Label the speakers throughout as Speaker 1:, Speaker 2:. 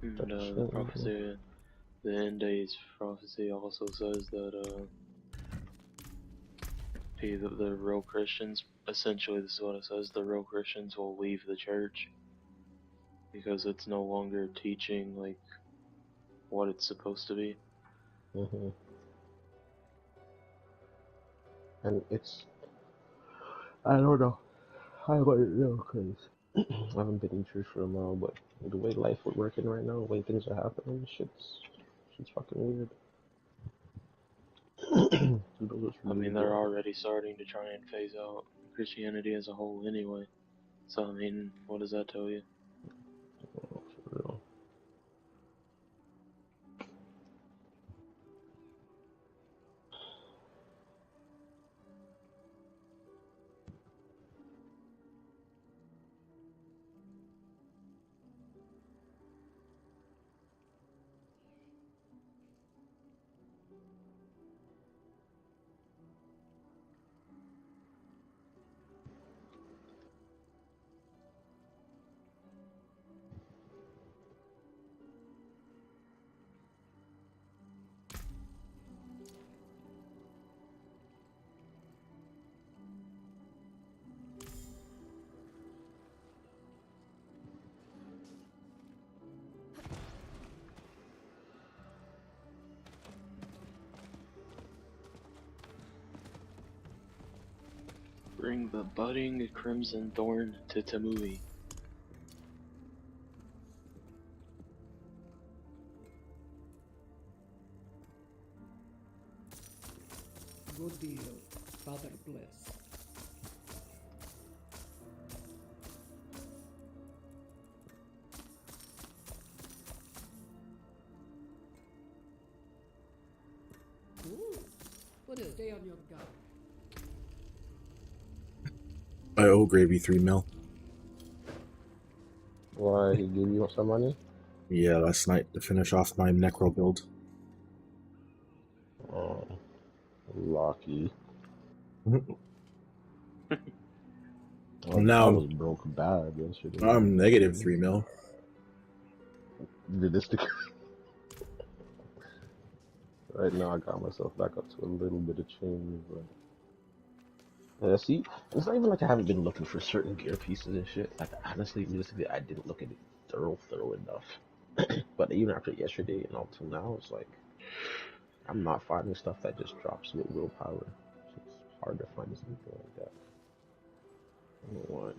Speaker 1: And
Speaker 2: That
Speaker 1: the
Speaker 2: shit, man.
Speaker 1: prophecy, the end days prophecy also says that the real Christians, essentially this is what it says, the real Christians will leave the church because it's no longer teaching like what it's supposed to be.
Speaker 2: Mm-hmm. And it's, I don't know. I don't know, cause I haven't been in church for a while, but the way life is working right now, the way things are happening, shit's fucking weird. Those
Speaker 1: I
Speaker 2: really
Speaker 1: mean, they're
Speaker 2: good.
Speaker 1: already starting to try and phase out Christianity as a whole anyway. So, I mean, what does that tell you?
Speaker 2: Oh, for real.
Speaker 1: Bring the budding crimson thorn to Tamui.
Speaker 3: Good deal. Father bless. Ooh, put a day on your gun.
Speaker 4: I owe Gravy 3 mil.
Speaker 2: Why, he gave you some money?
Speaker 4: Yeah, last night to finish off my Necro build.
Speaker 2: Oh, lucky. I
Speaker 4: Now
Speaker 2: was broke bad yesterday.
Speaker 4: I'm negative 3 mil.
Speaker 2: Realistically, right now I got myself back up to a little bit of change, but see, it's not even like I haven't been looking for certain gear pieces and shit. Like honestly, realistically, I didn't look at it thorough enough. But even after yesterday and all till now, it's like I'm not finding stuff that just drops with willpower. It's hard to find something like that. I don't want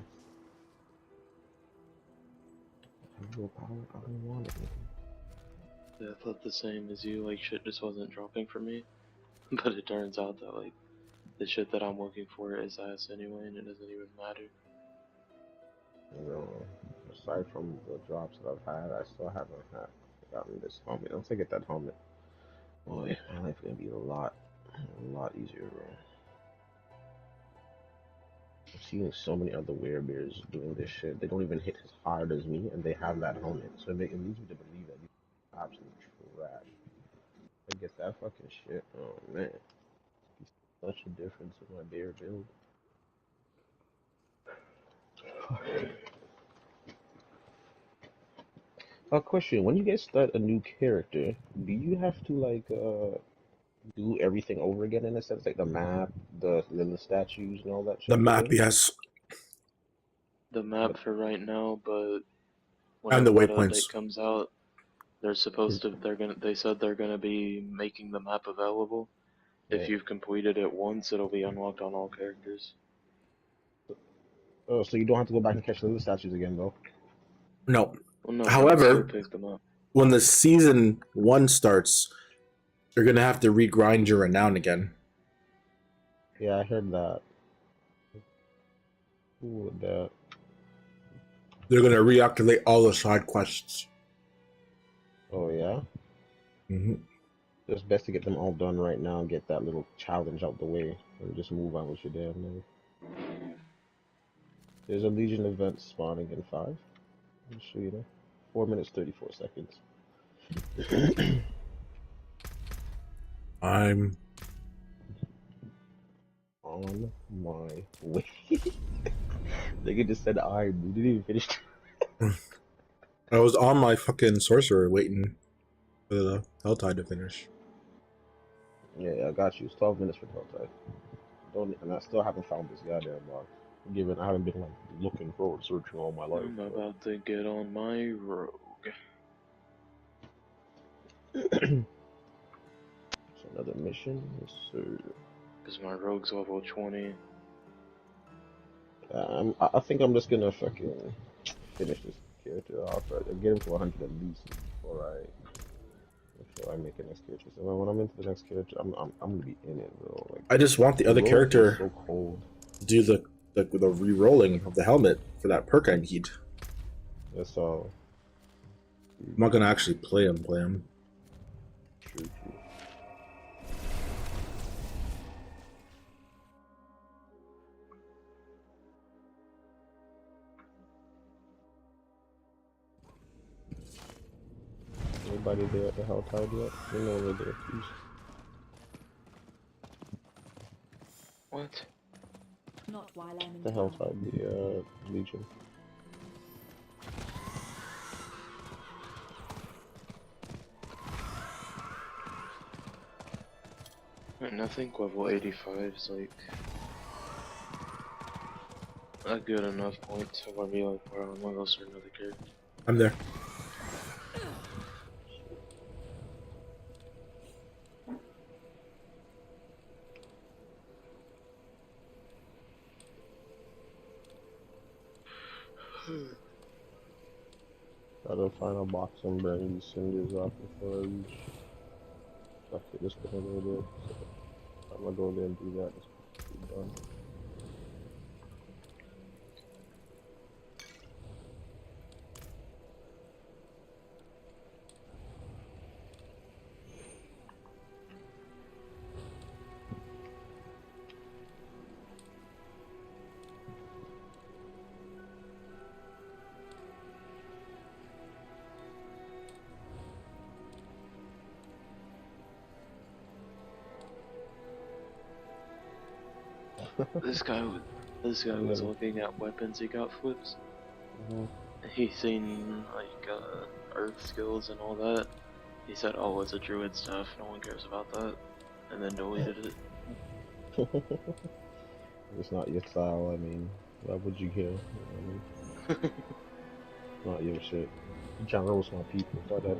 Speaker 2: willpower. I don't want it.
Speaker 1: Yeah, I thought the same as you, like shit just wasn't dropping for me. But it turns out that like the shit that I'm looking for is ass anyway and it doesn't even matter.
Speaker 2: You know, aside from the drops that I've had, I still haven't gotten this helmet. Once I get that helmet, boy, my life is gonna be a lot easier, bro. I'm seeing so many other werebears doing this shit. They don't even hit as hard as me, and they have that helmet. So it leads me to believe that these are absolute trash. I get that fucking shit. Oh man, such a difference in my bear build. A question: when you guys start a new character, do you have to like do everything over again in a sense, like the map, the statues, and all that
Speaker 4: The
Speaker 2: shit
Speaker 4: map,
Speaker 2: again?
Speaker 4: yes,
Speaker 1: The
Speaker 2: But
Speaker 1: map for right now, but
Speaker 4: and the
Speaker 1: whenever that update
Speaker 4: waypoints.
Speaker 1: comes out,
Speaker 2: is,
Speaker 1: they said they're gonna be making the map available. If
Speaker 2: yeah.
Speaker 1: you've completed it once, it'll be unlocked on all characters.
Speaker 2: Oh, so you don't have to go back and catch the other statues again, though.
Speaker 4: No.
Speaker 1: Well, no, you can still
Speaker 4: However,
Speaker 1: pick them up.
Speaker 4: when the season 1 starts, you're gonna have to regrind your renown again.
Speaker 2: Yeah, I heard that. Ooh, that.
Speaker 4: They're gonna reactivate all the side quests.
Speaker 2: Oh yeah.
Speaker 4: Mm-hmm.
Speaker 2: It's best to get them all done right now and get that little challenge out the way, and just move on with your damn life. There's a Legion event spawning in 5. I'll show you that. 4 minutes 34 seconds.
Speaker 4: I'm
Speaker 2: On my way. They could just said I. We didn't even finish.
Speaker 4: I was on my fucking sorcerer waiting for the Helltide to finish.
Speaker 2: Yeah, I got you. It's 12 minutes for Helltide. And I still haven't found this goddamn box. Given I haven't been like looking forward, searching all my life.
Speaker 1: I'm about to get on my rogue.
Speaker 2: It's another mission, yes, sir.
Speaker 1: Because my rogue's level 20.
Speaker 2: I think I'm just gonna fucking finish this character off. Right? Get him to 100 at least before I make a next character. So when I'm into the next character, I'm gonna be in it, bro. Like
Speaker 4: I just want the other
Speaker 2: rogues are
Speaker 4: character
Speaker 2: so cold.
Speaker 4: to do the re-rolling of the helmet for that perk I need.
Speaker 2: That's all.
Speaker 4: I'm not gonna actually play him.
Speaker 2: True. Anybody there at the Helltide yet? You know where they're please.
Speaker 1: What?
Speaker 5: Not while I'm in
Speaker 2: The
Speaker 5: town.
Speaker 2: Helltide, the Legion.
Speaker 1: And I think level 85 is like a good enough point to where be like, wow, I'm gonna go start another character.
Speaker 4: I'm there.
Speaker 2: Gotta find a box and bring these cinders off before I reach. Fuck it, just gonna go there. So I'm gonna go there and do that. Just be done.
Speaker 1: This guy was looking at weapons he got flips.
Speaker 2: Mhm.
Speaker 1: He seen like earth skills and all that. He said, "Oh, it's a druid stuff. No one cares about that," and then deleted it.
Speaker 2: It's not your style, I mean, why would you care? You know what I mean? Not your shit. You trying to roast my people, fuck that.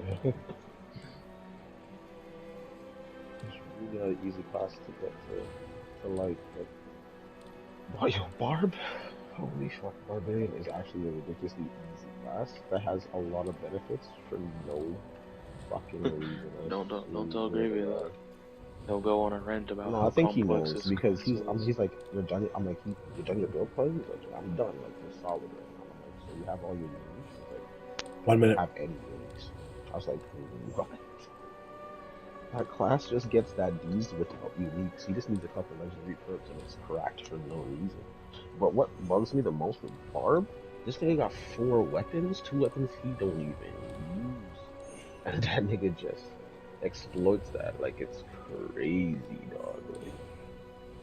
Speaker 2: It's really not an easy class to get to like. Oh, yo, Barb? Holy fuck, Barbarian is actually a ridiculously easy class that has a lot of benefits for no fucking reason.
Speaker 1: Don't tell Gravy that. He'll go on a rant about
Speaker 2: No,
Speaker 1: how
Speaker 2: I think he
Speaker 1: complex
Speaker 2: knows
Speaker 1: his
Speaker 2: because
Speaker 1: class is.
Speaker 2: he's like, you're done. I'm like, you're done your build part? He's like, I'm done. Like, you're solid right now. I'm like, so you have all your units? He's like,
Speaker 4: 1 minute.
Speaker 2: I don't have any units. I was like, what? That class just gets that D's without uniques. He just needs a couple legendary perks and it's cracked for no reason. But what bugs me the most with Barb, this nigga got 4 weapons, 2 weapons he don't even use. And that nigga just exploits that like it's crazy, dog. Like,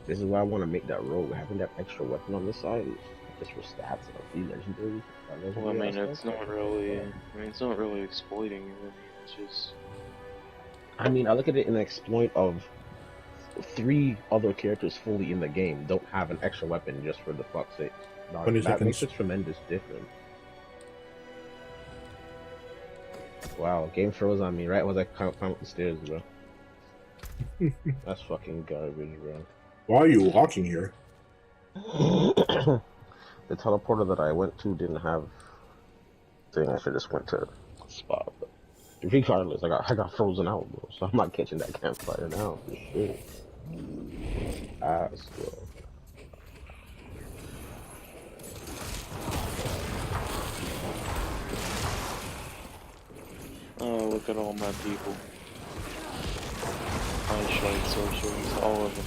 Speaker 2: this is why I want to make that rogue. Having that extra weapon on the side is just for stats and a free legendary.
Speaker 1: Well, I mean, it's not really. It's not really exploiting it. It's just.
Speaker 2: I mean, I look at it in the exploit of 3 other characters fully in the game don't have an extra weapon just for the fuck's sake. Dog,
Speaker 4: 20
Speaker 2: that makes
Speaker 4: seconds.
Speaker 2: a tremendous difference. Wow, game froze on me right as I climb up the stairs, bro. That's fucking garbage, bro.
Speaker 4: Why are you walking here?
Speaker 2: The teleporter that I went to didn't have thing. I should just went to spot. But regardless, I got frozen out, bro. So I'm not catching that campfire now for sure. Ass, bro.
Speaker 1: Oh, look at all my people. Eyeshade sorcerers, all of them.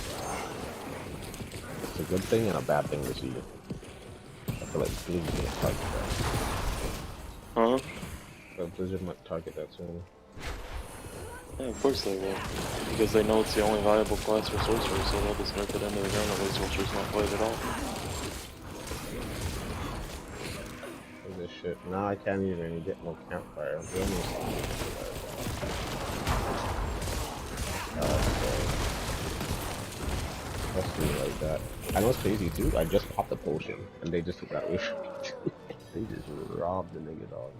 Speaker 2: It's a good thing and a bad thing this year. I feel like Blizzard might target that.
Speaker 1: Huh?
Speaker 2: But Blizzard might target that soon.
Speaker 1: Yeah, of course they will. Because they know it's the only viable class for sorcerers, so they'll just nerf it into the ground and sorcerers not played at all.
Speaker 2: Look at this shit. Now I can't even get no campfire. We almost must be like that. I know it's crazy too. I just popped a potion and they just took that away from me too. They just robbed the nigga dog.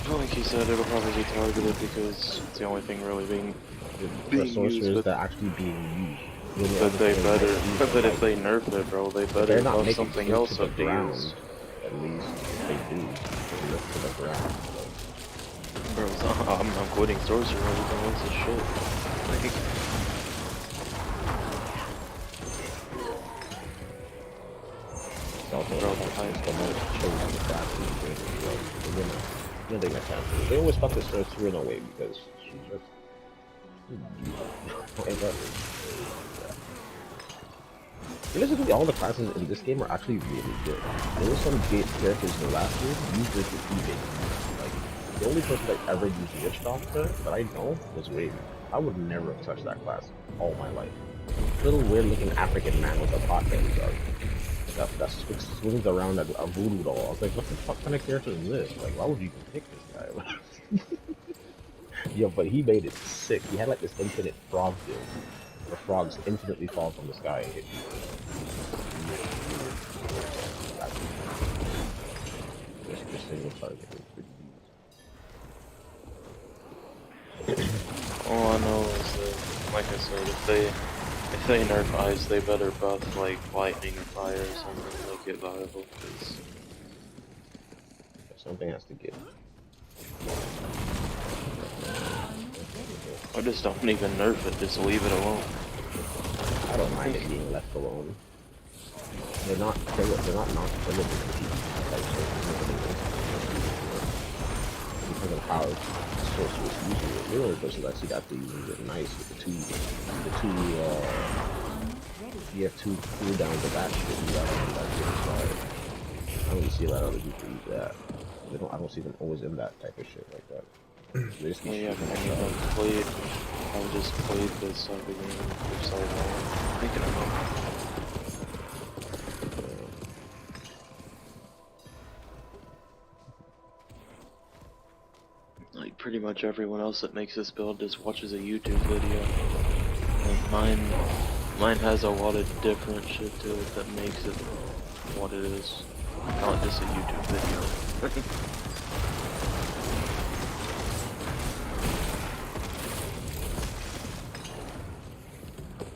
Speaker 2: So
Speaker 1: like he said, it'll probably be targeted because it's the only thing really being
Speaker 2: sorcerers that actually being used.
Speaker 1: But they better, but if they nerf it, bro, they better
Speaker 2: not
Speaker 1: buff something else up to
Speaker 2: ground,
Speaker 1: use.
Speaker 2: at least if they do, they lift to the ground.
Speaker 1: Bro, I'm quitting sorcerer, everything else is shit. Like,
Speaker 2: It's also bro, the most chosen crafty thing. They they always fuck this sorcerer in a way because she just Realistically, all the classes in this game are actually really good. There were some great characters in the last game used it to even. Like, the only person that ever used Witch Doctor that I know was Raven. I would never have touched that class all my life. Little weird looking African man with a pot belly dog. That swings around like a voodoo doll. I was like, what the fuck kind of character is this? Like, why would you even pick this guy? Yeah, but he made it sick. He had like this infinite frog build. The frogs infinitely fall from the sky and hit you. Just single target is pretty easy.
Speaker 1: all I know is that, like I said, if they nerf ice, they better buff like lightning or fire or something to make it viable. Cause
Speaker 2: something has to give.
Speaker 1: or just don't even nerf it, just leave it alone.
Speaker 2: I don't mind it being left alone. They're not killable because of how sorcerers usually it. Real versus actually got to use it nice with the two you have two cooldowns of that shit you got on that shit side. I don't really see a lot of other people use that. I don't see them always in that type of shit like that. They just keep
Speaker 1: Yeah,
Speaker 2: shooting
Speaker 1: I've just played this type of game for so long. Thinking about it. Like pretty much everyone else that makes this build just watches a YouTube video. Like mine has a lot of different shit to it that makes it what it is. Not just a YouTube video.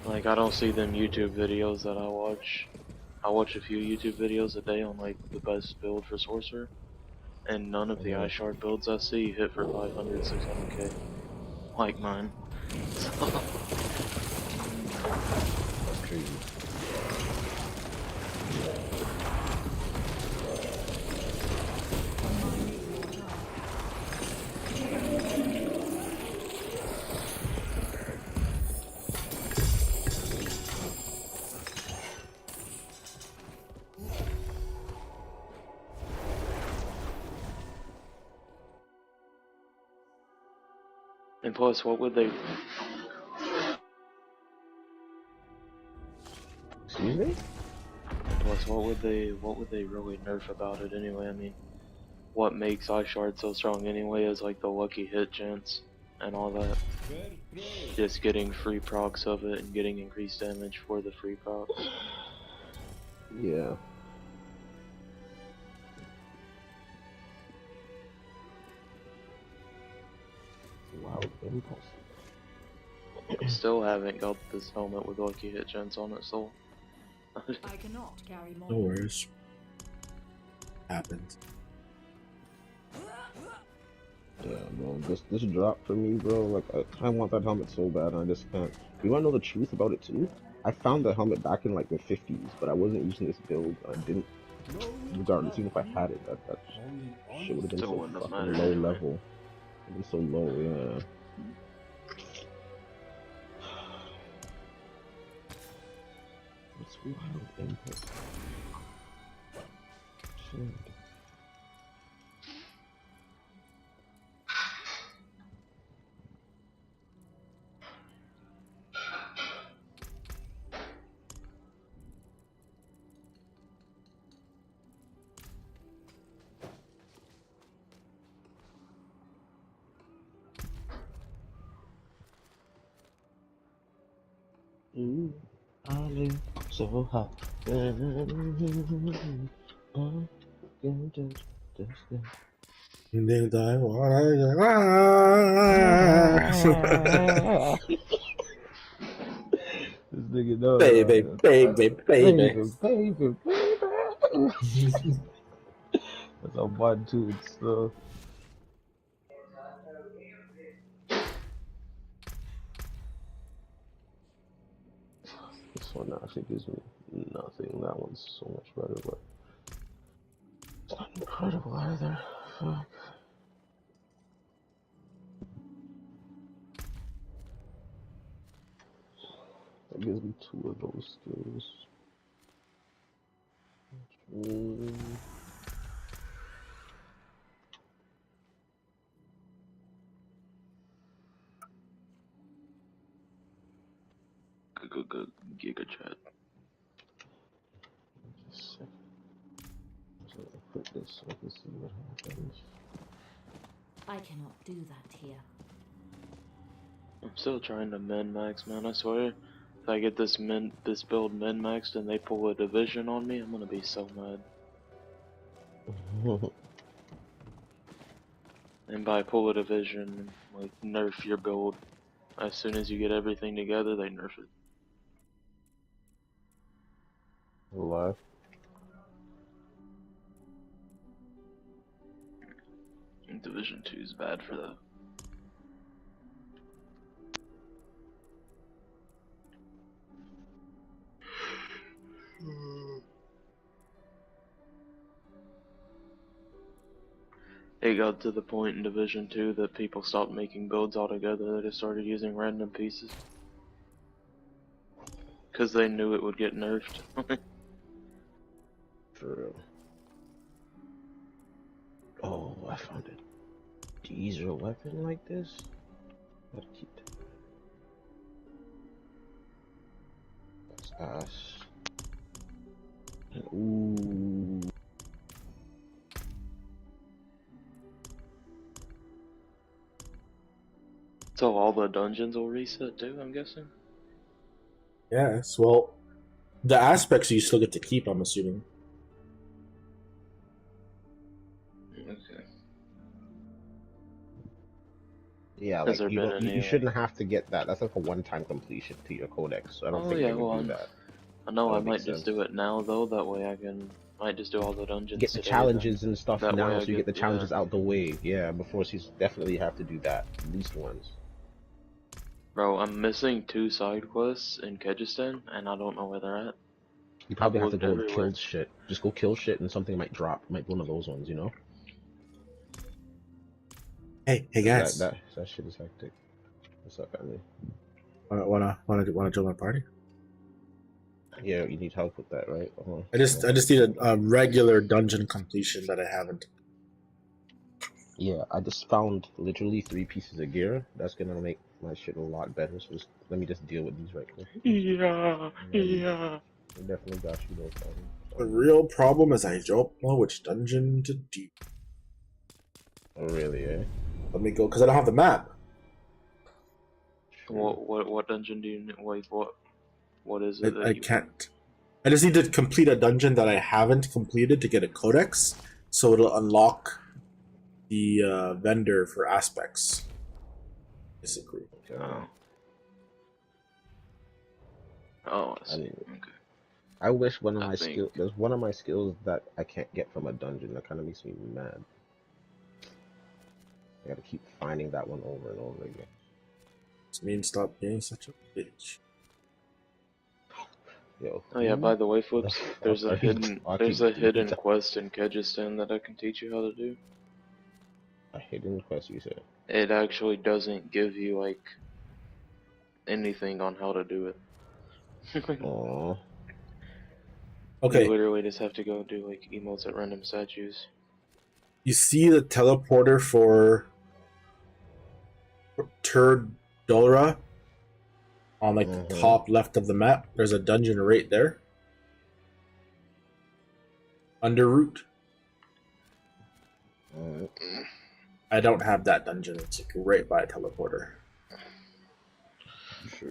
Speaker 1: Like, I don't see them YouTube videos that I watch. I watch a few YouTube videos a day on, like, the best build for Sorcerer. And none of the Ice Shard builds I see hit for 500, 600k. Like mine.
Speaker 2: That's crazy.
Speaker 1: And plus, what would they...
Speaker 2: Excuse me?
Speaker 1: Plus, what would they really nerf about it anyway? I mean, what makes Ice Shard so strong anyway is like the lucky hit chance and all that. Just getting free procs of it and getting increased damage for the free procs.
Speaker 2: Yeah. Wild impulse.
Speaker 1: Still haven't got this helmet with lucky hit chance on it, so...
Speaker 5: I cannot carry more.
Speaker 4: No worries. Happens.
Speaker 2: Yeah, bro, this drop for me, bro. Like, I want that helmet so bad, and I just can't. You wanna know the truth about it too? I found the helmet back in like the 50s, but I wasn't using this build. I didn't. Regardless, even if I had it, that shit would have been
Speaker 1: Still
Speaker 2: so
Speaker 1: wouldn't have
Speaker 2: fucking
Speaker 1: mattered
Speaker 2: low
Speaker 1: anyway.
Speaker 2: level. It'd been so low, yeah. That's Wild input. Shit. Ooh, I live so hot. I can just
Speaker 4: Did I wanna...
Speaker 2: This nigga know
Speaker 4: baby, baby, baby.
Speaker 2: baby. That's a 1-2 and stuff. This one actually gives me nothing. That one's so much better, but it's not incredible either. Fuck. That gives me 2 of those skills.
Speaker 1: Giga chat.
Speaker 2: Just a second. So I'll put this so I can see what happens.
Speaker 5: I cannot do that here.
Speaker 1: I'm still trying to min max, man. I swear, if I get this build min maxed and they pull a division on me, I'm gonna be so mad. And by pull a division, like nerf your build. As soon as you get everything together, they nerf it.
Speaker 2: Live.
Speaker 1: Division 2 is bad for that. It got to the point in Division 2 that people stopped making builds altogether. They just started using random pieces. Because they knew it would get nerfed.
Speaker 2: For real. Oh, I found a diesel weapon like this. Gotta keep that. That's ass. Ooh.
Speaker 1: So all the dungeons will reset too, I'm guessing?
Speaker 4: Yes, well, the aspects you still get to keep, I'm assuming.
Speaker 1: Okay.
Speaker 2: Yeah,
Speaker 1: Has
Speaker 2: like
Speaker 1: there
Speaker 2: you
Speaker 1: been
Speaker 2: don't, you
Speaker 1: any,
Speaker 2: shouldn't have to get that. That's like a one-time completion to your codex. So I don't
Speaker 1: Oh
Speaker 2: think
Speaker 1: yeah,
Speaker 2: they would
Speaker 1: well,
Speaker 2: do that.
Speaker 1: I know
Speaker 2: That
Speaker 1: I
Speaker 2: would make
Speaker 1: might just
Speaker 2: sense.
Speaker 1: do it now though, that way I might just do all the dungeons
Speaker 2: Get the
Speaker 1: today,
Speaker 2: challenges and stuff
Speaker 1: that way
Speaker 2: now,
Speaker 1: I
Speaker 2: so you get the
Speaker 1: get-
Speaker 2: challenges out the way. Yeah, before she's definitely have to do that at least once.
Speaker 1: Bro, I'm missing 2 side quests in Kyrgyzstan, and I don't know where they're at.
Speaker 2: You probably
Speaker 1: I've
Speaker 2: have to
Speaker 1: looked
Speaker 2: go and
Speaker 1: everywhere.
Speaker 2: kill shit. Just go kill shit and something might drop. Might be one of those ones, you know?
Speaker 4: Hey guys,
Speaker 2: That shit is hectic. What's up, family?
Speaker 4: wanna join my party?
Speaker 2: Yeah, you need help with that, right?
Speaker 4: I just need a regular dungeon completion that I haven't.
Speaker 2: Yeah, I just found literally 3 pieces of gear. That's gonna make my shit a lot better. So let me just deal with these right quick.
Speaker 1: Yeah.
Speaker 2: I definitely got you, no problem.
Speaker 4: The real problem is I don't know which dungeon to do.
Speaker 2: Oh, really, eh?
Speaker 4: Let me go, because I don't have the map.
Speaker 1: What dungeon do you like? What is it that
Speaker 4: I
Speaker 1: you
Speaker 4: can't. I just need to complete a dungeon that I haven't completed to get a codex, so it'll unlock the vendor for aspects. Basically.
Speaker 1: Oh. Oh, I see. Okay.
Speaker 2: I wish one of
Speaker 1: I
Speaker 2: my
Speaker 1: think-
Speaker 2: skills. There's one of my skills that I can't get from a dungeon. That kind of makes me mad. I gotta keep finding that one over and over again.
Speaker 4: This means stop being such a bitch.
Speaker 2: Yo.
Speaker 1: Oh yeah, by the way, Flips,
Speaker 2: fuck
Speaker 1: there's
Speaker 2: are
Speaker 1: a
Speaker 2: you
Speaker 1: hidden
Speaker 2: talking about?
Speaker 1: quest in Kyrgyzstan that I can teach you how to do.
Speaker 2: A hidden quest, you said?
Speaker 1: It actually doesn't give you like anything on how to do it.
Speaker 2: Aww.
Speaker 4: Okay,
Speaker 1: You literally just have to go do like emotes at random statues.
Speaker 4: you see the teleporter for Turdora on like the top left of the map. There's a dungeon right there. Under route.
Speaker 2: Alright.
Speaker 4: I don't have that dungeon. It's like right by a teleporter.
Speaker 2: Sure.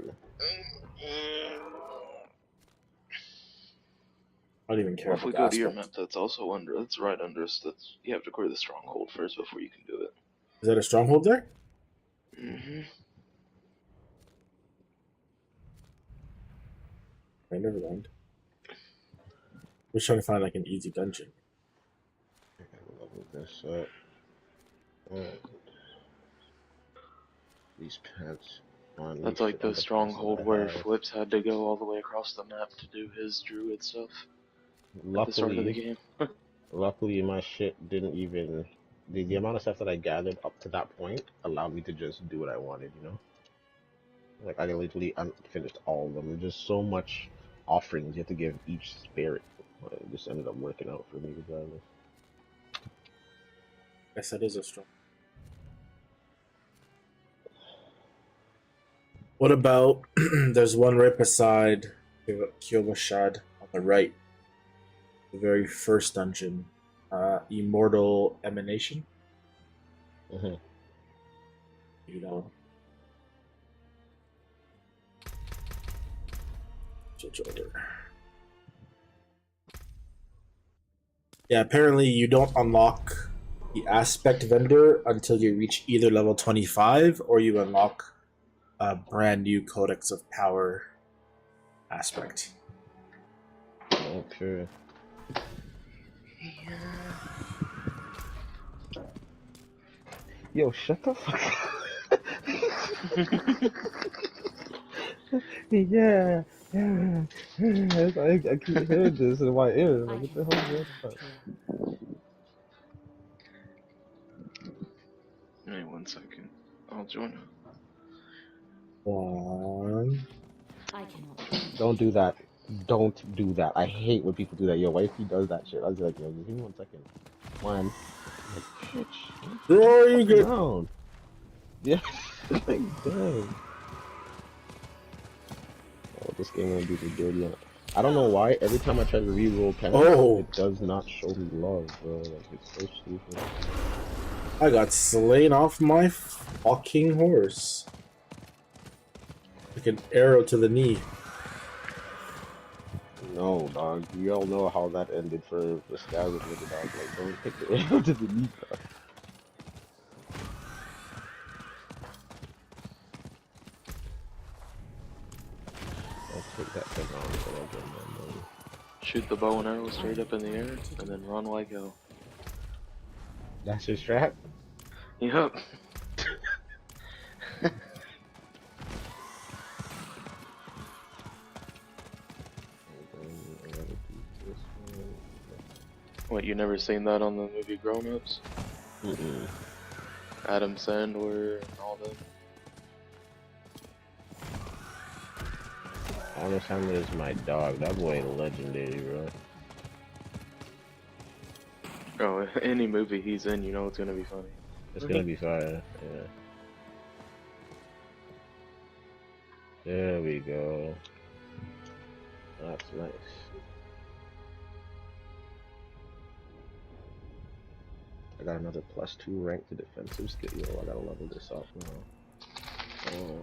Speaker 4: I don't even care
Speaker 1: Well, if we
Speaker 4: about
Speaker 1: go
Speaker 4: the
Speaker 1: to your
Speaker 4: aspect.
Speaker 1: map, that's also under. That's right under us. That's you have to clear the stronghold first before you can do it.
Speaker 4: Is that a stronghold there?
Speaker 1: Mm-hmm.
Speaker 4: I never mind. We're trying to find like an easy dungeon.
Speaker 2: I gotta level this up. Alright. These pants.
Speaker 1: That's like the stronghold where Flips had to go all the way across the map to do his druid stuff at the start of the game.
Speaker 2: Luckily, my shit didn't even. The amount of stuff that I gathered up to that point allowed me to just do what I wanted, you know? Like, I literally finished all of them. There's just so much offerings you have to give each spirit. It just ended up working out for me regardless.
Speaker 4: Yes, that is a strong. What about there's one right beside Kyovashad on the right, the very first dungeon, Immortal Emanation.
Speaker 2: Mm-hmm.
Speaker 4: You know. Switch over. Yeah, apparently you don't unlock the aspect vendor until you reach either level 25 or you unlock a brand new Codex of Power aspect.
Speaker 2: Okay. Yo, shut the fuck up. Yeah. I keep hearing this in my ear. Like, what the hell is that?
Speaker 1: Wait 1 second. I'll join you.
Speaker 4: One.
Speaker 5: I cannot.
Speaker 2: Don't do that. Don't do that. I hate when people do that. Yo, wifey does that shit. I was like, yo, give me 1 second. One. Like, bitch.
Speaker 4: Oh, you good?
Speaker 2: Down. Yeah. Like, dang. Oh, this game won't do the dirty. I don't know why. Every time I try to re-roll penalty, it does not show me love, bro. Like, it's so stupid.
Speaker 4: I got slain off my fucking horse. Like an arrow to the knee.
Speaker 2: No, dog. We all know how that ended for the Skyrim with the dog. Like, don't take the arrow to the knee, dog. I'll take that thing on, but I'll get my money.
Speaker 1: Shoot the bow and arrow straight up in the air, and then run like hell.
Speaker 2: That's your strat?
Speaker 1: Yup. What, you never seen that on the movie Grown Ups?
Speaker 2: Mm-mm.
Speaker 1: Adam Sandler and all them.
Speaker 2: Adam Sandler is my dog. That boy legendary, bro.
Speaker 1: Oh, any movie he's in, you know it's gonna be funny.
Speaker 2: It's gonna be fire. Yeah. There we go. That's nice. I got another +2 rank to defensive skill. Yo, I gotta level this up now. Oh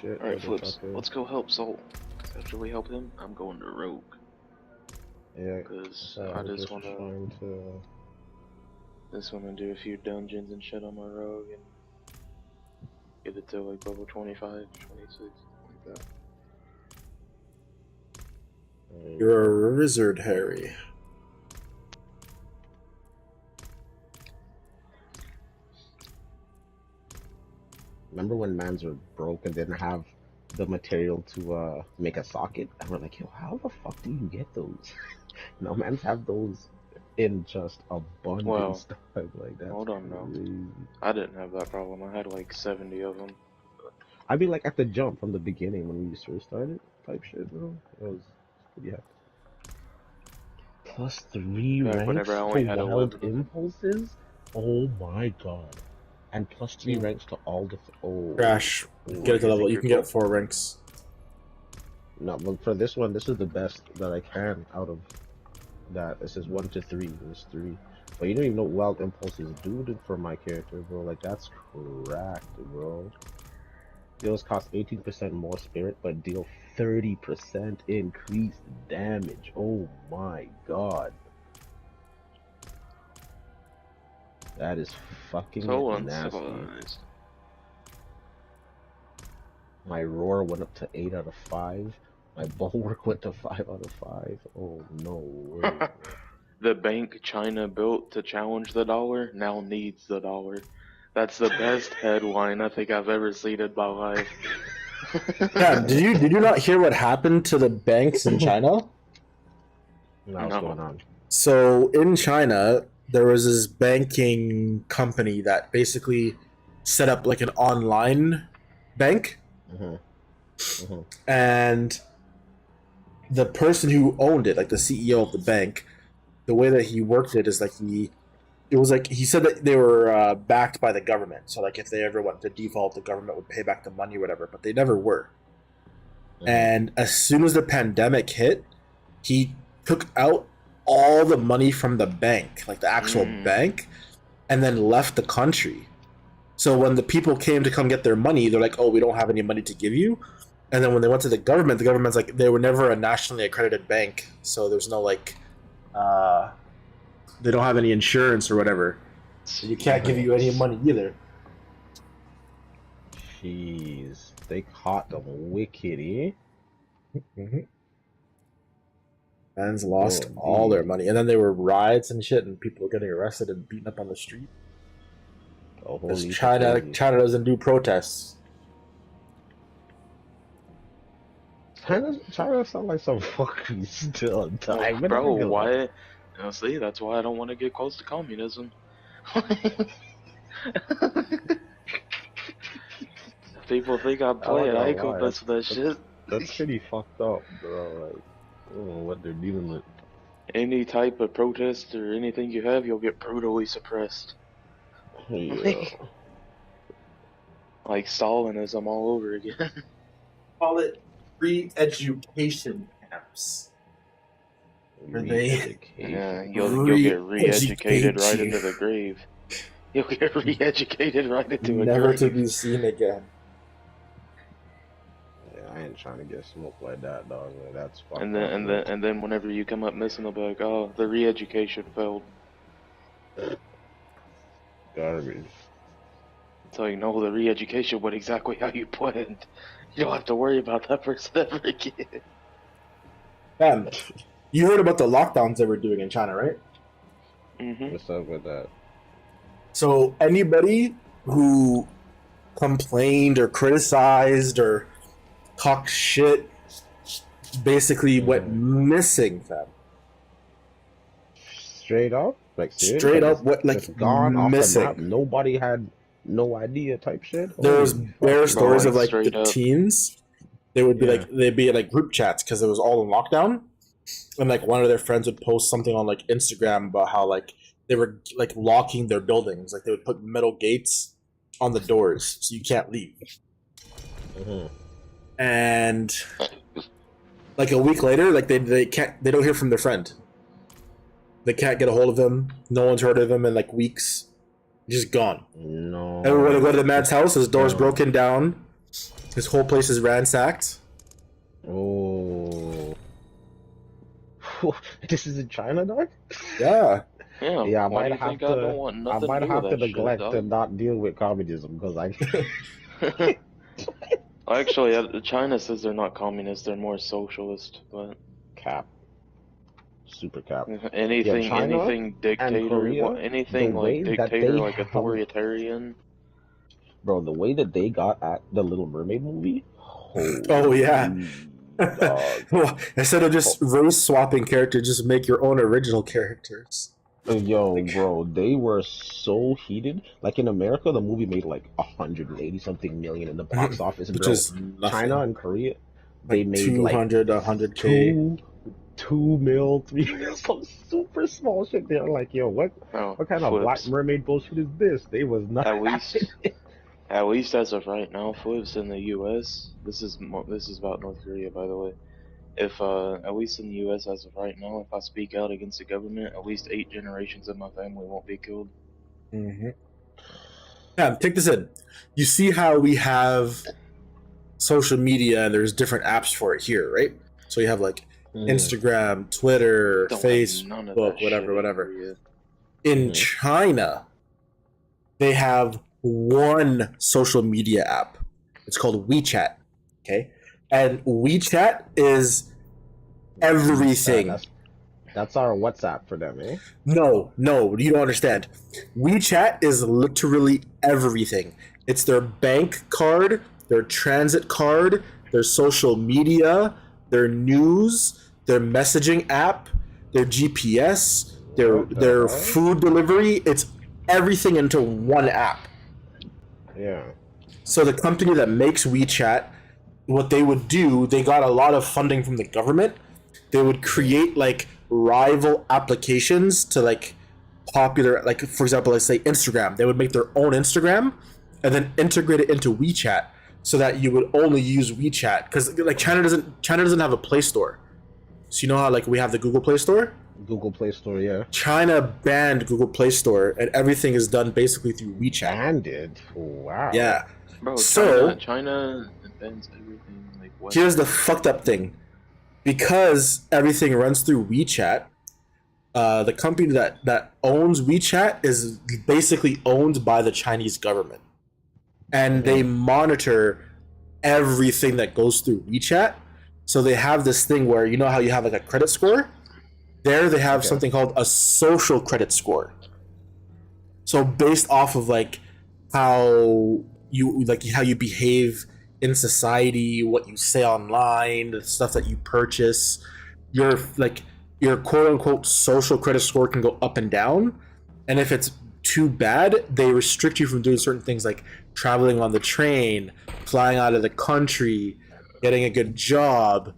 Speaker 2: shit.
Speaker 1: Alright, Flips, let's go help Soul. After we help him, I'm going to Rogue.
Speaker 2: Yeah,
Speaker 1: Because
Speaker 2: I
Speaker 1: I
Speaker 2: was
Speaker 1: just
Speaker 2: trying to.
Speaker 1: wanna do a few dungeons and shit on my Rogue and get it to like level 25, 26, like that.
Speaker 4: You're a wizard, Harry.
Speaker 2: Remember when mans were broke and didn't have the material to make a socket? And we're like, yo, how the fuck do you get those? Now mans have those in just abundance.
Speaker 1: Well,
Speaker 2: like that's
Speaker 1: hold on now.
Speaker 2: crazy.
Speaker 1: I didn't have that problem. I had like 70 of them.
Speaker 2: I'd be like at the jump from the beginning when we first started, type shit, bro. It was pretty hectic. plus 3
Speaker 1: Back
Speaker 2: ranks
Speaker 1: whenever I only
Speaker 2: to
Speaker 1: had
Speaker 2: wild
Speaker 1: 11.
Speaker 2: impulses? Oh my god. And plus 3 ranks to all the... Oh.
Speaker 4: Crash.
Speaker 2: Oh,
Speaker 4: Get it to
Speaker 1: you
Speaker 4: level.
Speaker 1: think
Speaker 4: You
Speaker 1: you're
Speaker 4: can
Speaker 1: cool?
Speaker 4: get 4 ranks.
Speaker 2: No, but for this one, this is the best that I can out of that. This is 1 to 3. There's 3. But you don't even know what wild impulses do for my character, bro. Like, that's cracked, bro. Deals cost 18% more spirit, but deal 30% increased damage. Oh my god. That is fucking
Speaker 1: So
Speaker 2: nasty.
Speaker 1: uncivilized.
Speaker 2: My roar went up to 8 out of 5. My bulwark went to 5 out of 5. Oh no way.
Speaker 1: The bank China built to challenge the dollar now needs the dollar. That's the best headline I think I've ever seen in my life.
Speaker 4: Yeah, did you not hear what happened to the banks in China?
Speaker 2: Now what's
Speaker 1: No.
Speaker 2: going on?
Speaker 4: So in China, there was this banking company that basically set up like an online bank, and the person who owned it, like the CEO of the bank, the way that he worked it is like he said that they were backed by the government. So like if they ever went to default, the government would pay back the money or whatever, but they never were. And as soon as the pandemic hit, he took out all the money from the bank, like the actual bank, and then left the country. So when the people came to come get their money, they're like, "Oh, we don't have any money to give you." And then when they went to the government's like, they were never a nationally accredited bank, so there's no like, they don't have any insurance or whatever. So you can't give you any money either.
Speaker 2: Jeez, they caught them wicked, eh?
Speaker 4: Fans lost
Speaker 2: Oh,
Speaker 4: all their
Speaker 2: indeed.
Speaker 4: money, and then there were riots and shit, and people were getting arrested and beaten up on the street.
Speaker 2: Oh,
Speaker 4: Because
Speaker 2: holy
Speaker 4: China
Speaker 2: crazy.
Speaker 4: doesn't do protests.
Speaker 2: China sound like some fucking still time.
Speaker 1: Bro, why? Now see, that's why I don't want to get close to communism. People think I'm playing. I ain't gonna mess with that shit.
Speaker 2: That's pretty fucked up, bro. Like, I don't know what they're dealing with.
Speaker 1: Any type of protest or anything you have, you'll get brutally suppressed.
Speaker 2: Yeah.
Speaker 1: Like Stalinism all over again.
Speaker 4: Call it re-education camps. Where they-
Speaker 2: Re-education.
Speaker 1: Yeah, you'll get re-educated right into the grave. You'll get re-educated right into a
Speaker 4: Never
Speaker 1: grave.
Speaker 4: to be seen again.
Speaker 2: Yeah, I ain't trying to get smoked like that, dog. Like, that's fucked
Speaker 1: And
Speaker 2: up, man.
Speaker 1: then whenever you come up missing, they'll be like, "Oh, the re-education failed."
Speaker 2: Garbage.
Speaker 1: So you know the re-education went exactly how you planned. You don't have to worry about that person ever again.
Speaker 4: Man, you heard about the lockdowns they were doing in China, right?
Speaker 1: Mm-hmm.
Speaker 2: What's up with that?
Speaker 4: So anybody who complained or criticized or talked shit basically went missing, fam.
Speaker 2: Straight up? Like, seriously?
Speaker 4: Straight up,
Speaker 2: Just-
Speaker 4: what, like,
Speaker 2: just gone off the
Speaker 4: missing.
Speaker 2: map? Nobody had no idea type shit?
Speaker 4: There was
Speaker 2: Holy
Speaker 4: bare
Speaker 2: fuck.
Speaker 4: stories
Speaker 1: like,
Speaker 4: of like
Speaker 1: straight
Speaker 4: the
Speaker 1: up.
Speaker 4: teens. They would be
Speaker 2: Yeah.
Speaker 4: like they'd be in like group chats because it was all in lockdown, and like one of their friends would post something on like Instagram about how like they were like locking their buildings, like they would put metal gates on the doors so you can't leave.
Speaker 2: Mhm.
Speaker 4: And like a week later, like they don't hear from their friend. They can't get a hold of him. No one's heard of him in like weeks. He's just gone.
Speaker 2: No.
Speaker 4: Everyone would go to the man's house. His door's
Speaker 2: No.
Speaker 4: broken down. His whole place is ransacked.
Speaker 2: Oh. This is in China, dog?
Speaker 4: Yeah.
Speaker 1: Yeah.
Speaker 2: Yeah, I
Speaker 1: why
Speaker 2: might
Speaker 1: do you
Speaker 2: have
Speaker 1: think
Speaker 2: to.
Speaker 1: I don't want
Speaker 2: I
Speaker 1: nothing
Speaker 2: might
Speaker 1: to do
Speaker 2: have
Speaker 1: with
Speaker 2: to
Speaker 1: that shit,
Speaker 2: neglect to
Speaker 1: dog?
Speaker 2: not deal with communism because I
Speaker 1: Actually, China says they're not communist; they're more socialist. But
Speaker 2: cap, super cap.
Speaker 1: anything,
Speaker 2: Yeah, China
Speaker 1: anything dictator,
Speaker 2: Korea,
Speaker 1: anything
Speaker 2: the
Speaker 1: like
Speaker 2: way that
Speaker 1: dictator,
Speaker 2: they
Speaker 1: like
Speaker 2: have-
Speaker 1: authoritarian.
Speaker 2: Bro, the way that they got at the Little Mermaid movie.
Speaker 4: Oh, yeah.
Speaker 2: Dog.
Speaker 4: Well, instead of just race swapping characters, just make your own original characters.
Speaker 2: Yo, bro, they were so heated. Like in America, the movie made like 180 something million in the box office.
Speaker 4: Which
Speaker 2: Bro,
Speaker 4: is nothing.
Speaker 2: China and Korea, they
Speaker 4: like
Speaker 2: made
Speaker 4: 200,
Speaker 2: like
Speaker 4: 100K.
Speaker 2: 2 mil, 3 mil, some super small shit. They're like, yo,
Speaker 1: Oh,
Speaker 2: what kind of Black
Speaker 1: flips.
Speaker 2: Mermaid bullshit is this? They was not
Speaker 1: At least,
Speaker 2: having it.
Speaker 1: at least as of right now, flips in the U.S. This is about North Korea, by the way. If at least in the U.S. as of right now, if I speak out against the government, at least 8 generations of my family won't be killed.
Speaker 4: Mm-hmm. Yeah, take this in. You see how we have social media and there's different apps for it here, right? So you have like Instagram, Twitter,
Speaker 1: Don't have none of
Speaker 4: Facebook,
Speaker 1: that
Speaker 4: whatever,
Speaker 1: shit
Speaker 4: whatever.
Speaker 1: Korea.
Speaker 4: In China, they have one social media app. It's called WeChat. Okay, and WeChat is everything.
Speaker 2: That's our WhatsApp for them, eh?
Speaker 4: No, you don't understand. WeChat is literally everything. It's their bank card, their transit card, their social media, their news, their messaging app, their GPS, their food delivery. It's everything into one app.
Speaker 2: Yeah.
Speaker 4: So the company that makes WeChat, what they would do, they got a lot of funding from the government. They would create like rival applications to like popular, like for example, let's say Instagram. They would make their own Instagram and then integrate it into WeChat so that you would only use WeChat, because like China doesn't have a Play Store. So you know how like we have the Google Play Store?
Speaker 2: Google Play Store, yeah.
Speaker 4: China banned Google Play Store and everything is done basically through WeChat.
Speaker 2: Banned? Wow.
Speaker 4: Yeah.
Speaker 1: Bro,
Speaker 4: So
Speaker 1: China bans everything. Like,
Speaker 4: here's the fucked up thing. Because everything runs through WeChat, the company that owns WeChat is basically owned by the Chinese government. And they monitor everything that goes through WeChat. So they have this thing where, you know how you have like a credit score? There they have something called a social credit score. So based off of like how you behave in society, what you say online, the stuff that you purchase, your quote unquote social credit score can go up and down. And if it's too bad, they restrict you from doing certain things like traveling on the train, flying out of the country, getting a good job.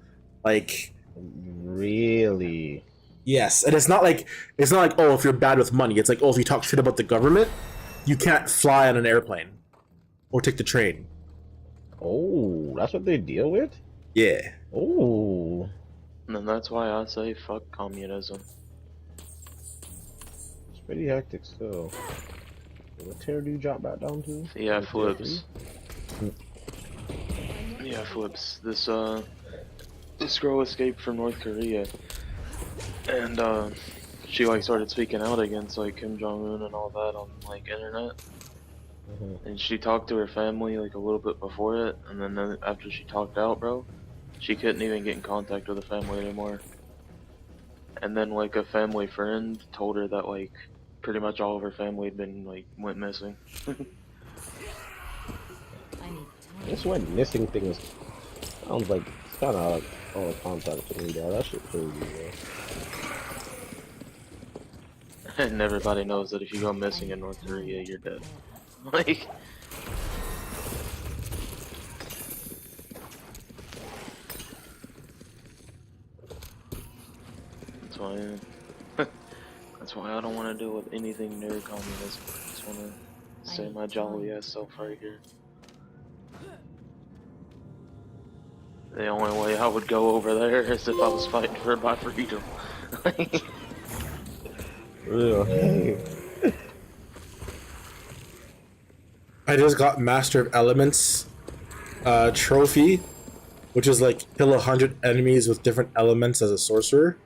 Speaker 4: Like,
Speaker 2: really?
Speaker 4: Yes. And it's not like oh, if you're bad with money, it's like, oh, if you talk shit about the government, you can't fly on an airplane or take the train.
Speaker 2: Oh, that's what they deal with?
Speaker 4: Yeah.
Speaker 2: Oh.
Speaker 1: And that's why I say fuck communism.
Speaker 2: It's pretty hectic still. What tier do you drop back down to?
Speaker 1: Yeah, flips. Yeah, flips. This girl escaped from North Korea. And she like started speaking out against like Kim Jong-un and all that on like internet. And she talked to her family like a little bit before it, and then after she talked out, bro, she couldn't even get in contact with the family anymore. And then like a family friend told her that like pretty much all of her family had been like went missing.
Speaker 2: This went missing thing is sounds like it's kind of like all contact to me, dog. That shit crazy, bro.
Speaker 1: And everybody knows that if you go missing in North Korea, you're dead. Like, that's why I don't want to deal with anything near communism. I just want to stay my jolly ass self right here. The only way I would go over there is if I was fighting for my freedom.
Speaker 2: Real.
Speaker 4: I just got Master of Elements trophy, which is like kill 100 enemies with different elements as a sorcerer.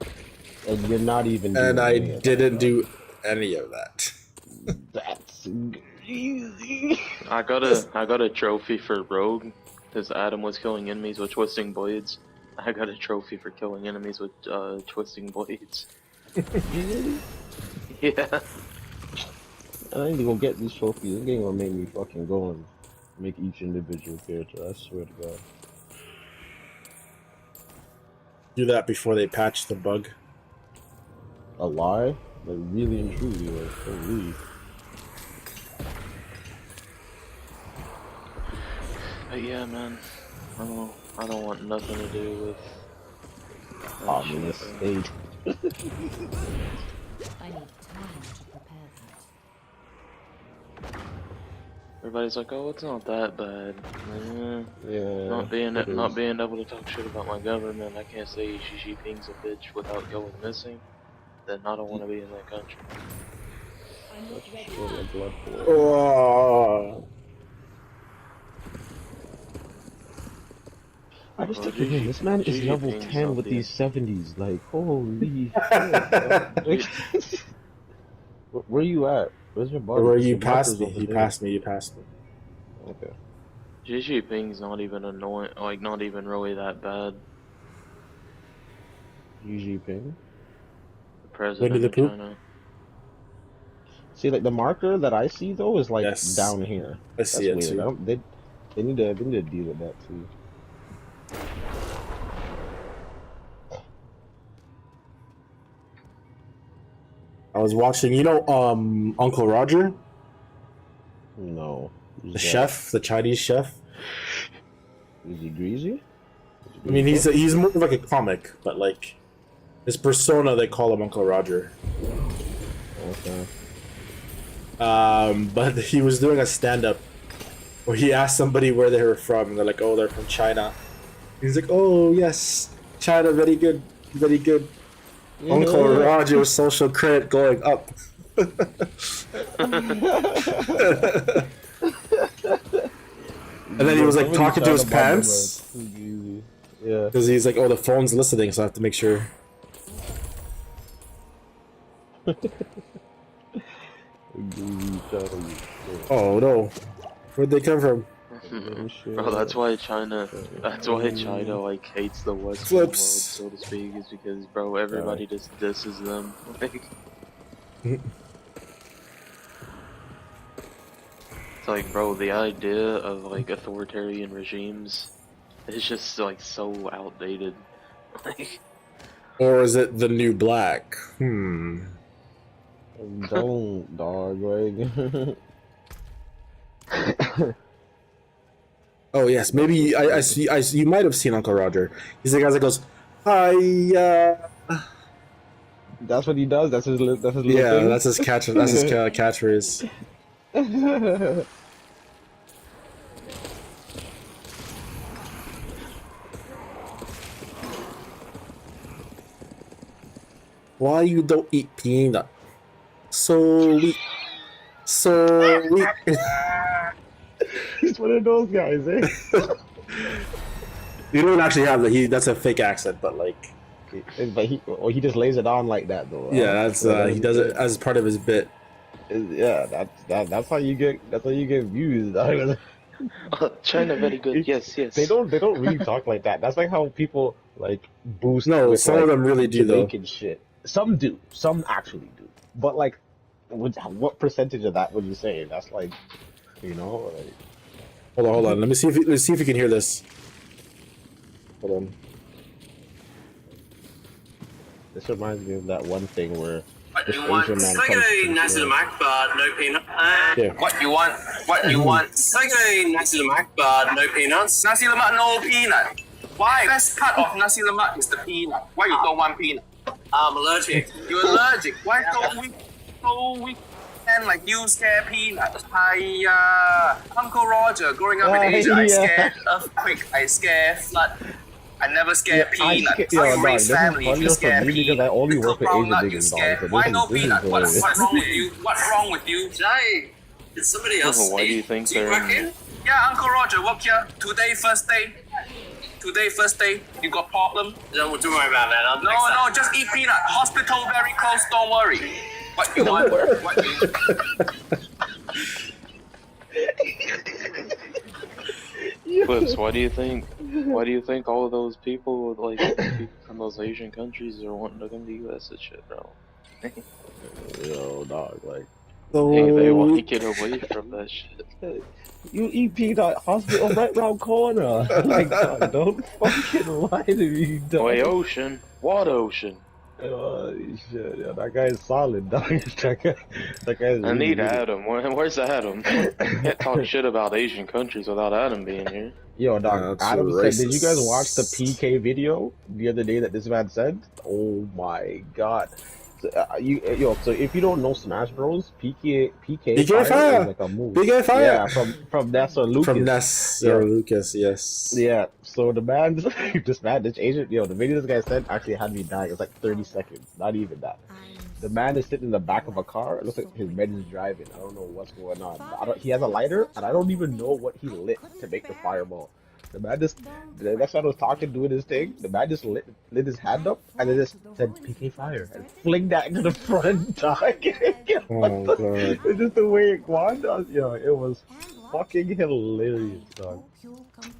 Speaker 2: And you're not even
Speaker 4: And I didn't do any of that.
Speaker 2: That's easy.
Speaker 1: I got a trophy for Rogue, because Adam was killing enemies with twisting blades. I got a trophy for killing enemies with twisting blades. Yeah.
Speaker 2: I need to go get these trophies. This game gonna make me fucking go and make each individual character. I swear to God.
Speaker 4: Do that before they patch the bug.
Speaker 2: A lie? Like really and truly, like holy.
Speaker 1: But yeah, man, I don't want nothing to do with
Speaker 2: Ominous state.
Speaker 5: I need time to prepare that.
Speaker 1: Everybody's like, oh, it's not that bad.
Speaker 2: Yeah.
Speaker 1: Not being
Speaker 2: it
Speaker 1: not
Speaker 2: is.
Speaker 1: being able to talk shit about my government, I can't say Xi Jinping's a bitch without going missing. Then I don't want to be in that country.
Speaker 5: I'm not ready.
Speaker 2: Shit, like blood pool.
Speaker 4: Oh.
Speaker 2: I was
Speaker 1: Oh,
Speaker 2: thinking,
Speaker 1: Xi-
Speaker 2: this man is
Speaker 1: Xi
Speaker 2: level
Speaker 1: Jinping's
Speaker 2: 10
Speaker 1: not
Speaker 2: with
Speaker 1: the-
Speaker 2: these 70s. Like, holy shit. Dog. Where you at? Where's your body?
Speaker 4: Where
Speaker 2: Because
Speaker 4: you
Speaker 2: the
Speaker 4: passed
Speaker 2: marker's
Speaker 4: me?
Speaker 2: over
Speaker 4: You
Speaker 2: there.
Speaker 4: passed me. You passed me.
Speaker 2: Okay.
Speaker 1: Xi Jinping's not even annoying, like not even really that bad.
Speaker 2: Xi Jinping.
Speaker 1: The president
Speaker 4: the
Speaker 1: of
Speaker 4: Pooh?
Speaker 1: China.
Speaker 2: See, like the marker that I see though is like
Speaker 4: Yes.
Speaker 2: down here.
Speaker 4: I
Speaker 2: That's
Speaker 4: see it
Speaker 2: weird. I
Speaker 4: too.
Speaker 2: don't, they need to deal with that too.
Speaker 4: I was watching. You know, Uncle Roger,
Speaker 2: No.
Speaker 4: the chef, the Chinese chef.
Speaker 2: Is he greasy?
Speaker 4: I mean, he's more like a comic, but like his persona, they call him Uncle Roger.
Speaker 2: Okay.
Speaker 4: But he was doing a stand-up where he asked somebody where they were from, and they're like, "Oh, they're from China." He's like, "Oh, yes, China, very good, very good." Uncle Roger's social credit going up. And then he was like talking to his pants
Speaker 2: Yeah.
Speaker 4: because he's like, "Oh, the phone's listening, so I have to make sure." Oh no, where'd they come from?
Speaker 1: Bro, that's why China like hates the Western
Speaker 4: Flips.
Speaker 1: world, so to speak, is because, bro, everybody just disses them. Like, it's like, bro, the idea of like authoritarian regimes is just like so outdated. Like,
Speaker 4: Or is it the new black?
Speaker 2: Don't, dog, like.
Speaker 4: Oh yes, maybe I see. You might have seen Uncle Roger. He's the guy that goes, "Hi,
Speaker 2: That's what he does. That's his little
Speaker 4: yeah,
Speaker 2: thing.
Speaker 4: that's his catch. That's his catchphrase." Why you don't eat peanut? So weak. So weak.
Speaker 2: He's one of those guys, eh?
Speaker 4: You don't actually have that. That's a fake accent, but like,
Speaker 2: But he just lays it on like that though.
Speaker 4: yeah, that's he does it as part of his bit.
Speaker 2: Yeah, that's how you get views. Dog.
Speaker 1: China very good. Yes, yes.
Speaker 2: They don't really talk like that. That's like how people like boost.
Speaker 4: No,
Speaker 2: with,
Speaker 4: some
Speaker 2: like,
Speaker 4: of them really do though.
Speaker 2: Jamaican shit. Some do. Some actually do. But like, what percentage of that would you say? That's like, you know, like.
Speaker 4: Hold on. Let's see if you can hear this. Hold on.
Speaker 2: This reminds me of that one thing where
Speaker 6: What
Speaker 2: this
Speaker 6: you want?
Speaker 2: Asian man
Speaker 6: Second
Speaker 2: comes to
Speaker 6: nasi
Speaker 2: the-
Speaker 6: lemak, but no peanut.
Speaker 4: Yeah.
Speaker 6: What you want? What you want? Second nasi lemak, but no peanuts. Nasi lemak, no peanut. Why? Best part of nasi lemak is the peanut. Why you don't want peanut? I'm allergic. You're allergic. Why so weak? And like you scare peanut. Hiya. Uncle Roger, growing up in Asia, I scare earthquake. I scare flood. I never scare peanut. I raise family if you scare
Speaker 2: because I
Speaker 6: peanut.
Speaker 2: only work with
Speaker 6: Cook
Speaker 2: Asian
Speaker 6: groundnut, you
Speaker 2: niggas,
Speaker 6: scare.
Speaker 2: dog. So
Speaker 6: Why no
Speaker 2: this is
Speaker 6: peanut? What's
Speaker 2: hilarious.
Speaker 6: wrong with you? What's wrong with you? Jai, did somebody else
Speaker 1: Why do you
Speaker 6: eat?
Speaker 1: think
Speaker 6: Do you
Speaker 1: they're in-
Speaker 6: reckon? Yeah, Uncle Roger, work here. Today, first day. Today, first day. You got problem? Don't worry about that. No, just eat peanut. Hospital very close. Don't worry. What you want? What you?
Speaker 1: Flips, why do you think all of those people, like, people from those Asian countries are wanting to come to US and shit, bro?
Speaker 2: Yo, dog, like.
Speaker 1: Hey, they want to
Speaker 4: So
Speaker 1: get away from that shit.
Speaker 2: You eat peanut hospital right round corner. Like, dog, don't fucking lie to me, dog.
Speaker 1: Boy, ocean? What ocean?
Speaker 2: Oh, shit, yeah, that guy is solid, dog. That guy is
Speaker 1: I
Speaker 2: really,
Speaker 1: need
Speaker 2: really.
Speaker 1: Adam. Where's Adam? Can't talk shit about Asian countries without Adam being here.
Speaker 2: Yo, dog.
Speaker 4: That's
Speaker 2: Adam said, "Did you guys watch the
Speaker 4: racist.
Speaker 2: PK video the other day that this man said?" Oh my god. So, so if you don't know Smash Bros, PK
Speaker 4: PK
Speaker 2: Fire is
Speaker 4: Fire!
Speaker 2: like a move.
Speaker 4: PK Fire!
Speaker 2: Yeah, from Nessa Lucas.
Speaker 4: From Ness
Speaker 2: Yeah.
Speaker 4: or Lucas, yes.
Speaker 2: Yeah, so the man, this Asian, the video this guy sent actually had me dying. It's like 30 seconds, not even that. The man is sitting in the back of a car. It looks like his bed is driving. I don't know what's going on. He has a lighter, and I don't even know what he lit to make the fireball. The man just, the next man was talking, doing his thing. The man just lit his hand up, and then just said PK Fire, and fling that into the front, dog.
Speaker 4: Oh, God.
Speaker 2: It's just the way it went. It was fucking hilarious, dog.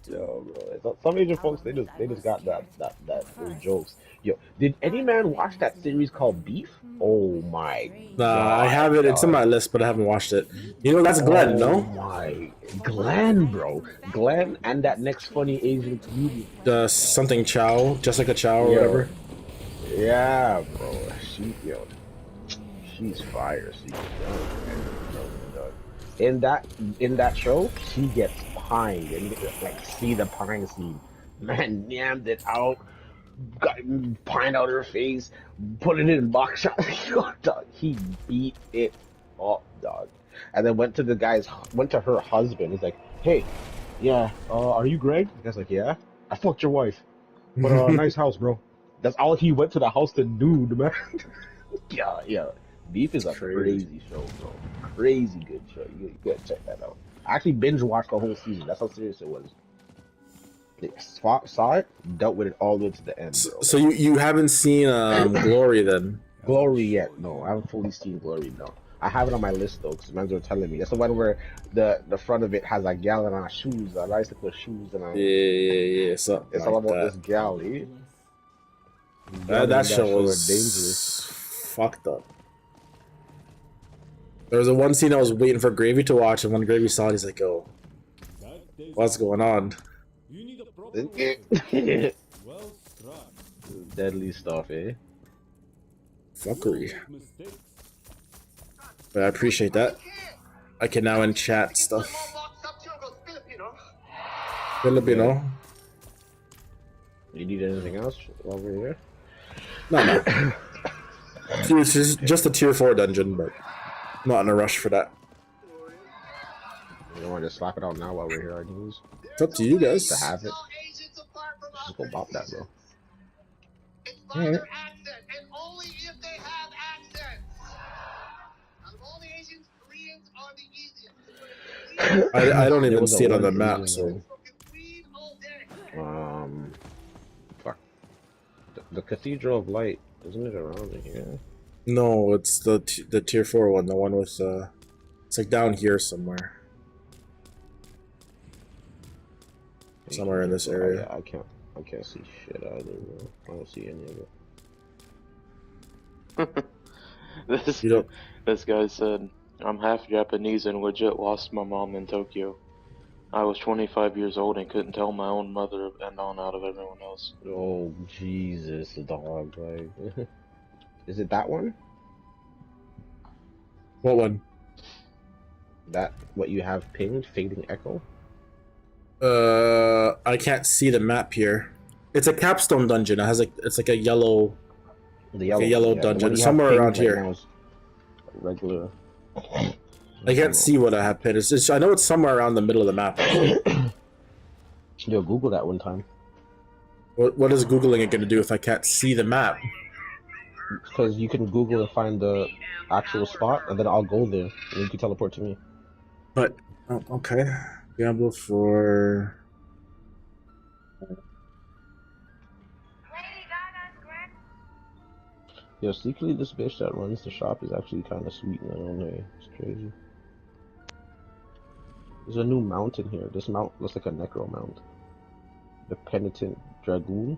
Speaker 2: Yo, bro. Some Asian folks, they just got those jokes. Yo, did any man watch that series called Beef? Oh my god.
Speaker 4: I have it. It's on my list, but I haven't watched it. You know, that's Glenn,
Speaker 2: Oh
Speaker 4: no?
Speaker 2: my, Glenn, bro. Glenn and that next funny Asian comedian.
Speaker 4: The something Chow, Jessica Chow or
Speaker 2: Yo.
Speaker 4: whatever.
Speaker 2: Yeah, bro. She's fire. In that show, she gets pined, and like see the pine scene. Man, yammed it out, got pine out her face, put it in box shot. Dog, he beat it up, dog. And then went to her husband. He's like, "Hey, yeah, are you Greg?" The guy's like, "Yeah, I fucked your wife, but nice house, bro." That's all he went to the house to do, man. Yeah. Beef is a crazy show, bro. Crazy good show. You gotta check that out. I actually binge watched the whole season. That's how serious it was. Saw it, dealt with it all the way to the end, bro.
Speaker 4: So you haven't seen Glory then?
Speaker 2: Glory yet? No, I haven't fully seen Glory. No, I have it on my list though, because men were telling me. That's the one where the front of it has a gal in her shoes. I used to put shoes and
Speaker 4: Yeah. So
Speaker 2: it's all about this gal. Eh?
Speaker 4: That show was
Speaker 2: dangerous.
Speaker 4: fucked up. There was one scene I was waiting for Gravy to watch, and when Gravy saw it, he's like, "Oh, what's going on?"
Speaker 2: Deadly stuff, eh?
Speaker 4: Fuckery. But I appreciate that. I can now in chat stuff. Filipino.
Speaker 2: You need anything else while we're here?
Speaker 4: No. It's just a tier 4 dungeon, but I'm not in a rush for that.
Speaker 2: You don't want to just slap it out now while we're here, I use
Speaker 4: It's up to you guys.
Speaker 2: to have it. Just go bop that, bro.
Speaker 4: Alright.
Speaker 6: And only if they have accents. Out of all the Asians, Koreans are the easiest.
Speaker 4: I don't even
Speaker 2: was a
Speaker 4: see it on the
Speaker 2: one
Speaker 4: map,
Speaker 2: Asian,
Speaker 4: so.
Speaker 2: Fuck. The Cathedral of Light, isn't it around here?
Speaker 4: No, it's the tier 4 one, the one with it's like down here somewhere. Somewhere in this area.
Speaker 2: Oh, yeah, I can't see shit either, bro. I don't see any of it.
Speaker 1: This guy said, "I'm half Japanese and legit lost my mom in Tokyo. I was 25 years old and couldn't tell my own mother and on out of everyone else."
Speaker 2: Oh, Jesus, dog. Like, is it that one?
Speaker 4: What one?
Speaker 2: That, what you have pinged? Fading Echo?
Speaker 4: I can't see the map here. It's a capstone dungeon. It has it's like a yellow,
Speaker 2: The
Speaker 4: yellow
Speaker 2: yeah,
Speaker 4: dungeon,
Speaker 2: what you have
Speaker 4: somewhere
Speaker 2: pinged
Speaker 4: around
Speaker 2: right
Speaker 4: here.
Speaker 2: now is regular.
Speaker 4: I can't see what I have pinned. I know it's somewhere around the middle of the map.
Speaker 2: Yo, Google that one time.
Speaker 4: What is Googling it going to do if I can't see the map?
Speaker 2: Because you can Google and find the actual spot, and then I'll go there, and you can teleport to me.
Speaker 4: But, oh, okay. Diablo 4...
Speaker 2: Yo, secretly, this bitch that runs the shop is actually kind of sweet in her own way. It's crazy. There's a new mount in here. This mount looks like a necro mount. The Penitent Dragoon.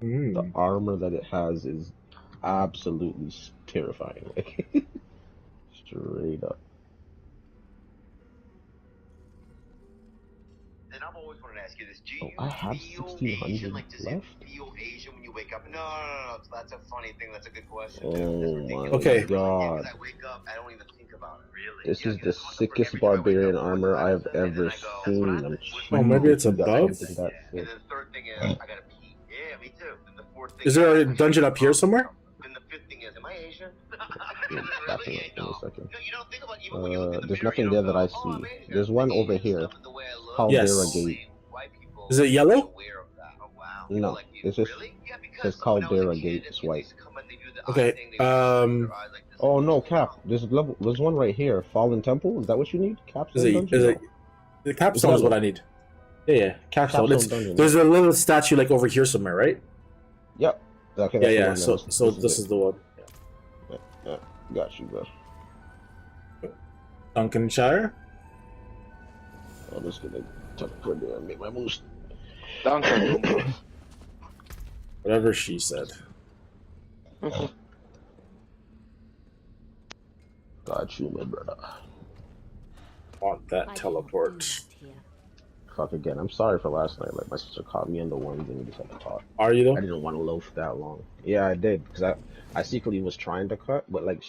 Speaker 2: The armor that it has is absolutely terrifying. Straight up.
Speaker 6: And I'm always
Speaker 7: always wanted to ask you this. Do you
Speaker 2: Oh, I have
Speaker 7: feel
Speaker 2: 1600
Speaker 7: Asian? Like, does
Speaker 2: left?
Speaker 7: it feel Asian when you wake up? No. That's a funny thing. That's a good question.
Speaker 2: Oh
Speaker 7: Dude.
Speaker 2: my
Speaker 4: Okay.
Speaker 2: god.
Speaker 7: I wake up, I don't even think about it. Really?
Speaker 2: This is the
Speaker 7: I wake
Speaker 2: sickest
Speaker 7: up every time I wake
Speaker 2: barbarian
Speaker 7: up,
Speaker 2: armor
Speaker 7: what's
Speaker 2: I've
Speaker 7: that? And
Speaker 2: ever
Speaker 7: then I go,
Speaker 2: seen.
Speaker 7: that's
Speaker 2: I'm
Speaker 7: what
Speaker 4: Oh, maybe it's
Speaker 2: cheating that
Speaker 4: above?
Speaker 2: something that
Speaker 7: And
Speaker 2: sick.
Speaker 7: then the third thing is, I gotta pee. Yeah, me too. And the fourth thing
Speaker 4: Is there a dungeon up here somewhere?
Speaker 7: And the fifth thing is, am I Asian?
Speaker 2: Backing up in a second.
Speaker 7: You don't think about even when you look in the
Speaker 2: There's
Speaker 7: mirror,
Speaker 2: nothing
Speaker 7: you
Speaker 2: there
Speaker 7: don't
Speaker 2: that I
Speaker 7: go, oh, I'm
Speaker 2: see.
Speaker 7: Asian.
Speaker 2: There's one
Speaker 7: Maybe
Speaker 2: over
Speaker 7: Asian
Speaker 2: here.
Speaker 7: stuff is the way I look.
Speaker 2: Caldera
Speaker 4: Yes.
Speaker 2: Gate.
Speaker 7: White people
Speaker 4: Is it yellow?
Speaker 7: are aware of that. Oh, wow.
Speaker 2: No,
Speaker 7: Like you.
Speaker 2: it's just
Speaker 7: Really? Yeah, because
Speaker 2: says
Speaker 7: when I was a
Speaker 2: Caldera
Speaker 7: kid,
Speaker 2: Gate.
Speaker 7: and
Speaker 2: It's
Speaker 7: they
Speaker 2: white.
Speaker 7: used to come and they do the
Speaker 4: Okay,
Speaker 7: eye thing, they would close their eyes like this.
Speaker 2: Oh no, Cap. There's one right here. Fallen Temple. Is that what you need? Capstone
Speaker 4: Is it?
Speaker 2: dungeon?
Speaker 4: Is
Speaker 2: No.
Speaker 4: it? The capstone is what I need. Yeah, capstone.
Speaker 2: Capstone dungeon.
Speaker 4: There's a little statue like over here somewhere, right?
Speaker 2: Yep. Okay.
Speaker 4: Yeah,
Speaker 2: that's the
Speaker 4: yeah.
Speaker 2: one
Speaker 4: So,
Speaker 2: then.
Speaker 4: so this is the one.
Speaker 2: Yeah, got you, bro.
Speaker 4: Duncanshire.
Speaker 2: I'm just gonna teleport there and make my moves.
Speaker 1: Duncan.
Speaker 4: Whatever she said.
Speaker 2: Got you, my brother.
Speaker 4: Want that
Speaker 5: I
Speaker 4: teleport?
Speaker 5: cannot do that here.
Speaker 2: Fuck again. I'm sorry for last night. Like my sister caught me in the ones and we just had to talk.
Speaker 4: Are you
Speaker 2: I
Speaker 4: though?
Speaker 2: didn't want to loaf that long. Yeah, I did because I secretly was trying to cut, but like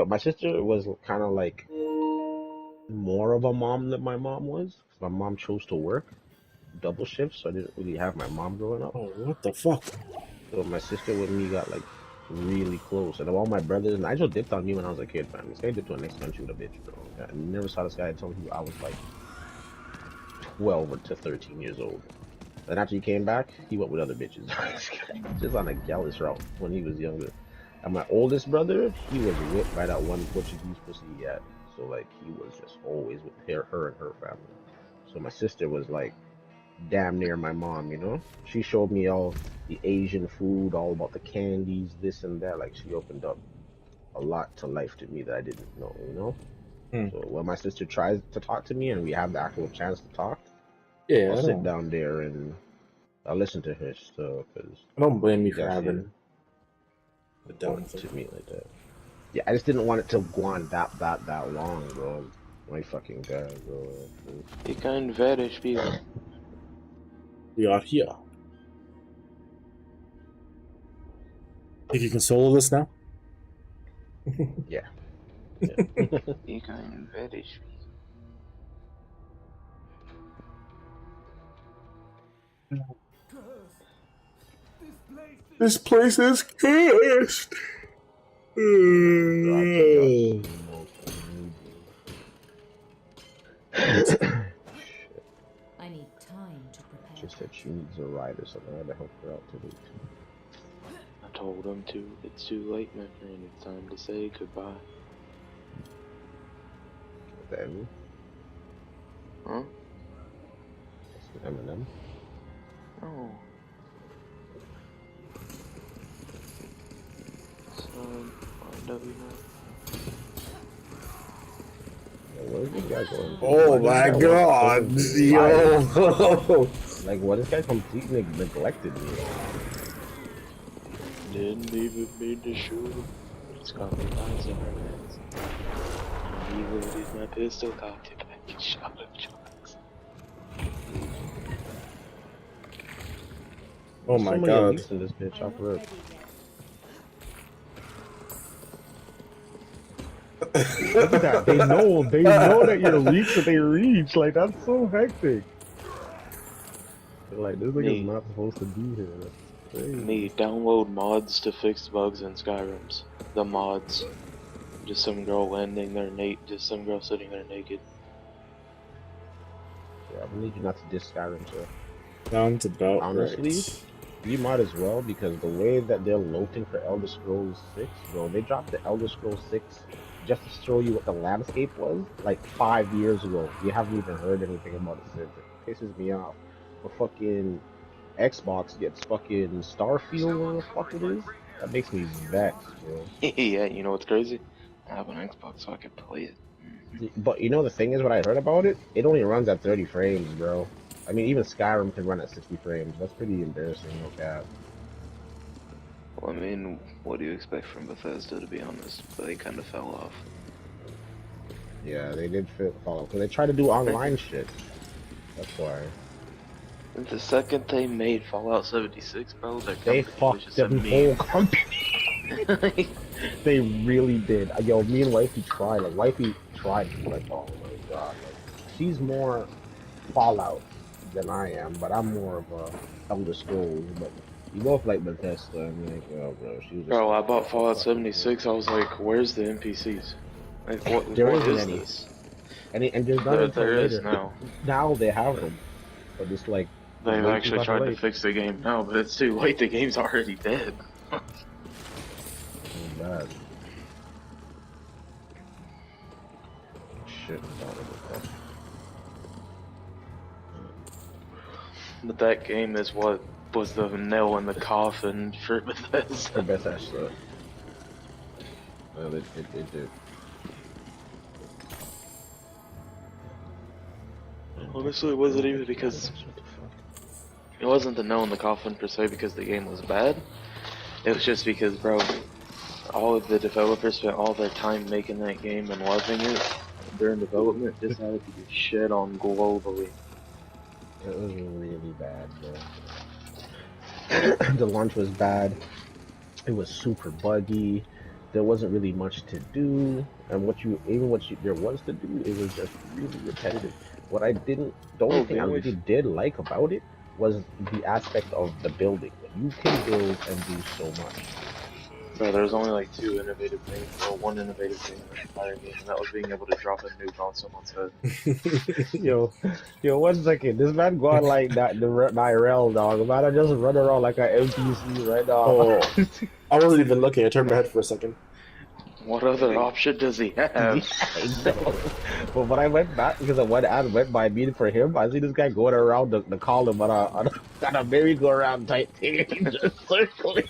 Speaker 2: my sister was kind of like more of a mom than my mom was. My mom chose to work double shifts, so I didn't really have my mom growing up.
Speaker 4: Oh, what the fuck?
Speaker 2: So my sister and me got like really close, and all my brothers. Nigel dipped on me when I was a kid, man. This guy dipped to the next country with a bitch, bro. I never saw this guy until I was like 12 to 13 years old. And after he came back, he went with other bitches. Just on a gallus route when he was younger. And my oldest brother, he was whipped by that one Portuguese pussy he had. So like he was just always with her and her family. So my sister was like damn near my mom, you know? She showed me all the Asian food, all about the candies, this and that. Like she opened up a lot to life to me that I didn't know, you know? So when my sister tries to talk to me and we have the actual chance to talk,
Speaker 4: Yeah,
Speaker 2: I'll
Speaker 4: I
Speaker 2: sit
Speaker 4: don't,
Speaker 2: down there and I'll listen to her stuff because
Speaker 4: I don't blame you for
Speaker 2: Yes,
Speaker 4: having the down
Speaker 2: going
Speaker 4: thing.
Speaker 2: to me like that. Yeah, I just didn't want it to go on that long, bro. My fucking god, bro.
Speaker 1: You can very speak.
Speaker 4: We are here. Think you can solo this now?
Speaker 2: Yeah.
Speaker 1: You can very speak.
Speaker 4: This place is cursed.
Speaker 5: I need time to prepare.
Speaker 2: She said she needs a rider, so I had to help her out today.
Speaker 1: I told him to. It's too late, my friend. It's time to say goodbye.
Speaker 2: Then,
Speaker 1: Huh?
Speaker 2: that's Eminem.
Speaker 1: Oh. Son, RW9.
Speaker 2: Where's this guy going?
Speaker 4: Oh my god, yo!
Speaker 2: Like, what? This guy completely neglected me.
Speaker 1: Didn't even mean to shoot him. Just got me eyes in her hands. And he loaded my pistol, cocked it back, and shot him twice.
Speaker 4: Oh my
Speaker 2: So many
Speaker 4: god.
Speaker 2: elites in this bitch,
Speaker 5: I'm
Speaker 2: off
Speaker 5: not
Speaker 2: rip.
Speaker 5: ready yet.
Speaker 2: Look at that. They know that you're reach that they reach. Like, that's so hectic. They're like, this nigga's not supposed to be here. That's crazy.
Speaker 1: Me, download mods to fix bugs in Skyrims. The mods. Just some girl landing there just some girl sitting there naked.
Speaker 2: Yeah, I need you not to diss Skyrim, sir.
Speaker 4: Sounds about
Speaker 2: Honestly,
Speaker 4: right.
Speaker 2: you might as well, because the way that they're loafing for Elder Scrolls 6, bro, they dropped the Elder Scrolls 6 just to show you what the landscape was like 5 years ago. You haven't even heard anything about it since. It pisses me off. The fucking Xbox gets fucking Starfield or the fuck it is. That makes me vexed, bro.
Speaker 1: Yeah, you know what's crazy? I have an Xbox so I can play it.
Speaker 2: But you know the thing is, what I heard about it, it only runs at 30 frames, bro. I mean, even Skyrim can run at 60 frames. That's pretty embarrassing, no cap.
Speaker 1: Well, I mean, what do you expect from Bethesda, to be honest? They kind of fell off.
Speaker 2: Yeah, they did fall off because they tried to do online shit. That's why.
Speaker 1: The second they made Fallout 76, bro, their
Speaker 2: They
Speaker 1: company was
Speaker 2: fucked
Speaker 1: just
Speaker 2: the
Speaker 1: a meme.
Speaker 2: whole company. They really did. Yo, me and Wifey tried. Like, Wifey tried. Like, oh my god. Like, she's more Fallout than I am, but I'm more of a Elder Scrolls. But you both like Bethesda. I'm like, oh, bro, she was just
Speaker 1: Bro, I
Speaker 2: like,
Speaker 1: bought
Speaker 2: oh,
Speaker 1: Fallout
Speaker 2: fuck
Speaker 1: 76. I was like, where's the NPCs? Like, what
Speaker 2: There
Speaker 1: is
Speaker 2: isn't any.
Speaker 1: this?
Speaker 2: And there's none until
Speaker 1: There is
Speaker 2: later.
Speaker 1: now.
Speaker 2: Now they have them, but it's like
Speaker 1: They've
Speaker 2: way too
Speaker 1: actually
Speaker 2: fucking
Speaker 1: tried to
Speaker 2: late.
Speaker 1: fix the game now, but it's too late. The game's already dead.
Speaker 2: Oh, bad. Shit,
Speaker 1: But that game is what was the nail in the coffin for Bethesda.
Speaker 2: the Bethesda. Well, it did.
Speaker 1: Honestly, it wasn't even because it wasn't the nail in the coffin per se because the game was bad. It was just because, bro, all of the developers spent all their time making that game and loving it during development, decided to get shit on globally.
Speaker 2: It was really bad, bro. The launch was bad. It was super buggy. There wasn't really much to do, and there was to do, it was just really repetitive. What I didn't, the only thing I really did like about it was the aspect of the building. You can build and do so much.
Speaker 1: Bro, there's only like two innovative things, or one innovative thing in the entire game, and that was being able to drop a nuke on someone's head.
Speaker 2: Yo, 1 second. This man going like that, the IRL dog. Man, I just run around like an NPC right now.
Speaker 4: Oh, I wasn't even looking. I turned my head for a second.
Speaker 1: What other option does he have?
Speaker 2: I know. But when I went back, because of one ad went by me for him, I see this guy going around the column on a merry-go-round type thing, just circling.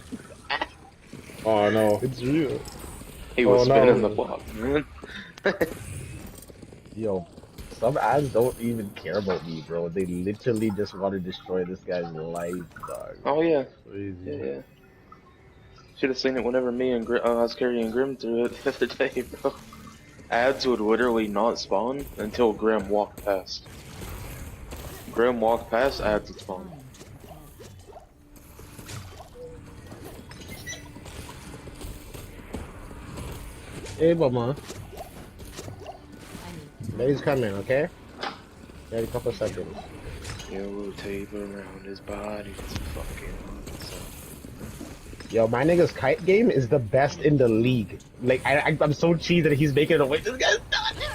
Speaker 4: Oh no.
Speaker 2: It's real.
Speaker 1: He was
Speaker 4: Oh, no.
Speaker 1: spinning the block, man.
Speaker 2: Yo, some ads don't even care about me, bro. They literally just want to destroy this guy's life, dog.
Speaker 1: Oh yeah,
Speaker 2: Crazy.
Speaker 1: yeah. Should have seen it whenever me and I was carrying Grim through it the other day, bro. Ads would literally not spawn until Grim walked past. Grim walked past, ads would spawn.
Speaker 2: Hey, mama.
Speaker 5: I need
Speaker 2: He's coming, okay? Got a couple seconds.
Speaker 1: Yellow tape around his body, it's fucking awesome.
Speaker 2: Yo, my nigga's kite game is the best in the league. Like, I'm so cheesy that he's making it away. This guy's done it.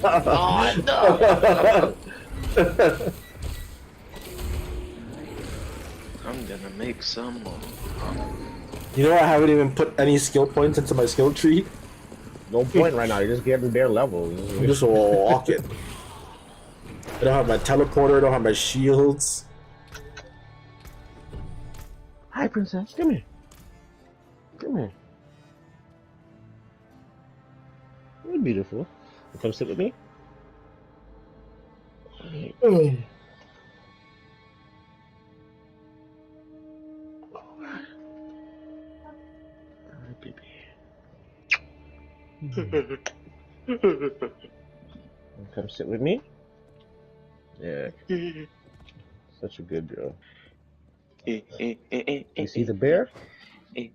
Speaker 2: Oh, no.
Speaker 1: I'm gonna make some more.
Speaker 4: You know, I haven't even put any skill points into my skill tree.
Speaker 2: No point right now. You're just getting bare levels.
Speaker 4: I'm just walking. I don't have my teleporter. I don't have my shields.
Speaker 2: Hi, princess. Come here. Come here. You're beautiful. You come sit with me. Come sit with me. Yeah. Such a good girl. You see the bear? Yeah,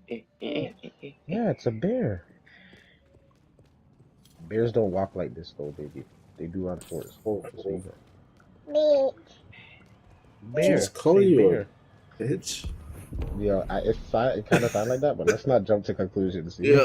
Speaker 2: it's a bear. Bears don't walk like this though, baby. They do on fours. Bear.
Speaker 4: Just call
Speaker 2: Say
Speaker 4: you
Speaker 2: bear.
Speaker 4: a bitch.
Speaker 2: Yeah, it kind of sound like that, but let's not jump to conclusions.
Speaker 4: Yeah.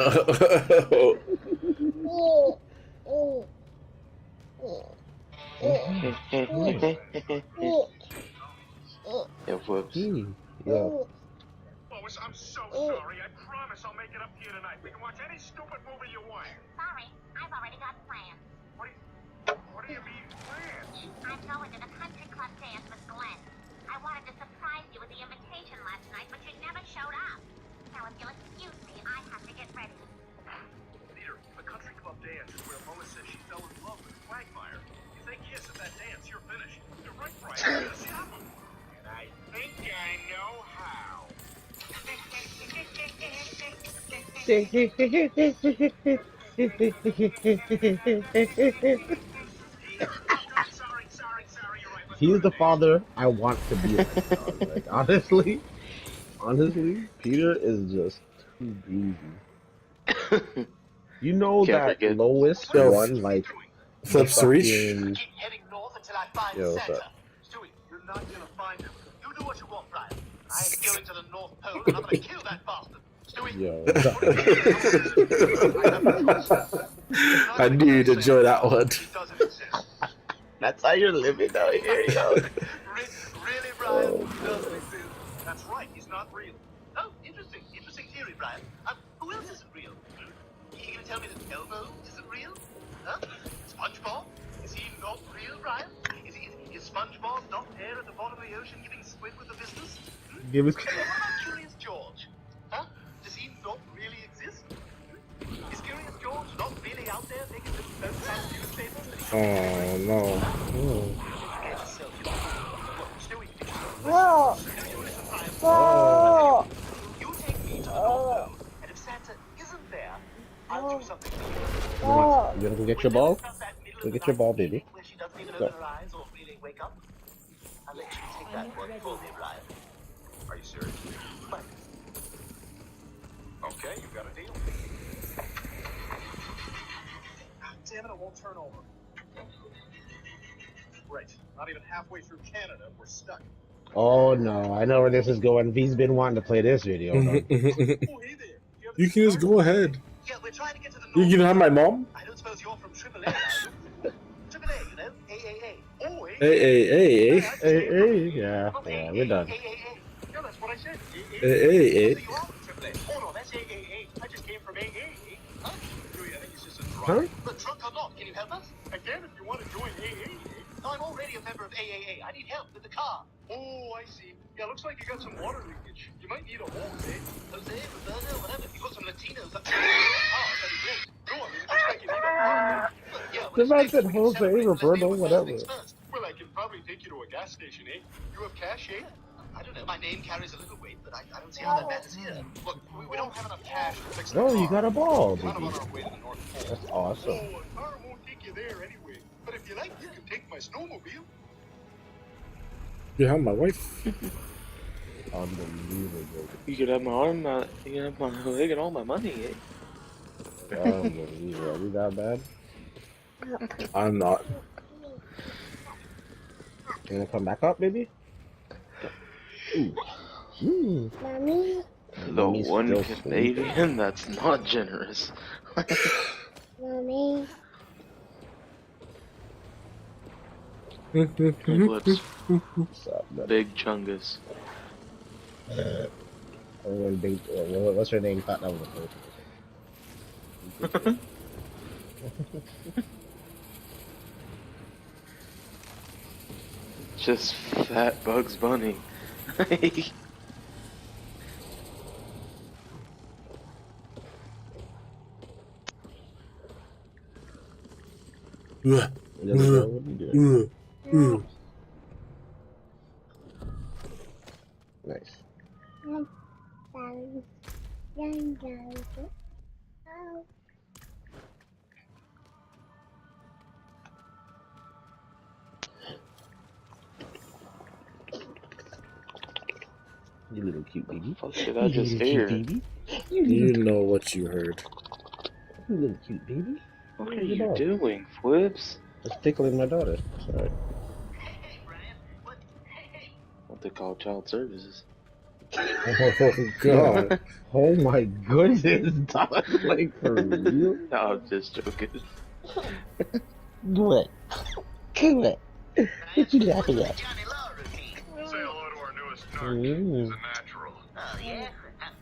Speaker 1: Yeah, whoops.
Speaker 2: Yeah.
Speaker 8: Lois, I'm so sorry. I promise I'll make it up to you tonight. We can watch any stupid movie you want.
Speaker 9: Sorry, I've already got plans.
Speaker 8: What do you mean, plans?
Speaker 9: I'm going to the country club dance with Glenn. I wanted to surprise you with the invitation last night, but you never showed up. Now, if you'll excuse me, I have to get ready.
Speaker 8: Peter, the country club dance is where Lois says she fell in love with Quagmire. You think yes at that dance, you're finished. You're right, Brian. You're gonna stop him. And I think I know how. Sorry. You're right.
Speaker 2: he's the father I want to be like, dog. Like, honestly, Peter is just too greasy. You know
Speaker 1: Can't
Speaker 2: that
Speaker 1: forget.
Speaker 2: Lois
Speaker 4: Yo,
Speaker 2: won, like, the
Speaker 4: Flips to reach.
Speaker 2: fucking...
Speaker 8: Keep heading north until I find
Speaker 2: Yo, what's
Speaker 8: Santa.
Speaker 2: up?
Speaker 8: Stewie, you're not gonna find him. You do what you want, Brian. I ain't going to the North Pole, and I'm gonna kill that bastard. Stewie,
Speaker 2: Yo,
Speaker 4: I knew you'd enjoy that one.
Speaker 8: he doesn't exist.
Speaker 2: that's how you're living out here, yo.
Speaker 8: Really, Brian?
Speaker 2: Oh,
Speaker 8: He doesn't exist. That's right, he's not real. Oh, interesting theory, Brian. Who else isn't real? You gonna tell me that Elmo isn't real? Huh? SpongeBob? Is he not real, Brian? Is SpongeBob not there at the bottom of the ocean giving Squidward the business?
Speaker 2: Give us...
Speaker 8: What about Curious George? Huh? Does he not really exist? Is Curious George not really out there making little notes out of newspapers that he
Speaker 4: Oh no.
Speaker 8: Get yourself, you Look, Stewie, you take me to the North Pole, and if Santa isn't there, I'll do something for you.
Speaker 2: You wanna go get your ball? Go get your ball, baby.
Speaker 8: Where she doesn't even
Speaker 2: Go.
Speaker 8: open her eyes or really wake up. I'll let you take that one for me, Brian. Are you serious? But okay, you got a deal. Damn it, it won't turn over. Right, not even halfway through Canada, we're stuck.
Speaker 2: Oh no, I know where this is going. V's been wanting to play this video.
Speaker 8: Oh, hey there.
Speaker 4: You can just go ahead.
Speaker 8: Yeah, we're trying to get to the
Speaker 4: You
Speaker 8: North.
Speaker 4: can have my mom.
Speaker 8: I don't suppose you're from AAA, are you? AAA, you know? AAA. Oh,
Speaker 4: Hey.
Speaker 2: Hey, yeah, we're done.
Speaker 8: No, that's what I said.
Speaker 4: Hey.
Speaker 8: So you are from AAA. Oh no, that's AAA. I just came from AAA. Huh? Joey, I think it's just a drunk.
Speaker 2: Huh?
Speaker 8: But drunk or not, can you help us? I can if you want to join AAA. No, I'm already a member of AAA. I need help with the car. Oh, I see. Yeah, looks like you got some water leakage. You might need a hose, eh? Jose, Roberto, whatever. If you got some Latinos up there, that'd be great. Go on, looks like you need a hose. Yeah,
Speaker 2: The man said Jose, Roberto, whatever.
Speaker 8: Well, I can probably take you to a gas station, eh? You have cash, eh? I don't know. My name carries a little weight, but I don't see how that matters here. Look, we don't have enough cash to fix the
Speaker 2: No,
Speaker 8: car.
Speaker 2: you got a ball,
Speaker 8: We're kind
Speaker 2: baby.
Speaker 8: of on our way to the North Pole.
Speaker 2: That's awesome.
Speaker 8: Oh, a car won't take you there anyway. But if you like, you can take my snowmobile.
Speaker 4: You have my wife.
Speaker 2: Unbelievable.
Speaker 1: You could have my arm, you can have my leg and all my money, eh?
Speaker 2: Unbelievable. You that bad?
Speaker 4: I'm not.
Speaker 2: You gonna come back up, baby? Ooh.
Speaker 5: Mommy?
Speaker 1: The
Speaker 2: Mommy's
Speaker 1: one
Speaker 2: still
Speaker 1: Canadian? That's not generous.
Speaker 5: Mommy?
Speaker 1: Flips,
Speaker 2: What's up, buddy?
Speaker 1: big chungus.
Speaker 2: What's her name? Thought that was a person.
Speaker 1: Just fat Bugs Bunny.
Speaker 2: What are you doing? Nice. You little cute baby.
Speaker 1: Fuck did I just hear?
Speaker 2: Baby.
Speaker 4: You know what you heard.
Speaker 2: You little cute baby.
Speaker 1: What are you doing, Flips?
Speaker 2: Just tickling my daughter. Sorry.
Speaker 1: What they call child services.
Speaker 2: Oh god. Oh my goodness, dog. Like for real?
Speaker 1: No, I'm just joking.
Speaker 2: What? What? What you laughing at?
Speaker 8: Say hello to our newest narc.
Speaker 2: Mm.
Speaker 8: He's a natural.
Speaker 9: Oh, yeah?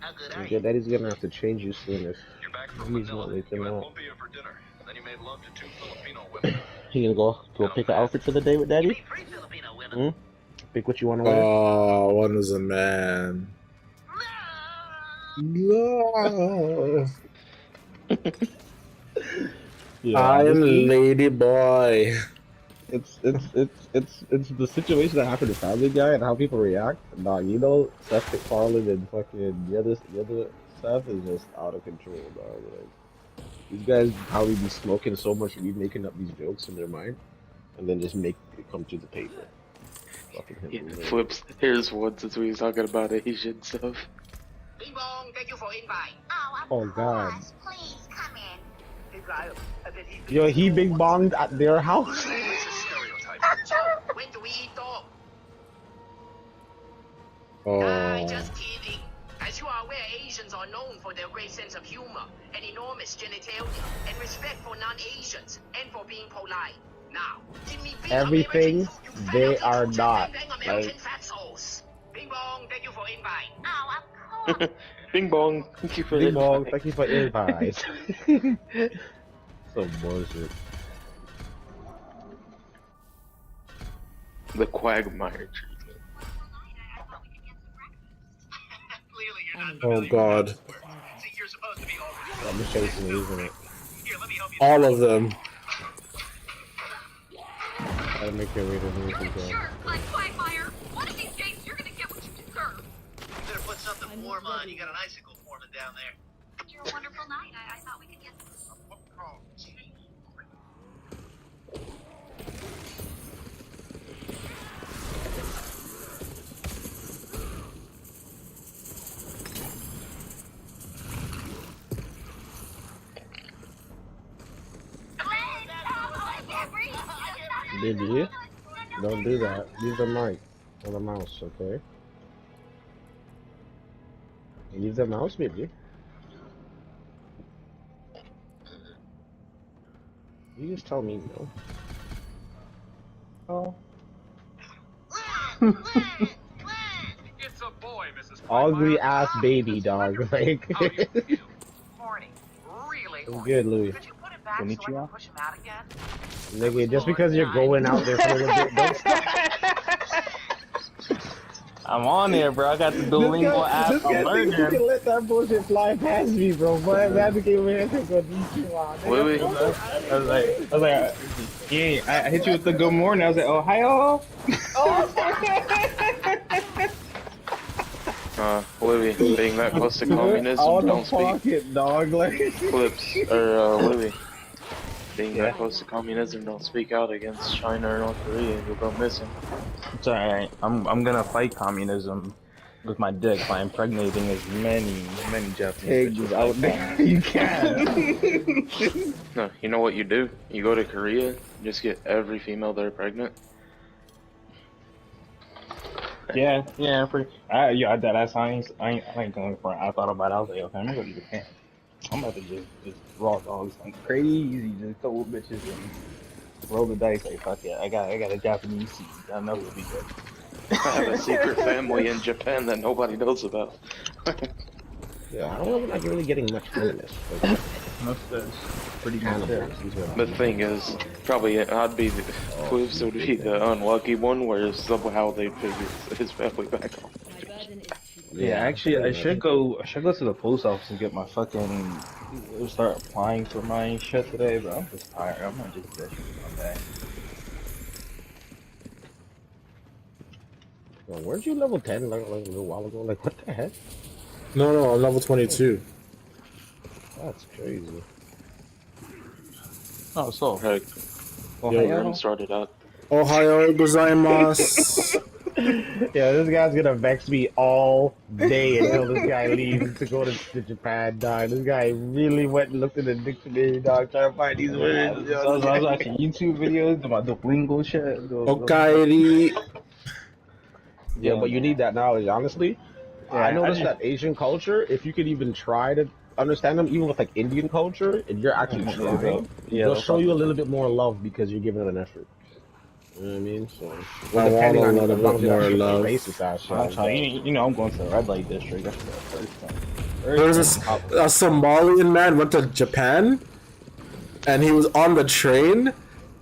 Speaker 9: How good are
Speaker 2: Your daddy's gonna have to change you soon if
Speaker 8: You're back
Speaker 2: he's
Speaker 8: from Manila.
Speaker 2: not waking
Speaker 8: You had
Speaker 2: up.
Speaker 8: lumpia for dinner. Then you made love to two Filipino women.
Speaker 2: You gonna go pick an outfit for the day with daddy?
Speaker 9: Free Filipino women.
Speaker 2: Hmm? Pick what you wanna wear?
Speaker 4: Oh, one is a man. No.
Speaker 2: Yeah,
Speaker 4: I'm
Speaker 2: honestly,
Speaker 4: lady boy.
Speaker 2: it's the situation that happened to Family Guy and how people react. Dog, you know, Seth MacFarlane and fucking the other Seth is just out of control, dog. Like, these guys probably be smoking so much weed, making up these jokes in their mind, and then just make it come to the paper. fucking
Speaker 1: He
Speaker 2: hit me.
Speaker 1: flips. Here's one since we was talking about Asian stuff.
Speaker 7: Bing bong, thank you for invite.
Speaker 9: Oh, of
Speaker 2: Oh, God.
Speaker 9: course. Please come in.
Speaker 8: Hey, Kyle, I bet he
Speaker 2: Yo, he big bonged at their house.
Speaker 8: It's a stereotype.
Speaker 7: So, when do we eat dog?
Speaker 2: Oh.
Speaker 7: Just kidding. As you are aware, Asians are known for their great sense of humor, and enormous genitalia, and respect for non-Asians, and for being polite. Now, give me big
Speaker 2: Everything
Speaker 7: American food, you
Speaker 2: they
Speaker 7: fat
Speaker 2: are
Speaker 7: people,
Speaker 2: not,
Speaker 7: bang, bang, American
Speaker 2: like-
Speaker 7: fatsos. Bing bong, thank you for invite.
Speaker 9: Oh, of course.
Speaker 1: Bing bong. Thank you for
Speaker 2: Big
Speaker 1: the
Speaker 2: bong,
Speaker 1: invite.
Speaker 2: thank you for invite. Some bullshit.
Speaker 1: The quagmire treatment.
Speaker 8: Clearly, you're not
Speaker 5: An
Speaker 4: Oh,
Speaker 8: familiar
Speaker 4: God.
Speaker 8: with this word. See, you're supposed to be all
Speaker 2: I'm just chasing it, isn't it?
Speaker 8: Here, let me help you.
Speaker 4: All of them.
Speaker 2: Gotta make your way to the movie.
Speaker 9: Sure, like Quagmire. One of these days, you're gonna get what you deserve.
Speaker 8: You better put something warm on. You got an icicle forming down there.
Speaker 9: You're a wonderful night. I thought we could get...
Speaker 8: Oh,
Speaker 2: Baby, don't do that. Leave the mic or the mouse, okay? Leave the mouse, baby. You just tell me no. Oh.
Speaker 8: it's a boy, Mrs.
Speaker 2: Ugly ass baby dog. Like,
Speaker 7: Morning. Really
Speaker 2: I'm good, Louis.
Speaker 7: Could you put it back so I can push him out again?
Speaker 2: Nigga, just because you're going out there for a little bit, don't stop.
Speaker 10: I'm on there, bro. I got the Duolingo app.
Speaker 2: This guy
Speaker 10: I'm
Speaker 2: thinks you
Speaker 10: learning.
Speaker 2: can let that bullshit fly past me, bro. But man came over here and said, "Go Konnichiwa."
Speaker 1: Wait.
Speaker 10: I was like, yeah. I hit you with the good morning. I was like, oh, hi, all.
Speaker 1: Louis, being that close to
Speaker 2: Out
Speaker 1: communism,
Speaker 2: the
Speaker 1: don't speak
Speaker 2: pocket, dog. Like,
Speaker 1: clips. Or, Louis, being that close to communism, don't speak out against China or North Korea, you'll go missing.
Speaker 10: It's alright. I'm gonna fight communism with my dick by impregnating as many Japanese bitches
Speaker 2: out there. You can.
Speaker 1: No, you know what you do? You go to Korea, just get every female there pregnant.
Speaker 10: Yeah, I ain't going for it. I thought about it. I was like, okay, I'm gonna go to Japan. I'm about to just raw dogs like crazy, just a couple bitches and roll the dice. Like, fuck it, I got a Japanese seed. I know it'll be good.
Speaker 1: I have a secret family in Japan that nobody knows about.
Speaker 2: Yeah, I don't know. We're not really getting much from this. Like,
Speaker 10: That's pretty
Speaker 2: cannibals.
Speaker 10: good.
Speaker 2: These are-
Speaker 1: The thing is, probably I'd be the Clips would be the unlucky one, where somehow they figure his family back on.
Speaker 5: My burden is too
Speaker 10: Yeah, actually, I should go to the post office and get my fucking start applying for my shit today, but I'm just tired. I'm gonna just do that shit one day.
Speaker 2: Yo, weren't you level 10 like a little while ago? Like, what the heck?
Speaker 4: No, I'm level 22.
Speaker 2: That's crazy.
Speaker 10: Oh, so
Speaker 1: Heck,
Speaker 4: Yeah,
Speaker 1: room started out.
Speaker 4: Ohio gozaimasu.
Speaker 2: Yeah, this guy's gonna vex me all day until this guy leaves to go to Japan, dog. This guy really went and looked at the dictionary, dog, trying to find these words.
Speaker 10: I was watching YouTube videos about the Duolingo shit.
Speaker 4: Okaeri.
Speaker 2: Yeah, but you need that knowledge, honestly.
Speaker 10: Yeah,
Speaker 2: I noticed
Speaker 10: I
Speaker 2: that Asian culture, if you could even try to understand them, even with like Indian culture, and you're actually trying, they'll show you a little bit more love because you're giving it an effort. You know what I mean? So,
Speaker 4: I want a little bit
Speaker 2: long as
Speaker 4: more
Speaker 2: you're
Speaker 4: love.
Speaker 2: racist ass shit.
Speaker 10: I'm trying. You know, I'm going to the red light district. That's the first time.
Speaker 4: There was this a Somalian man went to Japan, and he was on the train,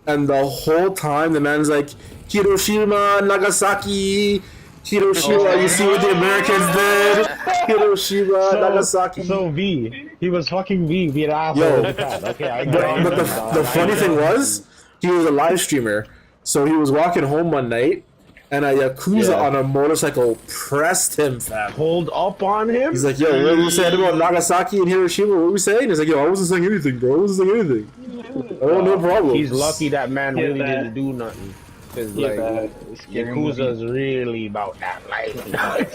Speaker 4: and the whole time the man's like, Hiroshima, Nagasaki, Hiroshima, you see what the Americans did? Hiroshima, Nagasaki.
Speaker 2: So V, he was fucking V, be an asshole.
Speaker 4: Yo,
Speaker 2: in Japan. Okay, I
Speaker 4: But the funny thing was, he was a live streamer, so he was walking home one night, and a Yakuza on a motorcycle pressed him, fam.
Speaker 2: pulled up on him.
Speaker 4: He's like, yo, what were we saying about Nagasaki and Hiroshima? What were we saying? He's like, yo, I wasn't saying anything, bro. I wasn't saying anything. Oh, no problem.
Speaker 2: He's lucky that man really
Speaker 10: that.
Speaker 2: didn't do nothing. Cause
Speaker 10: Yeah,
Speaker 2: like
Speaker 10: that scary
Speaker 2: Yakuza's really about that life.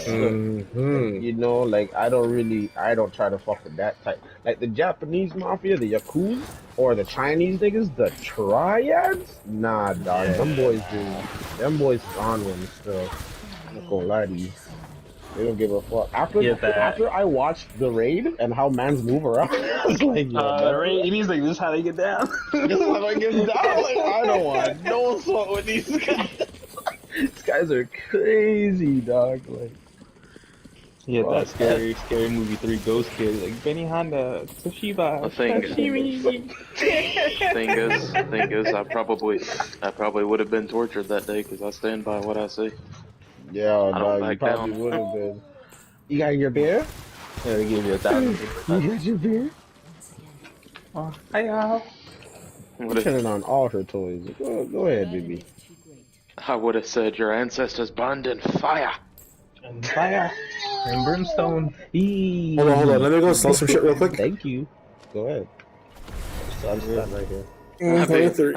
Speaker 4: Mhm.
Speaker 2: You know, like I don't try to fuck with that type. Like the Japanese mafia, the Yakuza, or the Chinese niggas, the triads. Nah, dog, them boys is on one still. I'm not gonna lie to you. They don't give a fuck. After I watched the raid and how mans move around, I was like,
Speaker 10: right? And he's like, "This is how they get down."
Speaker 2: this is how I get down. Like, I don't want no sweat with these guys. These guys are crazy, dog. Like,
Speaker 10: Yeah,
Speaker 2: fuck.
Speaker 10: that scary movie 3 Ghost Kid, like Benny Honda, Toshiba,
Speaker 1: The thing is, I probably would have been tortured that day because I stand by what I say.
Speaker 2: Yeah,
Speaker 1: don't
Speaker 2: dog, you
Speaker 1: back
Speaker 2: probably
Speaker 1: down.
Speaker 2: would have been. You got your beer?
Speaker 10: Yeah, they give you 1,000.
Speaker 2: You got your beer?
Speaker 10: Oh, hi, y'all.
Speaker 1: Would've-
Speaker 2: Turning on all her toys. Go ahead, baby.
Speaker 1: I would have said your ancestors burned in fire.
Speaker 10: And fire and brimstone.
Speaker 4: Hold on. Let me go sell some shit real quick.
Speaker 2: Thank you. Go ahead. I'm standing right here.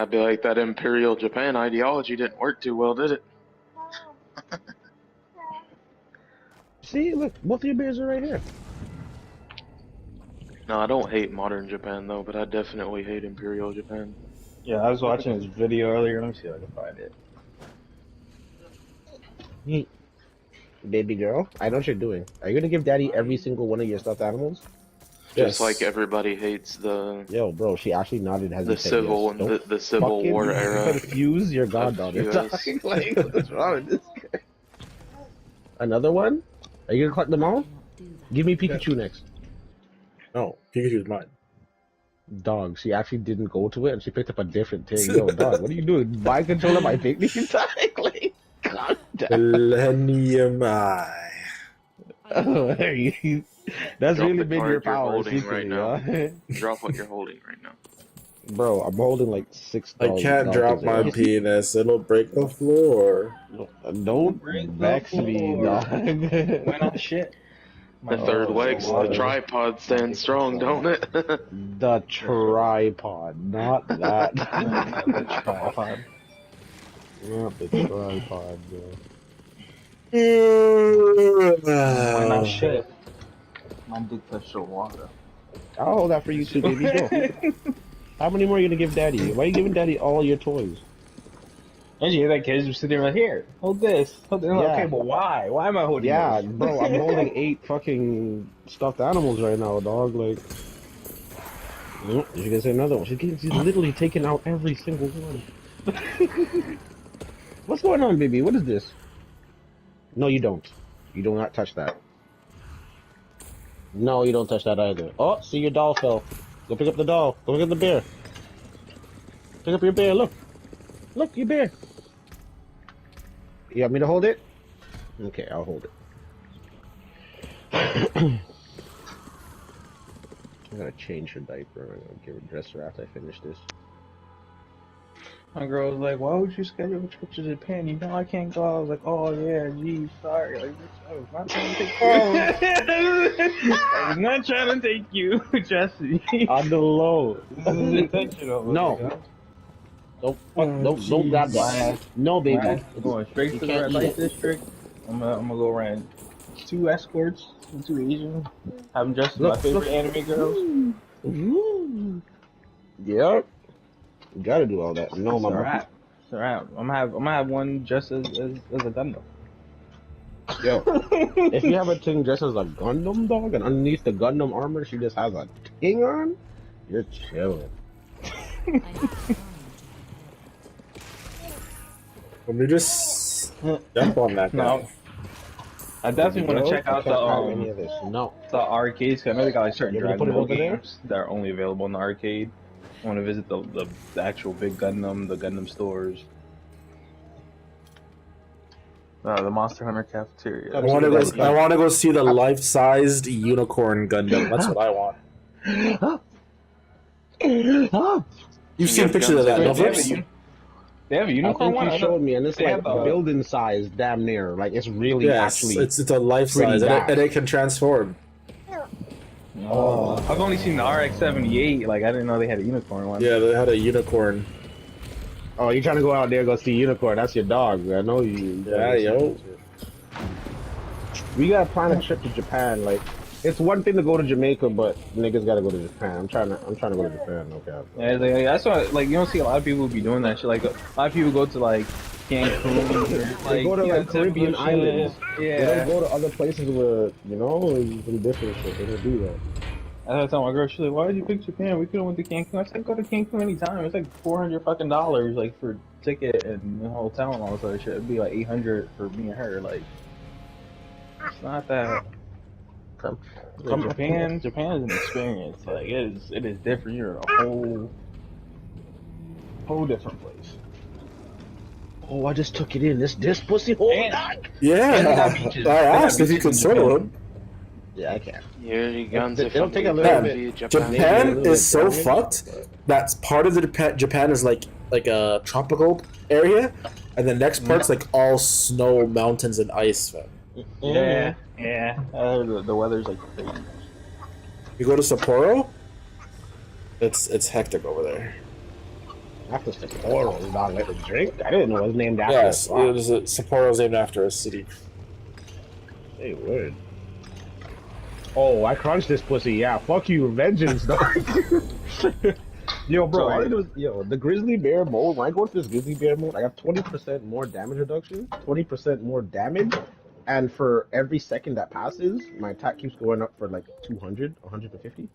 Speaker 1: I'd be like, that Imperial Japan ideology didn't work too well, did it?
Speaker 2: See, look, both of your beers are right here.
Speaker 1: No, I don't hate modern Japan though, but I definitely hate Imperial Japan.
Speaker 10: Yeah, I was watching this video earlier. Let me see if I can find it.
Speaker 2: Hey, baby girl, I know what you're doing. Are you gonna give daddy every single one of your stuffed animals?
Speaker 1: Just like everybody hates the
Speaker 2: Yo, bro, she actually nodded. Has
Speaker 1: the civil and the Civil War era.
Speaker 2: Confuse your goddaughter.
Speaker 1: US.
Speaker 2: Like, what's wrong with this guy? Another one? Are you gonna collect them all? Give me Pikachu next.
Speaker 4: No, Pikachu's mine.
Speaker 2: Dog, she actually didn't go to it and she picked up a different thing. Yo, dog, what are you doing? Mind control of my picnic time? Like, god damn.
Speaker 4: Millennium Eye.
Speaker 2: Oh, you. That's
Speaker 1: Drop
Speaker 2: really
Speaker 1: the
Speaker 2: been
Speaker 1: card
Speaker 2: your
Speaker 1: you're
Speaker 2: power
Speaker 1: holding
Speaker 2: secretly,
Speaker 1: right
Speaker 2: huh?
Speaker 1: Drop what you're holding right now.
Speaker 2: Bro, I'm holding like $6.
Speaker 4: I can't drop my penis. It'll break the floor.
Speaker 2: Don't vex me, dog.
Speaker 10: Why not shit?
Speaker 1: The third leg's the tripod stands strong, don't it?
Speaker 2: The tripod, not that.
Speaker 10: The tripod.
Speaker 2: Not the tripod, bro.
Speaker 10: Why not shit? My dick touched the water.
Speaker 2: I'll hold that for you too, baby. Go. How many more are you gonna give daddy? Why are you giving daddy all your toys?
Speaker 10: And you hear that kid's just sitting there like, here, hold this. Hold this.
Speaker 2: Yeah.
Speaker 10: Okay, but why? Why am I holding
Speaker 2: Yeah,
Speaker 10: this?
Speaker 2: bro, I'm holding 8 fucking stuffed animals right now, dog. Like, nope, she's gonna say another one. She's literally taking out every single one. What's going on, baby? What is this? No, you don't. You do not touch that. No, you don't touch that either. Oh, see, your doll fell. Go pick up the doll. Go pick up the bear. Pick up your bear. Look. Look, your bear. You want me to hold it? Okay, I'll hold it. I'm gonna change her diaper. I'm gonna give her a dresser after I finish this.
Speaker 10: My girl was like, why would you schedule a trip to Japan? You know I can't go. I was like, oh yeah, gee, sorry. Like, I was not trying to take you. I was not trying to take you, Jesse.
Speaker 2: On the low.
Speaker 10: This is intentional.
Speaker 2: No. Don't grab that. No, baby.
Speaker 10: Right, we're going straight
Speaker 2: You
Speaker 10: to the
Speaker 2: can't
Speaker 10: red
Speaker 2: eat
Speaker 10: light
Speaker 2: it.
Speaker 10: district. I'm gonna go around 2 escorts, 2 Asian. Have them dressed as my
Speaker 2: Look,
Speaker 10: favorite
Speaker 2: look.
Speaker 10: anime girls.
Speaker 2: Yep. You gotta do all that. No,
Speaker 10: It's
Speaker 2: mama.
Speaker 10: alright. It's alright. I'm gonna have one dressed as a Gundam.
Speaker 2: Yo, if you have a thing dressed as a Gundam dog and underneath the Gundam armor she just has a thing on, you're chilling.
Speaker 4: Let me just jump on that guy.
Speaker 10: No. I definitely want to check out
Speaker 2: I can't have any of this. No.
Speaker 10: the arcades. 'Cause I know they got like certain
Speaker 2: You gonna
Speaker 10: Dragon
Speaker 2: put it
Speaker 10: Ball
Speaker 2: over there?
Speaker 10: games that are only available in the arcade. I want to visit the actual big Gundam, the Gundam stores. The Monster Hunter cafeteria.
Speaker 4: I want to go see the life-sized unicorn Gundam. That's what I want. You've seen pictures of that, no, Flips?
Speaker 10: They have a
Speaker 2: I
Speaker 10: unicorn
Speaker 2: think
Speaker 10: one.
Speaker 2: you showed me, and it's
Speaker 10: They
Speaker 2: like
Speaker 10: have a-
Speaker 2: building size, damn near. Like it's really
Speaker 4: Yes,
Speaker 2: actually.
Speaker 4: it's a life
Speaker 2: pretty
Speaker 4: size,
Speaker 2: bad.
Speaker 4: and it can transform.
Speaker 10: Oh, I've only seen the RX-78. Like I didn't know they had a unicorn one.
Speaker 4: Yeah, they had a unicorn.
Speaker 2: Oh, you trying to go out there and go see Unicorn? That's your dog. I know you.
Speaker 4: Yeah, yo.
Speaker 2: We gotta plan a trip to Japan. Like, it's one thing to go to Jamaica, but niggas gotta go to Japan. I'm trying to go to Japan. Okay.
Speaker 10: Yeah, like, that's why, like, you don't see a lot of people be doing that shit. Like, a lot of people go to, like, Cancun or,
Speaker 2: They go to,
Speaker 10: yeah,
Speaker 2: like, Caribbean
Speaker 10: shit.
Speaker 2: islands. They
Speaker 10: Yeah.
Speaker 2: don't go to other places where, you know, some different shit. They don't do that.
Speaker 10: I was telling my girl, she's like, why did you pick Japan? We could have went to Cancun. I said, go to Cancun anytime. It's like $400 fucking dollars, like, for ticket and the hotel and all this other shit. It'd be like $800 for me and her. Like, it's not that. Japan is an experience. Like, it is different. You're in a whole different place.
Speaker 2: Oh, I just took it in. This pussy hole.
Speaker 4: Yeah. I asked if you could swallow him.
Speaker 2: Yeah, I can.
Speaker 1: It'll
Speaker 2: take a little bit.
Speaker 4: Japan is so fucked that part of the Japan is like a tropical area, and the next part's like all snow, mountains, and ice. Man.
Speaker 10: Yeah. The weather's like crazy.
Speaker 4: You go to Sapporo, it's hectic over there.
Speaker 2: After Sapporo, is not like a drink. I didn't know it was named after.
Speaker 4: Yes, Sapporo's named after a city.
Speaker 2: Hey, word. Oh, I crunched this pussy. Yeah, fuck you, vengeance, dog. Yo, bro, the grizzly bear mode. When I go to this grizzly bear mode, I have 20% more damage reduction, 20% more damage, and for every second that passes, my attack keeps going up for like 200, 150.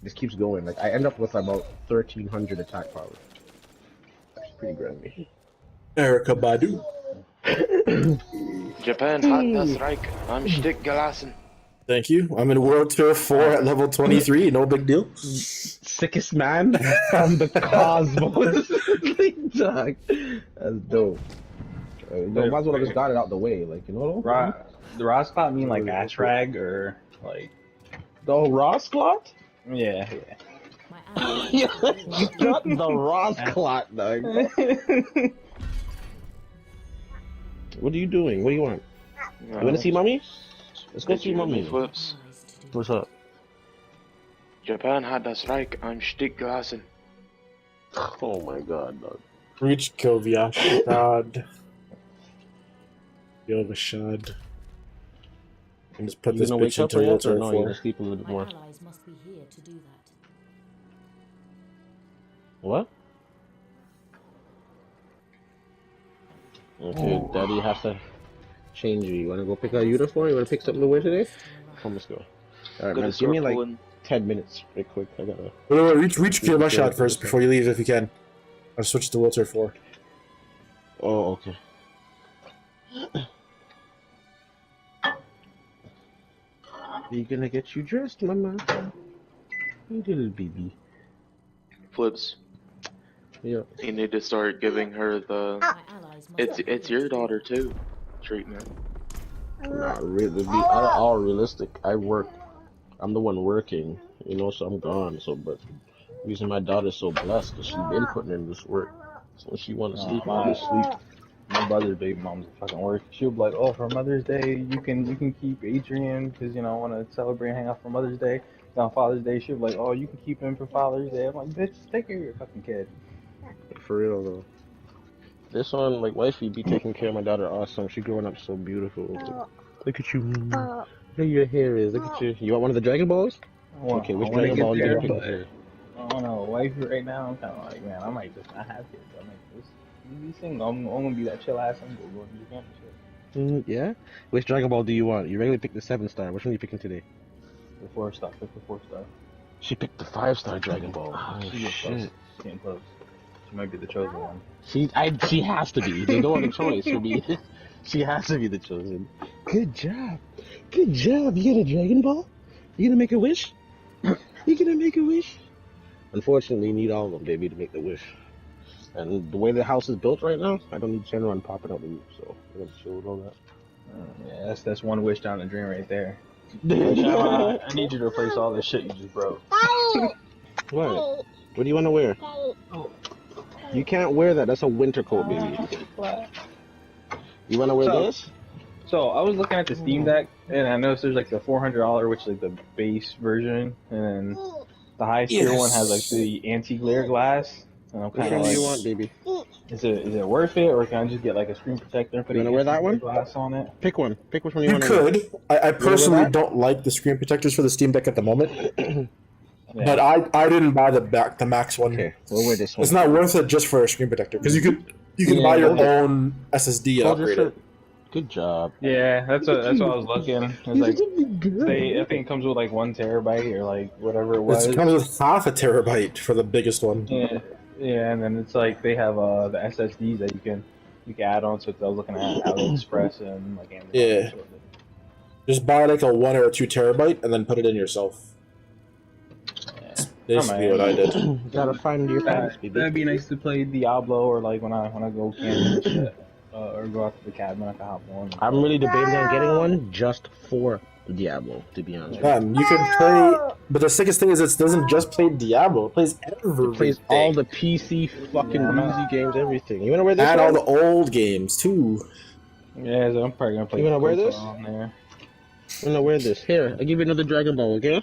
Speaker 2: This keeps going. Like I end up with about 1,300 attack power. That's pretty grimy.
Speaker 4: Erica Badu.
Speaker 1: Japan hat das Reich. I'm Stick Gelassen.
Speaker 4: Thank you. I'm in World Tour 4 at level 23. No big deal.
Speaker 2: Sickest man from the cosmos. Dog. That's dope. Might as well have just got it out the way, like, you know.
Speaker 10: The Rosclot mean like ash rag or like
Speaker 2: the Rosclot?
Speaker 10: Yeah.
Speaker 2: You got the Rosclot, dog. What are you doing? What do you want? You want to see mommy? Let's go see mommy.
Speaker 1: Flips.
Speaker 2: What's up?
Speaker 1: Japan hat das Reich. I'm Stick Gelassen.
Speaker 2: Oh my god, dog.
Speaker 4: Reach Kilviashad. Kilvashad. And just put this bitch into World Tour 4.
Speaker 2: You sleep a little bit more.
Speaker 5: allies must be here to do that.
Speaker 2: What? Okay, Daddy has to change you. You want to go pick a uniform? You want to pick something to wear today? Come, let's go. Alright, man, give me like 10 minutes, real quick. I gotta.
Speaker 4: Wait, reach Kilvashad first before you leave if you can. I'll switch to World Tour 4.
Speaker 2: Oh, okay. You gonna get you dressed, mama? You little baby.
Speaker 1: Flips.
Speaker 2: Yeah.
Speaker 1: You need to start giving her the. It's your daughter too. Treatment.
Speaker 2: Not really. To be all realistic, I work. I'm the one working, you know, so I'm gone. So, but using my daughter's so blessed because she's been putting in this work. So when she want to sleep, I just sleep.
Speaker 10: My brother's baby mom's fucking work. She'll be like, "Oh, for Mother's Day, you can keep Adrian because you know I want to celebrate and hang out for Mother's Day." And on Father's Day, she'll be like, "Oh, you can keep him for Father's Day." I'm like, "Bitch, take care of your fucking kid."
Speaker 2: For real though. This one, like, wifey be taking care of my daughter awesome. She growing up so beautiful. Look at you. Look at your hair is. Look at you. You want one of the Dragon Balls? Okay, which Dragon Ball you gonna pick?
Speaker 10: I don't know. Wife right now, I'm kind of like, man, I might just not have kids. I might just be single. I'm gonna be that chill ass uncle going to Japan and shit.
Speaker 2: Yeah? Which Dragon Ball do you want? You regularly pick the 7-star. Which one are you picking today?
Speaker 10: The 4-star. Pick the 4-star.
Speaker 2: She picked the 5-star Dragon Ball.
Speaker 10: Oh, shit. Getting close. She might be the chosen one.
Speaker 2: She has to be. There's no other choice for me. She has to be the chosen. Good job. Good job. You get a Dragon Ball? You gonna make a wish? You gonna make a wish? Unfortunately, you need all of them, baby, to make the wish. And the way the house is built right now, I don't need Shenron popping out the roof, so I'm gonna chill with all that.
Speaker 10: Yeah, that's one wish down the drain right there. I need you to replace all this shit you just broke.
Speaker 2: What? What do you want to wear? You can't wear that. That's a winter coat, baby. You want to wear this?
Speaker 10: So I was looking at the Steam Deck, and I noticed there's like the $400, which is like the base version, and then the highest tier one has like the anti-glare glass. And I'm
Speaker 2: Which
Speaker 10: kind of
Speaker 2: one
Speaker 10: like,
Speaker 2: do you want, baby?
Speaker 10: Is it worth it, or can I just get like a screen protector and put
Speaker 2: You wanna wear that one?
Speaker 10: glass on it?
Speaker 2: Pick one. Pick which one you
Speaker 4: You
Speaker 2: want to wear.
Speaker 4: could. I personally
Speaker 2: that?
Speaker 4: don't like the screen protectors for the Steam Deck at the moment,
Speaker 10: Yeah.
Speaker 4: but I didn't buy the max one.
Speaker 2: Okay, we'll wear this one.
Speaker 4: It's not worth it just for a screen protector because you can
Speaker 2: Yeah,
Speaker 4: buy your
Speaker 2: hold it.
Speaker 4: own SSD and
Speaker 2: Hold your
Speaker 4: upgrade it.
Speaker 2: shirt. Good job.
Speaker 10: Yeah, that's what I was looking. It's like I think it comes with like 1 terabyte or like whatever it was.
Speaker 4: It comes with half a terabyte for the biggest one.
Speaker 10: Yeah, and then it's like they have the SSDs that you can add on. So I was looking at AliExpress and like Amazon.
Speaker 4: Yeah. Just buy like a 1 or 2 terabyte and then put it in yourself. That's basically what I did.
Speaker 2: Gotta find your pants, baby.
Speaker 10: That'd be nice to play Diablo or like when I go camping and shit. Or go out to the cabin, I can hop on.
Speaker 2: I'm really debating on getting one just for Diablo, to be honest.
Speaker 4: Man, you can play, but the sickest thing is it doesn't just play Diablo. It plays everything.
Speaker 2: It plays all the PC fucking easy games, everything. You wanna wear this?
Speaker 4: and
Speaker 2: one?
Speaker 4: all the old games too.
Speaker 10: Yeah, so I'm probably gonna play.
Speaker 2: You wanna wear this?
Speaker 10: on there.
Speaker 2: I'm gonna wear this. Here, I'll give you another Dragon Ball, okay?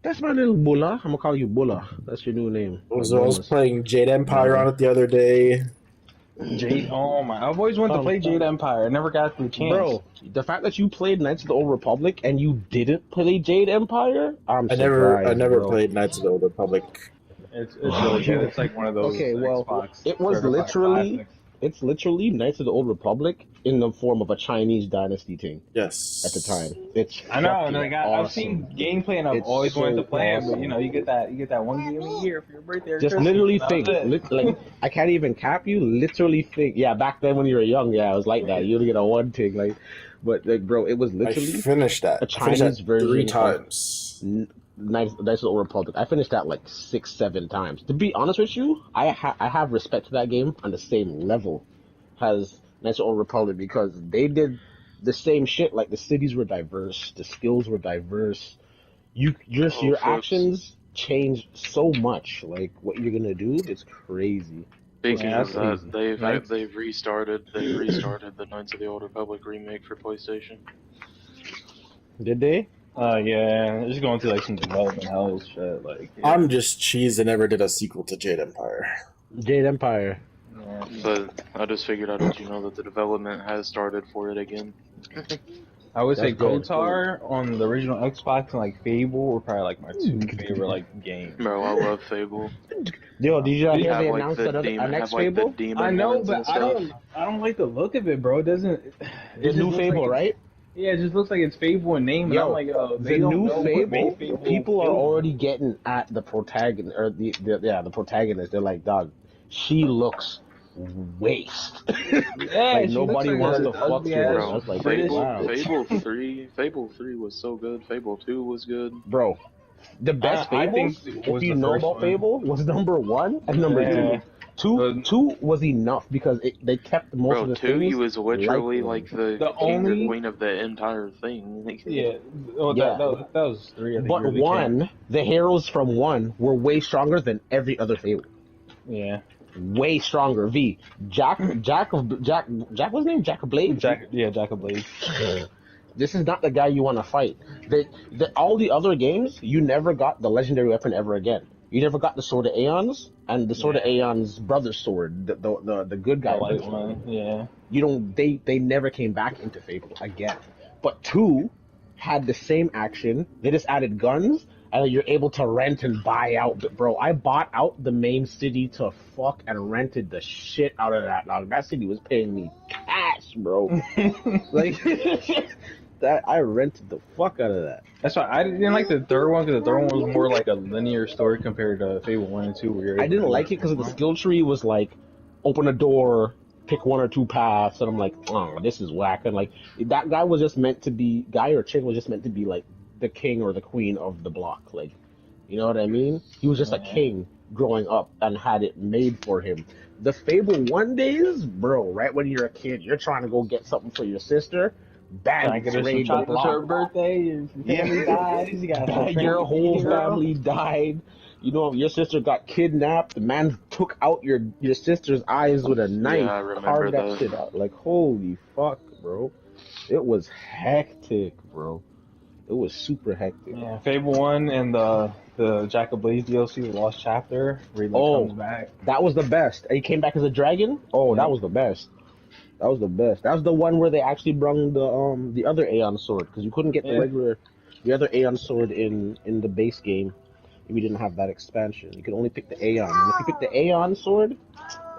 Speaker 2: That's my little Bulla. I'm gonna call you Bulla. That's your new name.
Speaker 4: I was playing Jade Empire on it the other day.
Speaker 10: Jade, oh my! I've always wanted to play Jade Empire. I never got the chance.
Speaker 2: Bro, the fact that you played Knights of the Old Republic and you didn't play Jade Empire,
Speaker 4: I never played Knights of the Old Republic.
Speaker 10: It's really good. It's like one of those.
Speaker 2: Okay, well,
Speaker 10: Xbox
Speaker 2: it was
Speaker 10: certified
Speaker 2: literally,
Speaker 10: classics.
Speaker 2: it's literally Knights of the Old Republic in the form of a Chinese dynasty thing
Speaker 4: Yes.
Speaker 2: at the time. It's
Speaker 10: I know, and
Speaker 2: fucking
Speaker 10: like I've
Speaker 2: awesome.
Speaker 10: seen gameplay, and I've
Speaker 2: It's
Speaker 10: always wanted
Speaker 2: so
Speaker 10: to play it. But
Speaker 2: awesome.
Speaker 10: you know, you get that one game a year for your birthday. Or
Speaker 2: Just
Speaker 10: Christmas,
Speaker 2: literally
Speaker 10: and
Speaker 2: think,
Speaker 10: that's it.
Speaker 2: like, I can't even cap you. Literally think, yeah. Back then when you were young, yeah, it was like that. You only get a one thing, like, but like, bro, it was
Speaker 4: I
Speaker 2: literally
Speaker 4: finished that.
Speaker 2: a Chinese
Speaker 4: Finished that
Speaker 2: version
Speaker 4: 3
Speaker 2: of-
Speaker 4: times.
Speaker 2: Knights of the Old Republic. I finished that like 6-7 times. To be honest with you, I have respect to that game on the same level as Knights of the Old Republic because they did the same shit. Like the cities were diverse, the skills were diverse. Your
Speaker 1: folks.
Speaker 2: actions change so much. Like what you're gonna do, it's crazy.
Speaker 1: Speaking
Speaker 10: Yeah,
Speaker 1: of
Speaker 10: that's
Speaker 1: that, they've restarted the Knights of the Old Republic remake for PlayStation.
Speaker 2: Did they?
Speaker 10: Yeah, just going through like some development hell shit. Like, yeah.
Speaker 4: I'm just cheesed they never did a sequel to Jade Empire.
Speaker 2: Jade Empire.
Speaker 10: Yeah.
Speaker 1: But I just figured I'd let you know that the development has started for it again.
Speaker 10: I would say
Speaker 2: That's good.
Speaker 10: KOTOR on the original Xbox and like Fable were probably like my 2 favorite like games.
Speaker 1: Bro, I love Fable.
Speaker 2: Yo, did you not
Speaker 1: They
Speaker 2: hear
Speaker 1: have
Speaker 2: they
Speaker 1: like
Speaker 2: announced
Speaker 1: the
Speaker 2: another
Speaker 1: demon,
Speaker 2: our next
Speaker 1: have like the
Speaker 2: Fable?
Speaker 1: demon
Speaker 10: I know,
Speaker 1: ones
Speaker 10: but
Speaker 1: and stuff.
Speaker 10: I don't like the look of it, bro. It doesn't. It
Speaker 2: The
Speaker 10: just
Speaker 2: new
Speaker 10: looks
Speaker 2: Fable,
Speaker 10: like,
Speaker 2: right?
Speaker 10: Yeah, it just looks like it's Fable in name. And
Speaker 2: Yo,
Speaker 10: I'm like, they
Speaker 2: The
Speaker 10: don't
Speaker 2: new
Speaker 10: know what
Speaker 2: Fable,
Speaker 10: made Fable
Speaker 2: people are
Speaker 10: Fable.
Speaker 2: already getting at the protagonist, or the protagonist. They're like, dog, she looks waste.
Speaker 10: Yeah,
Speaker 2: like
Speaker 10: she
Speaker 2: nobody
Speaker 10: looks
Speaker 2: wants
Speaker 10: like
Speaker 2: to
Speaker 10: a
Speaker 2: fuck
Speaker 10: ugly
Speaker 2: with her.
Speaker 10: ass
Speaker 2: I was like,
Speaker 10: British-
Speaker 2: wow,
Speaker 1: Fable 3 was so good. Fable 2 was good.
Speaker 2: bro. The best
Speaker 10: I
Speaker 2: Fables,
Speaker 10: think
Speaker 2: if
Speaker 10: was
Speaker 2: you
Speaker 10: the
Speaker 2: know
Speaker 10: first
Speaker 2: about
Speaker 10: one.
Speaker 2: Fable, was number 1 and number
Speaker 10: Yeah.
Speaker 2: 2. Two was enough because they kept most of
Speaker 1: Bro,
Speaker 2: the
Speaker 1: 2
Speaker 2: things
Speaker 1: he was literally
Speaker 2: like
Speaker 1: like the
Speaker 10: The
Speaker 1: king or
Speaker 10: only-
Speaker 1: queen of the entire thing. Like,
Speaker 10: Yeah, oh,
Speaker 2: Yeah.
Speaker 10: that was 3. I think
Speaker 2: But
Speaker 10: really
Speaker 2: 1, the heroes from 1 were way stronger than every other Fable.
Speaker 10: Yeah,
Speaker 2: Way stronger. Jack was his name? Jack of Blade?
Speaker 10: Jack of Blades.
Speaker 2: This is not the guy you want to fight. All the other games, you never got the legendary weapon ever again. You never got the Sword of Aeons and the Sword of Aeons brother's sword, the good guy.
Speaker 10: I like
Speaker 2: version.
Speaker 10: one. Yeah.
Speaker 2: You don't. They never came back into Fable again. But 2 had the same action. They just added guns, and you're able to rent and buy out. But bro, I bought out the main city to fuck and rented the shit out of that. Now that city was paying me cash, bro. Like that, I rented the fuck out of that.
Speaker 10: That's why I didn't like the third one, because the third one was more like a linear story compared to Fable 1 and 2. Where you're
Speaker 2: I didn't like it because the skill tree was like, open a door, pick 1 or 2 paths, and I'm like, oh, this is whack. And like, that guy was just meant to be, guy or chick was just meant to be like the king or the queen of the block. Like, you know what I mean? He was just a king growing up and had it made for him. The Fable 1 days, bro, right when you're a kid, you're trying to go get something for your sister.
Speaker 10: I
Speaker 2: Bang,
Speaker 10: get her some
Speaker 2: raid the
Speaker 10: chocolate for her
Speaker 2: block.
Speaker 10: birthday. Your family dies. You got
Speaker 2: Your whole family died. You know, your sister got kidnapped. The man took out your sister's eyes with a knife.
Speaker 1: I remember
Speaker 2: carved that
Speaker 1: that.
Speaker 2: shit out. Like, holy fuck, bro. It was hectic, bro. It It was super hectic.
Speaker 10: Yeah, Fable 1 and the Jack of Blaze DLC, the Lost Chapter, where he like, comes back.
Speaker 2: That was the best. And he came back as a dragon. Oh, that was the best. That was the best. That was the one where they actually brung the other Aeon sword, because you couldn't get the other Aeon sword in the base game if you didn't have that expansion. You could only pick the Aeon. And if you pick the Aeon sword,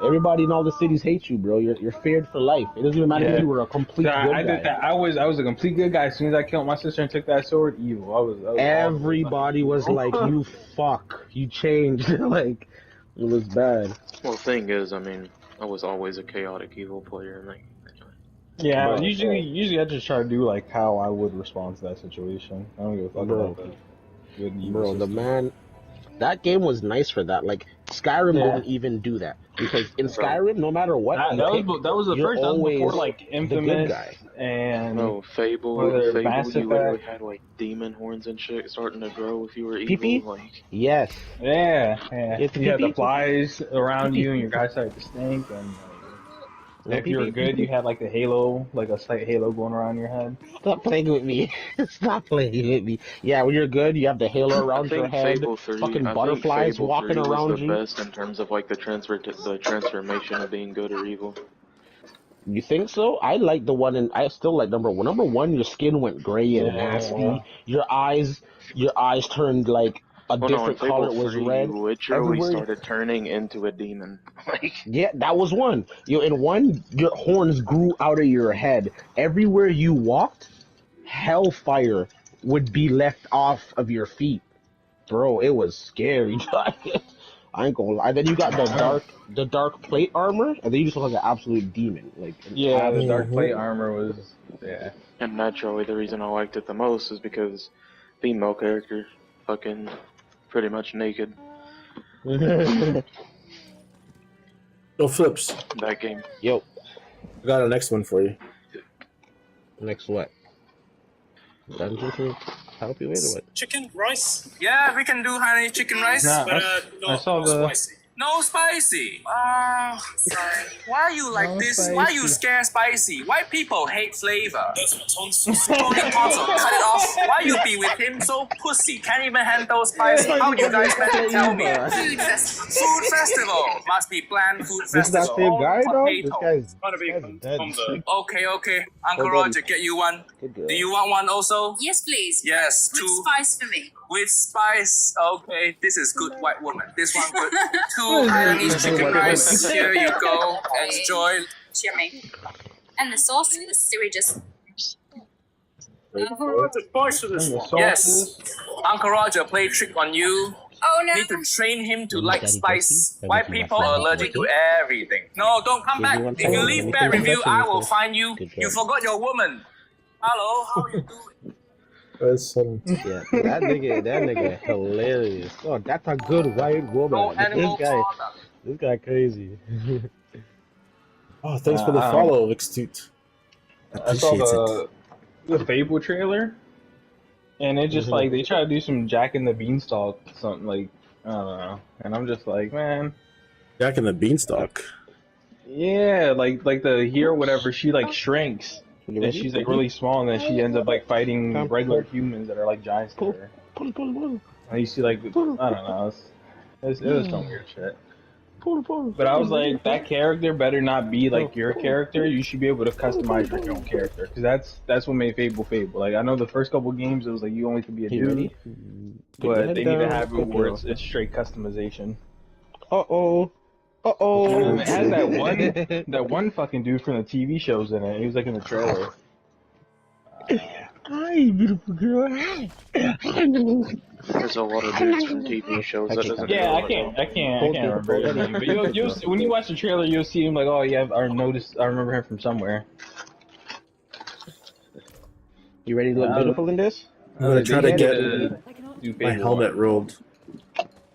Speaker 2: everybody in all the cities hate you, bro. You're feared for life. It doesn't even matter if you were a complete good guy.
Speaker 10: I did that. I was a complete good guy. As soon as I killed my sister and took that sword, evil. I was
Speaker 2: Everybody was like, "You fuck, you changed." Like, it was bad.
Speaker 1: Well, the thing is, I mean, I was always a chaotic evil player, and like,
Speaker 10: yeah.
Speaker 2: Bro,
Speaker 10: Usually I just try to do like how I would respond to that situation. I don't give a fuck about the good and evil.
Speaker 2: Bro, the man, that game was nice for that. Like, Skyrim didn't even do that, because in Skyrim, no matter what,
Speaker 10: that was the first. That was before like Infamous and
Speaker 1: Fable. You
Speaker 10: Mass
Speaker 1: literally
Speaker 10: Effect.
Speaker 1: had like demon horns and shit starting to grow if you were
Speaker 2: Pee-pee?
Speaker 1: evil. Like,
Speaker 2: yes,
Speaker 10: yeah. You had the
Speaker 2: pee-pee?
Speaker 10: flies around you, and your guys started to stink. And if you were good, you had like the halo, like a slight halo going around your head.
Speaker 2: Stop playing with me. Stop playing with me. Yeah, when you're good, you have the halo around your head.
Speaker 1: Fable 3,
Speaker 2: fucking
Speaker 1: I
Speaker 2: butterflies
Speaker 1: think Fable
Speaker 2: walking
Speaker 1: 3
Speaker 2: around
Speaker 1: was the
Speaker 2: you.
Speaker 1: best in terms of like the transformation of being good or evil.
Speaker 2: You think so? I like the one, and I still like number one. Number one, your skin went gray and nasty. Your eyes turned like a different color. It was red.
Speaker 1: You literally started turning into a demon. Like,
Speaker 2: yeah, that was one. In one, your horns grew out of your head. Everywhere you walked, hellfire would be left off of your feet. Bro, it was scary. I ain't gonna lie. Then you got the dark plate armor, and then you just look like an absolute demon. Like,
Speaker 10: the dark plate armor was
Speaker 1: And naturally, the reason I liked it the most is because female character, fucking pretty much naked.
Speaker 4: No flips.
Speaker 1: That game.
Speaker 2: Yo,
Speaker 4: I got a next one for you.
Speaker 2: next what? Dungeon to help you with or what?
Speaker 6: Chicken rice? Yeah, we can do honey chicken rice.
Speaker 10: Nah,
Speaker 6: But
Speaker 10: I saw the
Speaker 6: spicy. No spicy. Sorry. Why are you like this? Why you scared spicy? White people hate flavor. Those are tonsils. Only tonsil. Cut it off. Why you be with him so pussy? Can't even handle spicy. How you guys better tell me? Food festival. Food festival. Must be bland food
Speaker 2: This is that
Speaker 6: festival.
Speaker 2: same guy, dog?
Speaker 6: Potato.
Speaker 2: This guy's dead.
Speaker 6: Okay. Uncle Roger, get you one. Do you want one also?
Speaker 11: Yes, please.
Speaker 6: Yes,
Speaker 11: With
Speaker 6: two.
Speaker 11: spice for me.
Speaker 6: With spice. Okay, this is good white woman. This one good. 2 Hainanese chicken rice. Here you go. Enjoy.
Speaker 11: Yummy. And the sauce, the sewer just.
Speaker 6: Yes. Uncle Roger play trick on you.
Speaker 11: Oh no.
Speaker 6: Need to train him to like
Speaker 2: Daddy
Speaker 6: spice.
Speaker 2: Daddy
Speaker 6: White
Speaker 2: Daddy
Speaker 6: people
Speaker 2: Daddy
Speaker 6: are allergic to everything. No, don't come back. If you leave bad review, I will find you. You forgot your woman. Hello, how are you doing?
Speaker 2: Yeah, that nigga hilarious. Oh, that's a good white woman.
Speaker 6: No animal
Speaker 2: This guy crazy.
Speaker 4: Oh, thanks for the follow, Vixtute.
Speaker 10: I saw the Fable trailer, and it just like they try to do some Jack and the Beanstalk something like I don't know, and I'm just like, man,
Speaker 4: Jack and the Beanstalk.
Speaker 10: yeah, like the hero whatever, she like shrinks. And she's like really small, and then she ends up like fighting regular humans that are like giants to her. And you see like I don't know, it was some weird shit. But I was like, that character better not be like your character. You should be able to customize your own character, because that's what made Fable Fable. Like I know the first couple games it was like you only could be a dude, but they need to have it where it's straight customization. And it has that one fucking dude from the TV shows in it. He was like in the trailer.
Speaker 2: Hi, beautiful girl. Hi.
Speaker 1: There's a lot of dudes from TV shows that doesn't.
Speaker 10: Yeah, I can't remember his name. But you'll when you watch the trailer, you'll see him like, oh yeah, I remember him from somewhere.
Speaker 2: You ready to look beautiful in this?
Speaker 4: I'm gonna try to get my helmet rolled.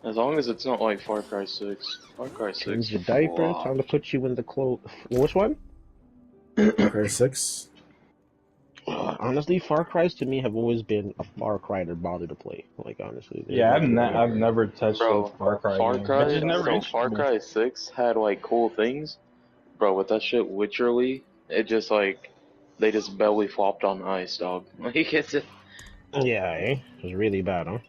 Speaker 1: As long as it's not like Far Cry 6. Far Cry 6.
Speaker 2: Change your diaper. Time to put you in the clothes. Which one?
Speaker 4: Far Cry 6.
Speaker 2: Honestly, Far Cry's to me have always been a Far Cry to bother to play. Like honestly.
Speaker 10: Yeah, I've never touched a Far Cry.
Speaker 1: Far
Speaker 10: game.
Speaker 1: Cry,
Speaker 10: It's just never
Speaker 1: Far Cry 6 had like cool things, bro. With that shit, literally, it just like they just belly flopped on ice, dog. Like it's just,
Speaker 2: Yeah, it was really bad, huh?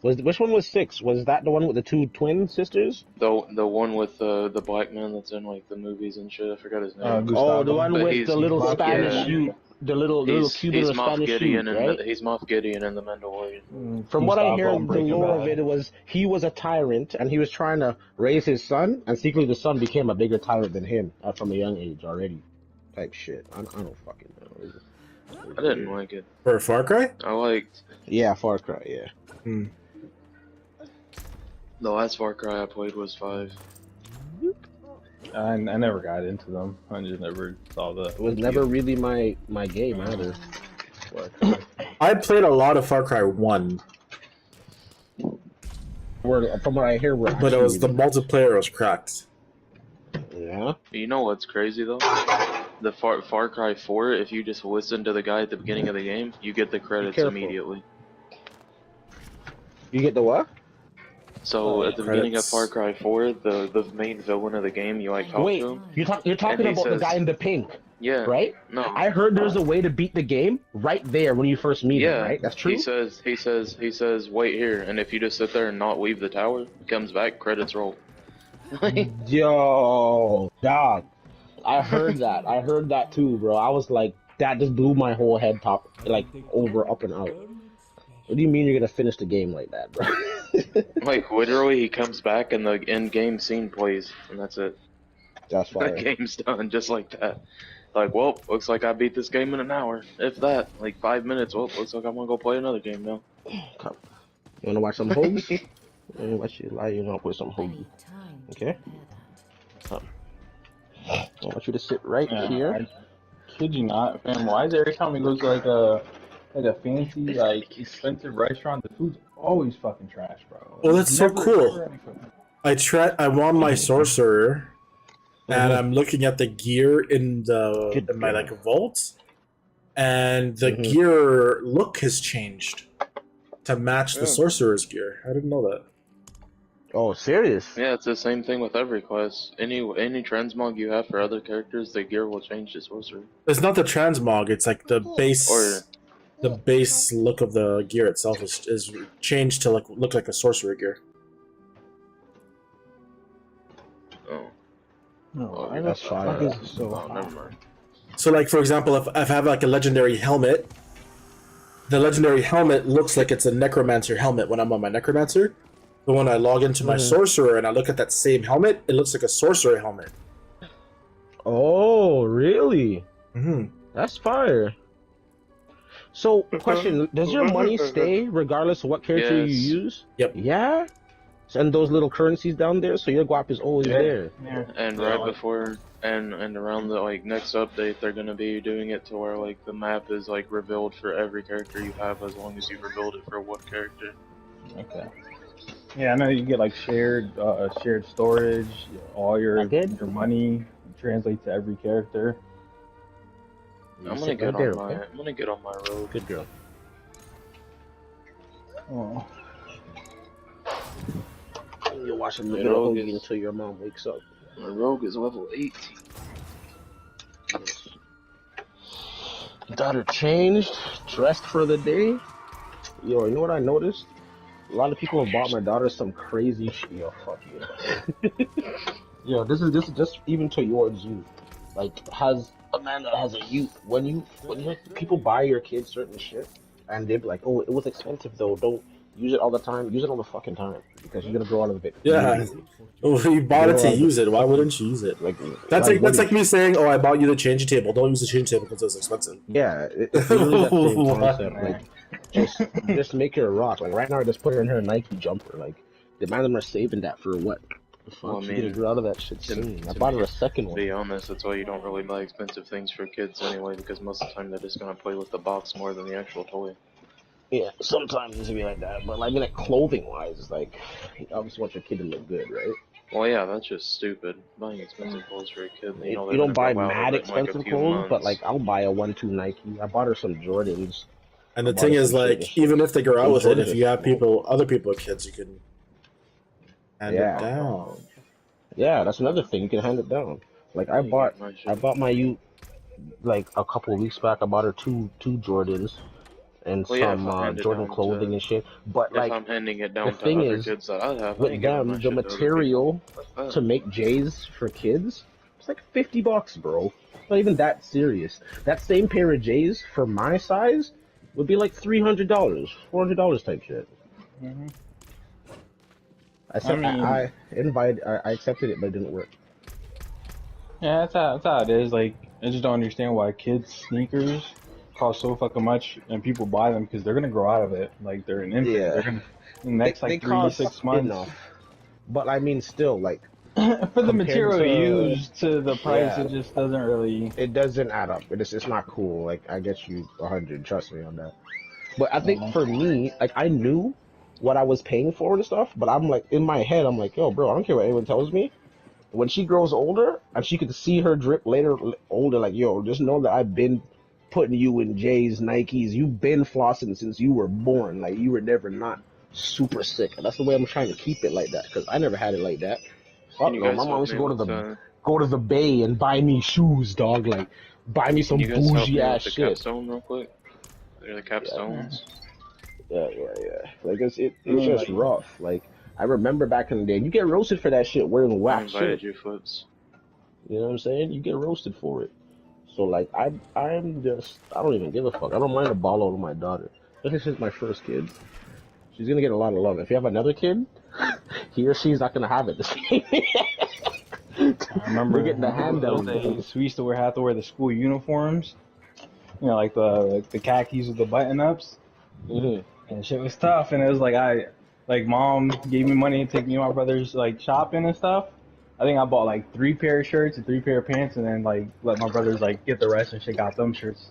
Speaker 2: Which one was 6? Was that the one with the 2 twin sisters?
Speaker 1: The one with the black man that's in like the movies and shit. I forgot his name.
Speaker 2: Oh, the one
Speaker 1: But
Speaker 2: with the little Spanish youth, the little Cuban or
Speaker 1: Moff
Speaker 2: Spanish
Speaker 1: Gideon
Speaker 2: youth, right?
Speaker 1: he's Moff Gideon in the Mandalorian.
Speaker 2: From what I hear, the lore of it was he was a tyrant and he was trying to raise his son, and secretly the son became a bigger tyrant than him from a young age already. Type shit. I don't fucking know.
Speaker 1: I didn't like it.
Speaker 4: For Far Cry?
Speaker 1: I liked.
Speaker 2: Yeah, Far Cry. Yeah.
Speaker 1: The last Far Cry I played was 5.
Speaker 10: I never got into them. I just never saw the.
Speaker 2: It was never really my game either.
Speaker 4: I played a lot of Far Cry 1.
Speaker 2: From what I hear,
Speaker 4: but it was the multiplayer was cracked.
Speaker 2: Yeah.
Speaker 1: You know what's crazy though? The Far Cry 4. If you just listen to the guy at the beginning of the game, you get the credits immediately.
Speaker 2: You get the what?
Speaker 1: So at the beginning of Far Cry 4, the main villain of the game, you like talk
Speaker 2: Wait,
Speaker 1: to him.
Speaker 2: you're talking about the guy in the pink.
Speaker 1: Yeah.
Speaker 2: Right?
Speaker 1: No.
Speaker 2: I heard there's a way to beat the game right there when you first meet him, right? That's true?
Speaker 1: He says, wait here, and if you just sit there and not leave the tower, he comes back, credits roll.
Speaker 2: Yo, dog. I heard that. I heard that too, bro. I was like, that just blew my whole head top, like, over, up, and out. What do you mean you're gonna finish the game like that, bro?
Speaker 1: Like, literally, he comes back and the end-game scene plays, and that's it.
Speaker 2: That's fire.
Speaker 1: The game's done, just like that. Like, well, looks like I beat this game in an hour. If that. Like, 5 minutes. Well, looks like I'm gonna go play another game now.
Speaker 2: Come. You wanna watch some hoagie? Let me watch you line up with some hoagie. Okay? I want you to sit right here.
Speaker 10: I kid you not, fam. Why is every time we go to like a fancy, like expensive restaurant, the food's always fucking trash, bro?
Speaker 4: Well, that's so cool. I'm on my sorcerer, and I'm looking at the gear in my like vault, and the gear look has changed to match the sorcerer's gear. I didn't know that.
Speaker 2: Oh, serious?
Speaker 1: Yeah, it's the same thing with every class. Any transmog you have for other characters, the gear will change to sorcerer.
Speaker 4: It's not the transmog. It's like the base. The base look of the gear itself is changed to look like a sorcerer gear.
Speaker 2: No, that's fine.
Speaker 1: Never mind.
Speaker 4: So, like for example, if I have like a legendary helmet, the legendary helmet looks like it's a necromancer helmet when I'm on my necromancer. But when I log into my sorcerer and I look at that same helmet, it looks like a sorcerer helmet.
Speaker 2: Oh, really? That's fire. So, question: does your money stay regardless of what character you use?
Speaker 4: Yep.
Speaker 2: Yeah. And those little currencies down there, so your guap is always there.
Speaker 1: And right before and around the like next update, they're gonna be doing it to where like the map is like revealed for every character you have as long as you rebuild it for one character.
Speaker 10: Okay. Yeah, I know you get like shared storage. All your money translates to every character.
Speaker 1: I'm gonna get on my road.
Speaker 2: Good girl.
Speaker 10: Oh.
Speaker 2: You're watching the rogue until your mom wakes up.
Speaker 1: My rogue is level 18.
Speaker 2: Daughter changed, dressed for the day. Yo, you know what I noticed? A lot of people have bought my daughter some crazy shit. Yo, fuck you. Yo, this is just even towards you. Like, has a man that has a youth. When people buy your kids certain shit, and they're like, oh, it was expensive though. Don't use it all the time. Use it all the fucking time because you're gonna grow out of it.
Speaker 4: Yeah. Oh, you bought it to use it. Why wouldn't you use it? That's like me saying, "Oh, I bought you the changing table. Don't use the changing table because it's expensive."
Speaker 2: Yeah, it's really that same concept. Like, just make her a rock. Like right now, I just put her in her Nike jumper. Like the man them are saving that for what?
Speaker 1: Well,
Speaker 2: She's gonna grow out of that shit soon. I bought her a second one.
Speaker 1: To be honest, that's why you don't really buy expensive things for kids anyway, because most of the time they're just gonna play with the box more than the actual toy.
Speaker 2: Yeah, sometimes it's gonna be like that, but like, clothing wise, it's like you obviously want your kid to look good, right?
Speaker 1: Well, yeah, that's just stupid. Buying expensive clothes for a kid, you know,
Speaker 2: You don't buy
Speaker 1: they're gonna go out
Speaker 2: mad
Speaker 1: with it in, like, a
Speaker 2: expensive
Speaker 1: few
Speaker 2: clothes,
Speaker 1: months.
Speaker 2: but like I'll buy a 1-2 Nike. I bought her some Jordans.
Speaker 4: And the thing is, like, even if they grow out with it, if you have other people with kids, you can hand it down.
Speaker 2: Yeah, that's another thing. You can hand it down. Like I bought my youth like a couple of weeks back. I bought her two Jordans, and
Speaker 1: Well, yeah, if
Speaker 2: some
Speaker 1: I hand it
Speaker 2: Jordan
Speaker 1: down
Speaker 2: clothing
Speaker 1: to,
Speaker 2: and shit. But
Speaker 1: if
Speaker 2: like
Speaker 1: I'm handing it
Speaker 2: the
Speaker 1: down to
Speaker 2: thing
Speaker 1: other
Speaker 2: is,
Speaker 1: kids that I have, I ain't
Speaker 2: with
Speaker 1: giving
Speaker 2: them,
Speaker 1: my
Speaker 2: the
Speaker 1: shit to other people.
Speaker 2: material
Speaker 1: Fuck
Speaker 2: to
Speaker 1: that.
Speaker 2: make J's for kids, it's like $50, bro. It's not even that serious. That same pair of J's for my size would be like $300, $400 type shit.
Speaker 10: Mm-hmm.
Speaker 2: I accepted it, but it didn't work.
Speaker 10: Yeah, that's how it is. Like, I just don't understand why kids' sneakers cost so fucking much and people buy them because they're gonna grow out of it. Like, they're an infant.
Speaker 2: Yeah,
Speaker 10: They're gonna, in the next
Speaker 2: they
Speaker 10: like 3-6 months.
Speaker 2: enough, but I mean, still, like
Speaker 10: For the
Speaker 2: compared
Speaker 10: material
Speaker 2: to
Speaker 10: used to the price,
Speaker 2: yeah,
Speaker 10: it just doesn't really.
Speaker 2: it doesn't add up. It's not cool. Like I get you 100. Trust me on that. But I think for me, like I knew what I was paying for and stuff, but I'm like in my head, I'm like, yo, bro, I don't care what anyone tells me. When she grows older and she could see her drip later older, like, yo, just know that I've been putting you in J's, Nikes. You've been flossing since you were born. Like you were never not super sick. And that's the way I'm trying to keep it like that because I never had it like that.
Speaker 1: Can you
Speaker 2: No,
Speaker 1: guys
Speaker 2: my mom
Speaker 1: help
Speaker 2: used to
Speaker 1: me
Speaker 2: go to
Speaker 1: with
Speaker 2: go to the bay and buy me shoes, dog. Like buy me some
Speaker 1: Can you guys help
Speaker 2: bougie
Speaker 1: me
Speaker 2: ass
Speaker 1: with the
Speaker 2: shit.
Speaker 1: capstone real quick? They're the capstones.
Speaker 2: Yeah. Like it's just rough. Like I remember back in the day, you get roasted for that shit wearing
Speaker 1: I
Speaker 2: whack
Speaker 1: invited
Speaker 2: shit.
Speaker 1: you, Flips.
Speaker 2: You know what I'm saying? You get roasted for it. So like I don't even give a fuck. I don't mind a ball out of my daughter. Especially since my first kid. She's gonna get a lot of love. If you have another kid, he or she's not gonna have it the same.
Speaker 10: I remember
Speaker 2: They're getting the hand
Speaker 10: those
Speaker 2: down.
Speaker 10: days. We used to have to wear the school uniforms. You know, like the khakis with the button ups.
Speaker 2: Mm-hmm.
Speaker 10: And shit was tough. And it was like mom gave me money to take me and my brothers like shopping and stuff. I think I bought like 3 pair of shirts and 3 pair of pants, and then like let my brothers like get the rest and shit. Got them shirts.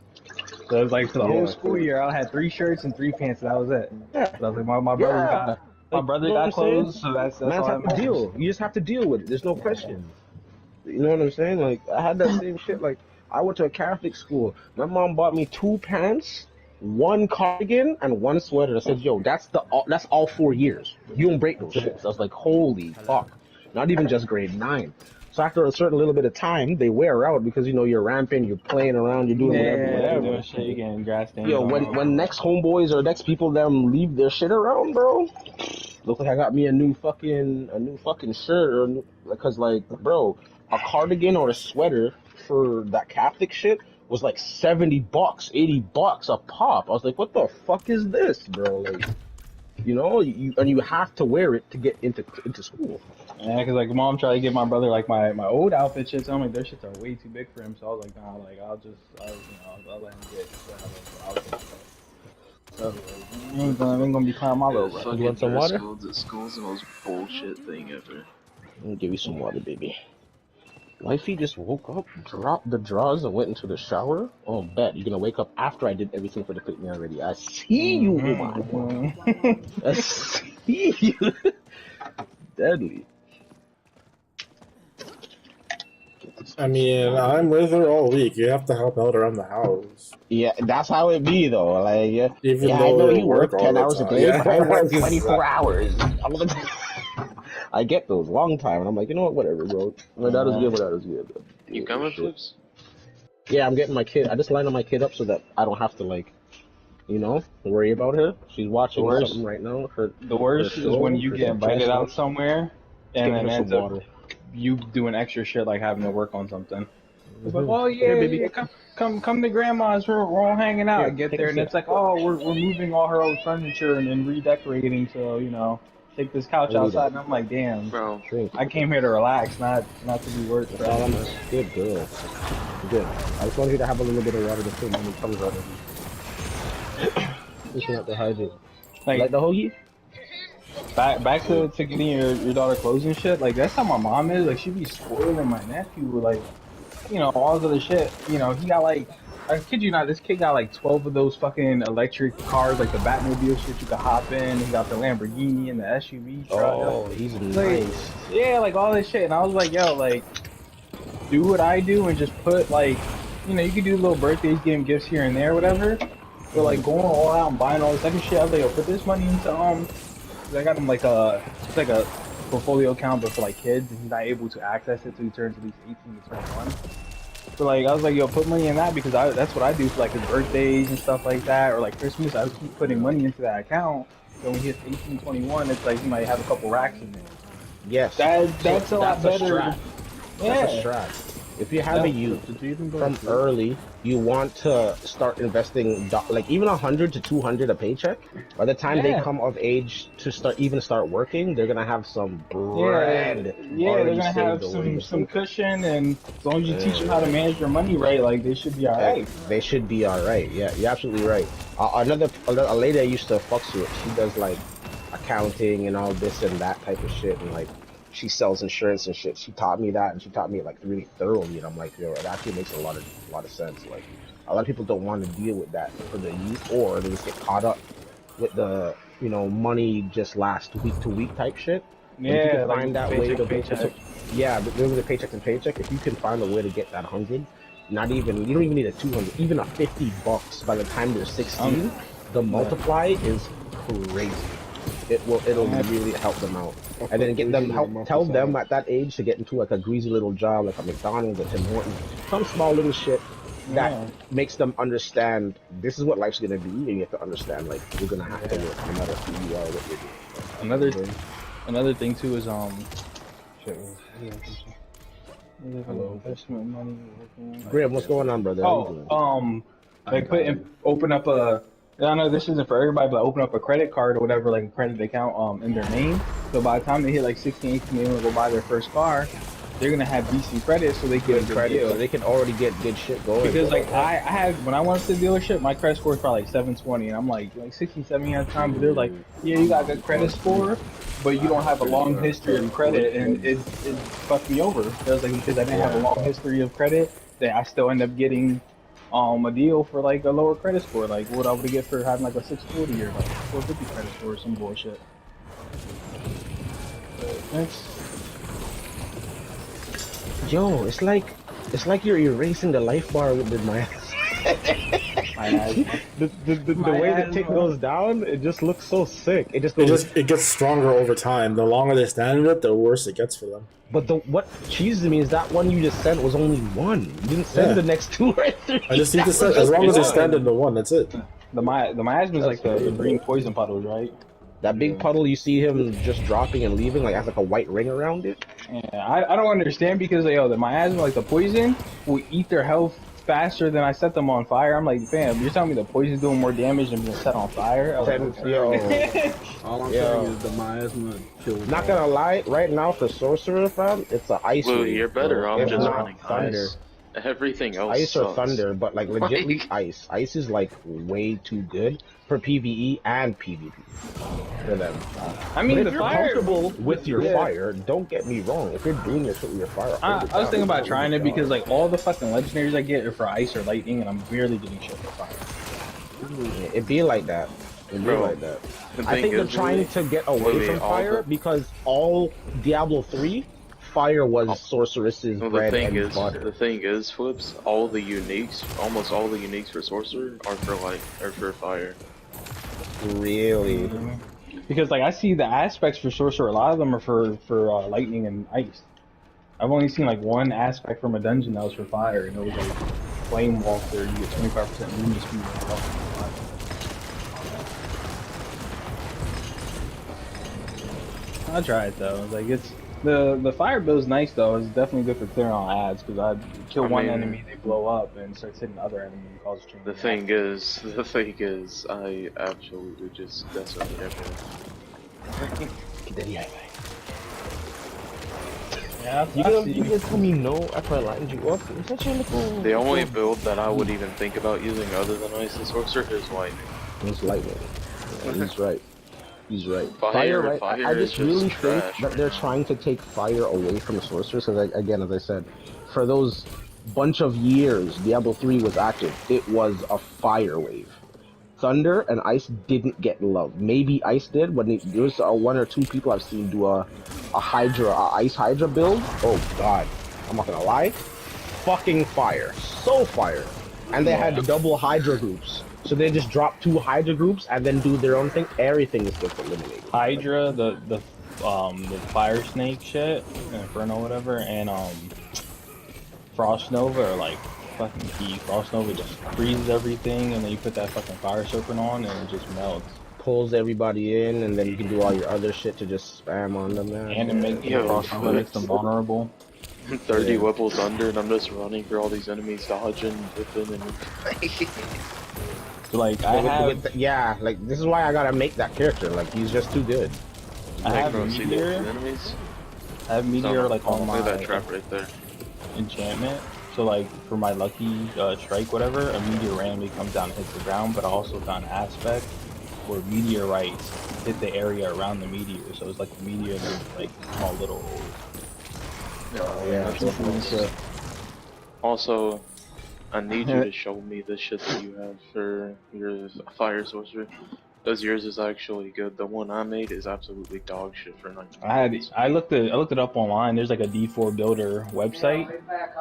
Speaker 10: So it was like for the whole school year, I had 3 shirts and 3 pants, and that was it.
Speaker 2: Yeah.
Speaker 10: But I was like, my brother got clothes, so that's
Speaker 2: Man's
Speaker 10: all
Speaker 2: have
Speaker 10: that
Speaker 2: to
Speaker 10: matters.
Speaker 2: deal. You just have to deal with it. There's no question. You know what I'm saying? Like I had that same shit. Like I went to a Catholic school. My mom bought me 2 pants, 1 cardigan, and 1 sweater. I said, "Yo, that's all 4 years. You don't break those shits." I was like, "Holy fuck!" Not even just grade 9. So after a certain little bit of time, they wear out because you know you're ramping, you're playing around, you're doing whatever.
Speaker 10: Doing shit, you getting grass stains.
Speaker 2: Yo, when next homeboys or next people them leave their shit around, bro, look like I got me a new fucking shirt or because like, bro, a cardigan or a sweater for that Catholic shit was like $70, $80 a pop. I was like, what the fuck is this, bro? Like, you know, you have to wear it to get into school.
Speaker 10: Yeah, cause like mom tried to get my brother like my old outfit shits. I'm like, their shits are way too big for him. So I was like, nah, like I'll let him get outfit. So I ain't gonna be clowning my little brother.
Speaker 2: You want some water?
Speaker 1: School's the most bullshit thing ever.
Speaker 2: Let me give you some water, baby. Wifey just woke up, dropped the drawers, and went into the shower. Oh, bet you're gonna wake up after I did everything for the picnic already. I see you, woman. I see you. Deadly.
Speaker 4: I mean, I'm with her all week. You have to help out around the house.
Speaker 2: Yeah, that's how it be though. Like,
Speaker 4: Even
Speaker 2: yeah,
Speaker 4: though
Speaker 2: I know
Speaker 4: you
Speaker 2: you work
Speaker 4: work
Speaker 2: 10
Speaker 4: all
Speaker 2: hours
Speaker 4: the
Speaker 2: a
Speaker 4: time.
Speaker 2: day,
Speaker 4: Yeah.
Speaker 2: but I work 24 hours. I get those long time, and I'm like, you know what, whatever, bro. My daughter's good, my daughter's good.
Speaker 1: You coming, Flips?
Speaker 2: Yeah, I'm getting my kid. I just lined my kid up so that I don't have to like, you know, worry about her. She's watching something right now.
Speaker 10: The worst is when you get invited out somewhere and then ends up you doing extra shit like having to work on something. It's like, oh yeah, come to grandma's. We're all hanging out. I get there and it's like, oh, we're moving all her old furniture and redecorating. So you know, take this couch outside. And I'm like, damn,
Speaker 1: bro,
Speaker 10: I came here to relax, not to do work.
Speaker 2: Good girl. Good. I just want you to have a little bit of water to fill when it comes out. Just not to hydrate. Like the hoagie?
Speaker 10: Back to getting your daughter clothes and shit. Like that's how my mom is. Like she be spoiling my nephew with like, you know, all this other shit. You know, he got like, I kid you not, this kid got like 12 of those fucking electric cars, like the Batmobile shit you could hop in. He got the Lamborghini and the SUV truck.
Speaker 2: Oh, he's
Speaker 10: like,
Speaker 2: nice.
Speaker 10: Yeah, like all this shit. And I was like, yo, like, do what I do and just put like, you know, you could do little birthdays, give him gifts here and there, whatever. But like going all out and buying all this extra shit, I was like, yo, put this money into I got him like it's like a portfolio account, but for like kids, and he's not able to access it till he turns at least 18 to 21. So like I was like, yo, put money in that because that's what I do for like his birthdays and stuff like that, or like Christmas. I would keep putting money into that account. So when he hits 18, 21, it's like he might have a couple racks in there.
Speaker 2: Yes.
Speaker 10: That's a lot better.
Speaker 2: Strat.
Speaker 10: Yeah.
Speaker 2: That's a strat. If you have a youth from early, you want to start investing like even 100 to 200 a paycheck. By the time they come of age to start working, they're gonna have some bread.
Speaker 10: Yeah, they're gonna have some cushion, and as long as you teach them how to manage their money right, like they should be alright.
Speaker 2: They should be alright. Yeah, you're absolutely right. A lady I used to fuck with, she does like accounting and all this and that type of shit, and like she sells insurance and shit. She taught me that, and she taught me it like really thoroughly. And I'm like, yo, it actually makes a lot of sense. Like a lot of people don't want to deal with that for the youth, or they just get caught up with the money just last week to week type shit. But if you can find that way to but doing the paycheck and paycheck. If you can find a way to get that 100, you don't even need a 200, even a $50 by the time they're 16, the multiply is crazy. It'll really help them out, and then tell them at that age to get into like a greasy little job like a McDonald's or Tim Hortons, some small little shit that makes them understand this is what life's gonna be, and you have to understand like you're gonna have to work no matter who you are, what you're doing.
Speaker 10: Another thing too is Hello.
Speaker 2: Grim, what's going on, brother?
Speaker 10: Open up a. I know this isn't for everybody, but open up a credit card or whatever, like a credit account in their name. So by the time they hit like 16, 18, they want to go buy their first car, they're gonna have decent credit, so they get credit.
Speaker 2: So they can already get good shit going.
Speaker 10: Because like I had when I went to the dealership, my credit score is probably like 720, and I'm like 60, 70 at the time. But they're like, yeah, you got a good credit score, but you don't have a long history of credit, and it fucked me over. It was like because I didn't have a long history of credit, that I still end up getting a deal for like a lower credit score, like what I would get for having like a 640 or like 450 credit score or some bullshit.
Speaker 2: Yo, it's like you're erasing the life bar with my the way the tick goes down, it just looks so sick. It
Speaker 4: gets stronger over time. The longer they stand in it, the worse it gets for them.
Speaker 2: But what cheeses me is that one you just sent was only one. You didn't send the next two or three.
Speaker 4: I just need to send as long as they stand in the one. That's it.
Speaker 10: The miasma is like the green poison puddles, right?
Speaker 2: That big puddle you see him just dropping and leaving, like has like a white ring around it.
Speaker 10: Yeah, I don't understand because the miasma, like the poison, will eat their health faster than I set them on fire. I'm like, fam, you're telling me the poison's doing more damage than being set on fire?
Speaker 12: All I'm saying is the miasma kills.
Speaker 2: Not gonna lie, right now for sorcerer, fam, it's an ice.
Speaker 1: Well, you're better off just running
Speaker 2: thunder.
Speaker 1: ice. Everything else
Speaker 2: ice
Speaker 1: sucks.
Speaker 2: or thunder, but like legitly ice. Ice is like way too good for PvE and PvP for them.
Speaker 10: I mean,
Speaker 2: if you're comfortable with your fire, don't get me wrong. If you're doing your shit with your fire,
Speaker 10: I was thinking about trying it because like all the fucking legendaries I get are for ice or lightning, and I'm barely getting shit for fire.
Speaker 2: It'd be like that. It'd be like that. I think they're trying to get away from fire because all Diablo 3. Fire was sorceress's bread and butter.
Speaker 1: The thing is, Flips, almost all the uniques for sorcerer are for fire.
Speaker 2: Really?
Speaker 10: Because like I see the aspects for sorcerer, a lot of them are for lightning and ice. I've only seen like one aspect from a dungeon that was for fire, and it was like Flame Walker. You get 25% movement speed. I'll try it though. Like it's. The fire build is nice though. It's definitely good for clearing all ads because I kill one enemy, they blow up, and starts hitting the other enemy and causes change.
Speaker 1: The thing is, I absolutely just decimate everything.
Speaker 10: Yeah,
Speaker 2: you guys tell me no after I lined you up. It's such a little...
Speaker 1: The only build that I would even think about using other than Ice and Sorcerer is Lightning.
Speaker 2: It's Lightning. Yeah, he's right. He's right.
Speaker 1: Fire,
Speaker 2: right?
Speaker 1: fire
Speaker 2: I just
Speaker 1: is
Speaker 2: really
Speaker 1: trash
Speaker 2: think that they're trying to take fire away from the sorcerers because, again, as I said, for those bunch of years Diablo 3 was active, it was a fire wave. Thunder and Ice didn't get love. Maybe Ice did, when there was one or two people I've seen do a Ice Hydra build. Oh god, I'm not gonna lie. Fucking fire. So fire. And they had double Hydra groups. So they just drop 2 Hydra groups and then do their own thing. Everything is just eliminated.
Speaker 10: Hydra, the fire snake shit, Inferno, whatever, and Frost Nova are like fucking key. Frost Nova just freezes everything, and then you put that fucking Fire Serpent on, and it just melts.
Speaker 2: Pulls everybody in, and then you can do all your other shit to just spam on them, man.
Speaker 10: And it makes Frost Nova makes them vulnerable.
Speaker 1: 30 levels under, and I'm just running for all these enemies, dodging, whipping, and
Speaker 10: So, like
Speaker 2: yeah, like this is why I gotta make that character. Like he's just too good.
Speaker 10: I have
Speaker 1: see the
Speaker 10: Meteor.
Speaker 1: enemies.
Speaker 10: I have Meteor like on my
Speaker 1: look at that trap right there.
Speaker 10: enchantment. So like for my lucky strike, whatever, a meteor randomly comes down and hits the ground. But I also got an aspect where meteorites hit the area around the meteor. So it's like the meteor with like small little.
Speaker 1: Also, I need you to show me the shit that you have for your fire sorcery. Because yours is actually good. The one I made is absolutely dog shit for 19.
Speaker 10: I looked it up online. There's like a D4 builder website,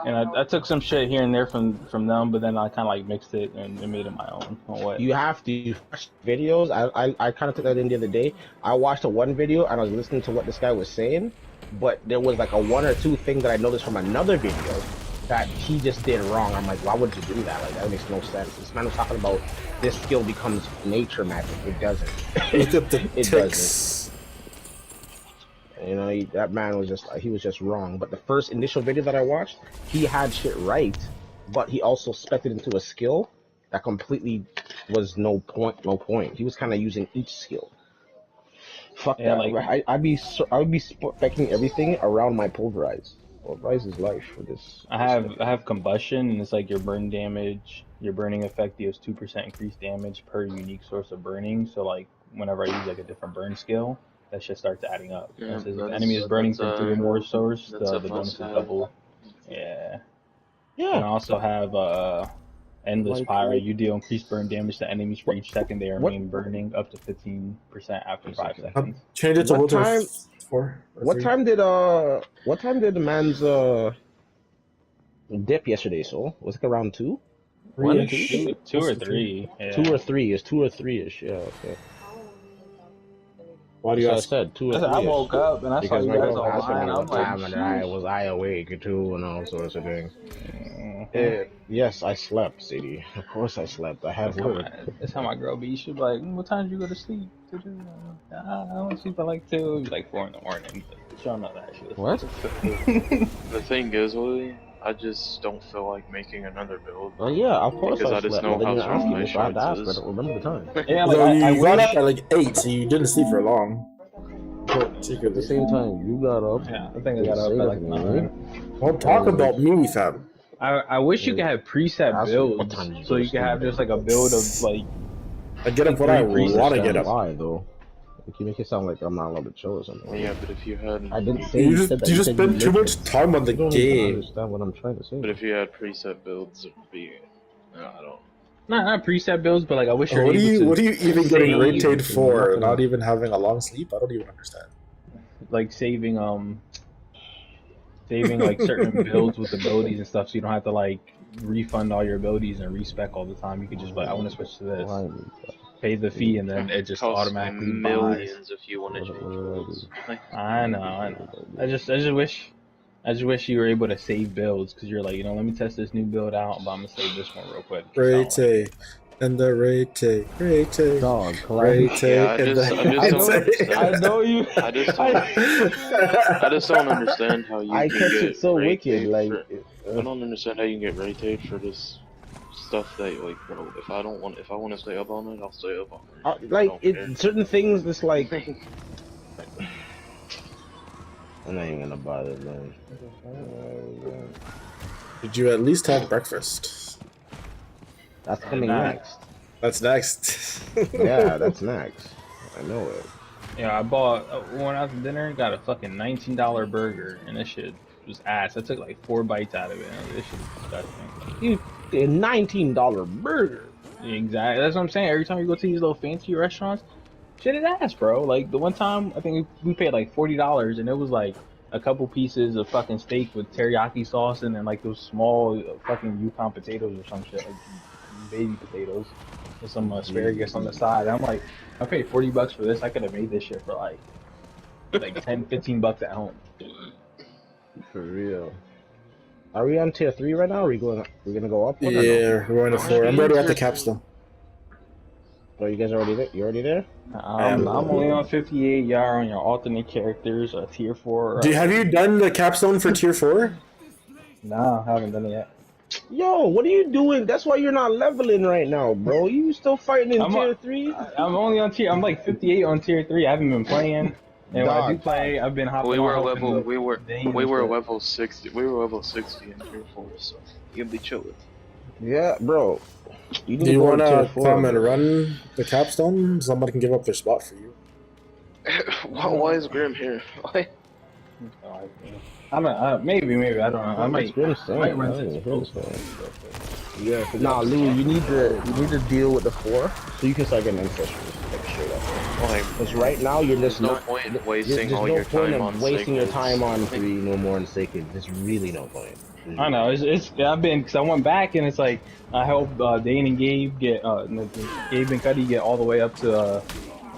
Speaker 10: and I took some shit here and there from them, but then I kind of like mixed it and made it my own.
Speaker 2: You have to watch videos. I kind of took that in the other day. I watched one video and I was listening to what this guy was saying, but there was like a one or two thing that I noticed from another video that he just did wrong. I'm like, why would you do that? Like that makes no sense. This man was talking about this skill becomes nature magic. It doesn't. It doesn't. You know, that man was he was just wrong. But the first initial video that I watched, he had shit right, but he also spec'd it into a skill that completely was no point. He was kind of using each skill. Fuck
Speaker 10: Yeah,
Speaker 2: that.
Speaker 10: like-
Speaker 2: I'd be spec'ing everything around my pulverize. Pulverize is life for this.
Speaker 10: I have combustion, and it's like your burn damage, your burning effect deals 2% increased damage per unique source of burning. So like whenever I use like a different burn skill, that shit starts adding up.
Speaker 1: Yeah,
Speaker 10: It says if the
Speaker 1: that's-
Speaker 10: enemy is burning from
Speaker 1: that's,
Speaker 10: 3 or more source,
Speaker 1: that's
Speaker 10: the
Speaker 1: a
Speaker 10: bonus is
Speaker 1: must-have.
Speaker 10: double. Yeah.
Speaker 2: Yeah.
Speaker 10: And I also have endless
Speaker 2: Like-
Speaker 10: pyre. You deal increased burn damage to enemies for each second they
Speaker 2: What-
Speaker 10: remain burning, up to 15% after 5 seconds.
Speaker 4: Change it to
Speaker 2: What
Speaker 4: World War
Speaker 2: time-
Speaker 4: 4.
Speaker 2: What time did the man's dip yesterday? So was it around 2?
Speaker 4: 3-ish.
Speaker 10: Two or three. Yeah.
Speaker 2: 2 or 3 is 2 or 3ish. Yeah. Okay.
Speaker 4: Why do you
Speaker 2: That's what I
Speaker 4: ask?
Speaker 2: said 2 or
Speaker 10: I
Speaker 2: 3.
Speaker 10: woke up and I saw
Speaker 2: Because
Speaker 10: you
Speaker 2: my
Speaker 10: guys
Speaker 2: girl asked me
Speaker 10: online. I'm
Speaker 2: what time
Speaker 10: like,
Speaker 2: and I awake too and all sorts of things.
Speaker 10: "Sheesh."
Speaker 2: Yes, I slept, Sadie. Of course I slept. I have work.
Speaker 10: That's how my girl be. She'd be like, what time did you go to sleep? I don't sleep at like 2. It'd be like 4 in the morning. But y'all know that shit.
Speaker 2: What?
Speaker 1: The thing is, Willie, I just don't feel like making another build.
Speaker 2: Oh yeah, of course
Speaker 1: Because
Speaker 2: I
Speaker 1: I just
Speaker 2: slept.
Speaker 1: know
Speaker 2: But then
Speaker 1: how
Speaker 2: you're
Speaker 1: strong
Speaker 2: asking
Speaker 1: my
Speaker 2: me, so I have to ask.
Speaker 1: strength
Speaker 2: I don't remember the time.
Speaker 10: Yeah,
Speaker 4: So
Speaker 10: like,
Speaker 4: you got
Speaker 10: wish-
Speaker 4: up at like 8, so you didn't sleep for long.
Speaker 2: At the same time, you got up.
Speaker 10: Yeah, I think I got up at like 9.
Speaker 4: Don't talk about me, fam.
Speaker 10: I wish you could have preset
Speaker 2: Ask me what time
Speaker 10: builds,
Speaker 2: you
Speaker 10: so
Speaker 2: go
Speaker 10: you
Speaker 2: to
Speaker 10: could have
Speaker 2: sleep.
Speaker 10: just like a build of like.
Speaker 4: I get up when I
Speaker 10: Three
Speaker 4: want to
Speaker 10: presets
Speaker 4: get up.
Speaker 2: Why though? You make it sound like I'm not allowed to chill or something.
Speaker 1: Yeah, but if you had,
Speaker 2: I didn't say
Speaker 4: You
Speaker 2: said that.
Speaker 4: just
Speaker 2: said
Speaker 4: spend too
Speaker 2: listened.
Speaker 4: much time on the
Speaker 2: You don't even
Speaker 4: game.
Speaker 2: understand what I'm trying to say.
Speaker 1: but if you had preset builds, it would be, I don't.
Speaker 10: Not preset builds, but like I wish you're
Speaker 4: What are
Speaker 10: able
Speaker 4: you
Speaker 10: to
Speaker 4: what are you even getting
Speaker 10: save-
Speaker 4: rated for?
Speaker 2: Nothing.
Speaker 4: Not even having a long sleep? I don't even understand.
Speaker 10: like saving like certain builds with abilities and stuff, so you don't have to like refund all your abilities and respec all the time. You could just be like, I want to switch to this,
Speaker 2: Why?
Speaker 10: pay the fee, and then it just
Speaker 1: Costs
Speaker 10: automatically buys.
Speaker 1: millions if you want to change
Speaker 2: What-
Speaker 1: builds. Like,
Speaker 10: I know. I just wish you were able to save builds, because you're like, let me test this new build out, but I'm gonna save this one real quick.
Speaker 4: Rate and the rate.
Speaker 2: Dog,
Speaker 4: Rate
Speaker 1: Yeah, I
Speaker 4: and
Speaker 1: just don't understand.
Speaker 10: I know you.
Speaker 1: I just don't understand how you
Speaker 2: I
Speaker 1: can
Speaker 2: catch
Speaker 1: get
Speaker 2: it so
Speaker 1: rated
Speaker 2: wicked. Like,
Speaker 1: I don't understand how you can get rated for this stuff that, like, bro, if I want to stay up on it, I'll stay up on it.
Speaker 2: like
Speaker 1: I don't care.
Speaker 2: certain things. It's like I'm not even gonna bother, man.
Speaker 4: Did you at least have breakfast?
Speaker 2: That's coming
Speaker 10: Nah.
Speaker 2: next.
Speaker 4: That's next.
Speaker 2: Yeah, that's next. I know it.
Speaker 10: Yeah, I went out to dinner, got a fucking $19 burger, and this shit was ass. I took like 4 bites out of it. And this shit is disgusting.
Speaker 2: You a $19 burger.
Speaker 10: Exactly. That's what I'm saying. Every time you go to these little fancy restaurants, shit is ass, bro. Like the one time, I think we paid like $40, and it was like a couple pieces of fucking steak with teriyaki sauce, and then like those small fucking Yukon potatoes or some shit, like baby potatoes, with some asparagus on the side. I'm like, I paid $40 for this. I could have made this shit for like 10, $15 at home.
Speaker 2: For real. Are we on tier 3 right now? Or are we gonna go up? One or no?
Speaker 4: Yeah, we're going to 4. I'm already at the capstone.
Speaker 2: Oh, you guys already there? You already there?
Speaker 10: I'm only on 58. Y'all are on your alternate characters, tier 4.
Speaker 4: Have you done the capstone for tier 4?
Speaker 10: No, I haven't done it yet.
Speaker 2: Yo, what are you doing? That's why you're not leveling right now, bro. You still fighting in tier 3?
Speaker 10: I'm only on tier. I'm like 58 on tier 3. I haven't been playing. And when I do play, I've been hopping.
Speaker 1: We were
Speaker 10: on
Speaker 1: level. We were
Speaker 10: shit.
Speaker 1: level 60. We were level 60 in tier 4, so you can be chilling.
Speaker 2: Yeah, bro.
Speaker 4: Do you want to come and run the capstone? Somebody can give up their spot for you.
Speaker 1: Why is Grim here? Why?
Speaker 10: I don't. Maybe. I don't know. I might.
Speaker 2: Might run yeah. Nah, Lou, you need to deal with the 4 so you can start getting ancestors. Like straight up. Because right now you're just
Speaker 1: no point in wasting all your time on
Speaker 2: wasting your
Speaker 1: Sacred.
Speaker 2: time on 3 no more in Sacred. There's really no point.
Speaker 10: I know. I've been because I went back and it's like I helped Dane and Gabe get Gabe and Cuddy get all the way up to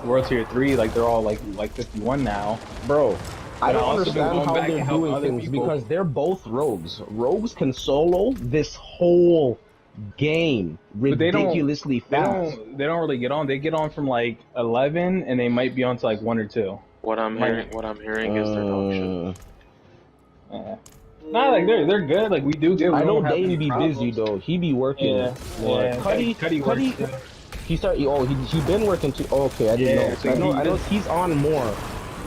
Speaker 10: World Tier 3. Like they're all like 51 now,
Speaker 2: bro. I don't
Speaker 10: also been
Speaker 2: understand
Speaker 10: going
Speaker 2: how
Speaker 10: back
Speaker 2: they're
Speaker 10: and helping
Speaker 2: doing
Speaker 10: other
Speaker 2: things
Speaker 10: people.
Speaker 2: because they're both rogues. Rogues can solo this whole game
Speaker 10: But they don't-
Speaker 2: ridiculously fast.
Speaker 10: They don't really get on. They get on from like 11 and they might be on to like 1 or 2.
Speaker 1: What I'm hearing is they're dog shit.
Speaker 10: Yeah. Nah, like they're good. Like we do good. We
Speaker 2: I know
Speaker 10: don't have
Speaker 2: Dane
Speaker 10: any
Speaker 2: be
Speaker 10: problems.
Speaker 2: busy though. He be working.
Speaker 10: Yeah.
Speaker 2: more.
Speaker 10: Yeah.
Speaker 2: Cuddy
Speaker 10: works too.
Speaker 2: he started. Oh, he been working too. Oh, okay, I didn't
Speaker 10: Yeah,
Speaker 2: know.
Speaker 10: so
Speaker 2: I know he's on more.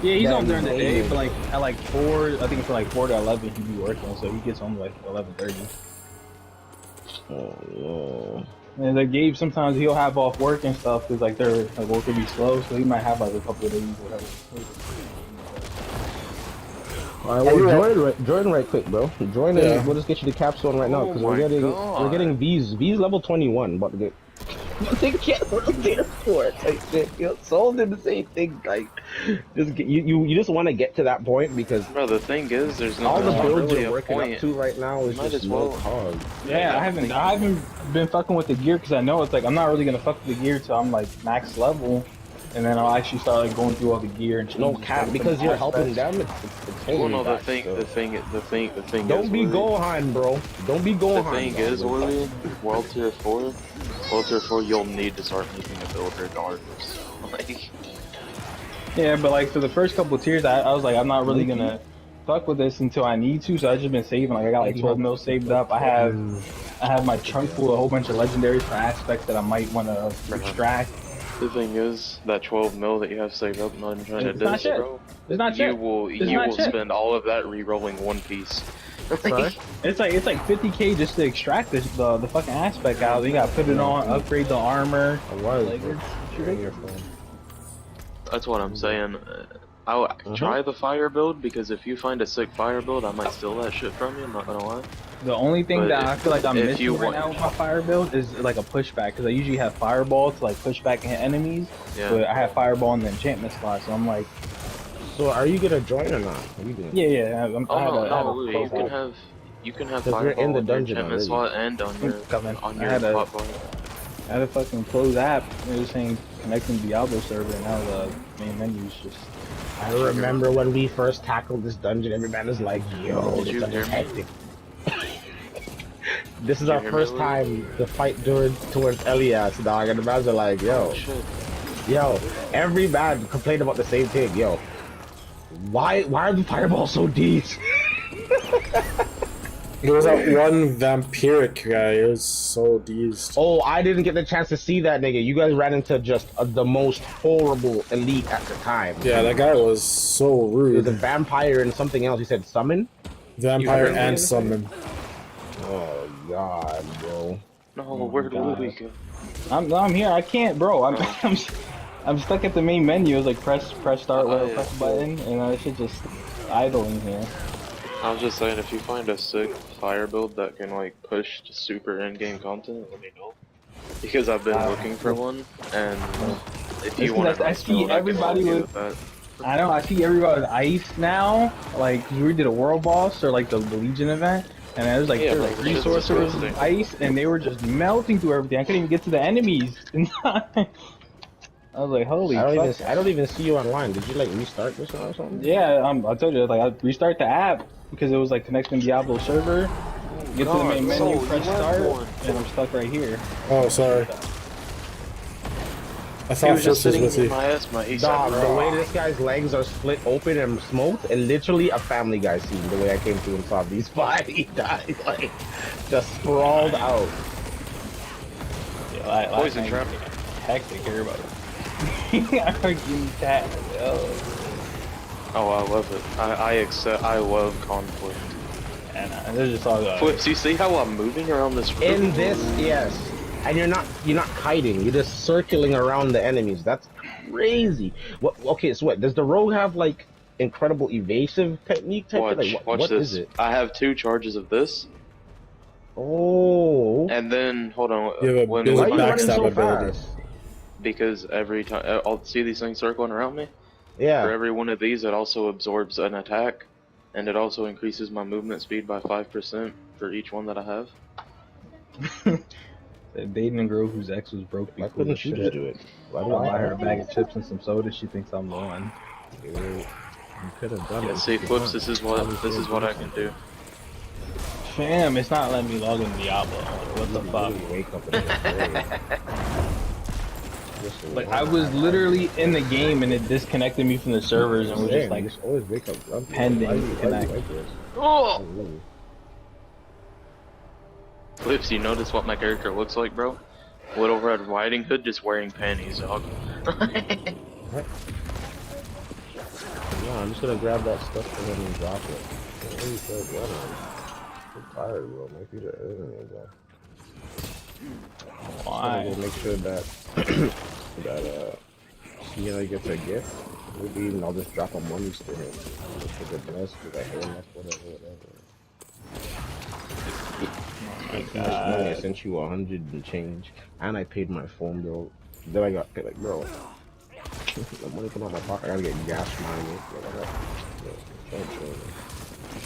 Speaker 10: Yeah, he's on
Speaker 2: than
Speaker 10: during the day,
Speaker 2: Dane.
Speaker 10: but like at like 4, I think from like 4 to 11 he be working, so he gets home like 11:30.
Speaker 2: Oh
Speaker 10: And like Gabe, sometimes he'll have off work and stuff because like their like, work will be slow, so he might have like a couple of days or whatever.
Speaker 2: All right, well, join right quick, bro. Join
Speaker 4: Yeah.
Speaker 2: and we'll just get you the capstone right now because
Speaker 1: Oh
Speaker 2: we're getting V's level 21, about to get. They can't work there for it. Like shit, Soul did the same thing. Like, just get, you just want to get to that point because
Speaker 1: Bro, the thing is, there's
Speaker 2: all the
Speaker 1: not
Speaker 2: builds
Speaker 1: really
Speaker 2: you're
Speaker 1: a
Speaker 2: working
Speaker 1: point.
Speaker 2: up to right now is
Speaker 1: Might
Speaker 2: just
Speaker 1: as well.
Speaker 2: low cog.
Speaker 10: Yeah, I haven't been fucking with the gear because I know it's like I'm not really gonna fuck with the gear till I'm like max level, and then I'll actually start like going through all the gear and
Speaker 2: No
Speaker 10: changes
Speaker 2: cap
Speaker 10: for
Speaker 2: because
Speaker 10: different
Speaker 2: you're helping
Speaker 10: aspects.
Speaker 2: them. It's
Speaker 1: Well, no, the
Speaker 2: holding
Speaker 1: thing
Speaker 2: back, so.
Speaker 1: is.
Speaker 2: Don't be
Speaker 1: Willie,
Speaker 2: Gohan, bro. Don't be
Speaker 1: The
Speaker 2: Gohan.
Speaker 1: thing is, Willie, World Tier 4, you'll need to start making a build regardless. Like,
Speaker 10: Yeah, but like for the first couple of tiers, I was like I'm not really gonna fuck with this until I need to, so I just been saving. Like I got like 12 mil saved up. I have my trunk full of a whole bunch of legendaries for aspects that I might want to extract.
Speaker 1: the thing is, that 12 mil that you have saved up, not even trying
Speaker 10: It's
Speaker 1: to
Speaker 10: not
Speaker 1: diss,
Speaker 10: shit.
Speaker 1: bro.
Speaker 10: It's not
Speaker 1: You
Speaker 10: shit.
Speaker 1: will
Speaker 10: It's not shit.
Speaker 1: spend all of that re-rolling One Piece.
Speaker 2: Sorry?
Speaker 10: It's like 50k just to extract the fucking aspect out. You gotta put it on, upgrade the armor.
Speaker 2: Like,
Speaker 1: That's what I'm saying. I'll try the fire build because if you find a sick fire build, I might steal that shit from you. I'm not gonna lie.
Speaker 10: The only thing
Speaker 1: But
Speaker 10: that I feel like I'm
Speaker 1: if
Speaker 10: missing
Speaker 1: you
Speaker 10: right
Speaker 1: want-
Speaker 10: now with my fire build is like a pushback because I usually have fireball to like push back and hit enemies,
Speaker 1: Yeah.
Speaker 10: but I have fireball in the enchantment slot, so I'm like,
Speaker 2: So are you gonna join or not? What are you doing?
Speaker 10: yeah.
Speaker 1: Oh
Speaker 10: I had
Speaker 1: no,
Speaker 10: a- I had a
Speaker 1: Louis,
Speaker 10: close out.
Speaker 1: you can have
Speaker 2: 'Cause you're
Speaker 1: fireball
Speaker 2: in the
Speaker 1: on your
Speaker 2: dungeon
Speaker 1: enchantment
Speaker 2: already.
Speaker 1: slot and on your
Speaker 10: Coming.
Speaker 1: on
Speaker 10: I
Speaker 1: your
Speaker 10: had a-
Speaker 1: spot bar.
Speaker 10: I had a fucking closed app. It was saying connecting Diablo server, and now the main menu is just.
Speaker 2: I remember when we first tackled this dungeon, everybody was like, yo,
Speaker 1: Did
Speaker 2: this
Speaker 1: you
Speaker 2: is
Speaker 1: hear me?
Speaker 2: hectic. This is
Speaker 1: Did
Speaker 2: our
Speaker 1: you hear me,
Speaker 2: first
Speaker 1: Louis?
Speaker 2: time to fight towards Elias, dog, and the guys are like, yo,
Speaker 1: Oh, shit.
Speaker 2: yo, every man complained about the same thing, yo. Why are the fireballs so deep?
Speaker 4: There was that one vampiric guy. It was so dazed.
Speaker 2: Oh, I didn't get the chance to see that nigga. You guys ran into just the most horrible elite at the time.
Speaker 4: Yeah, that guy was so
Speaker 2: It was
Speaker 4: rude.
Speaker 2: a vampire and something else. He said summon?
Speaker 4: Vampire
Speaker 2: heard
Speaker 4: and
Speaker 2: me?
Speaker 4: summon.
Speaker 2: Oh, God, bro.
Speaker 1: No, where did Louis go?
Speaker 10: I'm here. I can't, bro. I'm stuck at the main menu. It's like press start, whatever,
Speaker 1: yeah.
Speaker 10: press button, and I should just idling here.
Speaker 1: I was just saying, if you find a sick fire build that can like push to super in-game content, let me know. Because I've been looking for one, and if you want
Speaker 10: I see everybody with.
Speaker 1: that.
Speaker 10: I know. I see everybody with ice now. Like 'cause we did a world boss or like the Legion event, and there's like
Speaker 1: Yeah,
Speaker 10: there's
Speaker 1: bro,
Speaker 10: like
Speaker 1: the
Speaker 10: 3
Speaker 1: shit's
Speaker 10: sorcerers with
Speaker 1: disgusting.
Speaker 10: ice, and they were just melting through everything. I couldn't even get to the enemies. I was like, holy
Speaker 2: I
Speaker 10: fuck.
Speaker 2: don't even see you online. Did you like restart this one or something?
Speaker 10: Yeah, I told you, like I restart the app because it was like connecting Diablo server, Get to the main menu,
Speaker 1: Soul,
Speaker 10: press
Speaker 1: you have
Speaker 10: start,
Speaker 1: one.
Speaker 10: and I'm stuck right here.
Speaker 4: Oh, sorry. I
Speaker 1: He
Speaker 4: thought
Speaker 1: was just
Speaker 4: Flips was
Speaker 1: sitting
Speaker 4: with
Speaker 1: in
Speaker 4: you.
Speaker 1: my ass, but he said,
Speaker 2: Dog, the
Speaker 1: "Raw."
Speaker 2: way this guy's legs are split open and smoked, and literally a Family Guy scene. The way I came through and saw these five, he died like just sprawled out.
Speaker 10: Yeah,
Speaker 1: Poison trap.
Speaker 10: Hectic here, but I'm getting tagged.
Speaker 1: Oh, I love it. I love conflict.
Speaker 10: And there's just all the
Speaker 1: Flips, you see how I'm moving around this room?
Speaker 2: In this, yes, and you're not hiding. You're just circling around the enemies. That's crazy. What? Okay, so what? Does the rogue have like incredible evasive technique? Type
Speaker 1: Watch,
Speaker 2: like,
Speaker 1: watch
Speaker 2: what
Speaker 1: this.
Speaker 2: is it?
Speaker 1: I have 2 charges of this,
Speaker 2: Oh,
Speaker 1: and then hold on.
Speaker 4: You have a
Speaker 1: when
Speaker 4: big
Speaker 2: why are you
Speaker 1: when-
Speaker 2: running
Speaker 4: backstab
Speaker 2: so
Speaker 4: ability.
Speaker 2: fast?
Speaker 1: because every time I'll see these things circling around me. For
Speaker 2: Yeah.
Speaker 1: every one of these, it also absorbs an attack, and it also increases my movement speed by 5% for each one that I have.
Speaker 10: dating a girl whose ex was broke.
Speaker 2: Why
Speaker 10: Cool
Speaker 2: couldn't
Speaker 10: as
Speaker 2: you
Speaker 10: shit.
Speaker 2: just do it? Why
Speaker 10: I'll
Speaker 2: do I
Speaker 10: buy her a
Speaker 2: have
Speaker 10: bag
Speaker 2: to?
Speaker 10: of chips and some soda. She thinks I'm the one.
Speaker 2: You could have done
Speaker 1: Yeah,
Speaker 2: it.
Speaker 1: see, Flips, this is what I can do.
Speaker 10: Fam, it's not letting me log in Diablo. What the fuck?
Speaker 2: Wake up and
Speaker 10: Like, I was literally in the game and it disconnected me from the servers and was just like
Speaker 2: always wake up grumpy.
Speaker 10: pending
Speaker 2: Why
Speaker 10: to
Speaker 2: you
Speaker 10: connect.
Speaker 2: like this?
Speaker 1: Oh! Flips, you notice what my character looks like, bro? Little Red Riding Hood just wearing panties, dog.
Speaker 2: No, I'm just gonna grab that stuff for him and drop it. What are you so good on? I'm tired, bro. My feet are hurting me, bro.
Speaker 10: Why?
Speaker 2: I'm gonna make sure that Sienna gets a gift. Maybe even I'll just drop a money to him. Just for the best, because I hate him, whatever. Too much money. I sent you 100 and change, and I paid my phone bill. Then I got paid, like, bro. The money come out of my pocket. I gotta get gas money.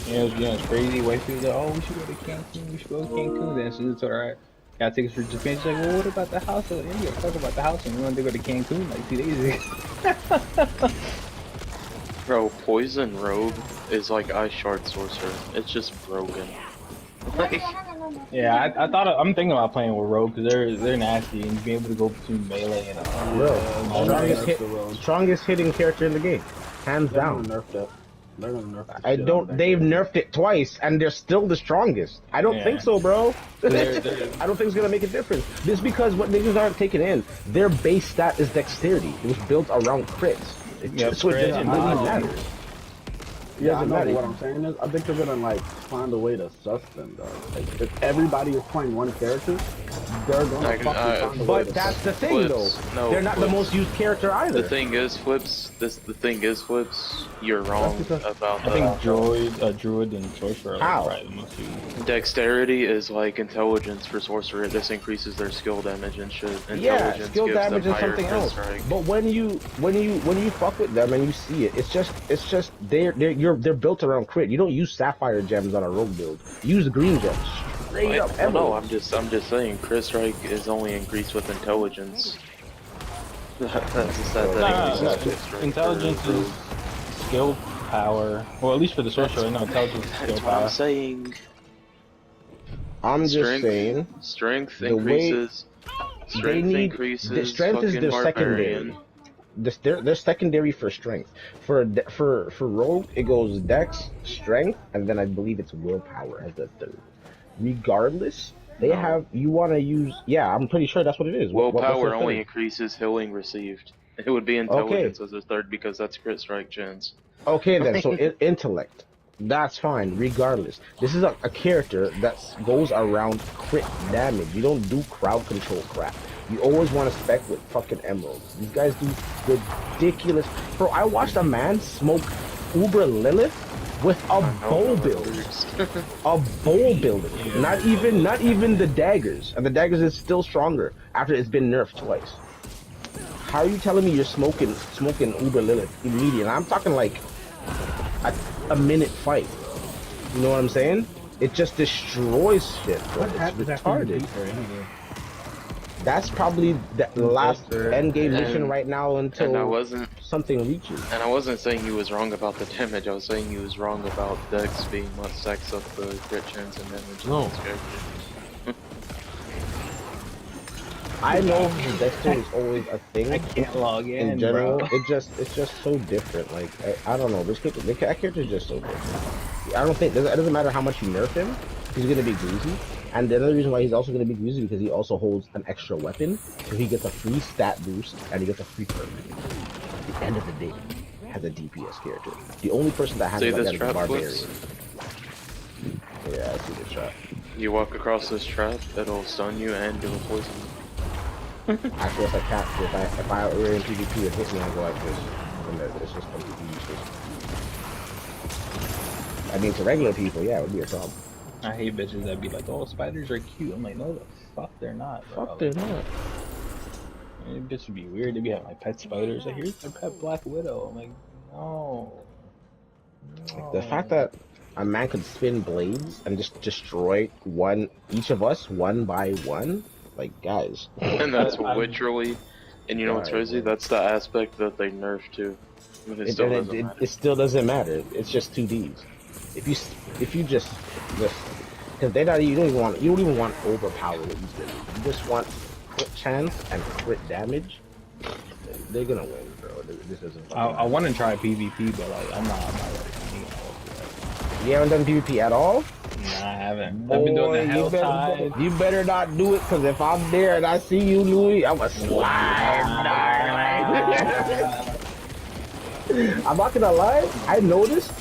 Speaker 10: It's crazy. Wife was like, oh, we should go to Cancun. We should go to Cancun. Then she was alright. Got tickets for Japan. She's like, well, what about the house in India? Talk about the house, and we wanted to go to Cancun like 2 days ago.
Speaker 1: Bro, Poison Rogue is like Ice Shard Sorcerer. It's just broken. Like,
Speaker 10: Yeah, I'm thinking about playing with Rogue because they're nasty and being able to go between melee and
Speaker 2: Strongest hitting character in the game, hands down.
Speaker 12: They're gonna nerf the
Speaker 2: I
Speaker 12: shit
Speaker 2: don't.
Speaker 12: out of that
Speaker 2: They've
Speaker 12: character.
Speaker 2: nerfed it twice, and they're still the strongest. I don't
Speaker 10: Yeah.
Speaker 2: think so, bro.
Speaker 10: They're-
Speaker 2: I don't think it's gonna make a difference. This because what niggas aren't taking in. Their base stat is dexterity. It was built around crits. So it
Speaker 10: crit
Speaker 2: doesn't
Speaker 10: and
Speaker 2: really
Speaker 10: power.
Speaker 2: matter.
Speaker 12: Yeah, I
Speaker 2: doesn't
Speaker 12: know,
Speaker 2: matter.
Speaker 12: but what I'm saying is, I think they're gonna like find a way to suss them, though. Like, if everybody is playing one character, they're gonna
Speaker 1: Like,
Speaker 12: fucking find a way
Speaker 2: But
Speaker 12: to
Speaker 2: that's
Speaker 12: suss
Speaker 2: the thing,
Speaker 1: Flips.
Speaker 2: though.
Speaker 1: No,
Speaker 2: They're not the
Speaker 1: Flips.
Speaker 2: most used character either.
Speaker 1: the thing is, Flips. You're wrong about
Speaker 10: I think
Speaker 1: that.
Speaker 10: Druid and Sorcerer are
Speaker 2: How?
Speaker 10: probably the most used.
Speaker 1: Dexterity is like intelligence for sorcerer. This increases their skill damage and shit.
Speaker 2: Yeah,
Speaker 1: Intelligence
Speaker 2: skill
Speaker 1: gives
Speaker 2: damage
Speaker 1: them
Speaker 2: is
Speaker 1: higher
Speaker 2: something
Speaker 1: crit
Speaker 2: else.
Speaker 1: strike.
Speaker 2: But when you fuck with them and you see it, it's just they're built around crit. You don't use sapphire gems on a rogue build. You use green gems. Straight up
Speaker 1: Well, no,
Speaker 2: emeralds.
Speaker 1: I'm just saying. Crit strike is only increased with intelligence. That's a stat that increases crit strike.
Speaker 10: Intelligence
Speaker 1: for-
Speaker 10: is skill power. Well, at least for the Sorcerer, no, intelligence is skill
Speaker 1: That's what I'm
Speaker 10: power.
Speaker 1: saying.
Speaker 2: I'm just
Speaker 1: Strength-
Speaker 2: saying.
Speaker 1: Strength
Speaker 2: The way
Speaker 1: increases.
Speaker 2: They
Speaker 1: Strength
Speaker 2: need
Speaker 1: increases.
Speaker 2: the strength is
Speaker 1: fucking
Speaker 2: their secondary.
Speaker 1: barbarian.
Speaker 2: They're secondary for strength. For rogue, it goes dex, strength, and then I believe it's willpower as the third. Regardless, they have you want to use. Yeah, I'm pretty sure that's what it is. What's
Speaker 1: Willpower
Speaker 2: the
Speaker 1: only
Speaker 2: third?
Speaker 1: increases healing received. It would be intelligence as a third because that's crit strike chance.
Speaker 2: Okay then, so intellect. That's fine, regardless. This is a character that goes around crit damage. You don't do crowd control crap. You always want to spec with fucking emeralds. These guys do ridiculous. Bro, I watched a man smoke Uber Lilith with a bow build. A bow builder. Not even the daggers. And the daggers is still stronger after it's been nerfed twice. How are you telling me you're smoking Uber Lilith immediately? And I'm talking like a minute fight. You know what I'm saying? It just destroys shit, bro. It's retarded. That's probably the last end game mission
Speaker 1: And-
Speaker 2: right now
Speaker 1: And I
Speaker 2: until
Speaker 1: wasn't,
Speaker 2: something reaches.
Speaker 1: and I wasn't saying he was wrong about the damage. I was saying he was wrong about Dex being what stacks up the crit chance and damage.
Speaker 2: No.
Speaker 1: in his character.
Speaker 2: I know Dexter is always a thing.
Speaker 10: I can't log in,
Speaker 2: general.
Speaker 10: bro.
Speaker 2: It's just so different. Like I don't know. That character is just so different. I don't think it doesn't matter how much you nerf him. He's gonna be greasy. And the other reason why he's also gonna be greasy because he also holds an extra weapon, so he gets a free stat boost and he gets a free perk. At the end of the day, has a DPS character. The only person that has
Speaker 1: See
Speaker 2: it like
Speaker 1: this
Speaker 2: that is a
Speaker 1: trap,
Speaker 2: barbarian.
Speaker 1: Flips?
Speaker 2: Yeah, I see the trap.
Speaker 1: You walk across this trap, it'll stun you and it'll poison you.
Speaker 2: Actually, if I cap, if I were in PvP, it hit me, I go like this, and then it's just completely useless. I mean, to regular people, yeah, it would be a problem.
Speaker 10: I hate bitches that be like, "Oh, spiders are cute." I'm like, "No, the fuck, they're not, bro."
Speaker 2: Fuck, they're not.
Speaker 10: Like, bitch would be weird. They be having like pet spiders. Like, here's their pet Black Widow. I'm like, no.
Speaker 2: Like, the fact that a man could spin blades and just destroy each of us one by one, like, guys.
Speaker 1: And that's literally, and you know what's crazy?
Speaker 2: Bro.
Speaker 1: That's the aspect that they nerfed to. And it still doesn't matter.
Speaker 2: It still doesn't matter. It's just 2Ds. If you just because you don't even want overpower what he's doing. You just want crit chance and crit damage. They're gonna win, bro. This isn't.
Speaker 10: I want to try PvP, but like, I'm not ready.
Speaker 2: You haven't done PvP at all?
Speaker 10: Nah, I haven't. I've been doing the Hell Tide.
Speaker 2: You better not do it, because if I'm there and I see you, Louis, I'm a slime, darling. I'm not gonna lie. I noticed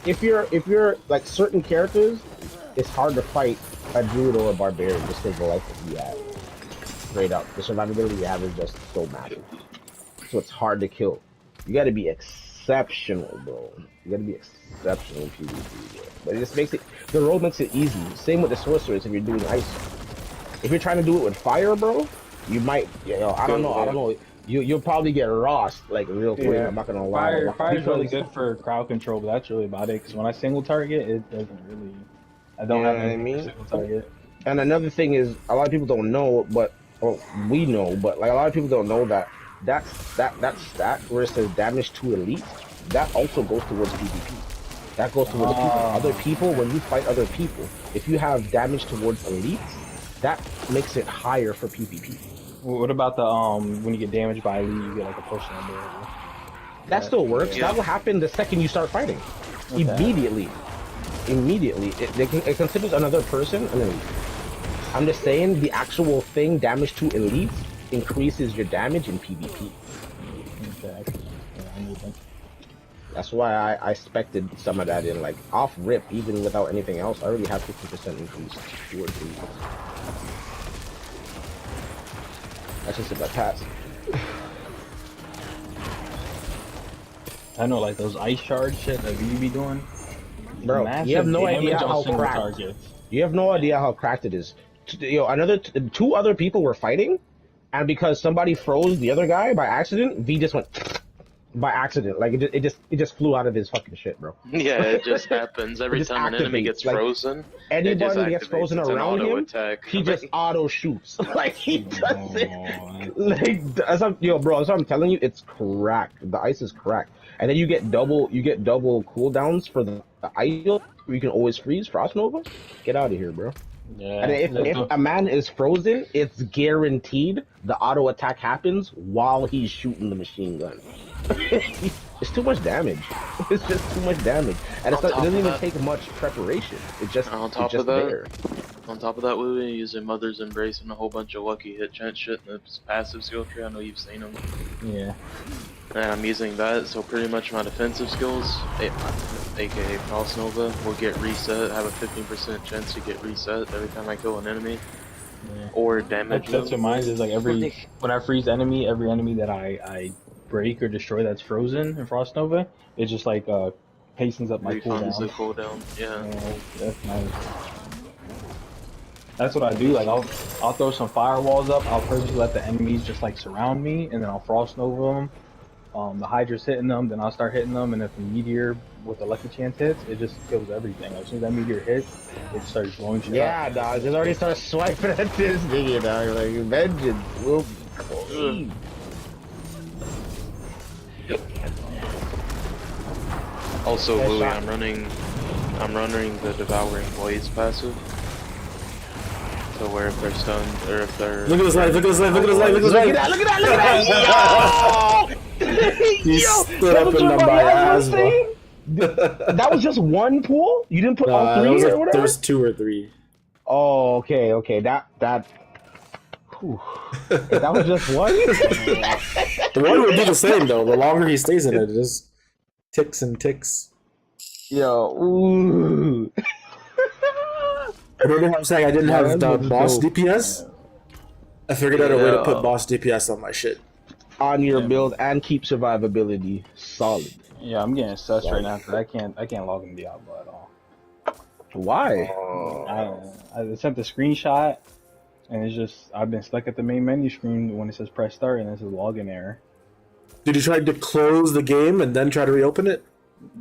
Speaker 2: if you're like certain characters, it's hard to fight a druid or a barbarian just because the life that you have. Straight up, the survivability you have is just so massive. So it's hard to kill. You got to be exceptional, bro. You got to be exceptional in PvP, bro. But it just makes it. The road makes it easy. Same with the sorcerers if you're doing ice. If you're trying to do it with fire, bro, you might. I don't know. You'll probably get lost like real quick.
Speaker 10: Yeah.
Speaker 2: I'm not gonna lie.
Speaker 10: Fire's really good for crowd control, but that's really about it. Because when I single target, it doesn't really. I don't have any single target.
Speaker 2: And another thing is, a lot of people don't know, but we know, but like a lot of people don't know that stat where it says damage to elite, that also goes towards PvP. That goes towards people. Other people, when you fight other people, if you have damage towards elites, that makes it higher for PvP.
Speaker 10: What about the when you get damaged by elite, you get like a potion on there?
Speaker 2: That still works. That will happen the second you start fighting.
Speaker 10: Okay.
Speaker 2: Immediately. It considers another person an elite. I'm just saying the actual thing, damage to elites, increases your damage in PvP.
Speaker 10: Okay.
Speaker 2: That's why I expected some of that in, like, off rip, even without anything else. I already have 50% increase towards elites. That's just about pass.
Speaker 10: I know, like those ice shard shit that you be doing.
Speaker 2: Bro, you have no idea how cracked. You have no idea how cracked it is. Two other people were fighting, and because somebody froze the other guy by accident, V just went by accident. Like it just flew out of his fucking shit, bro.
Speaker 1: Yeah, it just happens every
Speaker 2: just
Speaker 1: time an enemy
Speaker 2: activates.
Speaker 1: gets
Speaker 2: Like,
Speaker 1: frozen.
Speaker 2: Anybody that gets
Speaker 1: activates.
Speaker 2: frozen
Speaker 1: It's an
Speaker 2: around
Speaker 1: auto
Speaker 2: him,
Speaker 1: attack.
Speaker 2: he just auto shoots. Like he does it. Like that's bro. That's what I'm telling you. It's cracked. The ice is cracked, and then you get double cooldowns for the ice. Where you can always freeze Frost Nova. Get out of here, bro.
Speaker 10: Yeah.
Speaker 2: And if a man is frozen, it's guaranteed the auto attack happens while he's shooting the machine gun. It's too much damage. It's just too much damage, and it doesn't even take much preparation. It just
Speaker 1: on top of that, we've been using Mother's Embrace and a whole bunch of lucky hit chance shit in the passive skill tree. I know you've seen them.
Speaker 10: Yeah.
Speaker 1: And I'm using that, so pretty much my defensive skills, aka Frost Nova, will get reset. Have a 15% chance to get reset every time I kill an enemy.
Speaker 10: Yeah.
Speaker 1: Or damage them.
Speaker 10: That's what mine is. Like when I freeze every enemy that I break or destroy that's frozen in Frost Nova, it just like hastens up my
Speaker 1: Refunds the
Speaker 10: cooldown.
Speaker 1: cooldown. Yeah.
Speaker 10: That's nice. That's what I do. Like I'll throw some firewalls up. I'll purposely let the enemies just like surround me, and then I'll Frost Nova them. the Hydra's hitting them, then I'll start hitting them, and if the meteor with the lucky chance hits, it just kills everything. As soon as that meteor hits, it starts blowing shit
Speaker 2: Yeah,
Speaker 10: up.
Speaker 2: dog. Just already start swiping at this nigga, dog. Like, vengeance will be clean.
Speaker 1: Also,
Speaker 2: Nice
Speaker 1: Louis,
Speaker 2: shot.
Speaker 1: I'm running the Devouring Blaze passive. So where if they're stunned, or if they're...
Speaker 4: Look at his life, look at his life, look at his life, look at his life!
Speaker 2: Look at that, look at that, look at that! Yo!
Speaker 4: He
Speaker 2: Yo!
Speaker 4: stood up in the miasma.
Speaker 2: That was just one pool? You didn't put all three or whatever?
Speaker 4: There's 2 or 3.
Speaker 2: Oh, okay. Whew. That was just one?
Speaker 4: The one would do the same though. The longer he stays in it, it just ticks and ticks.
Speaker 2: Yo, ooh.
Speaker 4: Remember how I'm saying I didn't
Speaker 2: Yeah,
Speaker 4: have the
Speaker 2: that's
Speaker 4: boss
Speaker 2: dope.
Speaker 4: DPS? I figured out a way to put
Speaker 2: Yeah.
Speaker 4: boss DPS on my shit.
Speaker 2: On your build and keep survivability solid.
Speaker 10: Yeah, I'm getting sus right now because I can't log in Diablo at all.
Speaker 2: Why?
Speaker 10: I sent the screenshot, and it's just I've been stuck at the main menu screen when it says press start, and it says login error.
Speaker 4: Did you try to close the game and then try to reopen it?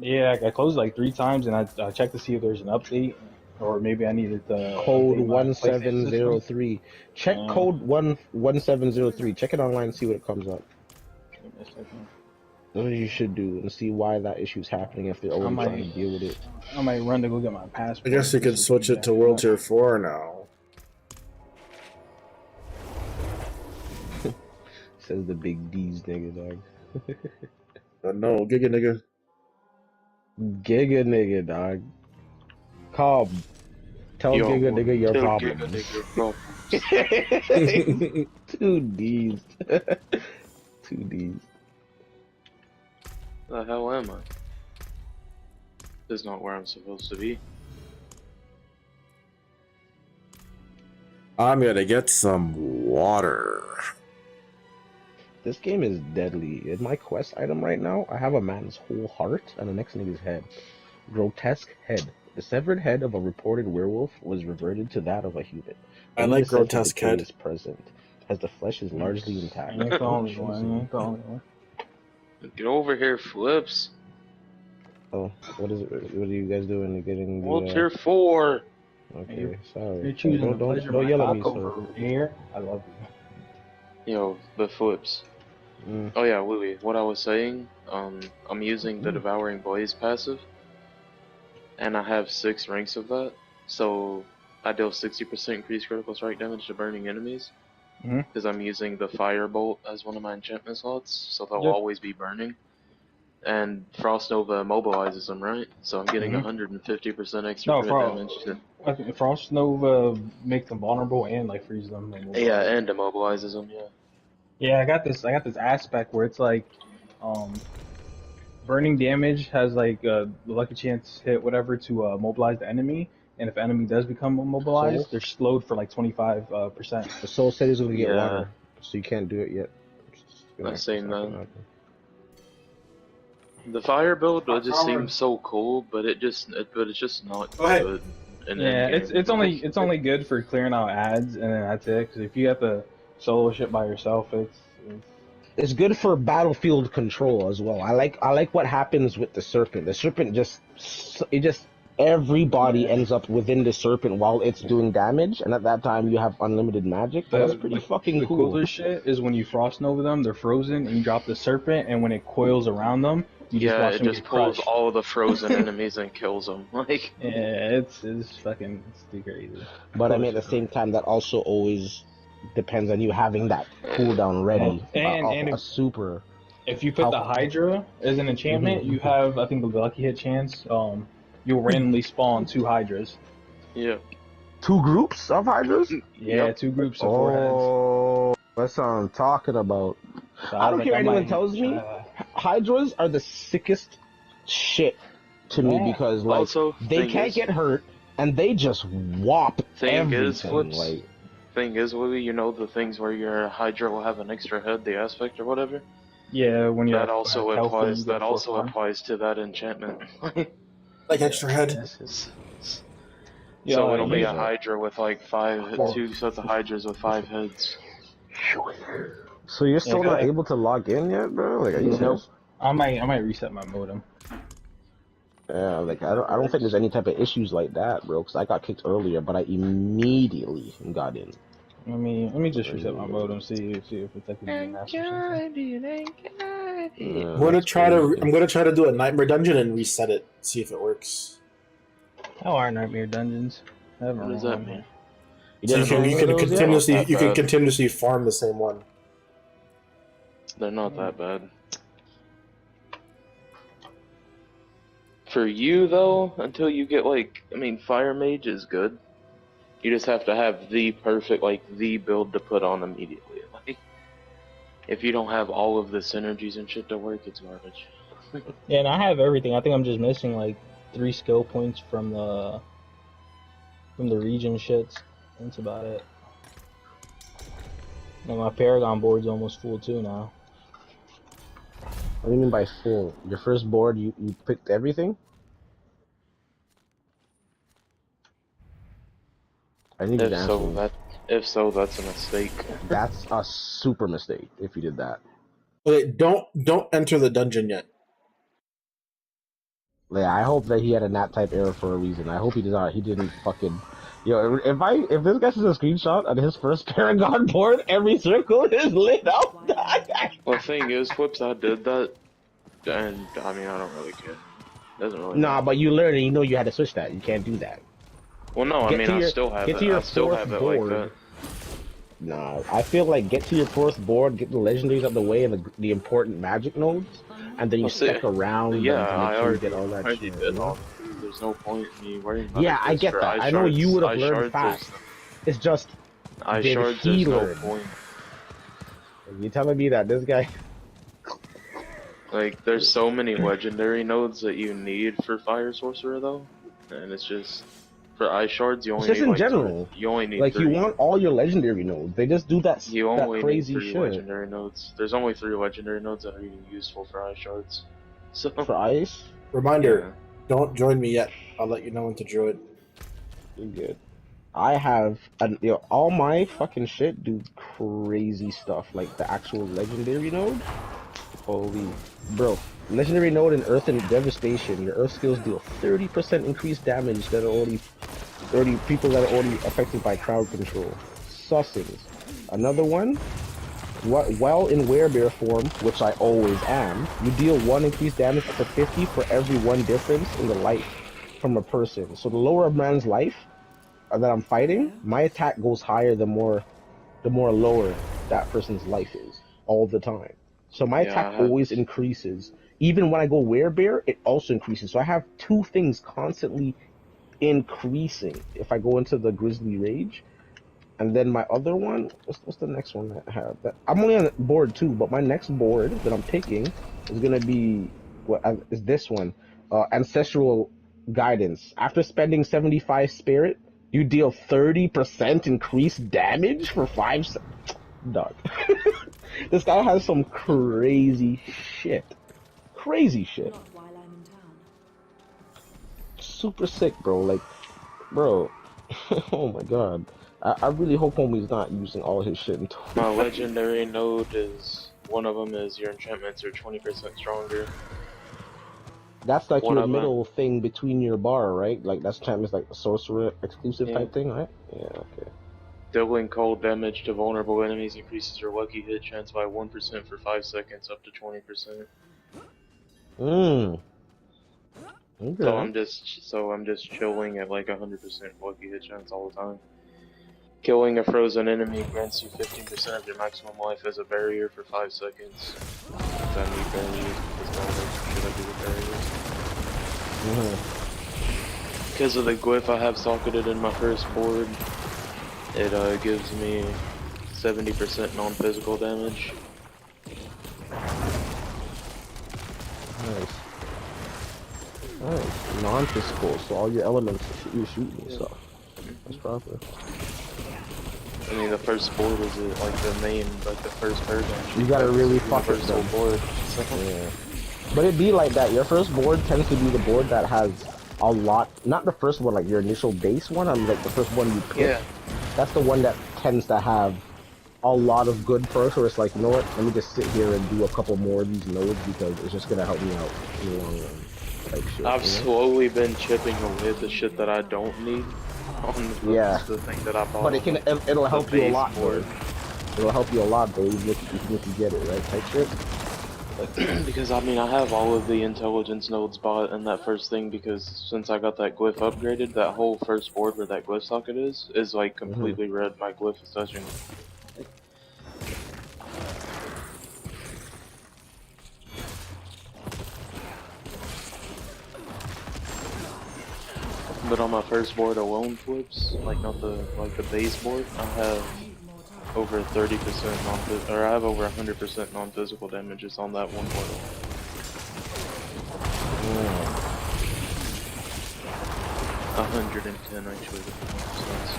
Speaker 10: Yeah, I closed like 3 times, and I checked to see if there's an update, or maybe I needed the
Speaker 2: Code
Speaker 10: update my PlayStation system.
Speaker 2: 1703. Check code 1703. Check it online and see what it comes up.
Speaker 10: Give me a second.
Speaker 2: That's what you should do and see why that issue's happening if they're already trying to deal with it.
Speaker 10: I might run to go get my
Speaker 4: I
Speaker 10: passport.
Speaker 4: guess you could switch it to World Tier 4 now.
Speaker 2: Says the big D's nigga, dog.
Speaker 4: But no, Giga nigga.
Speaker 2: Giga nigga, dog. Cobb. Tell
Speaker 1: Yo,
Speaker 2: Giga nigga your
Speaker 1: tell
Speaker 2: problem.
Speaker 1: Giga nigga your problem.
Speaker 2: 2 D's. 2 D's.
Speaker 1: The hell am I? This is not where I'm supposed to be.
Speaker 4: I'm gonna get some water.
Speaker 2: This game is deadly. In my quest item right now, I have a man's whole heart and the next nigga's head. Grotesque head. The severed head of a reported werewolf was reverted to that of a human.
Speaker 4: I
Speaker 2: Only
Speaker 4: like
Speaker 2: the sense of
Speaker 4: grotesque
Speaker 2: decay
Speaker 4: head.
Speaker 2: is present, as the flesh is largely intact.
Speaker 10: You ain't the only one. You ain't the only one.
Speaker 1: Get over here, Flips.
Speaker 2: Oh, what is it? What are you guys doing? You're getting the,
Speaker 1: World Tier 4.
Speaker 2: Okay, sorry.
Speaker 10: You're choosing the pleasure
Speaker 2: Don't
Speaker 10: of
Speaker 2: yell
Speaker 10: my
Speaker 2: at me,
Speaker 10: cock
Speaker 2: sir.
Speaker 10: over air. I love you.
Speaker 1: Yo, the Flips. Oh yeah, Louis, what I was saying, I'm using the Devouring Blaze passive, and I have 6 ranks of that, so I deal 60% increased critical strike damage to burning enemies, because I'm using the Firebolt as one of my enchantment slots, so they'll
Speaker 10: Yep.
Speaker 1: always be burning. And Frost Nova immobilizes them, right? So I'm getting 150% extra
Speaker 10: No,
Speaker 1: crit damage.
Speaker 10: I think Frost Nova makes them vulnerable and like freeze them.
Speaker 1: Yeah, and immobilizes them, yeah.
Speaker 10: Yeah, I got this aspect where it's like, burning damage has like a lucky chance hit whatever to mobilize the enemy, and if the enemy does become immobilized,
Speaker 2: Soul?
Speaker 10: they're slowed for like 25%.
Speaker 2: The soul said he's gonna get
Speaker 1: Yeah.
Speaker 2: water, so you can't do it yet.
Speaker 1: Not saying that. The fire build just seems so cool, but it's just not good. in
Speaker 10: Yeah,
Speaker 1: endgame.
Speaker 10: it's only good for clearing out ads, and then that's it. Because if you have to solo shit by yourself,
Speaker 2: It's good for battlefield control as well. I like what happens with the serpent. The serpent just everybody ends up within the serpent while it's doing damage, and at that time you have unlimited magic. That's pretty fucking
Speaker 10: the
Speaker 2: cool.
Speaker 10: cooler shit is when you frost nova them, they're frozen, and you drop the serpent, and when it coils around them, you just
Speaker 1: Yeah,
Speaker 10: watch
Speaker 1: it
Speaker 10: them
Speaker 1: just
Speaker 10: get
Speaker 1: pulls
Speaker 10: crushed.
Speaker 1: all the frozen enemies and kills them. Like,
Speaker 10: Yeah, it's too crazy.
Speaker 2: But I mean, at the same time, that also always depends on you having that cooldown ready.
Speaker 10: And
Speaker 2: a
Speaker 10: if,
Speaker 2: super.
Speaker 10: if you put the Hydra as an enchantment, you have, I think, the lucky hit chance. You'll randomly spawn 2 Hydras.
Speaker 1: yeah.
Speaker 2: 2 groups of Hydras?
Speaker 10: Yeah, 2 groups of 4 heads.
Speaker 2: Oh, that's what I'm talking about.
Speaker 10: So
Speaker 2: I don't
Speaker 10: was
Speaker 2: care
Speaker 10: like,
Speaker 2: anyone tells me. Hydras are the sickest shit to me
Speaker 10: Yeah.
Speaker 2: because like
Speaker 1: Also,
Speaker 2: they
Speaker 1: thing
Speaker 2: can't
Speaker 1: is-
Speaker 2: get hurt and they just whop
Speaker 1: Thing
Speaker 2: everything.
Speaker 1: is, Flips,
Speaker 2: like,
Speaker 1: thing is, Louis, you know the things where your Hydra will have an extra head, the aspect or whatever?
Speaker 10: Yeah, when you
Speaker 1: That
Speaker 10: have
Speaker 1: also
Speaker 10: health and
Speaker 1: applies.
Speaker 10: you
Speaker 1: That
Speaker 10: go
Speaker 1: also
Speaker 10: for fun.
Speaker 1: applies to that enchantment.
Speaker 4: Like extra head.
Speaker 10: Yeah,
Speaker 1: So it'll be a
Speaker 10: yeah.
Speaker 1: Hydra with like 2 sets of Hydras with 5 heads.
Speaker 2: So you're still
Speaker 10: go
Speaker 2: not
Speaker 10: ahead.
Speaker 2: able to log in yet, bro? Like, are you
Speaker 10: Nope.
Speaker 2: serious?
Speaker 10: I might reset my modem.
Speaker 2: Yeah, like I don't think there's any type of issues like that, bro. Because I got kicked earlier, but I immediately got in.
Speaker 10: Let me just reset my modem. See if it's like a master or something.
Speaker 4: I'm gonna try to do a nightmare dungeon and reset it. See if it works.
Speaker 10: How are nightmare dungeons? I haven't
Speaker 1: What does
Speaker 10: run
Speaker 1: that
Speaker 10: one
Speaker 1: mean?
Speaker 10: yet.
Speaker 4: So you can
Speaker 2: those yet?
Speaker 4: continuously
Speaker 1: Not that
Speaker 4: you can
Speaker 1: bad.
Speaker 4: continuously farm the same one.
Speaker 1: They're not that bad. For you though, until you get like, I mean, Fire Mage is good. You just have to have the perfect, like, the build to put on immediately. Like, if you don't have all of the synergies and shit to work, it's garbage.
Speaker 10: Yeah, and I have everything. I think I'm just missing like 3 skill points from the region shits. That's about it. And my Paragon board's almost full too now.
Speaker 2: What do you mean by full? Your first board, you picked everything? I need you to answer me.
Speaker 1: If so, that's a mistake.
Speaker 2: That's a super mistake if you did that.
Speaker 4: Okay, don't enter the dungeon yet.
Speaker 2: Yeah, I hope that he had a nat type error for a reason. I hope he did not. He didn't fucking. Yo, if this guy's a screenshot of his first Paragon board, every circle is lit up.
Speaker 1: Well, the thing is, Flipside did that, and I mean, I don't really care. Doesn't really.
Speaker 2: Nah, but you learn and you know you had to switch that. You can't do that.
Speaker 1: Well, no, I mean, I still have it. I still have it like that.
Speaker 2: Nah, I feel like get to your fourth board, get the legendaries out of the way and the important magic nodes, and then you stick around.
Speaker 1: Yeah,
Speaker 2: them to make
Speaker 1: I
Speaker 2: sure you
Speaker 1: already
Speaker 2: get all that
Speaker 1: already
Speaker 2: shit.
Speaker 1: did
Speaker 2: You know?
Speaker 1: all. There's no point in me worrying about
Speaker 2: Yeah,
Speaker 1: it,
Speaker 2: I get
Speaker 1: for
Speaker 2: that.
Speaker 1: eye
Speaker 2: I know you would have
Speaker 1: eye
Speaker 2: learned
Speaker 1: shards,
Speaker 2: fast. It's just
Speaker 1: Eye
Speaker 2: did
Speaker 1: shards,
Speaker 2: he
Speaker 1: there's no
Speaker 2: learn?
Speaker 1: point.
Speaker 2: You telling me that this guy?
Speaker 1: Like, there's so many legendary nodes that you need for Fire Sorcerer, though, and it's just for eye shards you
Speaker 2: It's
Speaker 1: only
Speaker 2: just
Speaker 1: need
Speaker 2: in
Speaker 1: like
Speaker 2: general.
Speaker 1: you only need
Speaker 2: Like
Speaker 1: 3.
Speaker 2: you want all your legendary nodes. They just do that.
Speaker 1: You
Speaker 2: that
Speaker 1: only
Speaker 2: crazy
Speaker 1: need 3
Speaker 2: shit.
Speaker 1: legendary nodes. There's only 3 legendary nodes that are even useful for eye shards. So
Speaker 2: For ice,
Speaker 4: Reminder: don't join me yet. I'll let you know when to join.
Speaker 2: you're good. I have, all my fucking shit do crazy stuff. Like the actual legendary node. Holy, bro. Legendary node in Earth and Devastation. Your Earth skills deal 30% increased damage that are already 30 people that are already affected by crowd control. Sussings. Another one. While in werebear form, which I always am, you deal 1 increased damage up to 50 for every 1 difference in the life from a person. So the lower a man's life that I'm fighting, my attack goes higher the more lower that person's life is all the time. So my attack always increases. Even when I go werebear, it also increases. So I have 2 things constantly increasing if I go into the Grizzly Rage. And then my other one, what's the next one that I have? I'm only on board 2, but my next board that I'm picking is gonna be is this one, Ancestral Guidance. After spending 75 spirit, you deal 30% increased damage for 5 seconds. Dog. This guy has some crazy shit. Crazy shit. Super sick, bro. Like, bro. Oh my god. I really hope homie's not using all his shit into
Speaker 1: my legendary node is, one of them is your enchantments are 20% stronger.
Speaker 2: That's like
Speaker 1: One
Speaker 2: your
Speaker 1: of 'em.
Speaker 2: middle thing between your bar, right? Like that's enchantments like a sorcerer exclusive type thing, right? Yeah, okay.
Speaker 1: Dealing cold damage to vulnerable enemies increases your lucky hit chance by 1% for 5 seconds up to 20%.
Speaker 2: Okay.
Speaker 1: So I'm just chilling at like 100% lucky hit chance all the time. Killing a frozen enemy grants you 15% of your maximum life as a barrier for 5 seconds. I need barriers because all that shit I do with barriers. Because of the glyph I have socketed in my first board, it gives me 70% non-physical damage.
Speaker 2: Nice. Nice. Non-physical, so all your elements you're shooting and stuff. That's proper.
Speaker 1: I mean, the first board is like the main, like the first bird.
Speaker 2: You gotta really fuck it
Speaker 1: first whole board.
Speaker 2: Yeah. But it be like that. Your first board tends to be the board that has a lot. Not the first one, like your initial base one. I mean, like the first one you pick.
Speaker 1: Yeah.
Speaker 2: That's the one that tends to have a lot of good perks where it's like, you know what, let me just sit here and do a couple more of these nodes because it's just gonna help me out in the long run. Like shit,
Speaker 1: I've
Speaker 2: you know?
Speaker 1: slowly been chipping away at the shit that I don't need on the thing that I bought.
Speaker 2: But it'll help you a lot,
Speaker 1: board.
Speaker 2: It'll help you a lot, though, even if you get it, right? Type shit.
Speaker 1: Because I mean, I have all of the intelligence nodes bought in that first thing because since I got that glyph upgraded, that whole first board where that glyph socket is like completely red. My glyph is touching it. But on my first board alone flips, like not the base board, I have over 30% non-physical, or I have over 100% non-physical damages on that one board alone. 110 actually. To be more precise.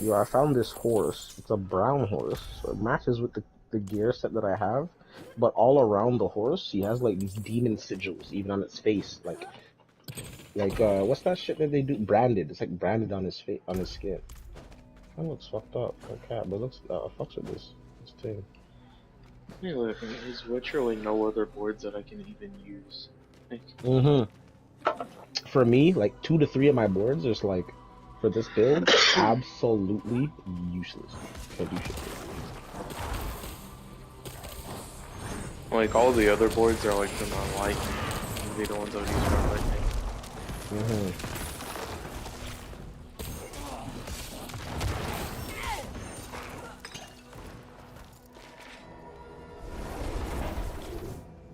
Speaker 2: Yo, I found this horse. It's a brown horse. So it matches with the gear set that I have. But all around the horse, he has like these demon sigils, even on its face. Like what's that shit that they do? Branded. It's like branded on his face, on his skin. That looks fucked up. Okay, but it looks fucks with this thing.
Speaker 1: Yeah, look, there's literally no other boards that I can even use.
Speaker 2: For me, like 2 to 3 of my boards, there's like, for this build, absolutely useless. Can't do shit.
Speaker 1: Like all the other boards are like for my liking. These are the ones I would use for my liking.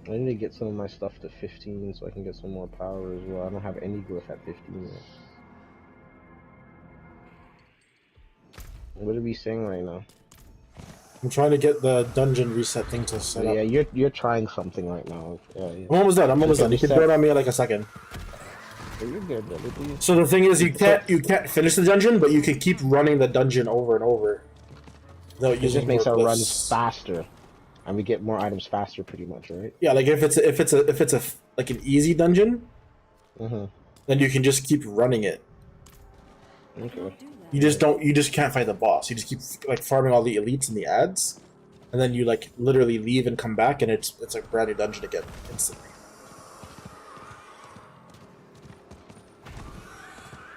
Speaker 2: I need to get some of my stuff to 15 so I can get some more power as well. I don't have any glyph at 15 yet. What are we saying right now?
Speaker 4: I'm trying to get the dungeon reset thing to set up.
Speaker 2: Yeah, you're trying something right now. Yeah.
Speaker 4: I'm almost done. I'm almost done. You can throw it on me in like a second.
Speaker 2: You're good, brother.
Speaker 4: So the thing is, you can't finish the dungeon, but you can keep running the dungeon over and over.
Speaker 2: It just makes our runs faster, and we get more items faster, pretty much, right?
Speaker 4: Yeah, like if it's like an easy dungeon, then you can just keep running it.
Speaker 2: Okay.
Speaker 4: You just can't fight the boss. You just keep like farming all the elites and the ads, and then you like literally leave and come back, and it's a brand new dungeon again instantly.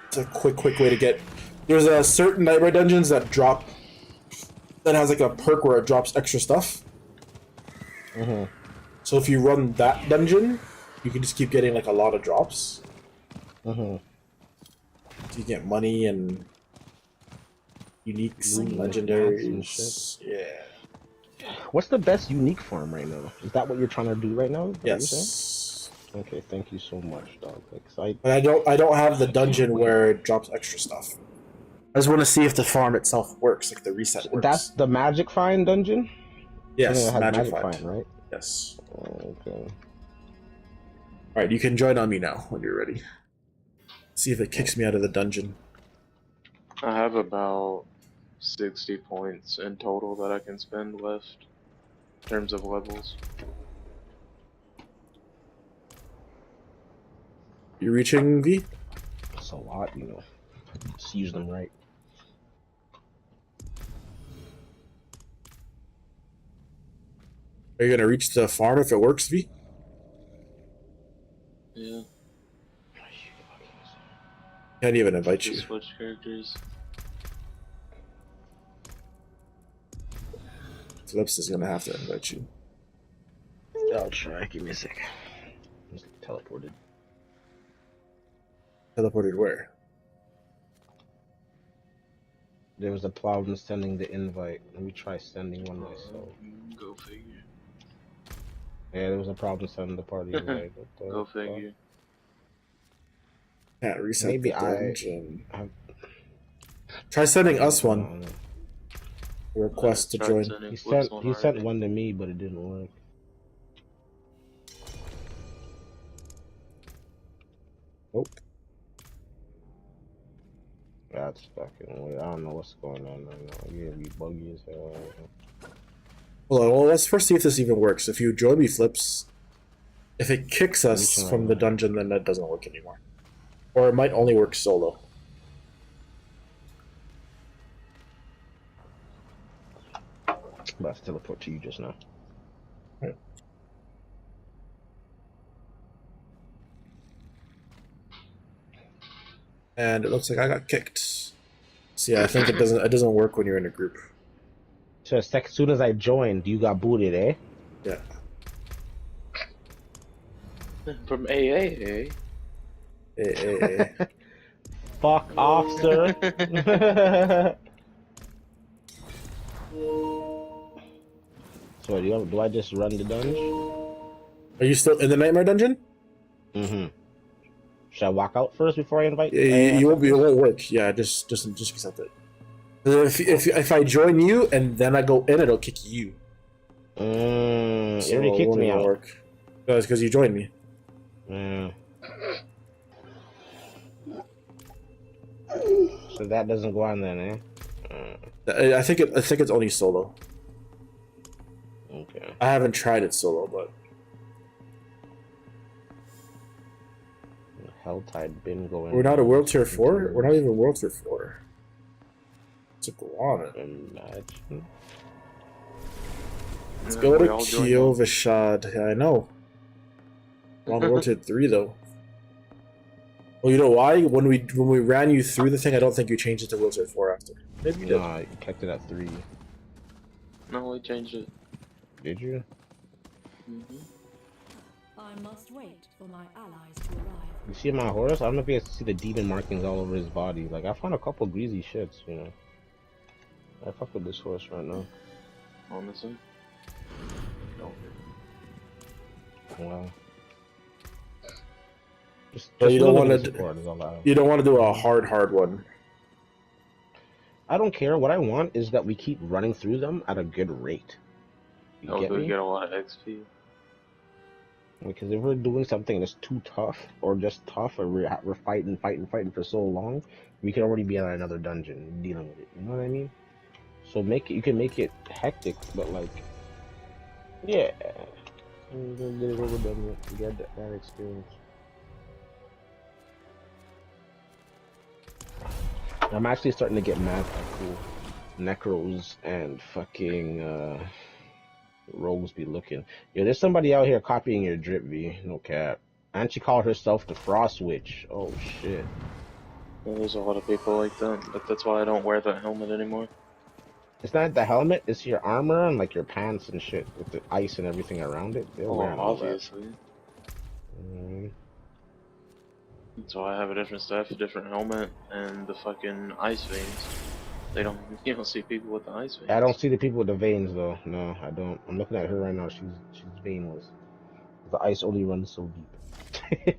Speaker 4: It's a quick way to get. There's a certain nightmare dungeons that has like a perk where it drops extra stuff. So if you run that dungeon, you can just keep getting like a lot of drops. So you get money and uniques and legendaries
Speaker 2: and shit.
Speaker 4: Yeah.
Speaker 2: What's the best unique farm right now? Is that what you're trying to do right now?
Speaker 4: Yes.
Speaker 2: Okay, thank you so much, dog.
Speaker 4: But I don't have the dungeon where it drops extra stuff. I just want to see if the farm itself works, like the reset works.
Speaker 2: That's the Magic Find dungeon?
Speaker 4: Yes,
Speaker 2: yeah,
Speaker 4: Magic Find,
Speaker 2: right?
Speaker 4: Yes.
Speaker 2: Okay.
Speaker 4: Alright, you can join on me now when you're ready. See if it kicks me out of the dungeon.
Speaker 1: I have about 60 points in total that I can spend left in terms of levels.
Speaker 4: You reaching V?
Speaker 2: That's a lot, you know. Just use them right.
Speaker 4: Are you gonna reach the farm if it works, V?
Speaker 1: Yeah.
Speaker 4: Can't even invite you.
Speaker 1: Switch characters.
Speaker 4: Flips is gonna have to invite you.
Speaker 2: I'll try. Give me a sec. Just teleported.
Speaker 4: Teleported where?
Speaker 2: There was a problem sending the invite. Let me try sending one myself.
Speaker 1: Go figure.
Speaker 2: Yeah, there was a problem sending the party invite.
Speaker 1: Go figure.
Speaker 4: Can't reset
Speaker 2: Maybe
Speaker 4: the dungeon. Try sending us one. Request to join.
Speaker 2: He sent one to me, but it didn't work. Nope. That's fucking weird. I don't know what's going on right now. You're gonna be buggy as hell.
Speaker 4: Hold on, well, let's first see if this even works. If you join me, Flips, If it kicks us from the dungeon, then that doesn't work anymore. Or it might only work solo.
Speaker 2: Let's teleport to you just now.
Speaker 4: And it looks like I got kicked. So yeah, I think it doesn't work when you're in a group.
Speaker 2: So as soon as I joined, you got booted, eh?
Speaker 4: Yeah.
Speaker 1: From AA.
Speaker 2: Fuck off, sir. So do I just run the dungeon?
Speaker 4: Are you still in the Nightmare Dungeon?
Speaker 2: Mm-hmm. Should I walk out first before I invite?
Speaker 4: It won't work. Yeah, just accept it. If I join you and then I go in, it'll kick you.
Speaker 2: You already kicked me out.
Speaker 4: That's because you joined me.
Speaker 2: So that doesn't go on then, eh?
Speaker 4: I think it's only solo.
Speaker 2: Okay.
Speaker 4: I haven't tried it solo, but
Speaker 2: Helltide been going.
Speaker 4: we're not a World Tier 4. We're not even World Tier 4. It's a Guana.
Speaker 2: Imagine.
Speaker 4: Let's go to Kyovashad. Yeah, I know. We're on World Tier 3 though. Well, you know why? When we ran you through the thing, I don't think you changed it to World Tier 4 after. Maybe you did.
Speaker 2: Nah, you kept it at 3.
Speaker 1: No, we changed it.
Speaker 2: Did you?
Speaker 5: I must wait for my allies to arrive.
Speaker 2: You see my horse? I don't know if you guys see the demon markings all over his body. Like, I found a couple greasy shits, you know. I fuck with this horse right now.
Speaker 1: Honestly. No.
Speaker 2: Well.
Speaker 4: So you don't want to. You don't want to do a hard one.
Speaker 2: I don't care. What I want is that we keep running through them at a good rate. You get
Speaker 1: we
Speaker 2: me?
Speaker 1: get a lot of XP.
Speaker 2: Because if we're doing something that's too tough, or just tough, or we're fighting for so long, we could already be at another dungeon dealing with it. You know what I mean? So you can make it hectic, but like, yeah, get it over done with. You get that experience. I'm actually starting to get mad at cool necros and fucking rogues be looking. Yeah, there's somebody out here copying your drip, V. No cap. And she called herself the Frost Witch. Oh shit.
Speaker 1: Yeah, there's a lot of people like that, but that's why I don't wear that helmet anymore.
Speaker 2: It's not the helmet, it's your armor and like your pants and shit with the ice and everything around it.
Speaker 1: Oh, obviously.
Speaker 2: Mm.
Speaker 1: That's why I have a different staff, a different helmet, and the fucking ice veins. You don't see people with the ice veins.
Speaker 2: I don't see the people with the veins though. No, I don't. I'm looking at her right now. She's veinless. The ice only runs so deep.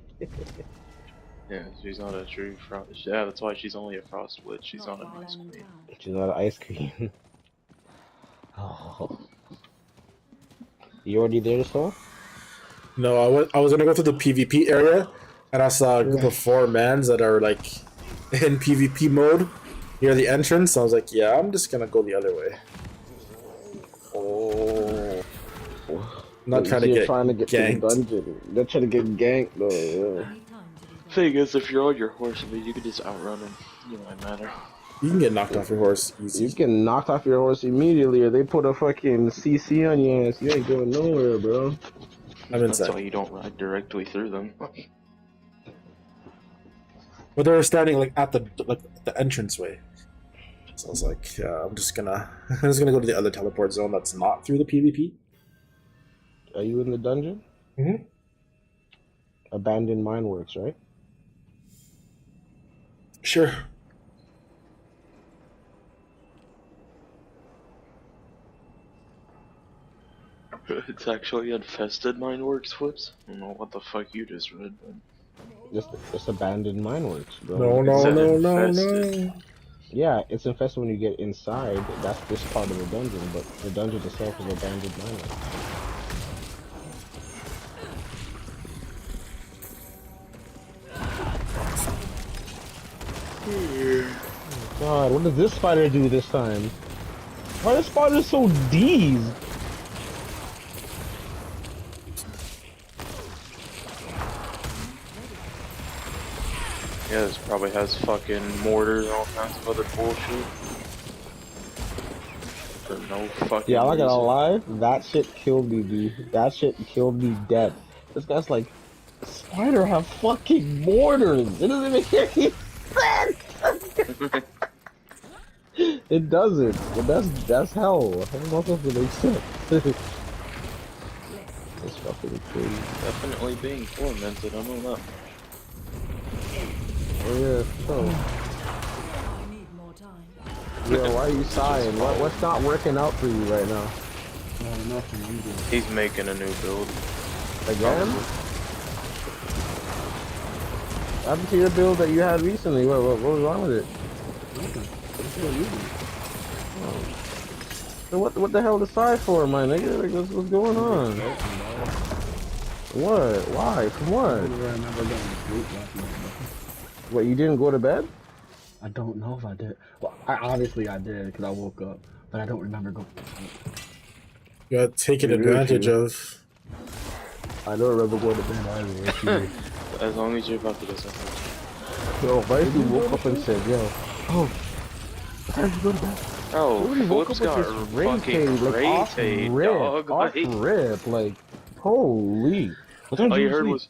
Speaker 1: Yeah, she's not a true frost. Yeah, that's why she's only a frost witch. She's not an ice queen.
Speaker 2: She's not an ice queen. Oh. You already there, so?
Speaker 4: No, I was gonna go to the PvP area, and I saw a group of 4 mans that are like in PvP mode near the entrance. So I was like, yeah, I'm just gonna go the other way.
Speaker 2: Oh.
Speaker 4: Not trying to get
Speaker 2: ganked.
Speaker 4: To the
Speaker 2: dungeon. They're trying to get ganked though. Yeah.
Speaker 1: Thing is, if you're on your horse, I mean, you can just outrun him. You might matter.
Speaker 4: You can get knocked off your horse easy.
Speaker 2: You can knock off your horse immediately, or they put a fucking CC on your ass. You ain't going nowhere, bro.
Speaker 4: I'm inside.
Speaker 1: That's why you don't ride directly through them.
Speaker 4: But they were standing like at the entranceway. So I was like, yeah, I'm just gonna go to the other teleport zone that's not through the PvP.
Speaker 2: Are you in the dungeon?
Speaker 4: Mm-hmm.
Speaker 2: Abandoned Mineworks, right?
Speaker 4: Sure.
Speaker 1: It's actually infested Mineworks, Flips. I don't know what the fuck you just read, but...
Speaker 2: Just abandoned Mineworks, bro.
Speaker 4: No.
Speaker 2: Yeah, it's infested when you get inside. That's this part of the dungeon, but the dungeon itself is abandoned Mineworks. God, what does this spider do this time? Why are the spiders so D's?
Speaker 1: Yeah, this probably has fucking mortars and all kinds of other bullshit. For no fucking
Speaker 2: Yeah, I'm not gonna
Speaker 1: reason.
Speaker 2: lie, that shit killed me, dude. That shit killed me dead. This guy's like, Spider have fucking mortars. It doesn't make any sense. It doesn't. But that's hell. How am I supposed to make sense? It's fucking crazy.
Speaker 1: Definitely being tormented, I know that.
Speaker 2: Oh yeah, so. Yo, why are you sighing? What's not working out for you right now?
Speaker 12: Nothing. I'm good.
Speaker 1: He's making a new build.
Speaker 2: Again? What happened to your build that you had recently? What was wrong with it?
Speaker 12: Nothing. I'm still using it.
Speaker 2: Oh. So what the hell the side for, my nigga? Like, what's going on? What? Why? From what?
Speaker 12: I remember getting sleep last night.
Speaker 2: What, you didn't go to bed?
Speaker 12: I don't know if I did. Well, obviously I did because I woke up, but I don't remember going to sleep.
Speaker 4: You got taken advantage of.
Speaker 2: I don't remember going to bed either.
Speaker 1: As long as you're about to do something.
Speaker 2: Yo, why if you woke up and said, yo, oh, time to go to bed?
Speaker 1: Oh,
Speaker 2: Somebody woke
Speaker 1: Flip's
Speaker 2: up
Speaker 1: got
Speaker 2: with this Ray
Speaker 1: fucking
Speaker 2: Tay, like,
Speaker 1: Ray
Speaker 2: off
Speaker 1: Tay,
Speaker 2: rip,
Speaker 1: dog.
Speaker 2: off
Speaker 1: Like,
Speaker 2: rip, like, holy. What time
Speaker 1: all
Speaker 2: did
Speaker 1: you
Speaker 2: you
Speaker 1: heard
Speaker 2: sleep?
Speaker 1: was,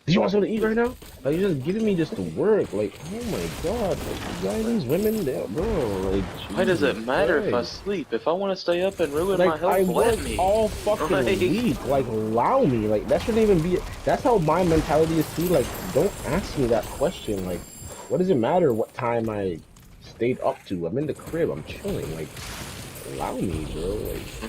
Speaker 2: Do you want something to eat right now? Like, you're just giving me this to work. Like, oh my god. Like, you guys, women, bro. Like,
Speaker 1: why does it
Speaker 2: Jesus
Speaker 1: matter if I
Speaker 2: Christ.
Speaker 1: sleep? If I want to stay up and ruin
Speaker 2: Like,
Speaker 1: my health,
Speaker 2: I
Speaker 1: let
Speaker 2: work
Speaker 1: me.
Speaker 2: all fucking
Speaker 1: Like-
Speaker 2: week. Like, allow me. Like, that shouldn't even be. That's how my mentality is too. Like, don't ask me that question. Like, what does it matter what time I stayed up to? I'm in the crib. I'm chilling. Like, allow me, bro.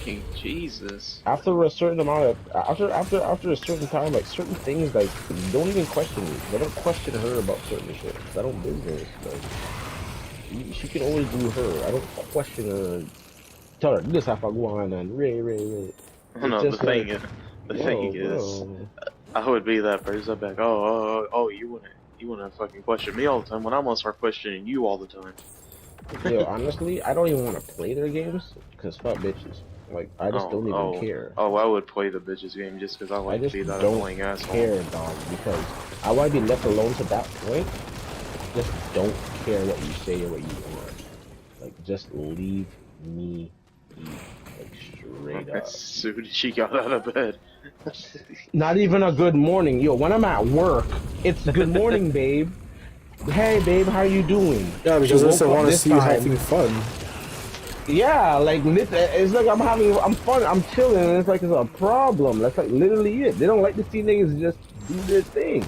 Speaker 2: Like,
Speaker 1: Jesus.
Speaker 2: after a certain amount of after a certain time, like certain things, like don't even question me. They don't question her about certain shit. I don't business. Like she can always do her. I don't question her. Tell her this half I go on and Ray.
Speaker 1: No,
Speaker 2: Just
Speaker 1: the thing
Speaker 2: like,
Speaker 1: is,
Speaker 2: bro.
Speaker 1: I would be that person. I'd be like, oh, you wanna fucking question me all the time when I'm gonna start questioning you all the time.
Speaker 2: Yo, honestly, I don't even want to play their games because fuck bitches. Like, I just don't even care.
Speaker 1: Oh, I would play the bitches game just because I
Speaker 2: I
Speaker 1: like to
Speaker 2: just
Speaker 1: be that
Speaker 2: don't
Speaker 1: annoying asshole.
Speaker 2: care, dog, because I want to be left alone to that point. Just don't care what you say or what you want. Like, just leave me be. Like, straight up.
Speaker 1: As soon as she got out of bed.
Speaker 2: Not even a good morning. Yo, when I'm at work, it's good morning, babe. Hey, babe, how you doing?
Speaker 4: Yeah, because
Speaker 2: She
Speaker 4: they still
Speaker 2: woke up
Speaker 4: want to
Speaker 2: this
Speaker 4: see you
Speaker 2: time.
Speaker 4: having fun.
Speaker 2: Yeah, like it's like I'm fun, I'm chilling, and it's like it's a problem. That's like literally it. They don't like to see niggas just do their thing.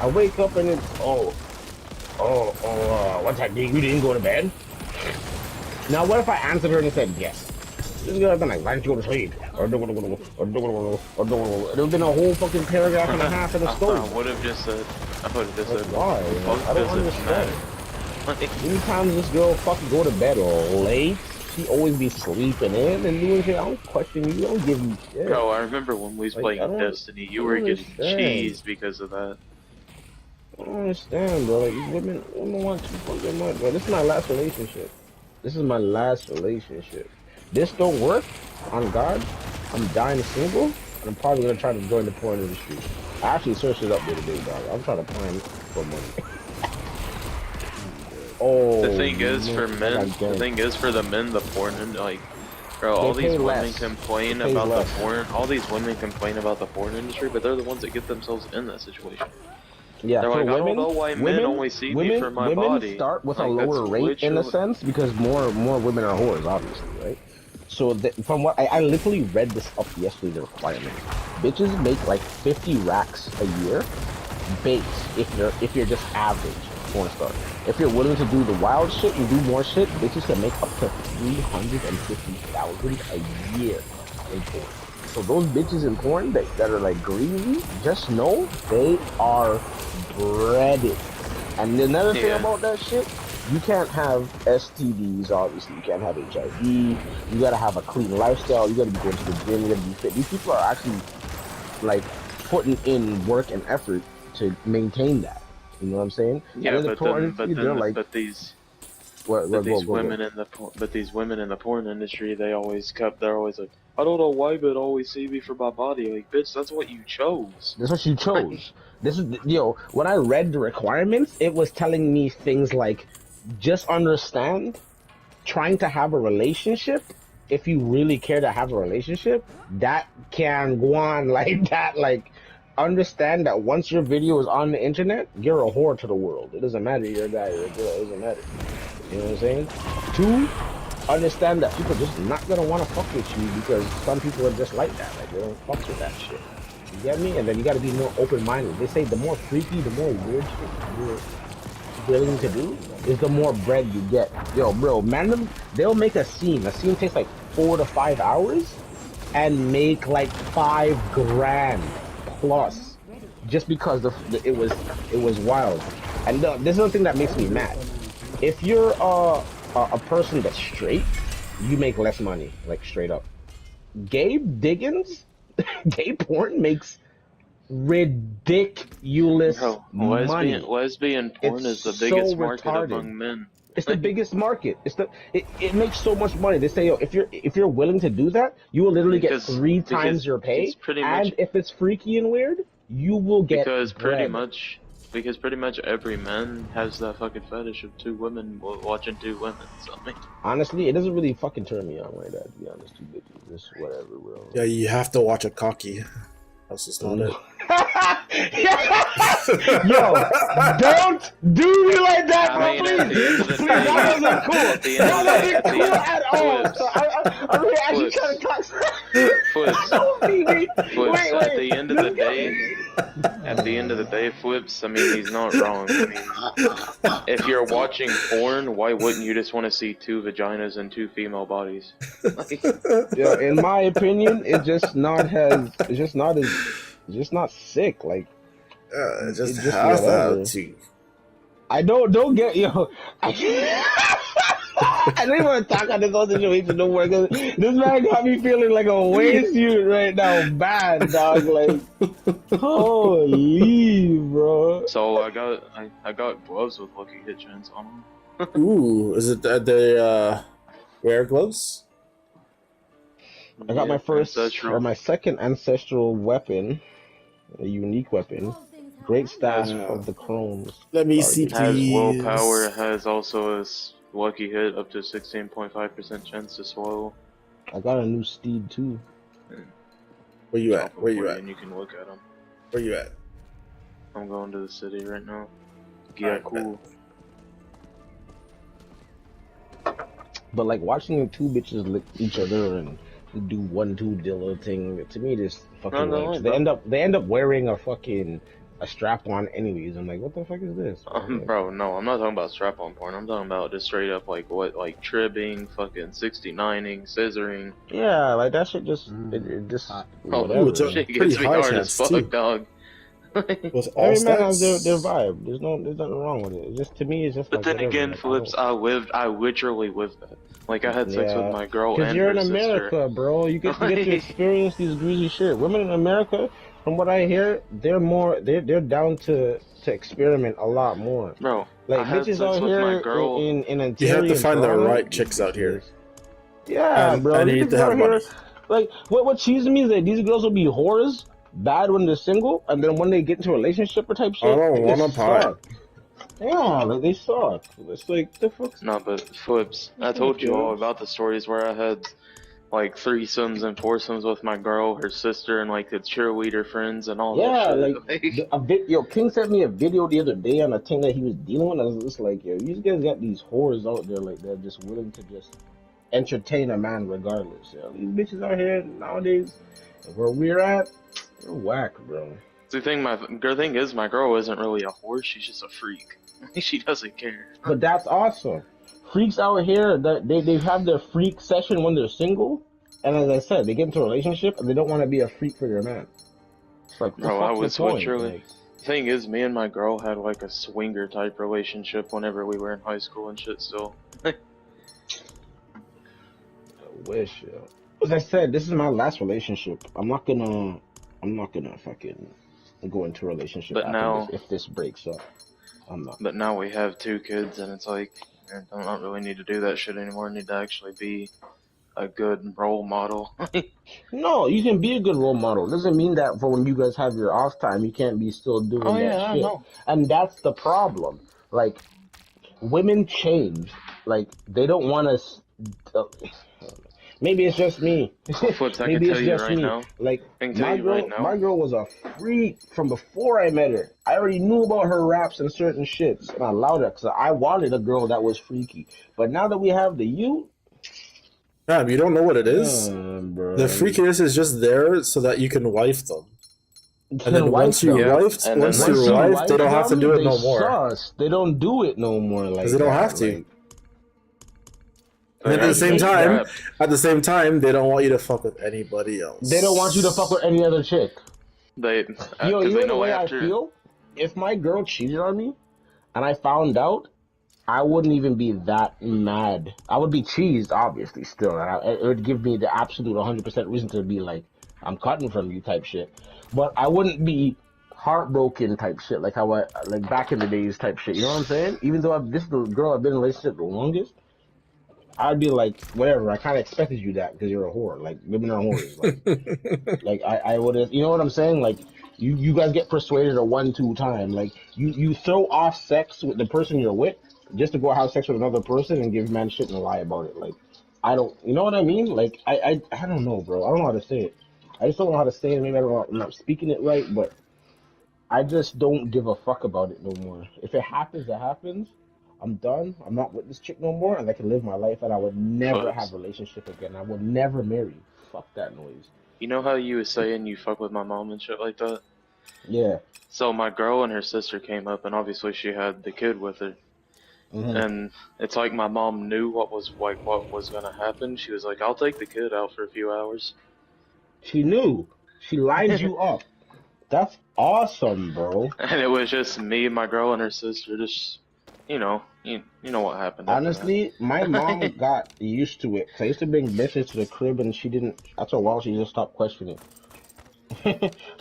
Speaker 2: I wake up and it's what's that? You didn't go to bed? Now what if I answered her and said yes? This girl been like, why didn't you go to sleep? Or do. It would have been a whole fucking paragraph and a half in the story.
Speaker 1: I would have just said,
Speaker 2: Why?
Speaker 1: Fuck,
Speaker 2: I don't
Speaker 1: does it
Speaker 2: understand.
Speaker 1: matter?
Speaker 2: Anytime this girl fucking go to bed late, she always be sleeping in and doing shit. I don't question you. I don't give you shit.
Speaker 1: Bro, I remember when we was
Speaker 2: Like,
Speaker 1: playing
Speaker 2: I don't-
Speaker 1: Destiny, you
Speaker 2: I
Speaker 1: were
Speaker 2: don't
Speaker 1: getting
Speaker 2: understand.
Speaker 1: cheesed because of that.
Speaker 2: I don't understand, bro. Like, these women want too fucking much, bro. This is my last relationship. This is my last relationship. This don't work, on God, I'm dying single, and I'm probably gonna try to join the porn industry. I actually searched it up the other day, dog. I'm trying to find for money. Oh,
Speaker 1: The thing is, for
Speaker 2: man,
Speaker 1: men,
Speaker 2: I
Speaker 1: the
Speaker 2: got
Speaker 1: thing is for the men, the porn, and like, bro, all
Speaker 2: They
Speaker 1: these
Speaker 2: pay
Speaker 1: women
Speaker 2: less.
Speaker 1: complain
Speaker 2: They pay
Speaker 1: about
Speaker 2: less.
Speaker 1: the porn. All these women complain about the porn industry, but they're the ones that get themselves in that situation.
Speaker 2: Yeah,
Speaker 1: They're
Speaker 2: for
Speaker 1: like, I
Speaker 2: women,
Speaker 1: don't know why men only see me for my
Speaker 2: women
Speaker 1: body.
Speaker 2: start with a
Speaker 1: Like, that's
Speaker 2: lower rate in a
Speaker 1: literally-
Speaker 2: sense because more women are whores, obviously, right? So from what I literally read this up yesterday, the requirement, bitches make like 50 racks a year, base if you're just average porn star. If you're willing to do the wild shit and do more shit, bitches can make up to $350,000 a year in porn. So those bitches in porn that are like greedy, just know they are breaded. And another thing about that shit, you can't have STDs, obviously. You can't have HIV. You gotta have a clean lifestyle. You gotta be going to the gym. You gotta be fit. These people are actually like putting in work and effort to maintain that. You know what I'm saying?
Speaker 1: Yeah,
Speaker 2: and in the
Speaker 1: but
Speaker 2: porn
Speaker 1: then,
Speaker 2: industry, they're like,
Speaker 1: but these
Speaker 2: What?
Speaker 1: But these
Speaker 2: Go.
Speaker 1: women in the porn industry, they're always like, I don't know why, but always see me for my body. Like, bitch, that's what you chose.
Speaker 2: That's what you chose. This is when I read the requirements, it was telling me things like, just understand, trying to have a relationship. If you really care to have a relationship, that can go on like that. Like, understand that once your video is on the internet, you're a whore to the world. It doesn't matter you're a guy or a girl. It doesn't matter. You know what I'm saying? 2, understand that people just not gonna want to fuck with you because some people are just like that. Like, they don't fuck with that shit. You get me? And then you gotta be more open-minded. They say the more freaky, the more weird shit you're willing to do, is the more bread you get. Yo, bro, man, they'll make a scene. A scene takes like 4 to 5 hours and make like $5 grand plus just because it was wild. And this is the thing that makes me mad. If you're a person that's straight, you make less money, like straight up. Gabe Diggins, gay porn makes ridiculous money.
Speaker 1: Lesbian porn is the biggest market among men.
Speaker 2: It's the biggest market. It makes so much money. They say, yo, if you're willing to do that, you will literally get 3 times your pay. And if it's freaky and weird, you will get
Speaker 1: because pretty much every man has that fucking fetish of 2 women watching 2 women. So, I mean,
Speaker 2: honestly, it doesn't really fucking turn me on like that, to be honest. 2 bitches, just whatever, bro.
Speaker 4: Yeah, you have to watch a cocky. That's just not it.
Speaker 2: Yo, don't do me like that, bro, please. That wasn't cool. That wasn't cool at all. So I'm really actually trying to talk.
Speaker 1: Flips, at the end of the day, Flips, I mean, he's not wrong. I mean, if you're watching porn, why wouldn't you just want to see 2 vaginas and 2 female bodies?
Speaker 2: Yeah, in my opinion, it's just not sick. Like,
Speaker 4: just have that too.
Speaker 2: I don't get I don't even want to talk on this whole situation no more because this man got me feeling like a waste unit right now. Bad, dog. Like, holy, bro.
Speaker 1: So I got gloves with Lucky Hit chains on them.
Speaker 4: Ooh, is it the rare gloves?
Speaker 2: I got my first or my second ancestral weapon, a unique weapon. Great stats of the chromes.
Speaker 4: Let me see, please.
Speaker 1: Has willpower, has also a lucky hit up to 16.5% chance to swallow.
Speaker 2: I got a new steed too.
Speaker 4: Where you at? Where you at?
Speaker 1: And you can look at them.
Speaker 4: Where you at?
Speaker 1: I'm going to the city right now. Yeah, cool.
Speaker 2: But like watching the 2 bitches lick each other and do 1-2 dillo thing, to me this fucking works. They end up wearing a fucking strap on anyways. I'm like, what the fuck is this?
Speaker 1: Bro, no, I'm not talking about strap on porn. I'm talking about just straight up like tribbing, fucking 69ing, scissoring.
Speaker 2: Yeah, like that shit just it just
Speaker 1: whatever. Shit gets me hard as fuck, dog.
Speaker 2: Every man has their vibe. There's nothing wrong with it. It's just, to me, it's just.
Speaker 1: But
Speaker 2: like,
Speaker 1: then
Speaker 2: whatever.
Speaker 1: again,
Speaker 2: like,
Speaker 1: Flips, I literally lived that. Like, I had sex with my girl and
Speaker 2: because you're in
Speaker 1: her
Speaker 2: America,
Speaker 1: sister.
Speaker 2: bro. You get to experience these greasy shit. Women in America, from what I hear, they're down to experiment a lot more.
Speaker 1: Bro,
Speaker 2: like
Speaker 1: I had
Speaker 2: bitches
Speaker 1: sex
Speaker 2: out
Speaker 1: with
Speaker 2: here
Speaker 1: my girl.
Speaker 2: in Ontario.
Speaker 4: You have to find the
Speaker 2: Toronto,
Speaker 4: right chicks out here.
Speaker 2: Yeah, bro.
Speaker 4: And you need to have money.
Speaker 2: Like, what cheeses me is that these girls will be whores, bad when they're single, and then when they get into a relationship or type shit,
Speaker 4: I don't want to pie.
Speaker 2: Yeah, like they suck. It's like the fuck.
Speaker 1: No, but Flips, I told you all about the stories where I had like threesomes and foursomes with my girl, her sister, and like the cheerleader friends and all that shit.
Speaker 2: Yo, King sent me a video the other day on a thing that he was dealing with. I was just like, yo, these guys got these whores out there like they're just willing to just entertain a man regardless. Yo. These bitches out here nowadays, where we're at, they're whack, bro.
Speaker 1: The thing is, my girl isn't really a whore. She's just a freak. She doesn't care.
Speaker 2: But that's awesome. Freaks out here, they have their freak session when they're single, and as I said, they get into a relationship and they don't want to be a freak for their man. It's like,
Speaker 1: bro, I was literally. The thing is, me and my girl had like a swinger type relationship whenever we were in high school and shit. Still.
Speaker 2: I wish, yo. As I said, this is my last relationship. I'm not gonna fucking go into a relationship
Speaker 1: but now,
Speaker 2: if this breaks up. I'm not.
Speaker 1: But now we have 2 kids, and it's like I don't not really need to do that shit anymore. I need to actually be a good role model.
Speaker 2: No, you can be a good role model. Doesn't mean that for when you guys have your off time, you can't be still doing
Speaker 1: Oh
Speaker 2: that
Speaker 1: yeah, I
Speaker 2: shit.
Speaker 1: know.
Speaker 2: And that's the problem. Like, women change. Like, they don't want to. Maybe it's just me.
Speaker 1: Flips, I can
Speaker 2: Maybe
Speaker 1: tell
Speaker 2: it's
Speaker 1: you
Speaker 2: just
Speaker 1: right
Speaker 2: me.
Speaker 1: now.
Speaker 2: Like,
Speaker 1: I can tell you right now.
Speaker 2: my girl was a freak from before I met her. I already knew about her raps and certain shits, and I allowed her because I wanted a girl that was freaky. But now that we have the youth,
Speaker 4: Damn, you don't know what it is?
Speaker 2: bro.
Speaker 4: The freakiness is just there so that you can wife them. And
Speaker 2: Can
Speaker 4: then
Speaker 2: wife
Speaker 4: once you're
Speaker 2: them.
Speaker 4: wifed,
Speaker 1: and then
Speaker 4: once
Speaker 1: once
Speaker 4: you're
Speaker 1: you
Speaker 4: wifed, they don't have to do it no more.
Speaker 2: Sus. They don't do it no more. Like
Speaker 4: Because they don't
Speaker 2: that.
Speaker 4: have to.
Speaker 2: Like,
Speaker 4: And at the
Speaker 1: Right.
Speaker 4: same time, they don't want you to fuck with anybody else.
Speaker 2: they don't want you to fuck with any other chick.
Speaker 1: They,
Speaker 2: Yo,
Speaker 1: because
Speaker 2: you
Speaker 1: they
Speaker 2: know the way
Speaker 1: after.
Speaker 2: I feel? If my girl cheated on me and I found out, I wouldn't even be that mad. I would be cheesed, obviously, still. And it would give me the absolute 100% reason to be like, I'm cutting from you type shit. But I wouldn't be heartbroken type shit, like how like back in the days type shit. You know what I'm saying? Even though this is the girl I've been in a relationship the longest, I'd be like, whatever. I kind of expected you that because you're a whore. Like, women are whores. Like, I would have. You know what I'm saying? Like, you guys get persuaded a 1-2 time. Like, you throw off sex with the person you're with just to go have sex with another person and give man shit and lie about it. Like, I don't. You know what I mean? Like, I don't know, bro. I don't know how to say it. I just don't know how to say it. Maybe I'm not speaking it right, but I just don't give a fuck about it no more. If it happens, it happens. I'm done. I'm not with this chick no more, and I can live my life, and I would never have a relationship again. I would never marry. Fuck that noise.
Speaker 1: You know how you was saying you fuck with my mom and shit like that?
Speaker 2: Yeah.
Speaker 1: So my girl and her sister came up, and obviously she had the kid with her.
Speaker 2: Mhm.
Speaker 1: And it's like my mom knew what was gonna happen. She was like, "I'll take the kid out for a few hours."
Speaker 2: She knew. She lined you up. That's awesome, bro.
Speaker 1: And it was just me, my girl, and her sister. Just, you know what happened. after
Speaker 2: Honestly, my mom got used to it. 'Cause I used to bring bitches to the crib, and she didn't. After a while, she just stopped questioning.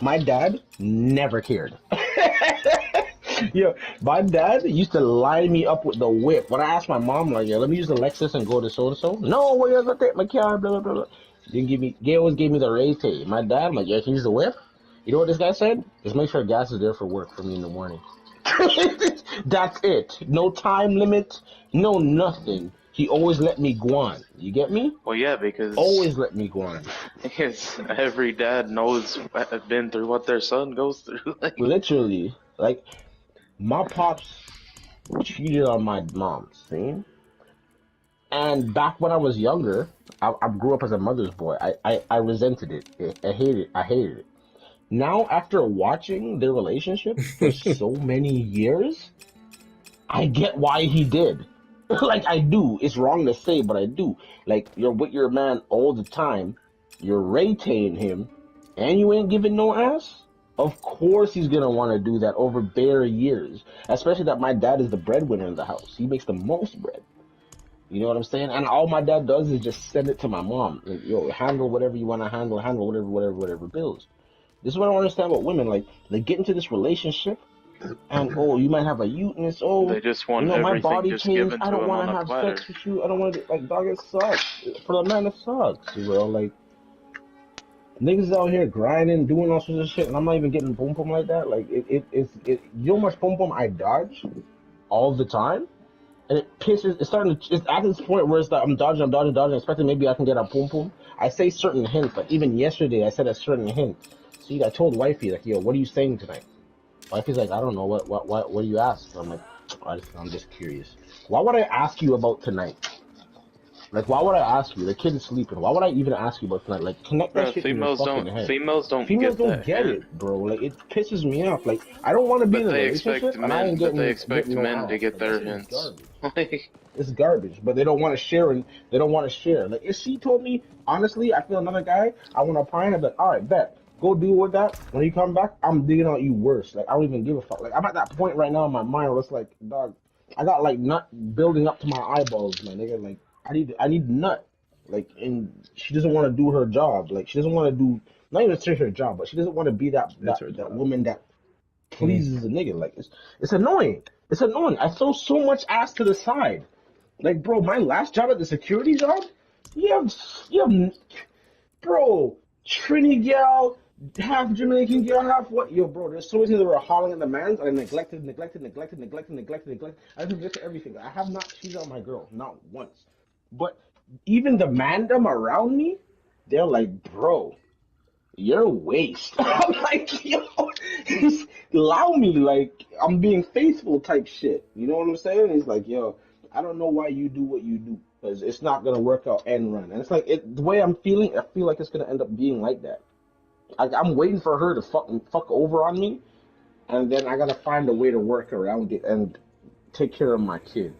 Speaker 2: My dad never cared. Yo, my dad used to line me up with the whip. When I asked my mom, like, "Yeah, let me use the Lexus and go to so-and-so." No, where you gonna take my car? Blah, blah, blah, blah. Didn't give me. They always gave me the raise. My dad, I'm like, "Yeah, can you use the whip?" You know what this guy said? Just make sure gas is there for work for me in the morning. That's it. No time limit. No nothing. He always let me go on. You get me?
Speaker 1: Well, yeah, because
Speaker 2: Always let me go on.
Speaker 1: because every dad knows been through what their son goes through.
Speaker 2: Literally, like my pops cheated on my mom. See? And back when I was younger, I grew up as a mother's boy. I resented it. I hated it. Now, after watching their relationship for so many years, I get why he did. Like, I do. It's wrong to say, but I do. Like, you're with your man all the time, you're rating him, and you ain't giving no ass? Of course he's gonna want to do that over bare years. Especially that my dad is the breadwinner in the house. He makes the most bread. You know what I'm saying? And all my dad does is just send it to my mom. Like, yo, handle whatever you want to handle whatever bills. This is what I don't understand about women. Like, they get into this relationship, and oh, you might have a uterus. Oh,
Speaker 1: They just want
Speaker 2: my
Speaker 1: everything
Speaker 2: body
Speaker 1: just
Speaker 2: changed.
Speaker 1: given
Speaker 2: I
Speaker 1: to
Speaker 2: don't
Speaker 1: them
Speaker 2: want
Speaker 1: on
Speaker 2: to
Speaker 1: a
Speaker 2: have
Speaker 1: platter.
Speaker 2: sex with you. I don't want to. Like, dog, it sucks. For the man, it sucks, bro. Like, niggas out here grinding, doing all sorts of shit, and I'm not even getting boom boom like that. Like, it's you know how much boom boom I dodge all the time. And it pisses. It's at this point where it's like I'm dodging, expecting maybe I can get a boom boom. I say certain hints. Like even yesterday, I said a certain hint. See, I told wifey like, "Yo, what are you saying tonight?" Wifey's like, "I don't know. What do you ask?" I'm like, "I'm just curious. Why would I ask you about tonight? Like, why would I ask you? The kid is sleeping. Why would I even ask you about tonight? Like, connect that
Speaker 1: Bro,
Speaker 2: shit in your fucking head.
Speaker 1: females don't
Speaker 2: Females
Speaker 1: get
Speaker 2: don't
Speaker 1: that
Speaker 2: get
Speaker 1: hint.
Speaker 2: it, bro. Like, it pisses me off. Like, I don't want to be
Speaker 1: But
Speaker 2: in a
Speaker 1: they
Speaker 2: relationship,
Speaker 1: expect
Speaker 2: and I ain't
Speaker 1: men,
Speaker 2: getting no
Speaker 1: men to
Speaker 2: ass.
Speaker 1: get
Speaker 2: Like,
Speaker 1: their
Speaker 2: that shit is
Speaker 1: hints.
Speaker 2: garbage. It's garbage, but they don't want to share, and they don't want to share. Like, if she told me, honestly, I feel another guy, I want to pine, I'd be like, all right, bet. Go deal with that. When you come back, I'm digging out you worse. Like, I don't even give a fuck. Like, I'm at that point right now in my mind where it's like, dog, I got, like, nut building up to my eyeballs, my nigga. Like, I need nut. Like, and she doesn't want to do her job. Like, she doesn't want to do, not even say her job, but she doesn't want to be that woman that pleases a nigga. Like, it's annoying. It's annoying. I throw so much ass to the side. Like, bro, my last job at the security job, you have, bro, Trini girl, half Jamaican girl, half what? Yo, bro, there's so many things that were hauling in the mans, and I neglected. I neglected everything. I have not cheated on my girl, not once. But even the mandem around me, they're like, bro, you're a waste. I'm like, yo, just allow me, like, I'm being faithful type shit. You know what I'm saying? He's like, yo, I don't know why you do what you do, because it's not going to work out and run. And it's like, the way I'm feeling, I feel like it's going to end up being like that. I'm waiting for her to fuck over on me, and then I got to find a way to work around it and take care of my kid.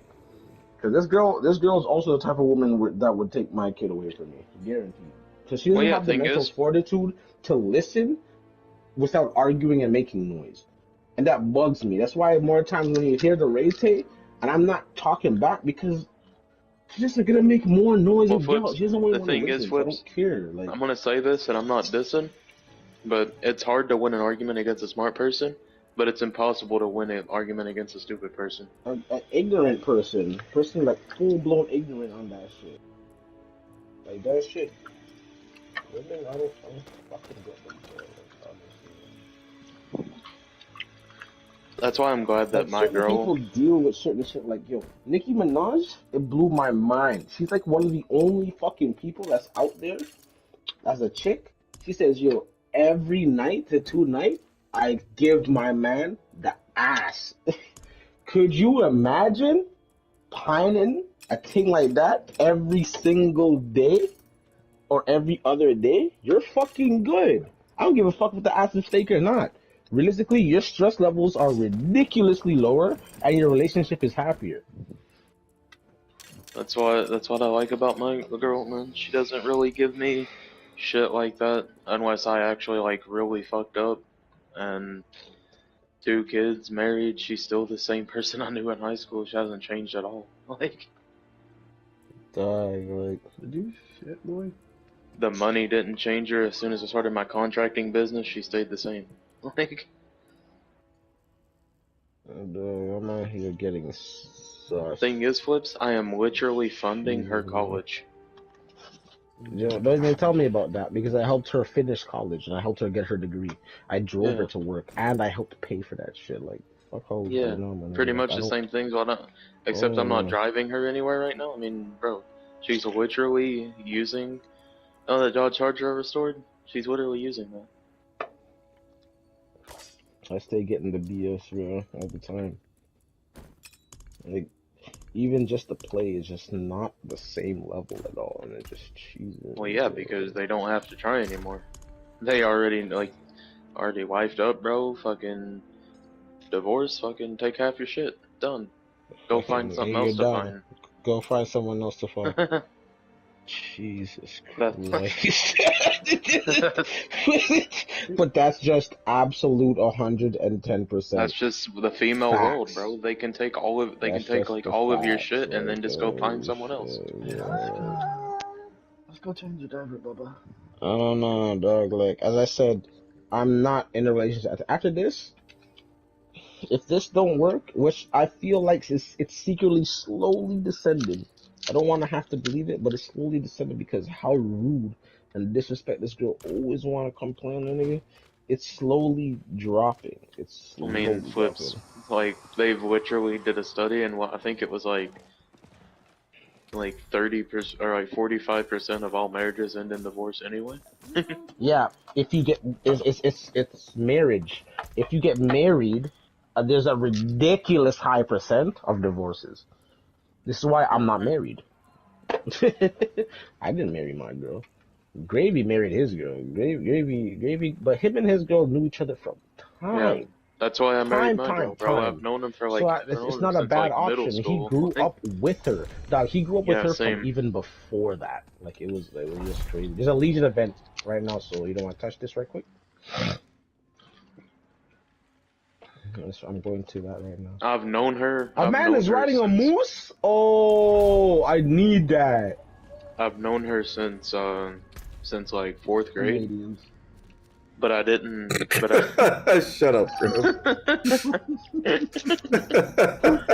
Speaker 2: Because this girl is also the type of woman that would take my kid away from me, guaranteed. Because she doesn't have the mental fortitude to listen without arguing and making noise. And that bugs me. That's why more times when you hear the raise tape, and I'm not talking back because she's just gonna make more noise and yell. She doesn't want to listen. The thing is, Flips, I don't care. Like,
Speaker 1: I'm gonna say this, and I'm not dissing, but it's hard to win an argument against a smart person, but it's impossible to win an argument against a stupid person.
Speaker 2: An ignorant person like full-blown ignorant on that shit. Like, that shit. Women, I don't fucking get them.
Speaker 1: That's why I'm glad that my girl.
Speaker 2: People deal with certain shit like, yo, Nicki Minaj, it blew my mind. She's like one of the only fucking people that's out there as a chick. She says, yo, every night to 2 nights, I give my man the ass. Could you imagine pining a thing like that every single day or every other day? You're fucking good. I don't give a fuck if the ass is fake or not. Realistically, your stress levels are ridiculously lower, and your relationship is happier.
Speaker 1: That's what I like about my girl, man. She doesn't really give me shit like that unless I actually like really fucked up. And 2 kids, married, she's still the same person I knew in high school. She hasn't changed at all. Like,
Speaker 2: do shit, boy.
Speaker 1: The money didn't change her. As soon as I started my contracting business, she stayed the same. Like,
Speaker 2: I'm out here getting sus.
Speaker 1: Thing is, Flips, I am literally funding her college.
Speaker 2: Yeah, don't even tell me about that, because I helped her finish college and I helped her get her degree. I drove her to work and I helped pay for that shit. Like, fuck all.
Speaker 1: Yeah, pretty much the same things. Except I'm not driving her anywhere right now. I mean, bro, she's literally using. Oh, the Dodge Charger I restored. She's literally using that.
Speaker 2: I stay getting the BS, bro, all the time. Like, even just the play is just not the same level at all, and it just cheesy.
Speaker 1: Well, yeah, because they don't have to try anymore. They already wifed up, bro. Fucking divorce. Fucking take half your shit. Done. Go find something else to find.
Speaker 2: Go find someone else to find. Jesus Christ. But that's just absolute 110%.
Speaker 1: That's just the female world, bro. They can take all of your shit and then just go find someone else.
Speaker 12: Let's go change your diaper, Bubba.
Speaker 2: I don't know, dog. Like, as I said, I'm not in a relationship. After this, if this don't work, which I feel like it's secretly slowly descending. I don't want to have to believe it, but it's slowly descending because how rude and disrespect this girl always want to complain on nigga. It's slowly dropping.
Speaker 1: Flips, like, they've literally did a study, and I think it was like 30% or like 45% of all marriages end in divorce anyway.
Speaker 2: Yeah, if you get it's marriage. If you get married, there's a ridiculous high percent of divorces. This is why I'm not married. I didn't marry my girl. Gravy married his girl. Gravy, but him and his girl knew each other from time.
Speaker 1: Yeah, that's why I married my girl, bro. I've known him for like.
Speaker 2: So it's not a bad option. He grew up with her. Dog, he grew up with her
Speaker 1: same.
Speaker 2: from even before that. Like it was just crazy. There's a Legion event right now, so you don't want to touch this right quick. I'm going to that right now.
Speaker 1: I've known her.
Speaker 2: A man is riding a moose? Oh, I need that.
Speaker 1: I've known her since like 4th grade. But I didn't. But I.
Speaker 4: Shut up, bro.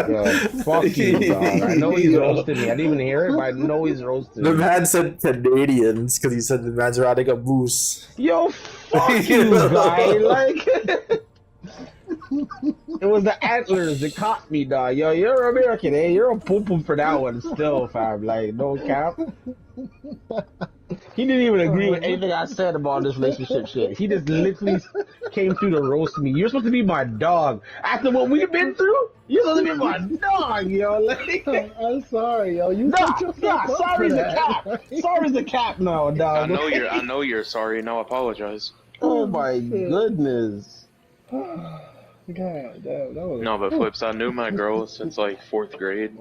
Speaker 2: Yo, fuck you, dog. I know he's roasting me. I didn't even hear it, but I know he's roasting
Speaker 4: The
Speaker 2: me.
Speaker 4: man said Canadians because he said the man's riding a moose.
Speaker 2: Yo, fuck you, guy. Like, it was the antlers that caught me, dog. Yo, you're American, eh? You're a poo-poo for that one still, fam. Like, no cap. He didn't even agree with anything I said about this relationship shit. He just literally came through to roast me. You're supposed to be my dog. After what we've been through, you're supposed to be my dog, yo. Like,
Speaker 12: I'm sorry, yo. You
Speaker 2: sorry's the cap. Sorry's the cap now, dog.
Speaker 1: I know you're sorry. Now apologize.
Speaker 2: Oh my goodness.
Speaker 12: God damn, that was...
Speaker 1: No, but Flips, I knew my girl since like 4th grade,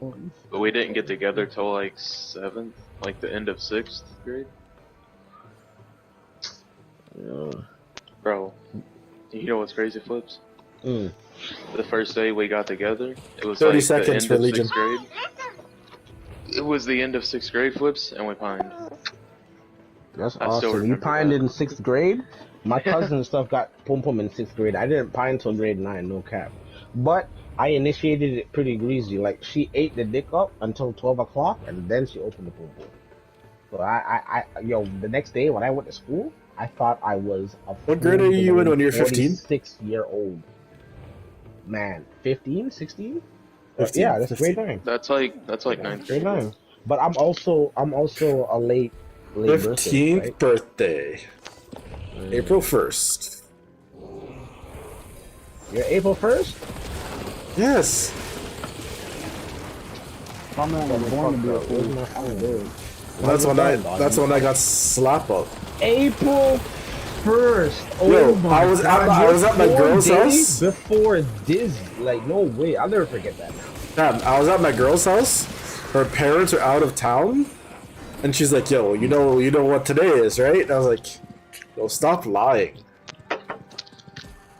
Speaker 1: but we didn't get together till like 7th, like the end of 6th grade.
Speaker 2: Yeah.
Speaker 1: Bro, you know what's crazy, Flips?
Speaker 2: Mm.
Speaker 1: The first day we got together, it was
Speaker 4: 30
Speaker 1: like
Speaker 4: seconds
Speaker 1: the
Speaker 4: for
Speaker 1: end of
Speaker 4: Legion.
Speaker 1: 6th grade. It was the end of 6th grade, Flips, and we pined.
Speaker 2: That's
Speaker 1: I still
Speaker 2: awesome. You
Speaker 1: remember
Speaker 2: pined
Speaker 1: that.
Speaker 2: in 6th grade? My cousin and stuff got pum pum in 6th grade. I didn't pine till grade 9, no cap. But I initiated it pretty greasy. Like, she ate the dick up until 12 o'clock, and then she opened the pum pum. So yo, the next day when I went to school, I thought I was a
Speaker 4: What grade are you in when you're 15?
Speaker 2: 6-year-old man. 15, 16?
Speaker 4: 15,
Speaker 2: Yeah, that's
Speaker 4: 15.
Speaker 2: grade 9.
Speaker 1: That's like 9th
Speaker 2: Grade
Speaker 1: grade.
Speaker 2: 9. But I'm also a late
Speaker 4: 15th
Speaker 2: birthday.
Speaker 4: birthday. April 1st.
Speaker 2: You're April 1st?
Speaker 4: Yes.
Speaker 12: My man was born to be a fool.
Speaker 4: That's when I got slap up.
Speaker 2: April 1st. Oh
Speaker 4: Yo,
Speaker 2: my
Speaker 4: I was
Speaker 2: God.
Speaker 4: at my girl's house.
Speaker 2: Before Disney. Like, no way. I'll never forget that now.
Speaker 4: Damn, I was at my girl's house. Her parents are out of town, and she's like, "Yo, you know what today is, right?" And I was like, "Yo, stop lying."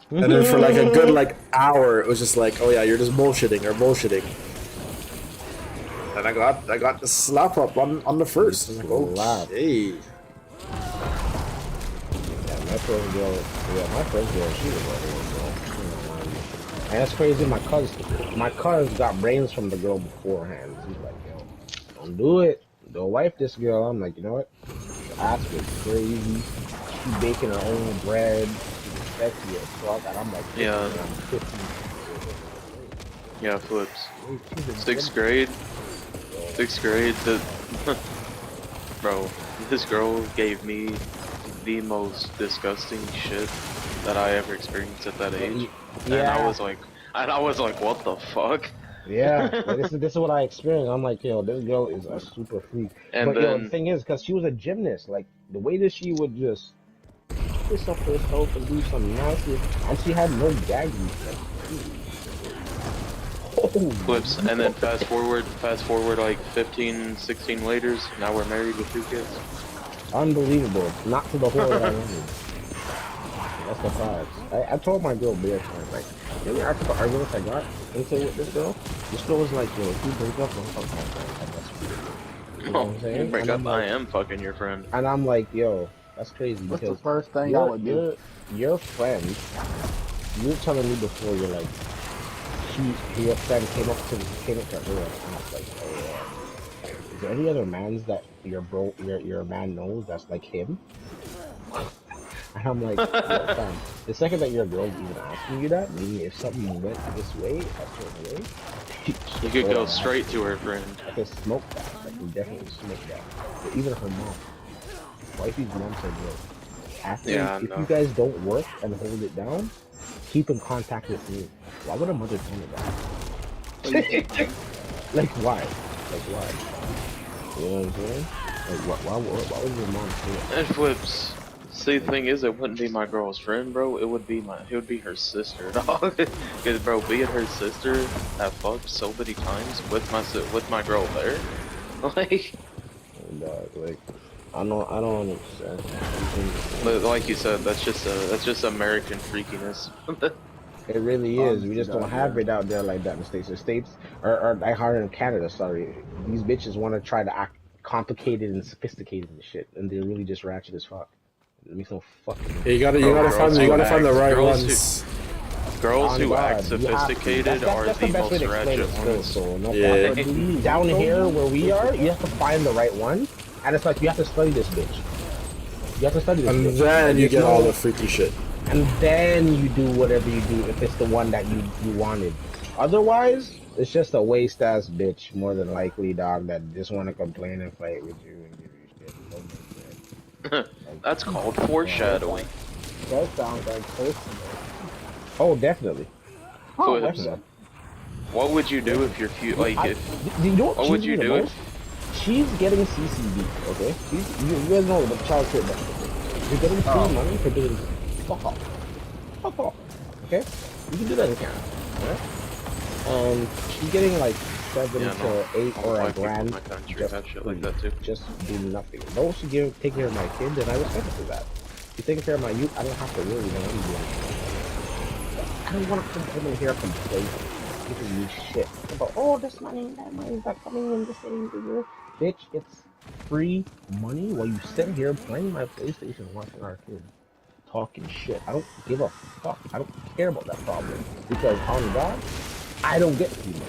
Speaker 4: And then for like a good hour, it was just like, "Oh yeah, you're just bullshitting or bullshitting." And I got the slap up on the first. I was like, "Okay."
Speaker 2: Yeah, my first girl, she was like, and that's crazy. My cousin got brains from the girl beforehand. He's like, yo, don't do it. Don't wife this girl. I'm like, you know what? Her ass was crazy. She baking her own bread. She's sexy as fuck. And I'm like,
Speaker 1: Yeah.
Speaker 2: I'm 15.
Speaker 1: Yeah, Flips. 6th grade. 6th grade. Bro, this girl gave me the most disgusting shit that I ever experienced at that age. And I was like, what the fuck?
Speaker 2: Yeah, like, this is what I experienced. I'm like, yo, this girl is a super freak.
Speaker 1: And
Speaker 2: but yo,
Speaker 1: then-
Speaker 2: the thing is, because she was a gymnast, like the way that she would just twist up herself and do some nasty, and she had no gag reflex. Oh,
Speaker 1: Flips, and then fast forward like 15, 16 later, now we're married with 2 kids.
Speaker 2: unbelievable! Not to the whole that I wanted. That's the facts. I told my girl bare times, like, you know, after the arguments I got into with this girl was like, yo, if you break up, don't fuck my friend. Like, that's weird. You know what I'm saying?
Speaker 1: You break
Speaker 2: And
Speaker 1: up,
Speaker 2: I'm
Speaker 1: I
Speaker 2: like-
Speaker 1: am fucking your friend.
Speaker 2: And I'm like, yo, that's crazy.
Speaker 12: What's the
Speaker 2: because
Speaker 12: first thing I would do?
Speaker 2: your friend, you were telling me before, you're like, your friend came up to her and asked, like, oh, is there any other mans that your man knows that's like him? And I'm like, yo, fam, the second that your girl's even asking you that, meaning if something went this way, a certain way,
Speaker 1: You could go straight to her friend.
Speaker 2: I can smoke that. I can definitely smoke that. But even her mom, wifey's mom said, yo, after
Speaker 1: Yeah,
Speaker 2: if
Speaker 1: no.
Speaker 2: you guys don't work and hold it down, keep in contact with me. Why would a mother tell me that? Like why? Like why? You know what I'm saying? Like why would your mom say that?
Speaker 1: And Flips. See, the thing is, it wouldn't be my girl's friend, bro. It would be her sister, dog. Cause, bro, being her sister, I fucked so many times with my girl there. Like,
Speaker 2: Dog, like I don't understand.
Speaker 1: but like you said, that's just American freakiness.
Speaker 2: It really is. We just don't have it out there like that in the States. The States, or like harder in Canada, sorry. These bitches want to try to act complicated and sophisticated and shit, and they're really just ratchet as fuck. It'd be so fucking.
Speaker 4: You gotta find the right
Speaker 1: girls
Speaker 4: ones.
Speaker 1: Girls who
Speaker 2: God,
Speaker 1: act
Speaker 2: you have to.
Speaker 1: sophisticated are
Speaker 2: That's
Speaker 1: the
Speaker 2: the best way
Speaker 1: most
Speaker 2: to explain
Speaker 1: ratchet
Speaker 2: it.
Speaker 1: ones.
Speaker 2: So no
Speaker 4: Yeah.
Speaker 2: problem. Down here where we are, you have to find the right one, and it's like you have to study this bitch. You have to study this
Speaker 4: And
Speaker 2: bitch.
Speaker 4: then you
Speaker 2: There's
Speaker 4: get
Speaker 2: no-
Speaker 4: all the freaky shit.
Speaker 2: And then you do whatever you do if it's the one that you wanted. Otherwise, it's just a waste ass bitch, more than likely, dog, that just want to complain and fight with you and give you shit. Don't make sense.
Speaker 1: That's called foreshadowing.
Speaker 12: That sounds like personal.
Speaker 2: Oh, definitely.
Speaker 1: Flips.
Speaker 2: Definitely.
Speaker 1: What would you do if your
Speaker 2: You know
Speaker 1: what would you do if
Speaker 2: she's getting CCD, okay? You guys know the child care benefit. You're getting free money for doing fuck off. Fuck off. Okay? You can do that in Canada. Alright? She's getting like 7 to 8 or a grand
Speaker 1: in my country
Speaker 2: just,
Speaker 1: have shit like that too.
Speaker 2: just do nothing. No, she take care of my kid, and I respect her for that. You taking care of my youth, I don't have to worry about anything. I don't want to come home and hear complaints, giving me shit about, oh, this money, that money's not coming in the same year. Bitch, it's free money while you sit here playing my PlayStation, watching our kids, talking shit. I don't give a fuck. I don't care about that problem because on God, I don't get people.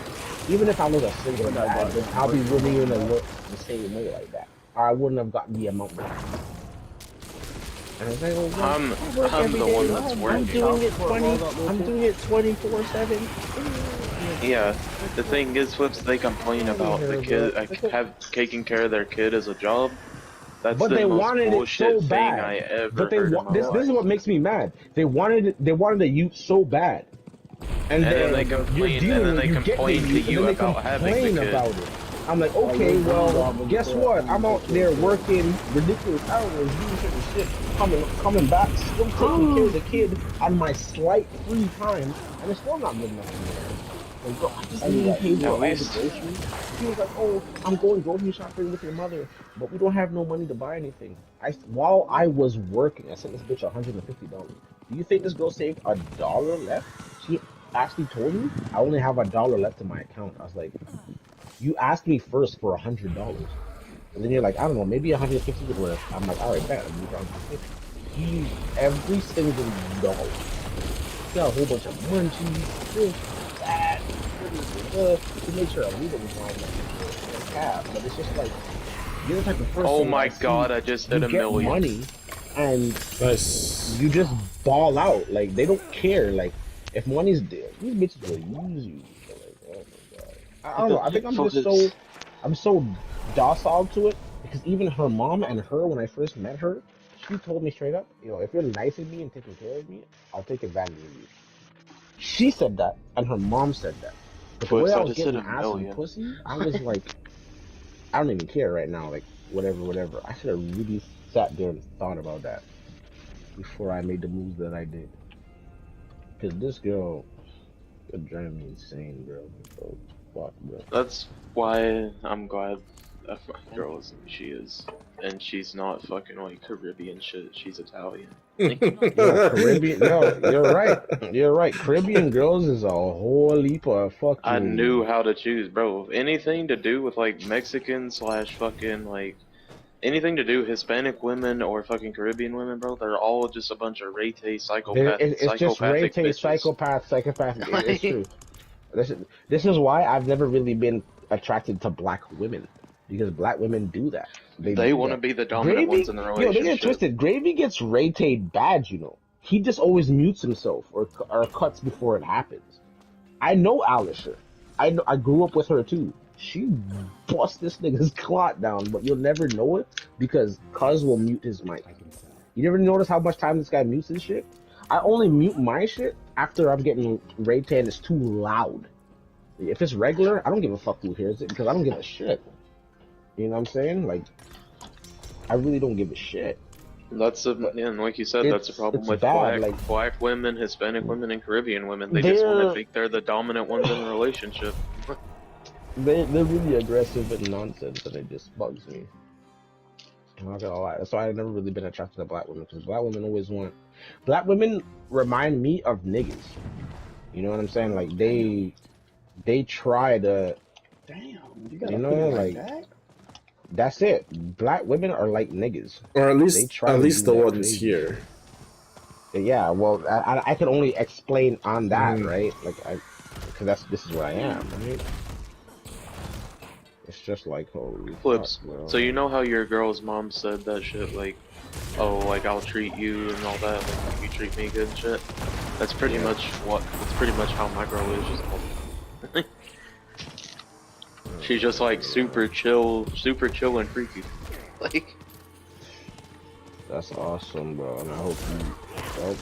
Speaker 2: Even if I was a single guy, then I'll be willing to work the same way like that. Or I wouldn't have gotten the amount back. And I was like, well,
Speaker 1: I'm the one that's working.
Speaker 2: I'm doing it 24/7.
Speaker 1: Yeah, the thing is, Flips, they complain about the kid have taking care of their kid as a job. That's
Speaker 2: But
Speaker 1: the
Speaker 2: they
Speaker 1: most
Speaker 2: wanted it
Speaker 1: bullshit
Speaker 2: so
Speaker 1: thing
Speaker 2: bad.
Speaker 1: I ever
Speaker 2: But they
Speaker 1: heard in my
Speaker 2: this
Speaker 1: life.
Speaker 2: is what makes me mad. They wanted the youth so bad. And
Speaker 1: then they
Speaker 2: you're
Speaker 1: complain,
Speaker 2: dealing
Speaker 1: and then they
Speaker 2: with- you get the
Speaker 1: complain to
Speaker 2: youth, and
Speaker 1: you
Speaker 2: then they
Speaker 1: about having the
Speaker 2: complain
Speaker 1: kid.
Speaker 2: about it. I'm like, okay, well, guess what? I'm out there working ridiculous hours, doing certain shit, coming back, still taking care of the kid on my slight free time, and it's still not good enough for me. Like, bro, I just need to pay for all the groceries. He was like, oh, I'm going grocery shopping with your mother, but we don't have no money to buy anything. While I was working, I sent this bitch $150. Do you think this girl saved $1 left? She actually told me I only have $1 left in my account. I was like, you asked me first for $100, and then you're like, I don't know, maybe 150 would work. I'm like, all right, bet. I'm down to 50. He used every single dollar. He got a whole bunch of munchies, this, that, to make sure a leader was on the cab. But it's just like, you're the type of person.
Speaker 1: Oh my
Speaker 2: that
Speaker 1: god,
Speaker 2: see,
Speaker 1: I just hit
Speaker 2: you
Speaker 1: a
Speaker 2: get
Speaker 1: million.
Speaker 2: money, and
Speaker 4: Nice.
Speaker 2: you just ball out. Like, they don't care. Like, if money's there, these bitches will use you. Like, oh my god. I don't know. I think I'm so docile to it because even her mom and her, when I first met her, she told me straight up, you know, if you're nice to me and taking care of me, I'll take advantage of you. She said that, and her mom said that. But the way I was getting ass and pussy, I was like, I don't even care right now. Like, whatever. I should have really sat there and thought about that before I made the moves that I did. Because this girl could drive me insane, bro. So, fuck, bro.
Speaker 1: That's why I'm glad that my girl is who she is. And she's not fucking like Caribbean shit, she's Italian.
Speaker 2: Yo, Caribbean, no, you're right. You're right. Caribbean girls is a whole heap of fucking.
Speaker 1: I knew how to choose, bro. Anything to do with like Mexican / fucking like anything to do with Hispanic women or fucking Caribbean women, bro, they're all just a bunch of rete psychopath.
Speaker 2: It's just rete psychopath. It's true. This is why I've never really been attracted to black women. Because black women do that.
Speaker 1: They want to be the dominant ones in the relationship.
Speaker 2: Yo, they get twisted. Gravy gets rated bad, you know. He just always mutes himself or cuts before it happens. I know Alisher. I grew up with her too. She bust this nigga's clot down, but you'll never know it because Cuz will mute his mic. You never notice how much time this guy mutes his shit? I only mute my shit after I'm getting rated and it's too loud. If it's regular, I don't give a fuck who hears it because I don't give a shit. You know what I'm saying? Like, I really don't give a shit.
Speaker 1: That's and like you said, that's the problem with black women, Hispanic women, and Caribbean women. They just want to think they're the dominant ones in a relationship.
Speaker 2: They're really aggressive and nonsense, and it just bugs me. I'm not gonna lie. That's why I've never really been attracted to black women, because black women always want. Black women remind me of niggas. You know what I'm saying? Like they try to.
Speaker 12: Damn,
Speaker 2: you know, like that? That's it. Black women are like niggas.
Speaker 4: Or at
Speaker 2: They
Speaker 4: least
Speaker 2: try to
Speaker 4: the
Speaker 2: do that
Speaker 4: ones
Speaker 2: crazy
Speaker 4: here.
Speaker 2: shit. Yeah, well, I can only explain on that,
Speaker 4: Mhm.
Speaker 2: right? Like, because this is where I am, right? It's just like, holy
Speaker 1: Flips.
Speaker 2: fuck, bro.
Speaker 1: So you know how your girl's mom said that shit, like, oh, like I'll treat you and all that, like you treat me good and shit. That's pretty much how my girl is just all the time. She's just like super chill and freaky. Like,
Speaker 2: That's awesome, bro, and I hope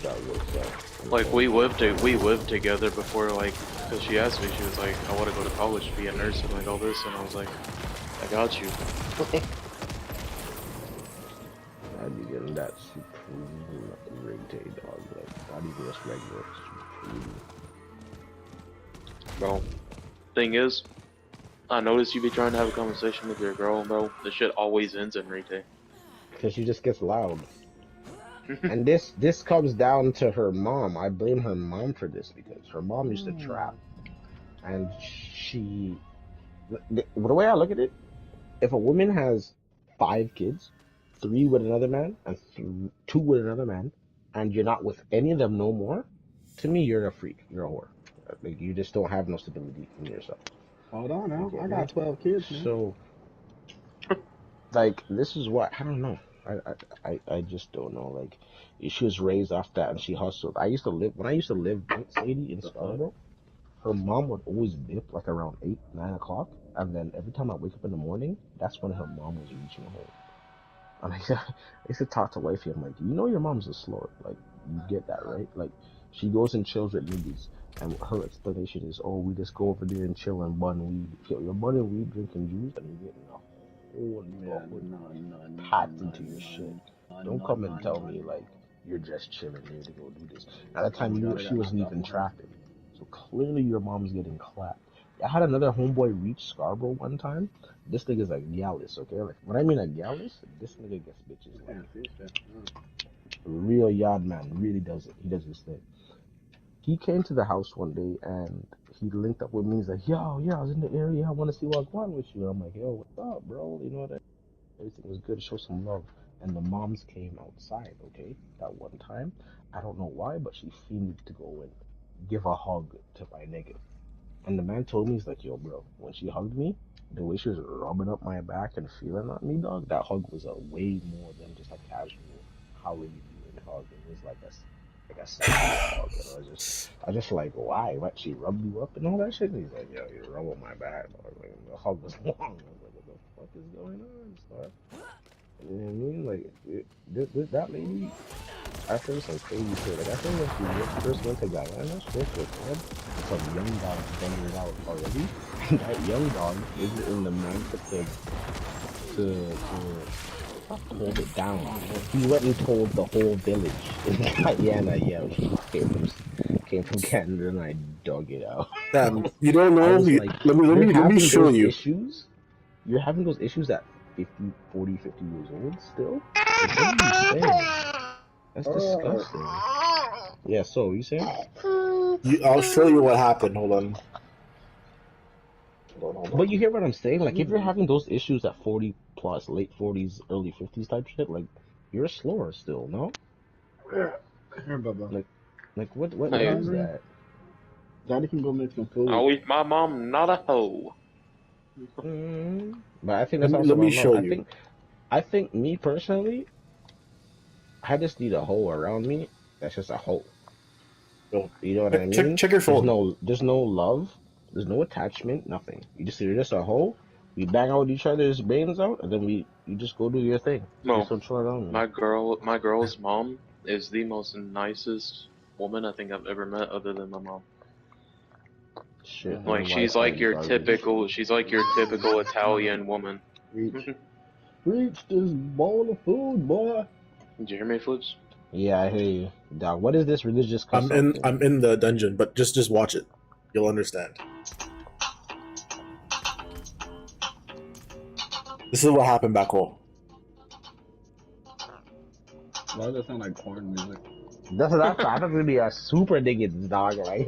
Speaker 2: that works out.
Speaker 1: like we lived together before, like, cause she asked me, she was like, I want to go to college to be a nurse and like all this, and I was like, I got you.
Speaker 2: I'd be getting that supreme ring day, dog. Like, not even just regular supreme.
Speaker 1: Bro, thing is, I noticed you be trying to have a conversation with your girl, bro. The shit always ends in retake.
Speaker 2: Because she just gets loud. And this comes down to her mom. I blame her mom for this because her mom used to trap. And the way I look at it, if a woman has 5 kids, 3 with another man and 2 with another man, and you're not with any of them no more, to me you're a freak. You're a whore. Like, you just don't have no stability in yourself.
Speaker 12: Hold on now.
Speaker 2: Okay,
Speaker 12: I got 12 kids, man.
Speaker 2: So, like, this is what I don't know. I just don't know. Like, she was raised off that and she hustled. When I used to live next lady in Scarborough, her mom would always dip like around 8, 9 o'clock, and then every time I wake up in the morning, that's when her mom was reaching home. And I used to talk to wifey. I'm like, you know your mom's a slower. Like, you get that, right? Like, she goes and chills with niggas, and her explanation is, oh, we just go over there and chill and bun weed. You're bunning weed, drinking juice, and you're getting a whole pot into your shit. Don't come and tell me like you're just chilling here to go do this. At that time, she wasn't even trapping. So clearly your mom's getting clapped. I had another homeboy reach Scarborough one time. This nigga's a gallus, okay? Like, when I mean a gallus, this nigga gets bitches. Like, real yard man, really does it. He does his thing. He came to the house one day and he linked up with me. He's like, yo, yeah, I was in the area. I want to see what's going on with you. I'm like, yo, what's up, bro? You know that everything was good. Show some love. And the moms came outside, okay? That one time. I don't know why, but she fiended to go and give a hug to my nigga. And the man told me, he's like, yo, bro, when she hugged me, the way she was rubbing up my back and feeling on me, dog, that hug was a way more than just a casual, how are you doing hug. It was like a sexual hug. And I just like, why? What, she rubbed you up and all that shit? And he's like, yo, you rubbing my back, dog. Like, the hug was long. I was like, what the fuck is going on, star? You know what I mean? Like, that lady, I heard some crazy shit. Like, I think when she first went to Guyana, she went to a club, and some young dog figured it out already. And that young dog is in the mindset to hold it down. He went and told the whole village in Guyana, yeah, he came from Canada, and I dug it out.
Speaker 4: Damn, you don't know?
Speaker 2: Like,
Speaker 4: let me show you.
Speaker 2: You're having those issues at 50, 40, 50 years old still? Like, what are you saying? That's disgusting. Yeah, so, you saying?
Speaker 4: I'll show you what happened. Hold on.
Speaker 2: But you hear what I'm saying? Like, if you're having those issues at 40 plus, late 40s, early 50s type shit, like, you're slower still, no?
Speaker 12: Here, Bubba.
Speaker 2: Like what is that?
Speaker 12: Daddy can go make some food.
Speaker 1: I'll eat my mom, not a hoe.
Speaker 2: But I think that's also
Speaker 4: let me show you.
Speaker 2: I think me personally, I just need a hoe around me. That's just a hoe. You know what I mean?
Speaker 4: Check your phone.
Speaker 2: There's no love. There's no attachment. Nothing. You're just a hoe. We bang out with each other's brains out, and then you just go do your thing.
Speaker 1: No,
Speaker 2: just chill around me.
Speaker 1: my girl's mom is the most nicest woman I think I've ever met, other than my mom.
Speaker 2: Shit.
Speaker 1: Like, she's like your typical Italian woman.
Speaker 12: Reach this bowl of food, boy.
Speaker 1: Did you hear me, Flips?
Speaker 2: Yeah, I hear you. Dog, what is this religious custom?
Speaker 4: I'm in the dungeon, but just watch it. You'll understand. This is what happened back home.
Speaker 12: Why does that sound like porn music?
Speaker 2: That's really a super digging dog, like.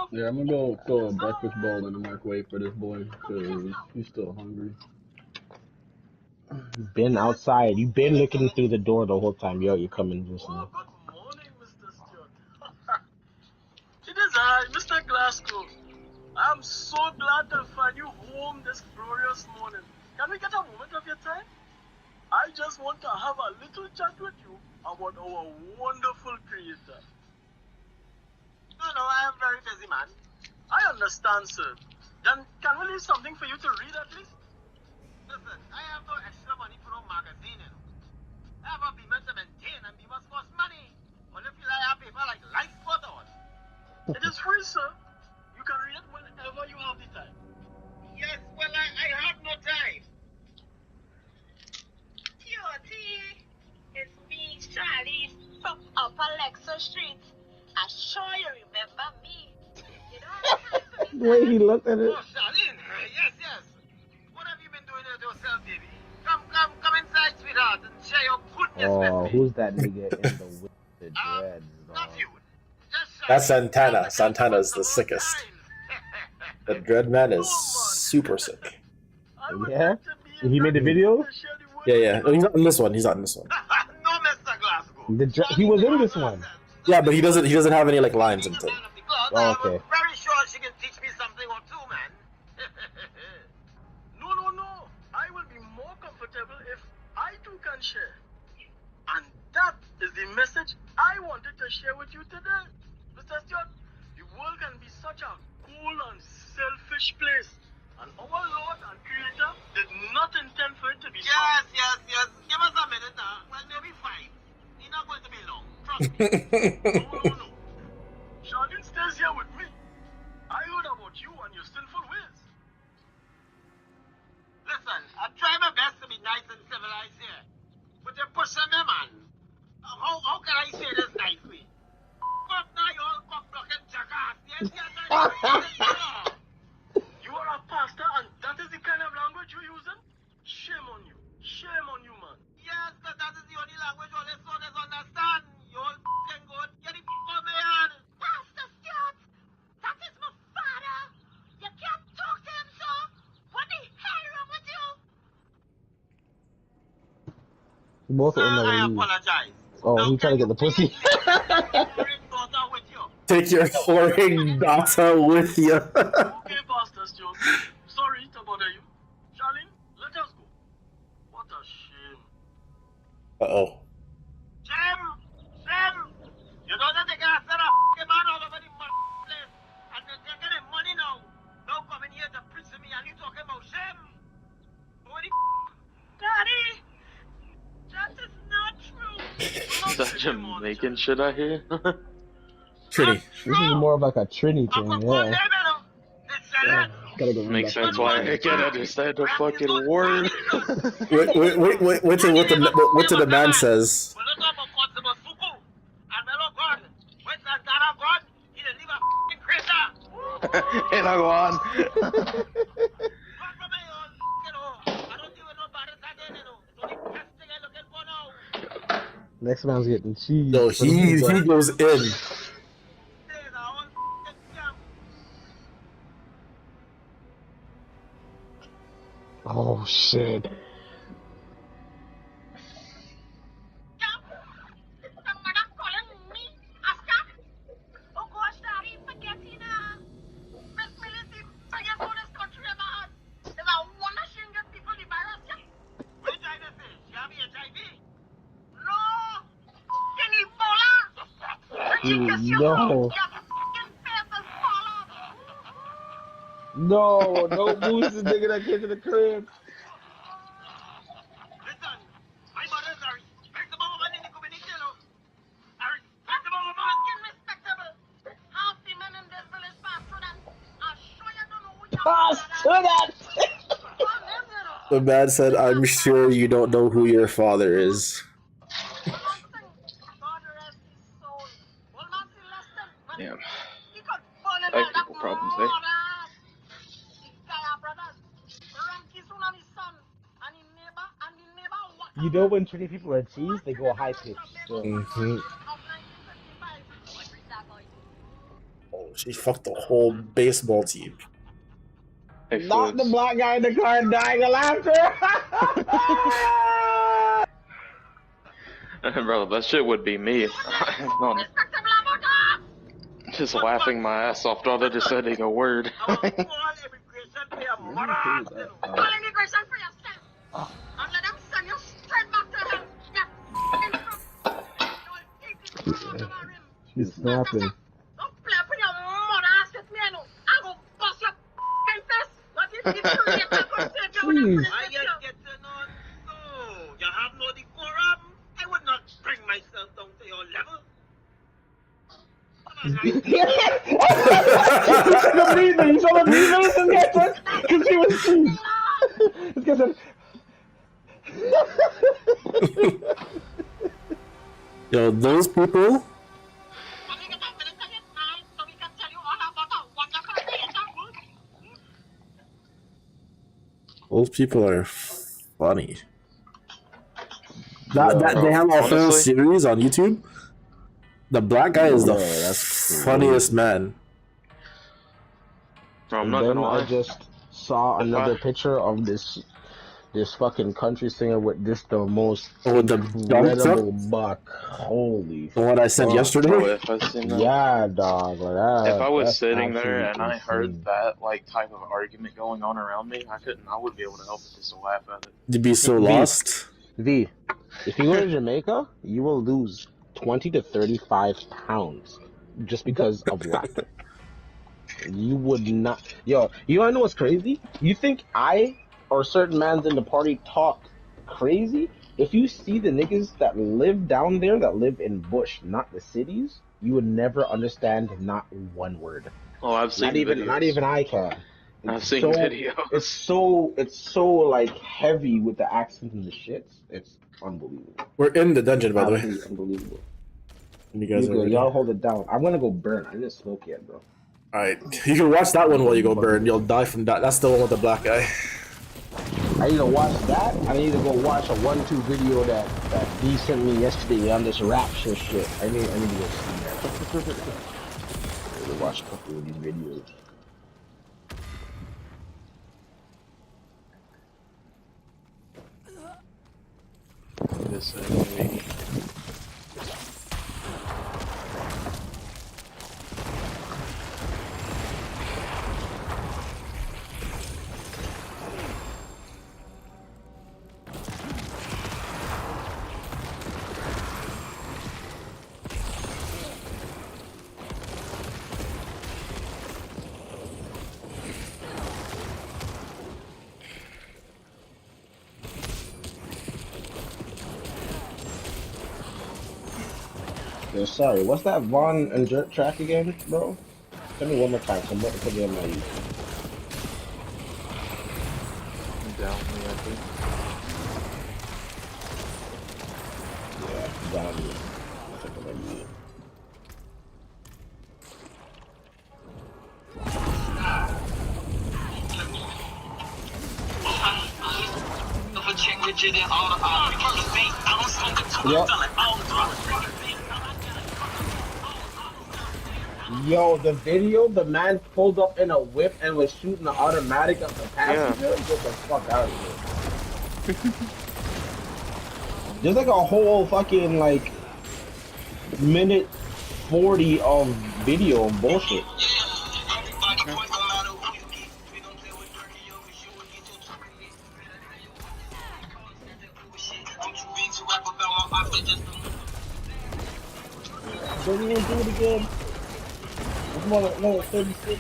Speaker 12: Yeah, I'm gonna go throw a breakfast bowl in the microwave for this boy because he's still hungry.
Speaker 2: You've been outside. You've been looking through the door the whole time. Yo, you coming just now.
Speaker 8: Good morning, Mr. Stewart. It is I, Mr. Glasgow. I'm so glad to find you home this glorious morning. Can we get a moment of your time? I just want to have a little chat with you about our wonderful creator. No, I am very busy, man. I understand, sir. Then can we leave something for you to read at least? Listen, I have no extra money for no magazine, you know. I have a Beamer to maintain and Beamer cost money. Only feel I have paper like life photos. It is free, sir. You can read it whenever you have the time. Yes, well, I have no time.
Speaker 9: Cutie, it's me, Charlie, from Upper Lexo Street. I'm sure you remember me. You don't have time for me.
Speaker 2: The way he looked at it.
Speaker 8: Oh, Charlene, yes. What have you been doing with yourself, baby? Come inside, sweetheart, and share your goodness with
Speaker 2: Oh,
Speaker 8: me.
Speaker 2: who's that nigga in with the dreads, dog?
Speaker 8: Not you. Just
Speaker 4: That's Santana. Santana's the sickest. The dread man is super sick.
Speaker 2: Yeah? He made the video?
Speaker 4: Yeah. Oh, he's not in this one.
Speaker 8: No, Mr. Glasgow.
Speaker 2: He was in this one.
Speaker 4: Yeah, but he doesn't have any like lines in it.
Speaker 2: Oh, okay.
Speaker 8: I'm very sure she can teach me something or two, man. No. I will be more comfortable if I too can share. And that is the message I wanted to share with you today. Mr. Stewart, the world can be such a cool and selfish place. And our Lord and Creator did not intend for it to be so. Yes. Give us a minute now. Well, maybe 5. It's not going to be long. Trust me. No. Charlene stays here with me. I heard about you and your sinful ways. Listen, I try my best to be nice and civilized here. But you're pushing me, man. How can I say this nicely? Fuck now, you all cock-blocking jackass. Yes, you are a pastor and that is the kind of language you're using? Shame on you, man. Yes, but that is the only language all the soldiers understand. You all f***ing good. Get the f*** on me, man.
Speaker 9: Pastor Stewart, that is my father. You can't talk to him, sir. What the hell wrong with you?
Speaker 2: Both of them
Speaker 8: I
Speaker 2: are
Speaker 8: apologize.
Speaker 2: Oh, he trying to get the pussy.
Speaker 4: Take your whoring daughter with you.
Speaker 8: Okay, Pastor Stewart. Sorry to bother you. Charlene, let us go. What a shame.
Speaker 4: Uh-oh.
Speaker 8: Jim! You know that they can send a f***ing man all over the place. And they're taking the money now. Now coming here to preach to me and you talking about shame. What the Daddy! That is not true.
Speaker 1: Is that Jamaican shit I hear?
Speaker 4: Trini.
Speaker 2: This is more of like a Trini thing, yeah. Gotta go
Speaker 1: Makes sense why I can't understand a fucking word.
Speaker 4: Wait till what the man says.
Speaker 1: And I go on.
Speaker 2: Next man's getting cheese.
Speaker 4: No, he goes in.
Speaker 2: Oh shit. No. No boost this nigga that came to the crib.
Speaker 4: The man said, "I'm sure you don't know who your father is."
Speaker 1: Damn. White people problems, eh?
Speaker 2: You know when Trini people are cheese, they go high pitch. So.
Speaker 4: Mm-hmm. Oh She fucked the whole baseball team.
Speaker 1: Hey,
Speaker 12: Not the
Speaker 1: Foods.
Speaker 12: black guy in the car dying of laughter.
Speaker 1: Bro, that shit would be me. No, just laughing my ass off while they're just saying a word.
Speaker 9: File immigration for yourself. And let them send you straight back to hell.
Speaker 12: She's snapping.
Speaker 9: Don't play up in your mother ass with me, I know. I go bust your face. What if you do it? I go save you when I
Speaker 12: Jeez.
Speaker 9: I get to know. No, you have no decorum. I would not bring myself down to your level.
Speaker 12: The breathing. You saw the breathing? Because he was cheese. Because
Speaker 4: Yo, those people. Those people are funny. That they have a whole
Speaker 1: honestly-
Speaker 4: series on YouTube. The black guy is the
Speaker 2: Yeah, that's
Speaker 4: funniest man.
Speaker 1: Bro, I'm
Speaker 2: And
Speaker 1: not
Speaker 2: then
Speaker 1: gonna lie.
Speaker 2: I just saw
Speaker 1: If
Speaker 2: another
Speaker 1: I-
Speaker 2: picture of this fucking country singer with just the most
Speaker 4: With the dump
Speaker 2: incredible
Speaker 4: truck?
Speaker 2: buck. Holy
Speaker 4: The one I sent
Speaker 2: fuck.
Speaker 4: yesterday.
Speaker 1: Bro, if I seen that,
Speaker 2: Yeah, dog. Like that.
Speaker 1: if I was
Speaker 2: that's
Speaker 1: sitting there and
Speaker 2: absolutely
Speaker 1: I heard
Speaker 2: insane.
Speaker 1: that like type of argument going on around me, I wouldn't be able to help but just to laugh at it.
Speaker 4: To be so lost.
Speaker 2: V, if you go to Jamaica, you will lose 20 to 35 pounds just because of laughter. You would not. Yo, you wanna know what's crazy? You think I or certain mans in the party talk crazy? If you see the niggas that live down there, that live in bush, not the cities, you would never understand not one word.
Speaker 1: Oh, I've seen
Speaker 2: Not even I can.
Speaker 1: I've
Speaker 2: It's
Speaker 1: seen
Speaker 2: so,
Speaker 1: videos.
Speaker 2: It's so like heavy with the accents and the shits. It's unbelievable.
Speaker 4: We're in the dungeon, by the way.
Speaker 2: Absolutely unbelievable.
Speaker 4: You guys
Speaker 2: You
Speaker 4: are
Speaker 2: good.
Speaker 4: ready?
Speaker 2: Y'all hold it down. I'm gonna go burn. I didn't smoke yet, bro.
Speaker 4: Alright. You can watch that one while you go burn. You'll die from that. That's the one with the black guy.
Speaker 2: I need to watch that. I need to go watch a 1-2 video that D sent me yesterday on this rapture shit. I need to go see that. I need to watch a couple of these videos.
Speaker 1: This maybe.
Speaker 2: Yo, sorry, what's that Vaughn and Jerk track again, bro? Tell me one more time. So I'm about to put it on my YouTube.
Speaker 1: Down me, I think.
Speaker 2: Yeah, down me. I'll put it on YouTube. Yo, the video, the man pulled up in a whip and was shooting the automatic at the passenger. Get the fuck out of here. There's like a whole fucking like minute 40 of video bullshit. Don't even do it again. It's more like 36.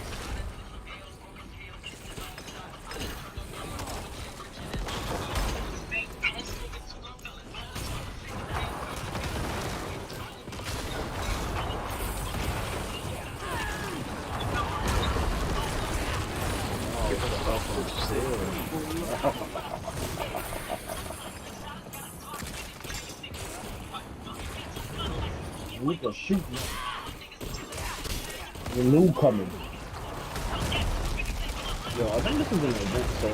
Speaker 2: We can shoot you. The new coming. Yo, I think this is an event, so.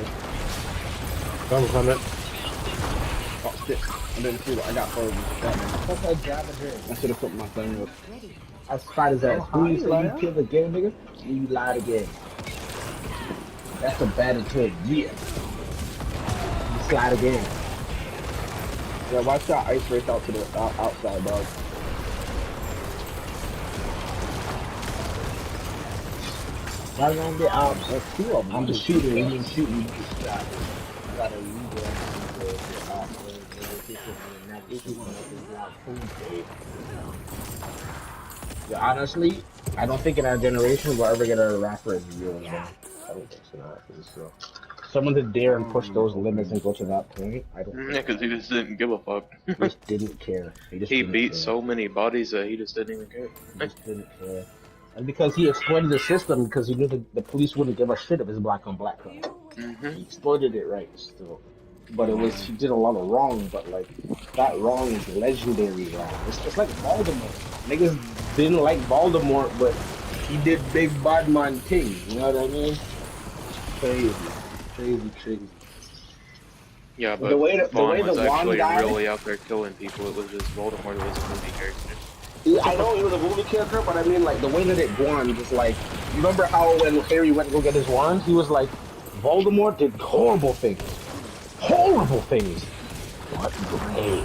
Speaker 4: Come, Clement.
Speaker 2: Oh, shit. I didn't see what I got for you. Fuck that jab in here. I should have put my thing with.
Speaker 5: Ready.
Speaker 2: As fat as that. Who you say you killed again, nigga? You lied again. That's a bad attempt. Yeah. You slide again.
Speaker 12: Yeah, watch that ice race out to the outside, dog.
Speaker 2: Right on the out. That's two of them. I'm the shooter. You didn't shoot me. You just shot. I got a leader. Yeah, honestly, I don't think in our generation we'll ever get a rapper as real as that. I don't think so. Not so. Someone to dare and push those limits and go to that point, I don't.
Speaker 1: Yeah, because he just didn't give a fuck.
Speaker 2: He just didn't care.
Speaker 1: He beat so many bodies that he just didn't even care.
Speaker 2: He just didn't care. And because he exploited the system, because he knew the police wouldn't give a shit if it's black on black crime. He exploited it right still. But it was, he did a lot of wrong, but like, that wrong is legendary wrong. It's like Voldemort. Niggas didn't like Voldemort, but he did big bad man things, you know what I mean? Crazy.
Speaker 1: Yeah, but
Speaker 2: the way
Speaker 1: Vaughn was
Speaker 2: the
Speaker 1: actually
Speaker 2: guy,
Speaker 1: really out there killing people. It was just Voldemort was a movie character.
Speaker 2: I know he was a movie character, but I mean, like, the way that it won, just like, you remember how when Harry went to go get his wand, he was like, Voldemort did horrible things. But great.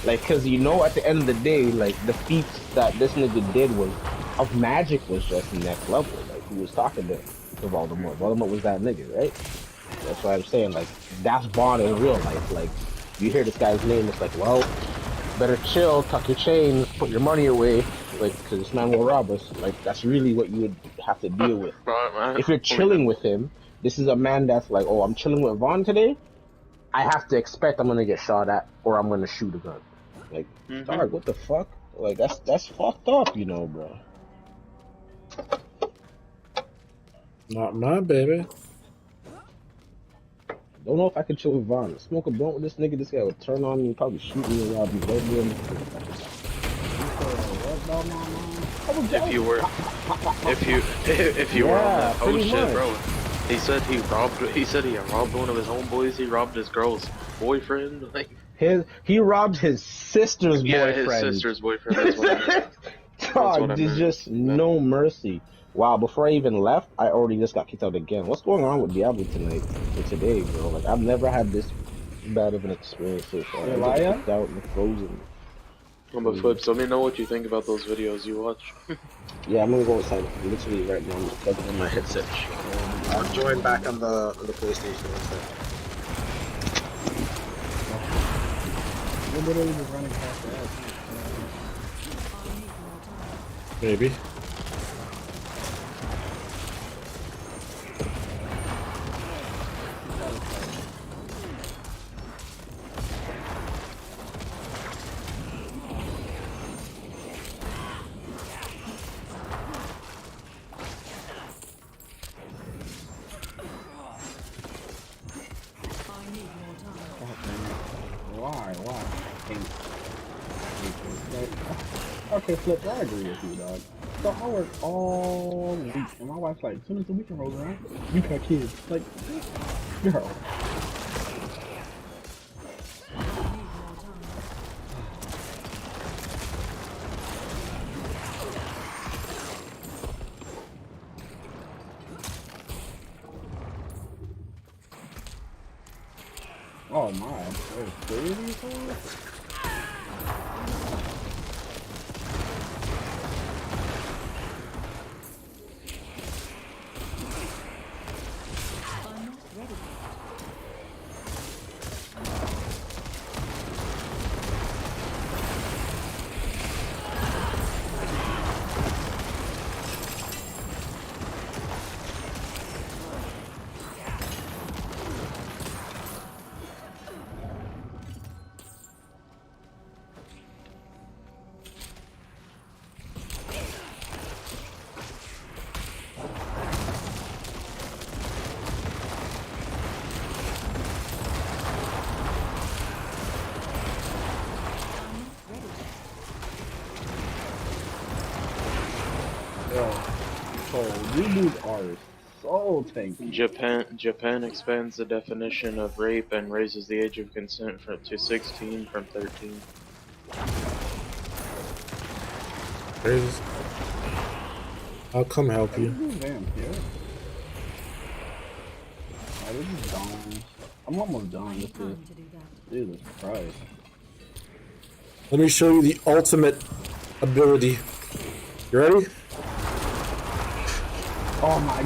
Speaker 2: Like, cause you know, at the end of the day, like, the feats that this nigga did was, of magic was just next level. Like, he was talking to Voldemort. Voldemort was that nigga, right? That's what I'm saying, like, that's Bond in real life. Like, you hear this guy's name, it's like, well, better chill, tuck your chain, put your money away, like, because this man will rob us. Like, that's really what you would have to deal with. If you're chilling with him, this is a man that's like, oh, I'm chilling with Vaughn today, I have to expect I'm going to get shot at, or I'm going to shoot a gun. Like, dog, what the fuck? Like, that's fucked up, you know, bro.
Speaker 4: Not my baby.
Speaker 2: Don't know if I could chill with Vaughn. Smoke a blunt with this nigga, this guy would turn on me, probably shoot me and rob me.
Speaker 1: If you were on that post shit, bro. He said he robbed one of his homeboys, he robbed his girl's boyfriend, like
Speaker 2: he robbed his sister's boyfriend.
Speaker 1: Yeah, his sister's boyfriend, that's what I meant.
Speaker 2: God, there's just no mercy. Wow, before I even left, I already just got kicked out again. What's going on with Diablo tonight or today, bro? Like, I've never had this bad of an experience so far. I got kicked out and frozen.
Speaker 1: But Flips, let me know what you think about those videos you watch.
Speaker 2: Yeah, I'm gonna go inside literally right now. I'm just plugging in my headset.
Speaker 4: I'll join back on the PlayStation instead.
Speaker 12: We're literally just running past the ass.
Speaker 4: Maybe.
Speaker 12: Okay, Flip, I agree with you, dog. So I work all week, and my wife's like, as soon as the weekend rolls around, you got kids. Like, girl. Oh my, there's babies on? Reboots are so tanky.
Speaker 1: Japan expands the definition of rape and raises the age of consent to 16 from 13.
Speaker 4: Praises. I'll come help you.
Speaker 12: Damn, yeah. This is done. I'm almost done with this. Jesus Christ.
Speaker 4: Let me show you the ultimate ability. You ready?
Speaker 12: Oh my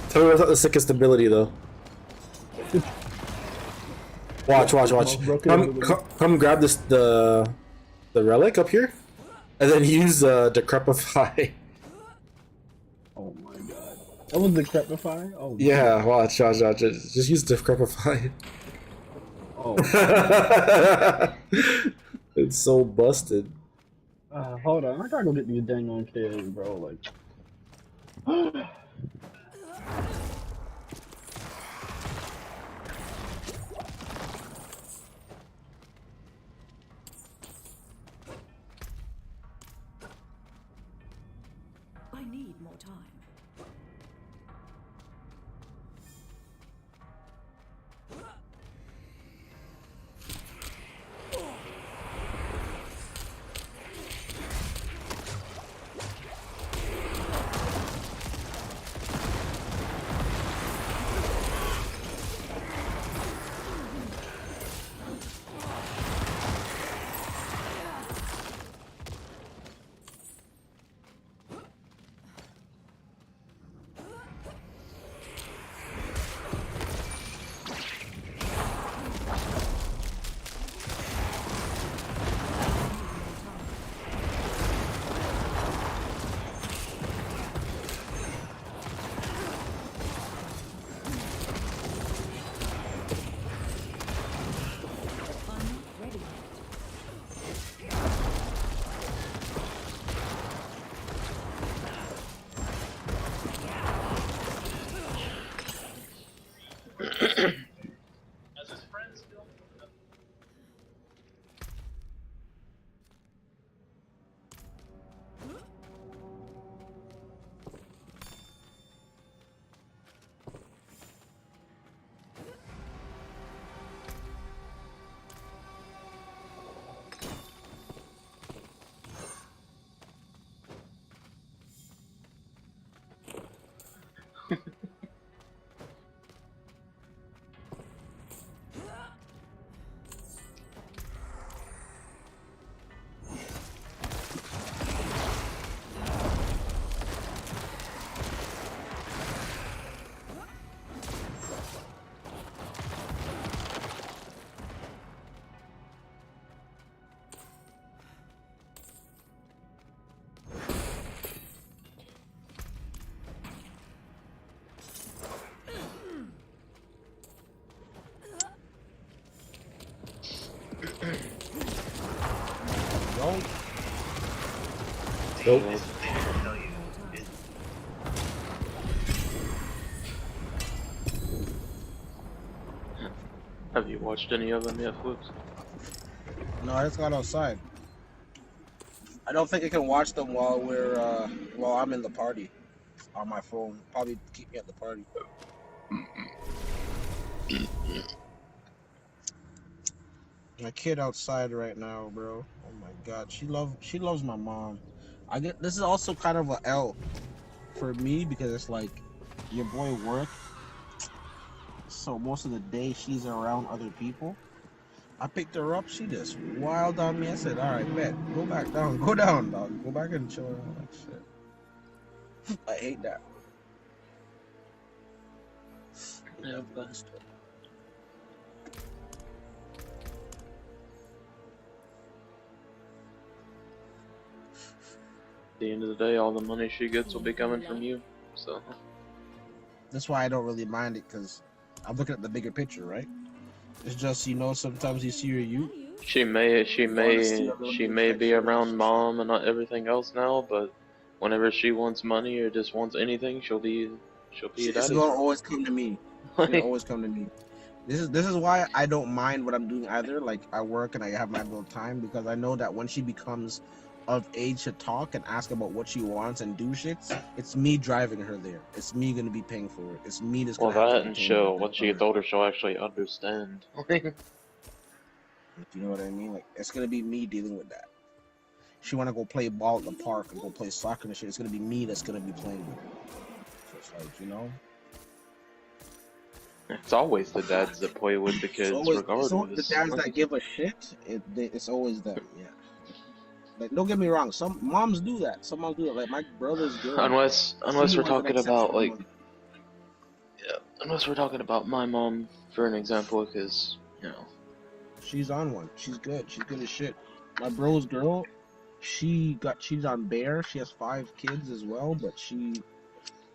Speaker 4: Tell me what's not the sickest ability though. Watch. Come grab this the relic up here, and then use Decrepify.
Speaker 12: Oh my god. That was Decrepify? Oh
Speaker 4: yeah, watch. Just use Decrepify.
Speaker 12: Oh.
Speaker 4: It's so busted.
Speaker 12: Hold on, I gotta go get these dang on kids, bro. Like.
Speaker 5: I need more time.
Speaker 4: Nope.
Speaker 1: Have you watched any of them yet, Flips?
Speaker 13: No, I just got outside. I don't think I can watch them while while I'm in the party on my phone. Probably keep me at the party. My kid outside right now, bro. Oh my god, she loves my mom. This is also kind of a L for me because it's like your boy work, so most of the day she's around other people. I picked her up, she just wild on me. I said, all right, bet, go back down, go down, dog, go back and chill and that shit. I hate that.
Speaker 1: Yeah, at the end of the day, all the money she gets will be coming from you. So
Speaker 13: that's why I don't really mind it, because I'm looking at the bigger picture, right? It's just, you know, sometimes you see your youth.
Speaker 1: she may be around mom and everything else now, but whenever she wants money or just wants anything, she'll be a
Speaker 13: She's
Speaker 1: daddy.
Speaker 13: gonna always come to me. She's gonna always come to me. This is why I don't mind what I'm doing either. Like, I work and I have my little time, because I know that when she becomes of age to talk and ask about what she wants and do shits, it's me driving her there. It's me gonna be paying for it. It's me that's
Speaker 1: Well,
Speaker 13: gonna have to
Speaker 1: that and
Speaker 13: entertain
Speaker 1: she'll,
Speaker 13: her.
Speaker 1: once she gets older, she'll actually understand.
Speaker 13: You know what I mean? Like, it's gonna be me dealing with that. She wanna go play ball at the park and go play soccer and shit. It's gonna be me that's gonna be playing with her. So it's like, you know.
Speaker 1: It's always the dads that play with the kids, regardless.
Speaker 13: It's always the dads that give a shit. It's always them. Yeah. Like, don't get me wrong. Some moms do that. Some moms do it. Like my brother's girl.
Speaker 1: Unless
Speaker 13: she
Speaker 1: we're
Speaker 13: was an
Speaker 1: talking about
Speaker 13: exceptional
Speaker 1: like, unless we're talking about my mom for an example, because
Speaker 13: she's on one. She's good. She's good as shit. My bro's girl, she's on Bear. She has 5 kids as well, but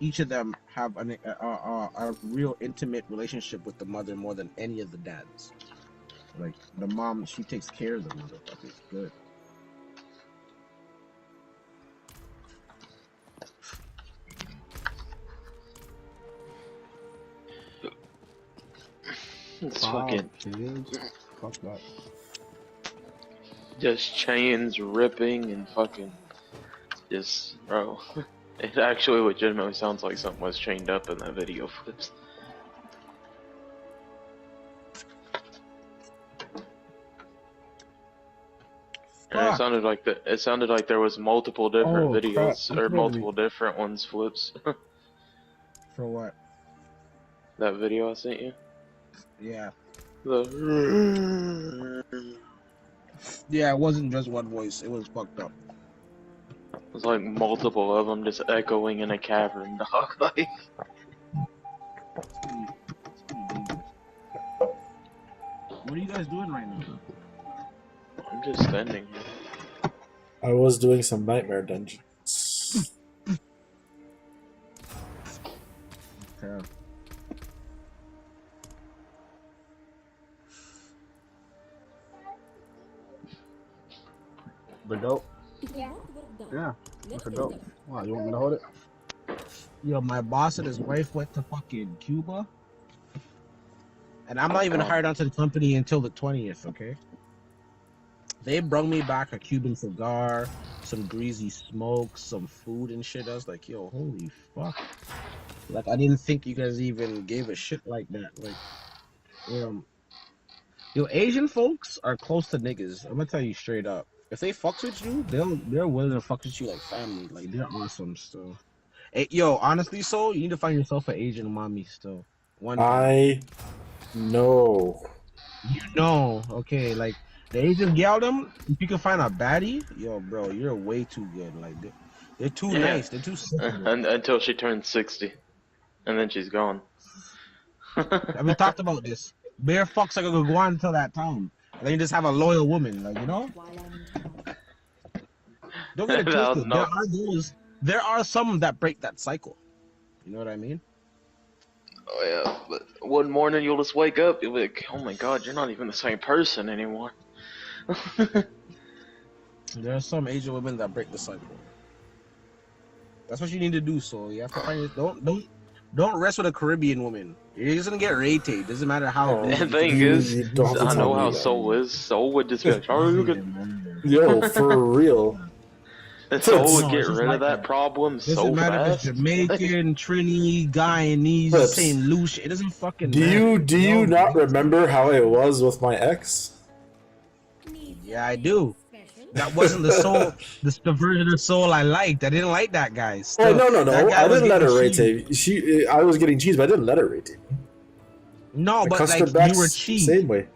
Speaker 13: each of them have a real intimate relationship with the mother more than any of the dads. Like the mom, she takes care of the motherfuckers. Good.
Speaker 1: it's
Speaker 12: 5
Speaker 1: fucking
Speaker 12: kids. Fuck that.
Speaker 1: just chains ripping and fucking just, bro. It actually legitimately sounds like something was chained up in that video flips. And it sounded like there was multiple different videos or multiple different ones flips.
Speaker 13: For what?
Speaker 1: That video I sent you.
Speaker 13: Yeah.
Speaker 1: The
Speaker 13: Yeah, it wasn't just one voice. It was fucked up.
Speaker 1: It was like multiple of them just echoing in a cavern, dog. Like,
Speaker 13: What are you guys doing right now?
Speaker 1: I'm just standing here.
Speaker 4: I was doing some nightmare dungeons.
Speaker 13: Okay.
Speaker 12: The goat. Yeah, that's a goat. Wow, you want me to hold it?
Speaker 13: Yo, my boss and his wife went to fucking Cuba. And I'm not even hired onto the company until the 20th, okay? They brought me back a Cuban cigar, some greasy smoke, some food and shit. I was like, yo, holy fuck. Like, I didn't think you guys even gave a shit like that. Like, yo, Asian folks are close to niggas. I'm gonna tell you straight up. If they fucks with you, they're willing to fuck with you like family. Like, they're awesome still. Hey, yo, honestly, so you need to find yourself an Asian mommy still.
Speaker 4: I know.
Speaker 13: You know, okay, like the Asian gal them. If you can find a baddie, yo, bro, you're way too good. Like they're too nice. They're too simple.
Speaker 1: Until she turns 60, and then she's gone.
Speaker 13: We talked about this. Bare fucks are gonna go on until that time. And then you just have a loyal woman, like, you know. Don't get it twisted. There are some that break that cycle. You know what I mean?
Speaker 1: Oh yeah, but one morning you'll just wake up, you'll be like, oh my god, you're not even the same person anymore.
Speaker 13: There are some Asian women that break the cycle. That's what you need to do. So you have to find don't rest with a Caribbean woman. You're just gonna get rated. Doesn't matter how.
Speaker 1: The thing is, I know how Soul is. Soul would just be like, oh, you could.
Speaker 4: Yo, for real.
Speaker 1: And Soul would get rid of that problem so
Speaker 13: doesn't matter
Speaker 1: fast.
Speaker 13: if it's Jamaican, Trini, Guyanese,
Speaker 4: Flips.
Speaker 13: St. Lucia. It doesn't fucking
Speaker 4: Do
Speaker 13: matter.
Speaker 4: you not remember how it was with my ex?
Speaker 13: Yeah, I do. That wasn't the soul, the version of Soul I liked. I didn't like that guy.
Speaker 4: Oh no,
Speaker 13: That guy
Speaker 4: I
Speaker 13: was
Speaker 4: didn't let her
Speaker 13: getting
Speaker 4: rate
Speaker 13: cheese.
Speaker 4: it. I was getting cheese, but I didn't let her rate it.
Speaker 13: No,
Speaker 4: The
Speaker 13: but
Speaker 4: custard
Speaker 13: like you
Speaker 4: backs,
Speaker 13: were cheap.
Speaker 4: same way.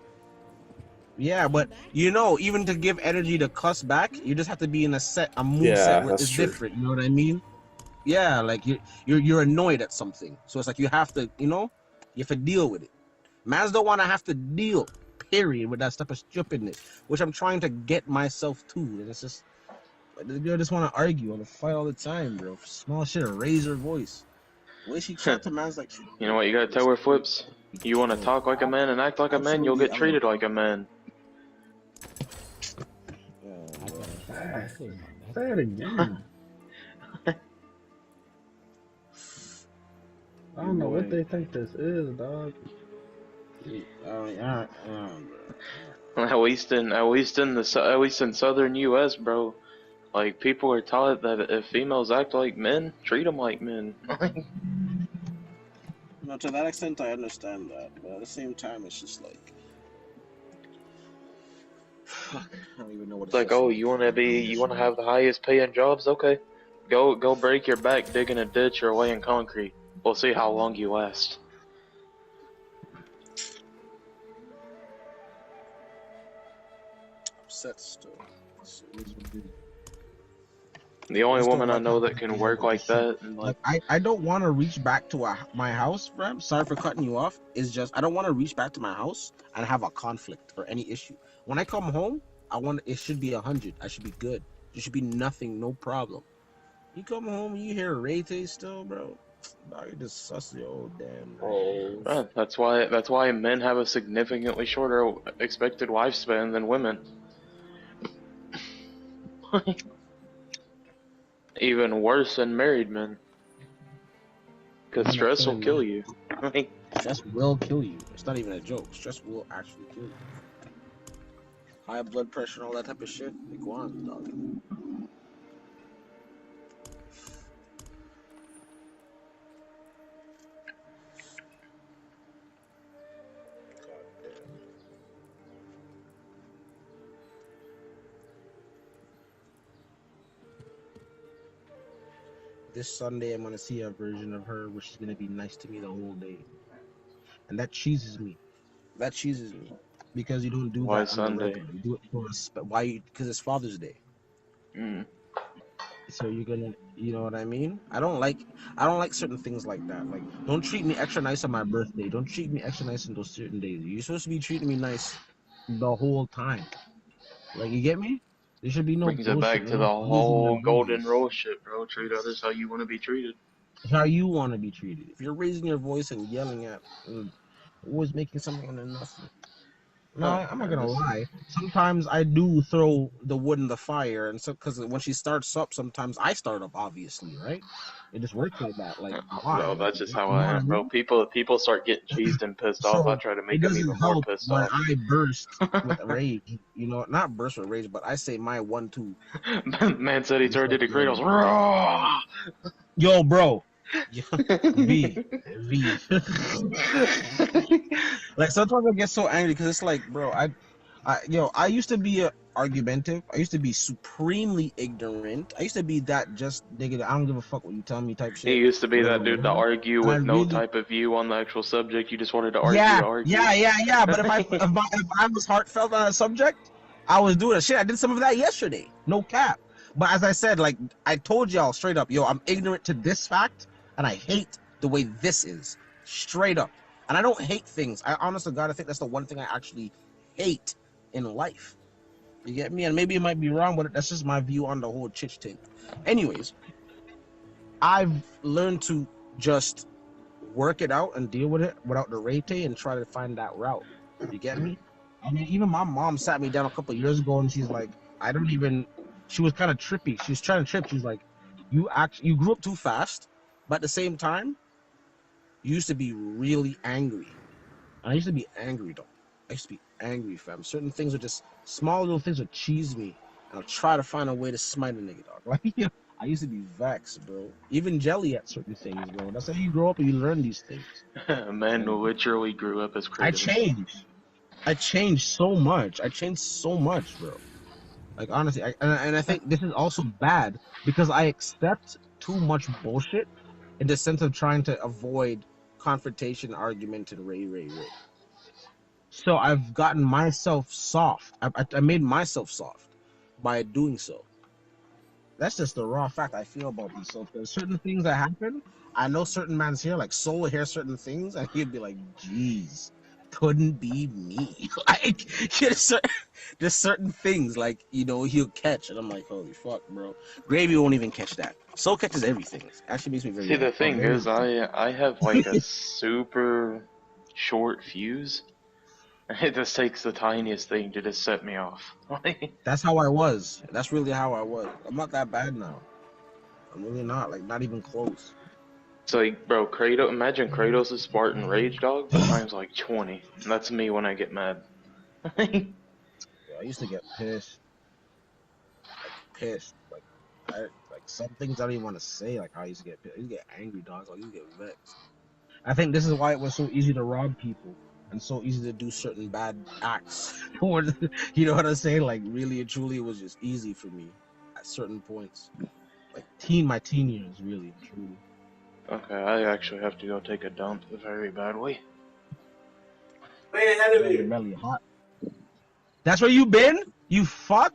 Speaker 13: Yeah, but you know, even to give energy to cuss back, you just have to be in a mood
Speaker 4: Yeah,
Speaker 13: set where
Speaker 4: that's
Speaker 13: it's
Speaker 4: true.
Speaker 13: different. You know what I mean? Yeah, like you're annoyed at something, so it's like you have to, you have to deal with it. Mans don't want to have to deal, period, with that type of stupidness, which I'm trying to get myself to. And it's just, the girl just want to argue and fight all the time, bro. Small shit, raise her voice. The way she chat to man's like,
Speaker 1: You know what you gotta tell her, Flips? You wanna talk like a man and act like a man, you'll get treated like a man.
Speaker 12: Say it again. I don't know what they think this is, dog.
Speaker 1: At least in southern U.S., bro, Like, people are taught that if females act like men, treat them like men.
Speaker 13: No, to that extent, I understand that, but at the same time, it's just like, fuck, I don't even know what
Speaker 1: It's like, oh, you wanna have the highest paying jobs? Okay, go break your back digging a ditch or laying concrete. We'll see how long you last.
Speaker 13: upset still. It is what it is.
Speaker 1: The only
Speaker 13: Just don't
Speaker 1: woman I
Speaker 13: like
Speaker 1: know
Speaker 13: how
Speaker 1: that can
Speaker 13: they
Speaker 1: work
Speaker 13: handle
Speaker 1: like
Speaker 13: shit.
Speaker 1: that, and
Speaker 13: Like I don't want to reach back to my house, bro. Sorry for cutting you off. It's just I don't want to reach back to my house and have a conflict or any issue. When I come home, it should be 100. I should be good. There should be nothing, no problem. You come home, you hear Rayte still, bro. Dog, you just sus your old damn.
Speaker 1: Right, that's why men have a significantly shorter expected lifespan than women. Even worse than married men. Because stress will kill you.
Speaker 13: Stress will kill you. It's not even a joke. Stress will actually kill you. High blood pressure and all that type of shit. Like, go on, dog. This Sunday, I'm gonna see a version of her where she's gonna be nice to me the whole day, and that cheeses me. That cheeses me because you don't do
Speaker 1: Why
Speaker 13: that on the
Speaker 1: Sunday?
Speaker 13: regular. You do it for why? Because it's Father's Day. So you're gonna, you know what I mean? I don't like certain things like that. Like, don't treat me extra nice on my birthday. Don't treat me extra nice on those certain days. You're supposed to be treating me nice the whole time. Like, you get me? There should be no
Speaker 1: Brings it back
Speaker 13: bullshit.
Speaker 1: to the whole golden rule shit, bro. Treat others how you want to be treated.
Speaker 13: How you want to be treated. If you're raising your voice and yelling at, always making something out of nothing. No, I'm not gonna lie. Sometimes I do throw the wood in the fire, and so because when she starts up, sometimes I start up. Obviously, right? It just works like that. Like, why?
Speaker 1: No, that's just how
Speaker 13: You know
Speaker 1: I
Speaker 13: what
Speaker 1: am, bro. People start getting cheesed and pissed off. I try to
Speaker 13: it
Speaker 1: make them
Speaker 13: doesn't
Speaker 1: even more
Speaker 13: help
Speaker 1: pissed
Speaker 13: when
Speaker 1: off.
Speaker 13: I burst with rage. You know, not burst with rage, but I say my 1-2.
Speaker 1: Man said he turned into Kratos. Raw!
Speaker 13: Yo, bro. V. Like, sometimes I get so angry because it's like, bro, I used to be argumentative. I used to be supremely ignorant. I used to be that just nigga. I don't give a fuck what you tell me type shit.
Speaker 1: He used to be that
Speaker 13: Whatever,
Speaker 1: dude to
Speaker 13: whatever.
Speaker 1: argue
Speaker 13: And I
Speaker 1: with no
Speaker 13: really-
Speaker 1: type of view on the actual subject. You just wanted to argue
Speaker 13: Yeah,
Speaker 1: to argue.
Speaker 13: yeah. But if I was heartfelt on a subject, I was doing a shit. I did some of that yesterday. No cap. But as I said, like, I told y'all straight up, yo, I'm ignorant to this fact, and I hate the way this is. Straight up. And I don't hate things. I honestly, God, I think that's the one thing I actually hate in life. You get me? And maybe it might be wrong, but that's just my view on the whole chitch thing. Anyways, I've learned to just work it out and deal with it without the rate and try to find that route. You get me? I mean, even my mom sat me down a couple of years ago and she's like, she was kind of trippy. She was trying to trip. She's like, you grew up too fast, but at the same time, you used to be really angry. And I used to be angry, though. I used to be angry, fam. Certain things are just, small little things would cheese me. And I'll try to find a way to smite a nigga, dog. Like, I used to be vexed, bro. Even jelly at certain things, bro. That's how you grow up and you learn these things.
Speaker 1: Man literally grew up as Kratos.
Speaker 13: I changed so much. Bro. Like, honestly, I think this is also bad because I accept too much bullshit in the sense of trying to avoid confrontation, argument, and ray. So I've gotten myself soft. I made myself soft by doing so. That's just the raw fact I feel about myself. There's certain things that happen. I know certain man's here, like Soul hear certain things, and he'd be like, "Jeez, couldn't be me." Like, there's certain things, like, you know, he'll catch, and I'm like, holy fuck, bro. Gravy won't even catch that. Soul catches everything. It actually makes me very.
Speaker 1: See, the thing is, I have like a super short fuse. It just takes the tiniest thing to just set me off.
Speaker 13: That's how I was. That's really how I was. I'm not that bad now. I'm really not. Like, not even close.
Speaker 1: It's like, bro, Kratos. Imagine Kratos' Spartan Rage Dog times like 20. And that's me when I get mad.
Speaker 13: Yeah, I used to get pissed. pissed. Like some things I don't even want to say. Like how I used to get pissed. I used to get angry, dogs. I used to get vexed. I think this is why it was so easy to rob people and so easy to do certain bad acts. You know what I'm saying? Like really and truly, it was just easy for me at certain points. Like my teen years, really and truly.
Speaker 1: Okay, I actually have to go take a dump very badly.
Speaker 6: Wait ahead of
Speaker 13: Your belly hot. That's where you been? You fuck?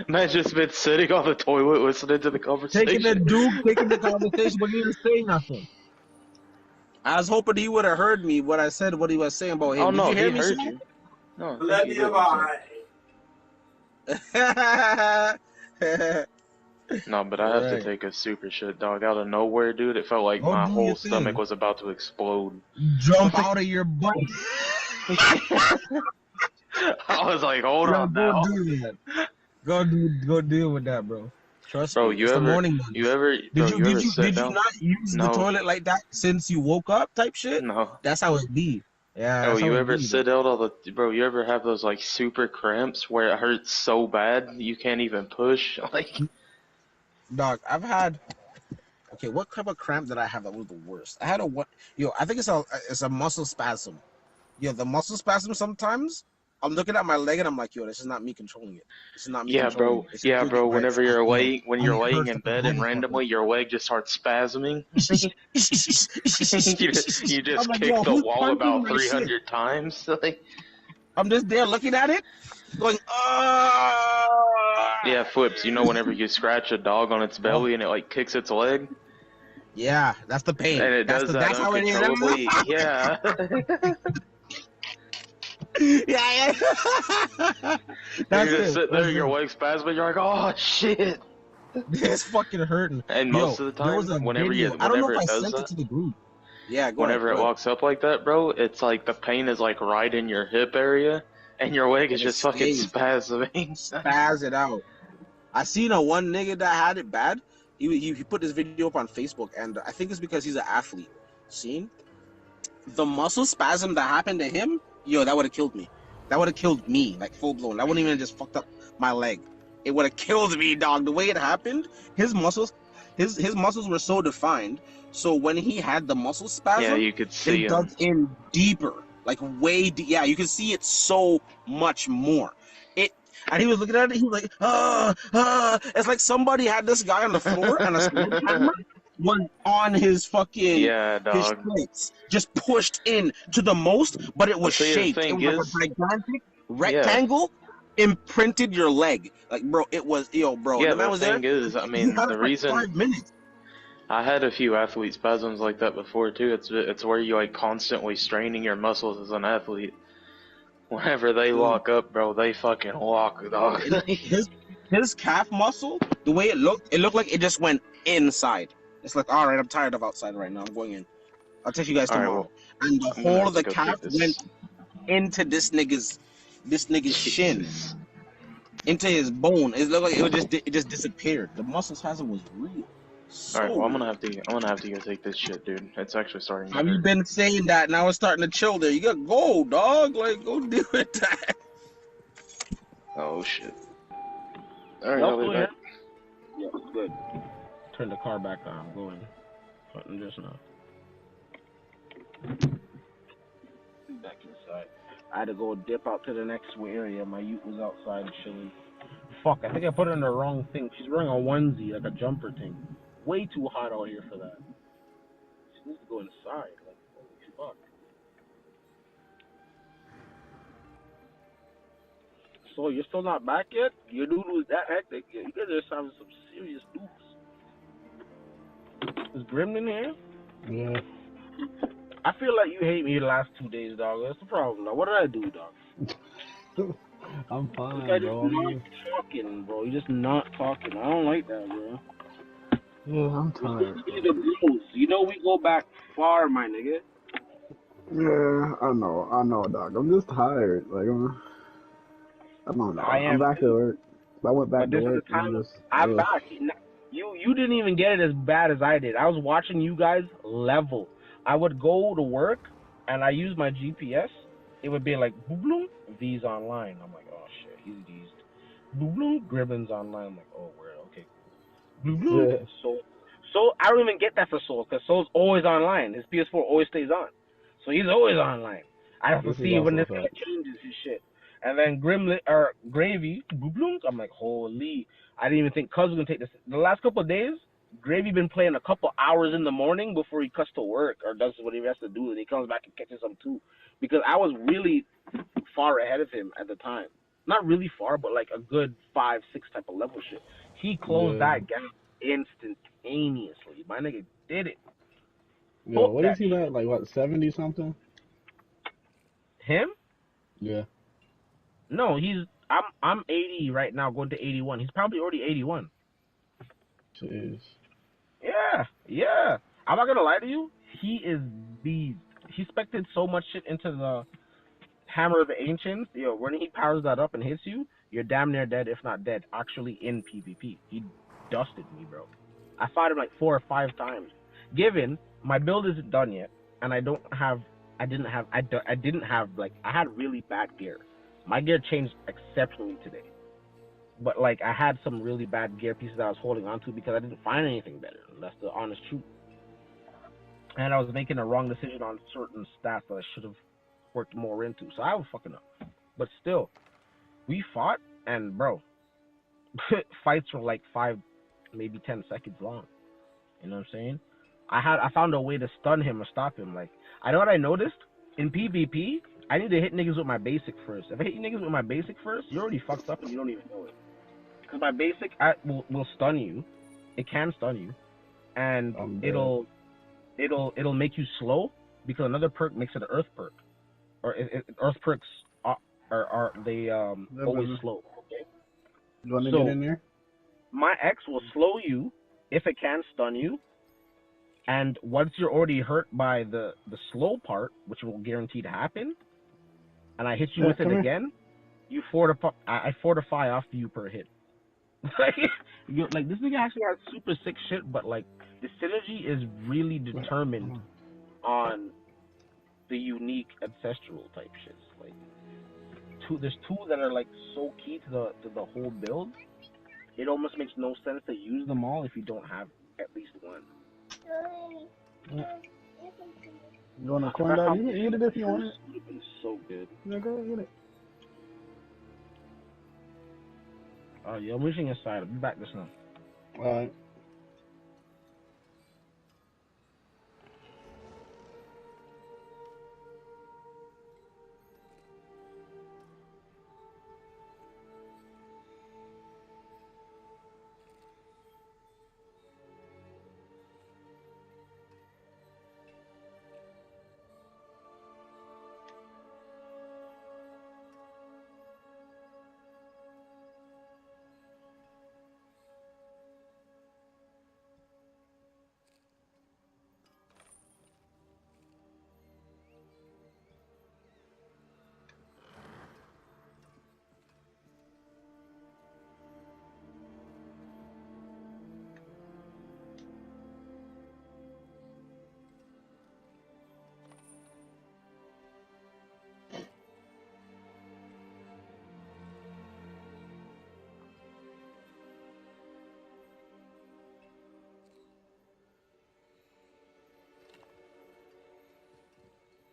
Speaker 1: Man just been sitting on the toilet listening to the conversation.
Speaker 13: Taking the conversation, but you didn't say nothing. I was hoping he would have heard me what I said, what he was saying about him.
Speaker 1: Oh
Speaker 13: Did
Speaker 1: no,
Speaker 13: you hear
Speaker 1: he
Speaker 13: me
Speaker 1: heard
Speaker 13: say
Speaker 1: you. No,
Speaker 6: Let me
Speaker 13: it?
Speaker 1: No, but I have to take a super shit, dog. Out of nowhere, dude, it felt like
Speaker 13: Go
Speaker 1: my
Speaker 13: do
Speaker 1: whole
Speaker 13: your thing.
Speaker 1: stomach was about to explode.
Speaker 13: Jump out of your butt.
Speaker 1: I was like, hold on now.
Speaker 13: Go do that. Go deal with that, bro. Trust
Speaker 1: Bro,
Speaker 13: me.
Speaker 1: you
Speaker 13: It's
Speaker 1: ever,
Speaker 13: the morning.
Speaker 1: you ever, bro,
Speaker 13: Did
Speaker 1: you ever
Speaker 13: you
Speaker 1: sit down?
Speaker 13: not use
Speaker 1: No.
Speaker 13: the toilet like that since you woke up type shit?
Speaker 1: No.
Speaker 13: That's how it be. Yeah.
Speaker 1: Oh,
Speaker 13: that's how
Speaker 1: you
Speaker 13: it
Speaker 1: ever
Speaker 13: be,
Speaker 1: sit out all the, bro, you ever have those like super cramps where it hurts so bad you can't even push? Like,
Speaker 13: Dog, I've had. Okay, what type of cramp did I have that was the worst? I had a what? Yo, I think it's a muscle spasm. Yo, the muscle spasm sometimes. I'm looking at my leg and I'm like, yo, this is not me controlling it. This is not me
Speaker 1: yeah,
Speaker 13: controlling
Speaker 1: bro,
Speaker 13: it. It's
Speaker 1: yeah, bro,
Speaker 13: where it's
Speaker 1: whenever
Speaker 13: at,
Speaker 1: you're
Speaker 13: yo.
Speaker 1: laying, when
Speaker 13: And
Speaker 1: you're
Speaker 13: it
Speaker 1: laying
Speaker 13: hurts
Speaker 1: in
Speaker 13: like a
Speaker 1: bed and
Speaker 13: motherfucker.
Speaker 1: randomly your leg just starts spasming, you just
Speaker 13: I'm like,
Speaker 1: kick
Speaker 13: yo,
Speaker 1: the
Speaker 13: who's
Speaker 1: wall
Speaker 13: punching
Speaker 1: about
Speaker 13: my shit?
Speaker 1: 300 times. Like,
Speaker 13: I'm just there looking at it, going,
Speaker 1: yeah, Flips, you know whenever you scratch a dog on its belly and it like kicks its leg?
Speaker 13: Yeah, that's the pain.
Speaker 1: And it
Speaker 13: That's
Speaker 1: does
Speaker 13: the,
Speaker 1: that
Speaker 13: that's how it is.
Speaker 1: uncontrollably. Yeah.
Speaker 13: Yeah. That's
Speaker 1: You just
Speaker 13: it.
Speaker 1: sit there,
Speaker 13: That's
Speaker 1: your
Speaker 13: it.
Speaker 1: leg spasming, you're like, oh shit.
Speaker 13: It's fucking hurting.
Speaker 1: And
Speaker 13: Yo,
Speaker 1: most of the
Speaker 13: there was
Speaker 1: time,
Speaker 13: a
Speaker 1: whenever
Speaker 13: video. I don't know
Speaker 1: whenever
Speaker 13: if
Speaker 1: it
Speaker 13: I
Speaker 1: does
Speaker 13: sent it
Speaker 1: that,
Speaker 13: to the group. Yeah, go
Speaker 1: whenever
Speaker 13: ahead.
Speaker 1: it locks up like that, bro, it's like the pain is like right in your hip area, and your leg is
Speaker 13: And it
Speaker 1: just fucking
Speaker 13: stays.
Speaker 1: spasming.
Speaker 13: Spaz it out. I seen a one nigga that had it bad. He put this video up on Facebook, and I think it's because he's an athlete. Seen the muscle spasm that happened to him. Yo, that would have killed me. That would have killed me, like full blown. That wouldn't even just fucked up my leg. It would have killed me, dog. The way it happened, his muscles were so defined. So when he had the muscle spasm,
Speaker 1: Yeah, you could see
Speaker 13: they dug
Speaker 1: him.
Speaker 13: in deeper, like way deep. Yeah, you can see it so much more. And he was looking at it. He was like, It's like somebody had this guy on the floor and a sledgehammer was on his fucking
Speaker 1: Yeah,
Speaker 13: his
Speaker 1: dog.
Speaker 13: shirts, just pushed in to the most, but it was
Speaker 1: But see, the
Speaker 13: shaped. It
Speaker 1: thing
Speaker 13: was
Speaker 1: is-
Speaker 13: like a gigantic rectangle imprinted your leg. Like, bro, it was bro.
Speaker 1: Yeah,
Speaker 13: the man
Speaker 1: the
Speaker 13: was there.
Speaker 1: thing is, I
Speaker 13: He
Speaker 1: mean,
Speaker 13: had
Speaker 1: the
Speaker 13: it for like
Speaker 1: reason
Speaker 13: 5 minutes.
Speaker 1: I had a few athlete spasms like that before too. It's where you like constantly straining your muscles as an athlete. Whenever they lock up, bro, they fucking lock, dog.
Speaker 13: His calf muscle, the way it looked like it just went inside. It's like, all right, I'm tired of outside right now. I'm going in. I'll text you guys
Speaker 1: All right,
Speaker 13: tomorrow.
Speaker 1: well,
Speaker 13: And the
Speaker 1: I'm gonna
Speaker 13: whole
Speaker 1: have
Speaker 13: of
Speaker 1: to
Speaker 13: the
Speaker 1: go
Speaker 13: calf
Speaker 1: take this.
Speaker 13: went into this nigga's shin, into his bone. It looked like it just disappeared. The muscle spasm was real. So
Speaker 1: All right, well, I'm
Speaker 13: real.
Speaker 1: gonna have to go take this shit, dude. It's actually starting to
Speaker 13: Have you
Speaker 1: hurt.
Speaker 13: been saying that? Now it's starting to chill there. You gotta go, dog. Like, go deal with that.
Speaker 1: Oh shit. All right,
Speaker 13: Y'all
Speaker 1: I'll be
Speaker 13: still
Speaker 1: back.
Speaker 13: here? Yeah, good. Turn the car back on. I'm going. Button just now. Back inside. I had to go dip out to the next area. My ute was outside chilling. Fuck, I think I put it in the wrong thing. She's wearing a onesie, like a jumper thing. Way too hot out here for that. She needs to go inside. Like, holy fuck. So you're still not back yet? Your noodle is that hectic? Yeah, you guys are having some serious noodles. Is Gremlin here?
Speaker 12: Yeah.
Speaker 13: I feel like you hate me the last 2 days, dog. That's the problem, dog. What did I do, dog?
Speaker 12: I'm
Speaker 13: This
Speaker 12: fine,
Speaker 13: guy just
Speaker 12: bro.
Speaker 13: not talking, bro. You're just not talking. I don't like that, bro.
Speaker 12: Yeah, I'm tired.
Speaker 13: We the bros. You know we go back far, my nigga.
Speaker 12: Yeah, I know, dog. I'm just tired. Like, I don't know.
Speaker 13: I am
Speaker 12: I'm back to work. I went back
Speaker 13: But
Speaker 12: to
Speaker 13: this is
Speaker 12: work.
Speaker 13: the time.
Speaker 12: And just,
Speaker 13: I'm back. You didn't even get it as bad as I did. I was watching you guys level. I would go to work and I use my GPS. It would be like boom, V's online. I'm like, oh shit,
Speaker 12: PvPs. Blue Blue Gremlins online. I'm like, oh, word, okay, cool. Blue Blue Soul. I don't even get that for Soul because Soul's always online. His PS4 always stays on, so he's always online. I have to
Speaker 2: This is
Speaker 12: see when
Speaker 2: also a
Speaker 12: this guy
Speaker 2: fact.
Speaker 12: changes his shit. And then Grimlet or Gravy, Blue Blue. I'm like, holy! I didn't even think Cuz was gonna take this. The last couple of days, Gravy been playing a couple hours in the morning before he cuts to work or does what he has to do, and he comes back and catches some too. Because I was really far ahead of him at the time. Not really far, but like a good 5-6 type of level shit. He closed
Speaker 2: Yeah.
Speaker 12: that gap instantaneously. My nigga did it. Fuck
Speaker 2: What
Speaker 12: that
Speaker 2: is he
Speaker 12: shit.
Speaker 2: at? Like what, 70 something?
Speaker 12: Him?
Speaker 2: Yeah.
Speaker 12: No, I'm 80 right now, going to 81. He's probably already 81.
Speaker 2: Jeez.
Speaker 12: Yeah. I'm not gonna lie to you. He is beast. He spected so much shit into the Hammer of the Ancients. Yo, when he powers that up and hits you, you're damn near dead, if not dead. Actually, in PvP, he dusted me, bro. I fought him like 4 or 5 times. Given my build isn't done yet, and I didn't have like I had really bad gear. My gear changed exceptionally today. But like I had some really bad gear pieces that I was holding on to because I didn't find anything better. That's the honest truth. And I was making a wrong decision on certain stats that I should have worked more into. So I was fucking up. But still, we fought and bro, fights were like 5, maybe 10 seconds long. You know what I'm saying? I found a way to stun him or stop him. Like I know what I noticed in PvP. I need to hit niggas with my basic first. If I hit niggas with my basic first, you're already fucked up and you don't even know it. Because my basic will stun you. It can stun you, and it'll make you slow because another perk makes it an earth perk, or earth perks are they always slow. Okay.
Speaker 2: You want to get in there?
Speaker 12: My X will slow you if it can stun you, and once you're already hurt by the slow part, which will guarantee to happen, and I hit you with it again, you fortify. I fortify after you per hit. like this nigga actually has super sick shit, but like the synergy is really determined on the unique ancestral type shits. Like there's two that are like so key to the whole build. It almost makes no sense to use them all if you don't have at least one.
Speaker 2: You want to corn dog? You can eat it if you want it.
Speaker 12: Would have been so good.
Speaker 2: Yeah, go ahead, eat it.
Speaker 12: Yeah, I'm reaching inside. I'll be back just now.
Speaker 2: Alright.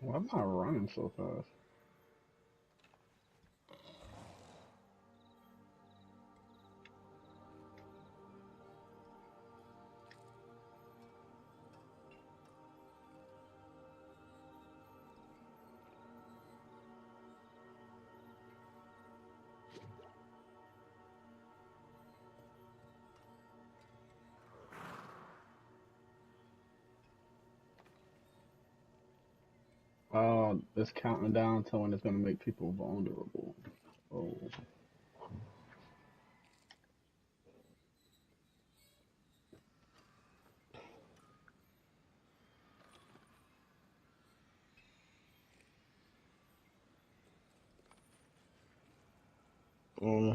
Speaker 2: Why am I running so fast? It's counting down to when it's gonna make people vulnerable. Oh.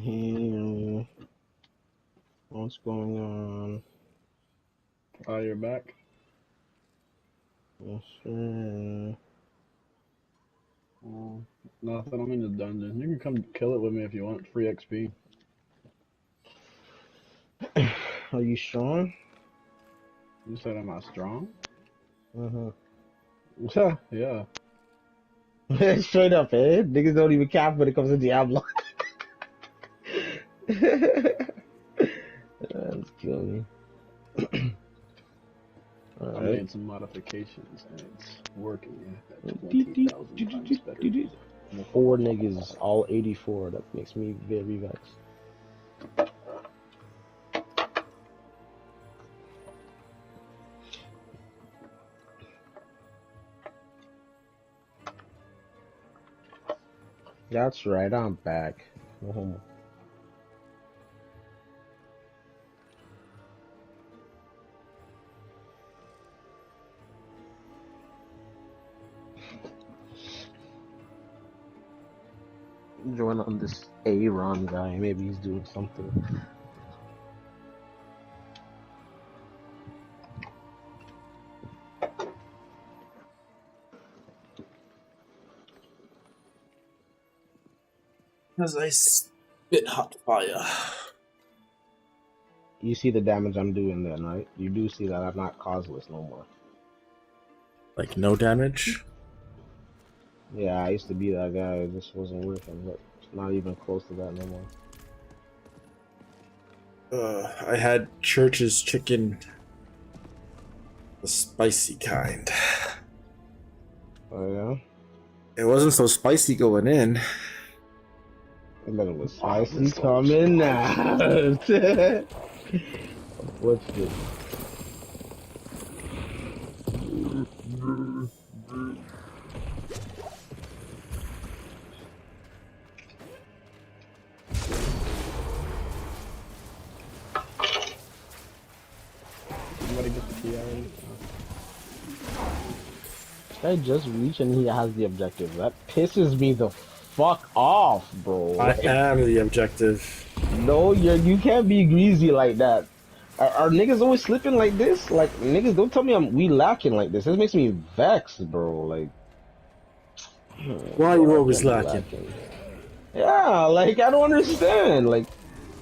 Speaker 2: Here. What's going on? Oh, you're back? Yes, sir.
Speaker 14: Nothing. I'm in the dungeon. You can come kill it with me if you want. Free XP.
Speaker 2: Are you strong?
Speaker 14: You said am I strong?
Speaker 2: Mm-hmm.
Speaker 14: Yeah.
Speaker 2: Straight up, eh? Niggas don't even cap when it comes to Diablo. That's kill me.
Speaker 14: I
Speaker 2: Alright.
Speaker 14: made some modifications and it's working at 20,000 times better.
Speaker 2: 4 niggas, all 84. That makes me very vexed. That's right, I'm back. No homo. Join on this Aaron guy. Maybe he's doing something.
Speaker 4: As I spit hot fire.
Speaker 2: You see the damage I'm doing then, right? You do see that I'm not causeless no more.
Speaker 4: Like no damage?
Speaker 2: Yeah, I used to be that guy. It just wasn't working, but it's not even close to that no more.
Speaker 4: I had Church's chicken. The spicy kind.
Speaker 2: Oh, yeah?
Speaker 4: It wasn't so spicy going in.
Speaker 2: But it was spicy coming out. What's this?
Speaker 14: Somebody get the key already?
Speaker 2: This guy just reached and he has the objective. That pisses me the fuck off, bro.
Speaker 4: I am the objective.
Speaker 2: No, you can't be greasy like that. Are niggas always slipping like this? Like, niggas, don't tell me we lacking like this. This makes me vexed, bro. Like,
Speaker 4: why are you always lacking?
Speaker 2: Yeah, like, I don't understand. Like,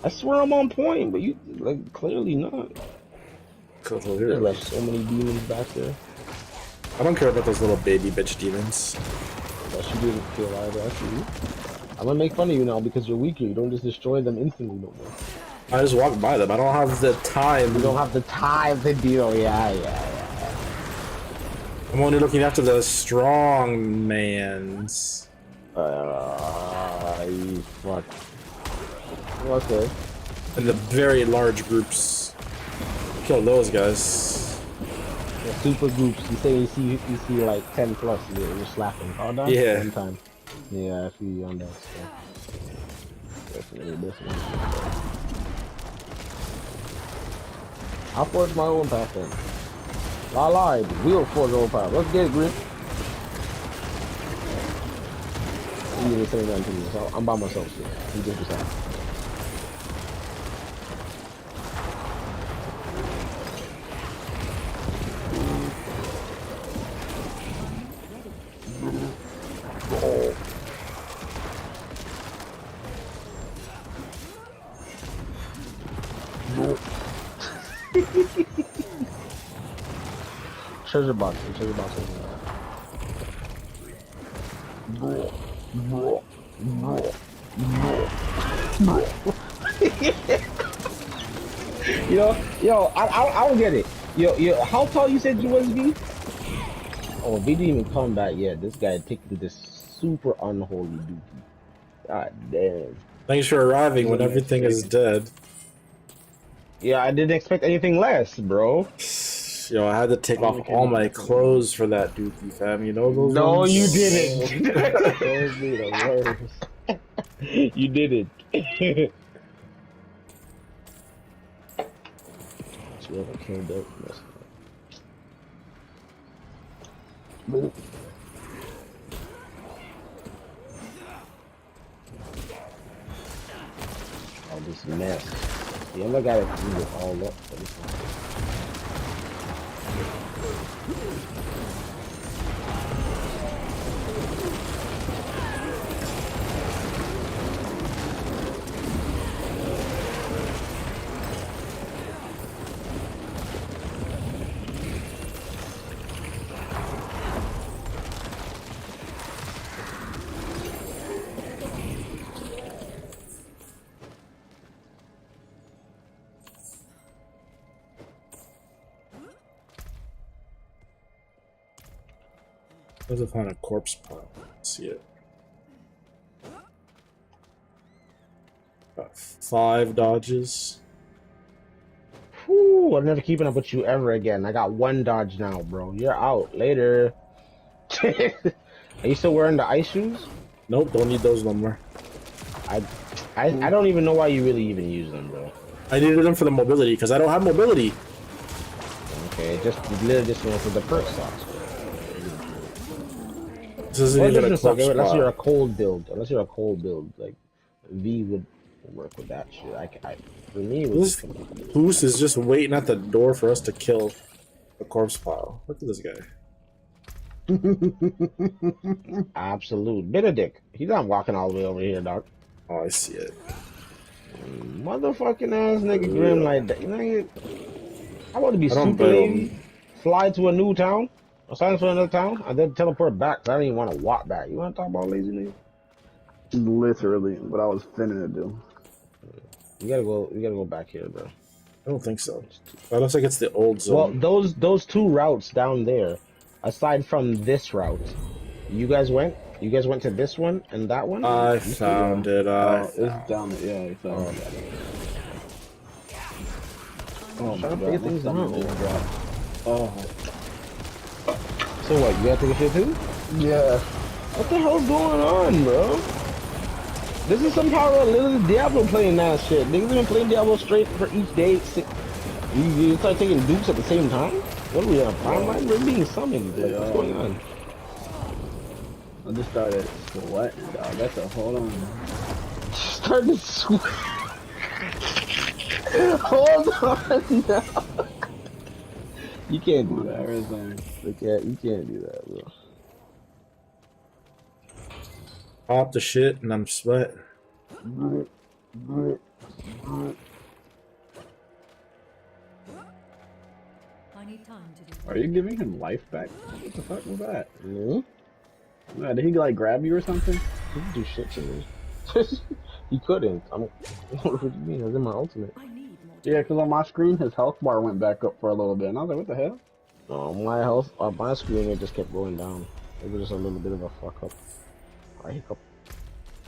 Speaker 2: I swear I'm on point, but you, like, clearly not. There's left so many demons back there.
Speaker 4: I don't care about those little baby bitch demons.
Speaker 2: That should be able to kill either, actually. I'm gonna make fun of you now because you're weaker. You don't just destroy them instantly no more.
Speaker 4: I just walk by them. I don't have the time.
Speaker 2: You don't have the time to deal. Yeah.
Speaker 4: I'm only looking after the strong mans.
Speaker 2: You fuck. Okay.
Speaker 4: And the very large groups. Kill those guys.
Speaker 2: Yeah, super groups. You say you see like 10 plus. You're slapping. All done?
Speaker 4: Yeah.
Speaker 2: One time. Yeah, I feel you on that stuff. Definitely. I'll forge my own path then. I lied. We'll forge our own path. Let's get it, Green. You didn't say nothing to me, so I'm by myself still. You just decide. Treasure box over there. Yo, I don't get it. Yo, how tall you said you was, V? Oh, V didn't even come back yet. This guy taking this super unholy dookie. God damn.
Speaker 4: Thanks for arriving when everything is dead.
Speaker 2: Yeah, I didn't expect anything less, bro.
Speaker 4: Yo, I had to take off all my clothes for that dookie, fam. You know those
Speaker 2: No,
Speaker 4: ones?
Speaker 2: you didn't. Those be the worst. You didn't. Whoever killed that mess. All this mess. Yeah, I gotta clean it all up for this one.
Speaker 4: Where's I find a corpse pile? See it. 5 dodges.
Speaker 2: Whew, I'm never keeping up with you ever again. I got 1 dodge now, bro. You're out. Later. Are you still wearing the ice shoes?
Speaker 4: Nope, don't need those no more.
Speaker 2: I don't even know why you really even use them, bro.
Speaker 4: I needed them for the mobility because I don't have mobility.
Speaker 2: Okay, literally just went for the perk socks.
Speaker 4: This isn't even a corpse
Speaker 2: unless
Speaker 4: pile.
Speaker 2: you're a cold build. Unless you're a cold build, like V would work with that shit. For me, it was
Speaker 4: This Boost is just waiting at the door for us to kill the corpse pile. Look at this guy.
Speaker 2: absolute Benedict. He's not walking all the way over here, dog.
Speaker 4: Oh, I see it.
Speaker 2: Motherfucking ass nigga Grim like that. You know, I want to be
Speaker 4: I don't
Speaker 2: super
Speaker 4: blame
Speaker 2: lazy, fly to a new town, or sign for another town, and then teleport back. So I don't even want to walk back. You want to talk about lazy nigga?
Speaker 14: Literally, what I was finna to do.
Speaker 2: You gotta go back here, bro.
Speaker 4: I don't think so. That looks like it's the old zone.
Speaker 2: Well, those 2 routes down there, aside from this route, you guys went to this one and that one?
Speaker 4: I found it.
Speaker 14: It's down there. Yeah, it's down there. Oh my
Speaker 2: Trying to
Speaker 14: god.
Speaker 2: figure things out.
Speaker 14: Oh.
Speaker 2: So what, you gotta take a shit too?
Speaker 14: Yeah.
Speaker 2: What the hell's going on, bro? This is some power of little Diablo playing that shit. Niggas been playing Diablo straight for each day. You start taking dukes at the same time? What are we on? Prime line? We're being summoned. Like, what's going on?
Speaker 14: I just started sweating, dog. That's a hold on.
Speaker 2: Started sweating. Hold on now. You can't do that. You can't do that, bro.
Speaker 4: Pop the shit and I'm sweating.
Speaker 5: I need time to do.
Speaker 14: Are you giving him life back? What the fuck was that?
Speaker 2: Mm-hmm.
Speaker 14: Did he like grab you or something?
Speaker 2: He didn't do shit to me. He couldn't. What do you mean? I was in my ultimate.
Speaker 14: Yeah, because on my screen his health bar went back up for a little bit, and I was like, what the hell?
Speaker 2: On my screen it just kept going down. It was just a little bit of a fuck up. A hiccup.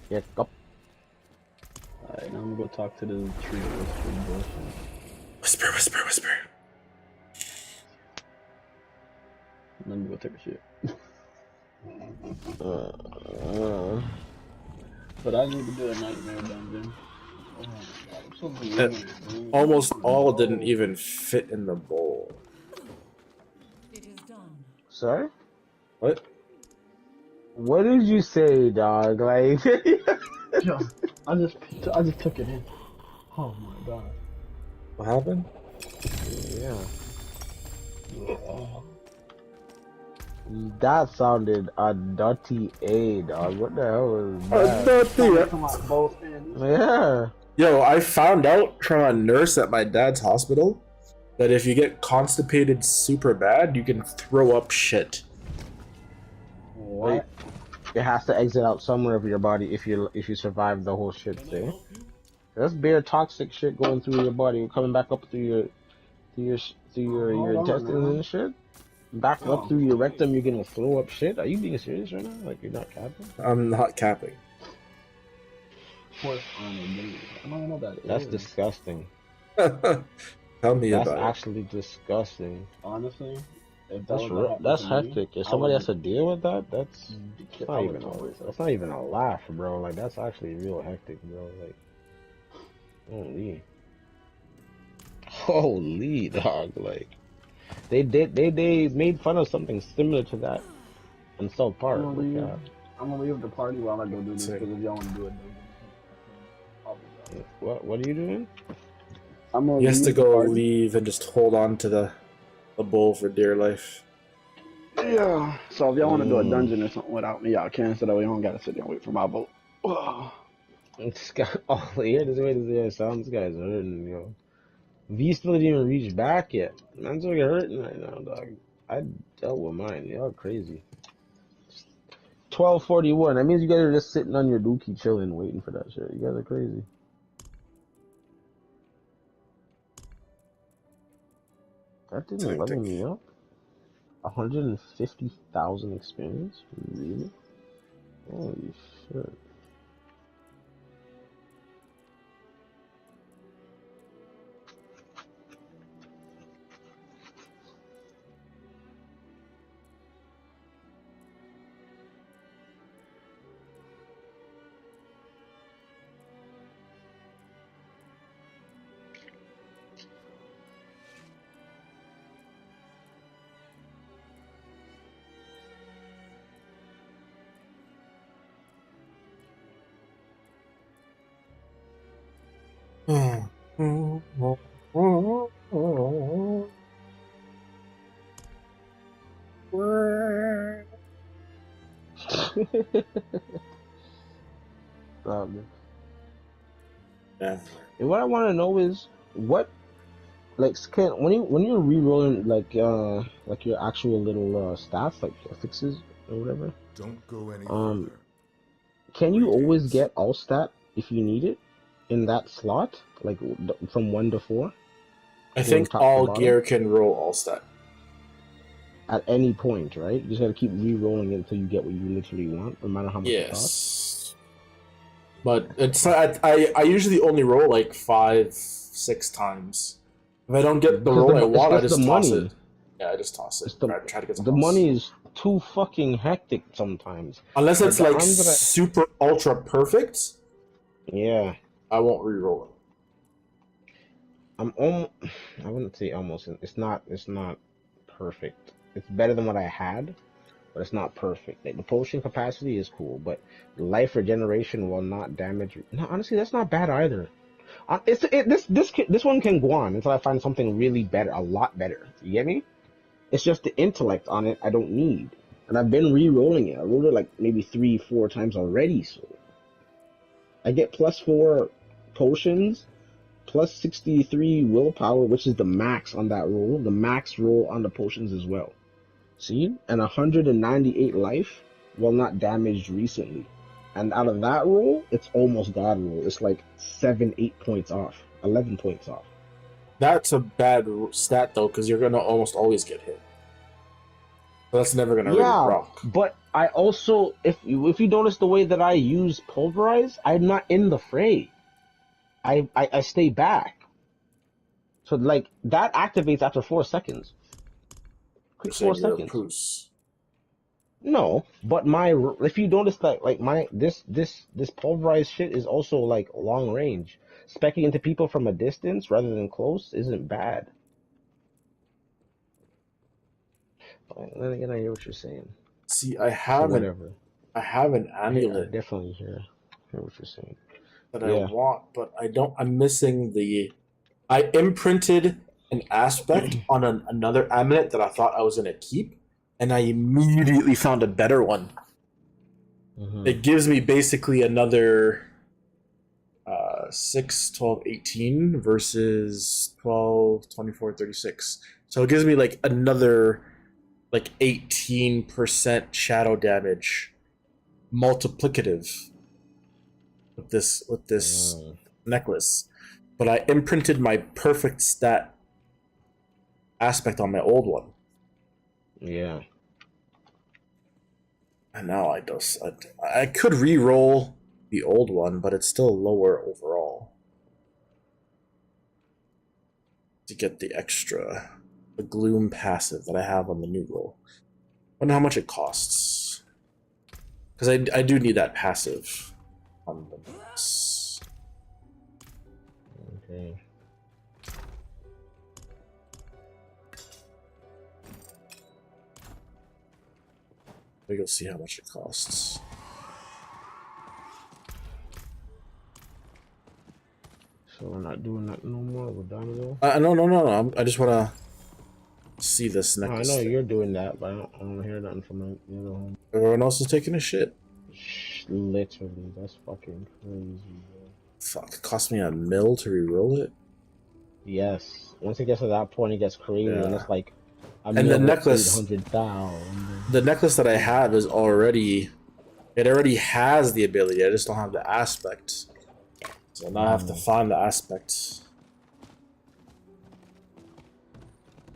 Speaker 2: Hiccup.
Speaker 14: Alright, now I'm gonna go talk to the tree.
Speaker 4: Whisper, whisper, whisper.
Speaker 14: Let me go take a shit. But I need to do a nightmare dungeon.
Speaker 4: Almost all didn't even fit in the bowl.
Speaker 5: It is done.
Speaker 2: Sorry?
Speaker 4: What?
Speaker 2: What did you say, dog? Like,
Speaker 14: Yo, I just took it in. Oh my god.
Speaker 4: What happened?
Speaker 2: Yeah. That sounded a dirty A, dog. What the hell was that? Yeah.
Speaker 4: Yo, I found out from a nurse at my dad's hospital that if you get constipated super bad, you can throw up shit.
Speaker 2: What? It has to exit out somewhere of your body if you survive the whole shit thing. That's bare toxic shit going through your body, coming back up through your intestines and shit. Back up through your rectum, you're gonna throw up shit? Are you being serious right now? Like, you're not capping?
Speaker 4: I'm not capping.
Speaker 14: I don't know that.
Speaker 2: That's disgusting.
Speaker 4: Tell me
Speaker 2: That's
Speaker 4: about
Speaker 2: actually disgusting.
Speaker 14: Honestly, if
Speaker 2: That's
Speaker 14: that
Speaker 2: real. That's hectic. If somebody has to deal with that, that's not even a laugh, bro. Like, that's actually real hectic, bro. Like, holy dog. Like, they made fun of something similar to that in South Park.
Speaker 14: I'm gonna leave the party while I go do this, because if y'all want to do it,
Speaker 2: what are you doing?
Speaker 4: He has to go leave and just hold on to the bowl for dear life.
Speaker 14: Yeah. So if y'all want to do a dungeon or something without me, y'all can, so that way you don't gotta sit there and wait for my boat.
Speaker 2: This guy, this guy's hurting, yo. V still didn't even reach back yet. Man's still hurting right now, dog. I dealt with mine. Y'all crazy. 12:41. That means you guys are just sitting on your dookie chilling, waiting for that shit. You guys are crazy. That didn't level me up. 150,000 experience? Really? Holy shit.
Speaker 4: Yeah.
Speaker 2: And what I want to know is what, like, when you're re-rolling like your actual little stats, like affixes or whatever.
Speaker 15: Don't go any
Speaker 2: Can you always get all stat if you need it in that slot, like from 1 to 4?
Speaker 4: I think all gear can roll all stat.
Speaker 2: At any point, right? You just gotta keep re-rolling it until you get what you literally want, no matter how much it costs.
Speaker 4: Yes. But it's I usually only roll like 5-6 times. If I don't get the roll I want, I just toss it. Yeah, I just toss it. Try to get
Speaker 2: the money is too fucking hectic sometimes.
Speaker 4: Unless it's like super ultra perfect.
Speaker 2: Yeah.
Speaker 4: I won't re-roll
Speaker 2: it. I wouldn't say almost. It's not perfect. It's better than what I had, but it's not perfect. Like, the potion capacity is cool, but life regeneration will not damage. No, honestly, that's not bad either. This one can go on until I find something really better, a lot better. You get me? It's just the intellect on it I don't need, and I've been re-rolling it. I rolled it like maybe 3-4 times already, so I get +4 potions, +63 willpower, which is the max on that roll. The max roll on the potions as well. See? And 198 life while not damaged recently. And out of that roll, it's almost god roll. It's like 7-8 points off. 11 points off.
Speaker 4: That's a bad stat though, because you're gonna almost always get hit. So that's never gonna really rock.
Speaker 2: But I also, if you notice the way that I use pulverize, I'm not in the fray. I stay back. So like that activates after 4 seconds. Quick 4 seconds. No, but if you notice that like this pulverized shit is also like long range. Specking into people from a distance rather than close isn't bad. But then again, I hear what you're saying.
Speaker 4: See, I have an amulet.
Speaker 2: I definitely hear what you're saying.
Speaker 4: That I want, but I don't. I'm missing I imprinted an aspect on another amulet that I thought I was gonna keep, and I immediately found a better one. It gives me basically another 6, 12, 18 versus 12, 24, 36. So it gives me like another like 18% shadow damage multiplicative with this necklace. But I imprinted my perfect stat aspect on my old one.
Speaker 2: Yeah.
Speaker 4: And now I could re-roll the old one, but it's still lower overall. To get the gloom passive that I have on the new roll. I wonder how much it costs. Because I do need that passive on the box.
Speaker 2: Okay.
Speaker 4: Maybe you'll see how much it costs.
Speaker 2: So we're not doing that no more. We're done though.
Speaker 4: No. I just want to see this necklace.
Speaker 2: I know you're doing that, but I don't hear nothing from the other home.
Speaker 4: Everyone else is taking a shit.
Speaker 2: Literally, that's fucking crazy, bro.
Speaker 4: Fuck, it cost me $1 million to re-roll it.
Speaker 2: Yes. Once it gets to that point, it gets crazy, and it's like.
Speaker 4: And the necklace.
Speaker 2: 800,000.
Speaker 4: The necklace that I have is already. It already has the ability. I just don't have the aspect. So now I have to find the aspect.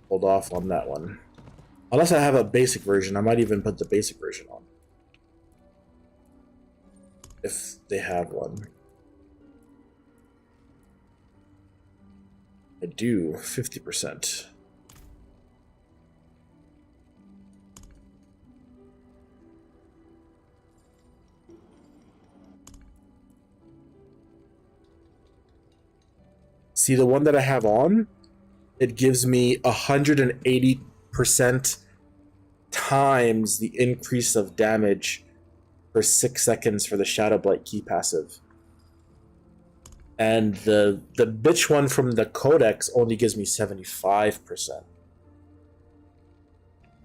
Speaker 4: Hold off on that one. Unless I have a basic version, I might even put the basic version on. If they have one. I do, 50%. See, the one that I have on, it gives me 180% times the increase of damage for 6 seconds for the Shadow Blight key passive. And the bitch one from the Codex only gives me 75%.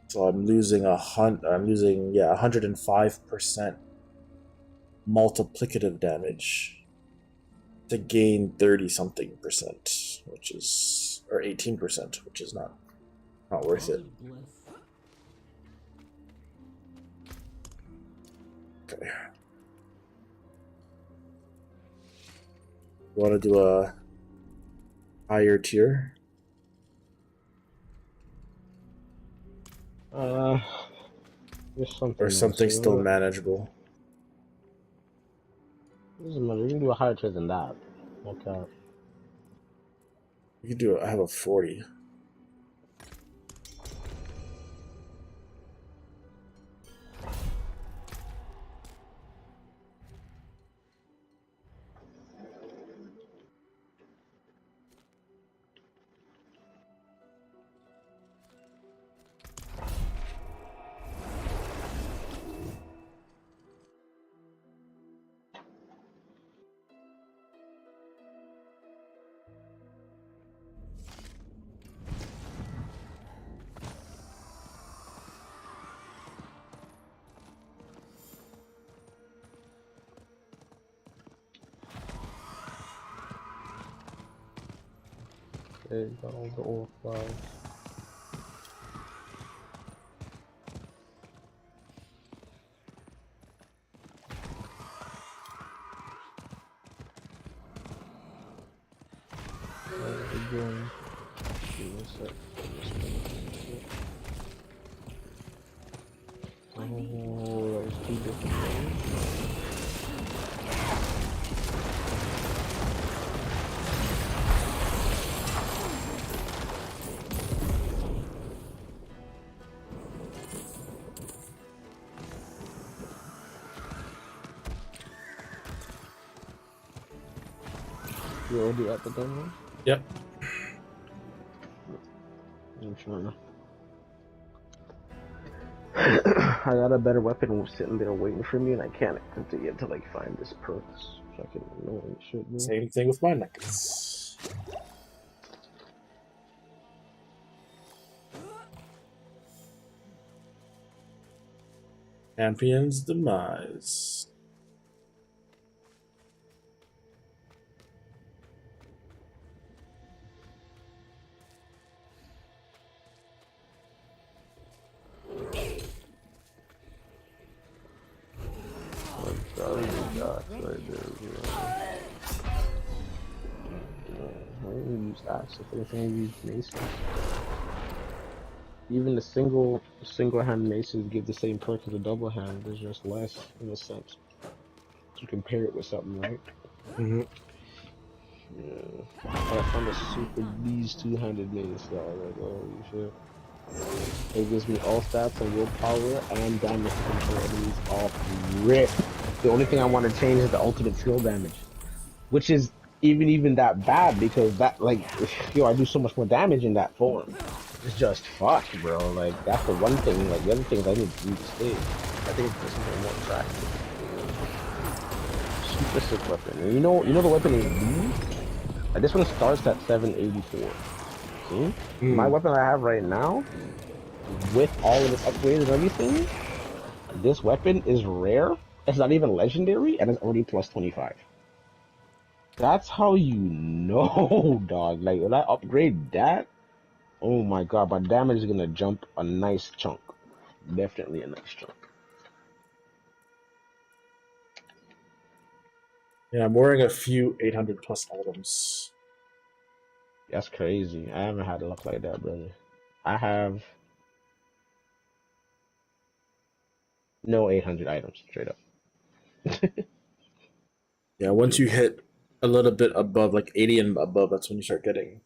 Speaker 4: So I'm losing 105% multiplicative damage to gain 30 something percent, which is, or 18%, which is not worth it. Okay. You want to do a higher tier?
Speaker 2: Just something.
Speaker 4: Or something still manageable.
Speaker 2: Doesn't matter. You can do a higher tier than that. Okay.
Speaker 4: You can do it. I have a 40.
Speaker 2: There you go, the old flowers. Again, give me a sec. Oh, that was 2 different things. You already at the dungeon?
Speaker 4: Yep.
Speaker 2: I'm trying to. I got a better weapon sitting there waiting for me, and I can't continue to like find this perk. Fucking annoying shit, man.
Speaker 4: Same thing with my necklace. Champion's demise.
Speaker 2: Right there, I didn't use axe. If anything, I used maces. Even the single hand maces give the same perk as a double hand. There's just less in a sense. To compare it with something, right?
Speaker 4: Mm-hmm.
Speaker 2: Yeah. I found a super beast two-handed mace, so I was like, holy shit. It gives me all stats and willpower and damage control enemies off rip. The only thing I want to change is the ultimate skill damage, which is even that bad because that like yo, I do so much more damage in that form. It's just fucked, bro. Like that's the one thing. Like the other things I need to do to stay. I think it's just more attractive. Super sick weapon. And you know the weapon is B. Like this one starts at 784. See? My weapon I have right now, with all of its upgrades and everything, this weapon is rare. It's not even legendary, and it's already plus 25. That's how you know, dog. Like, when I upgrade that, oh my god, my damage is gonna jump a nice chunk. Definitely a nice chunk.
Speaker 4: Yeah, I'm wearing a few 800 plus items.
Speaker 2: That's crazy. I haven't had luck like that, brother. I have No 800 items, straight up.
Speaker 4: Yeah, once you hit a little bit above, like 80 and above, that's when you start getting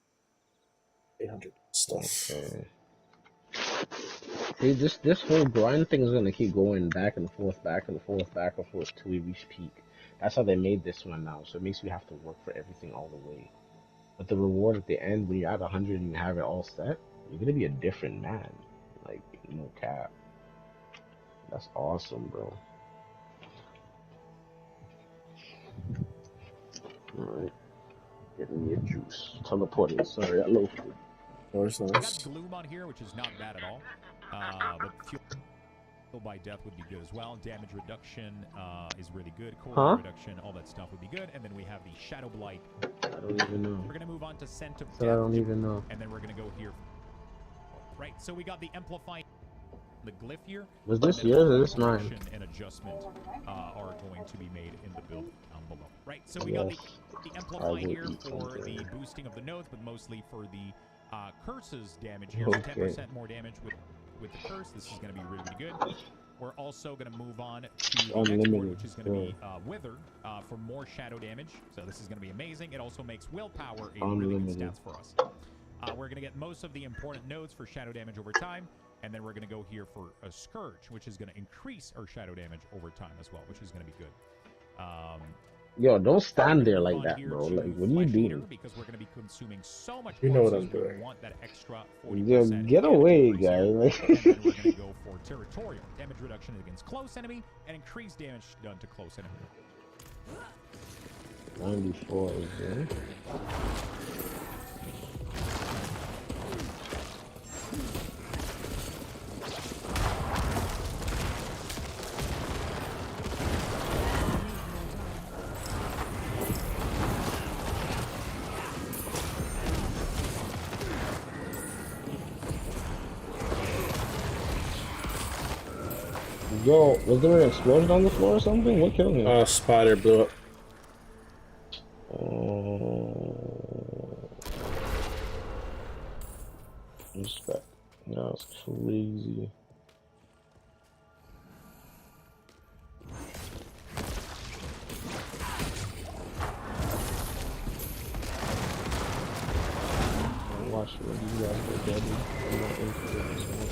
Speaker 4: 800 stuff.
Speaker 2: Okay. See, this whole grind thing is gonna keep going back and forth, back and forth, back and forth till we reach peak. That's how they made this one now, so it makes you have to work for everything all the way. But the reward at the end, when you're at 100 and you have it all set, you're gonna be a different man. Like, no cap. That's awesome, bro. Alright. Getting me a juice. Teleporting. Sorry, I loafed it.
Speaker 4: Nice,
Speaker 15: We
Speaker 4: nice.
Speaker 15: got Gloom on here, which is not bad at all. But fuel by death would be good as well. Damage reduction is really good. Core reduction, all that stuff would be good. And then we have the Shadow Blight.
Speaker 2: I don't even know.
Speaker 15: We're going to move on to Scent of
Speaker 2: So
Speaker 15: Death.
Speaker 2: I don't even know.
Speaker 15: And then we're going to go here. Right, so we got the Amplify, the glyph here.
Speaker 2: Was this yours or this mine?
Speaker 15: Reduction and adjustment are going to be made in the build down below. Right, so we got the Amplify here for the boosting of the nodes, but mostly for the curses damage here. So 10% more damage with the curse. This is going to be really, really good. We're also going to move on to the next board, which is going to be Wither for more shadow damage. So this is going to be amazing. It also makes willpower a really good stats for us. We're going to get most of the important nodes for shadow damage over time, and then we're going to go here for a Scourge, which is going to increase our shadow damage over time as well, which is going to be good.
Speaker 2: Yo, don't stand there like that, bro. Like, what are you doing?
Speaker 15: Because we're going to be consuming so much
Speaker 4: You know what I'm
Speaker 15: resources, we
Speaker 4: doing.
Speaker 15: want that extra
Speaker 2: Yo,
Speaker 15: 40%
Speaker 2: get away, guy.
Speaker 15: and
Speaker 2: Like,
Speaker 15: then we're going to go for Territorial. Damage reduction against close enemy, and increased damage done to close enemy.
Speaker 2: 94 is there. Yo, was there an explosion on the floor or something? What killed me?
Speaker 4: Spider blew up.
Speaker 2: Respect. That's crazy. Watch what you guys go dead. I'm not into this one.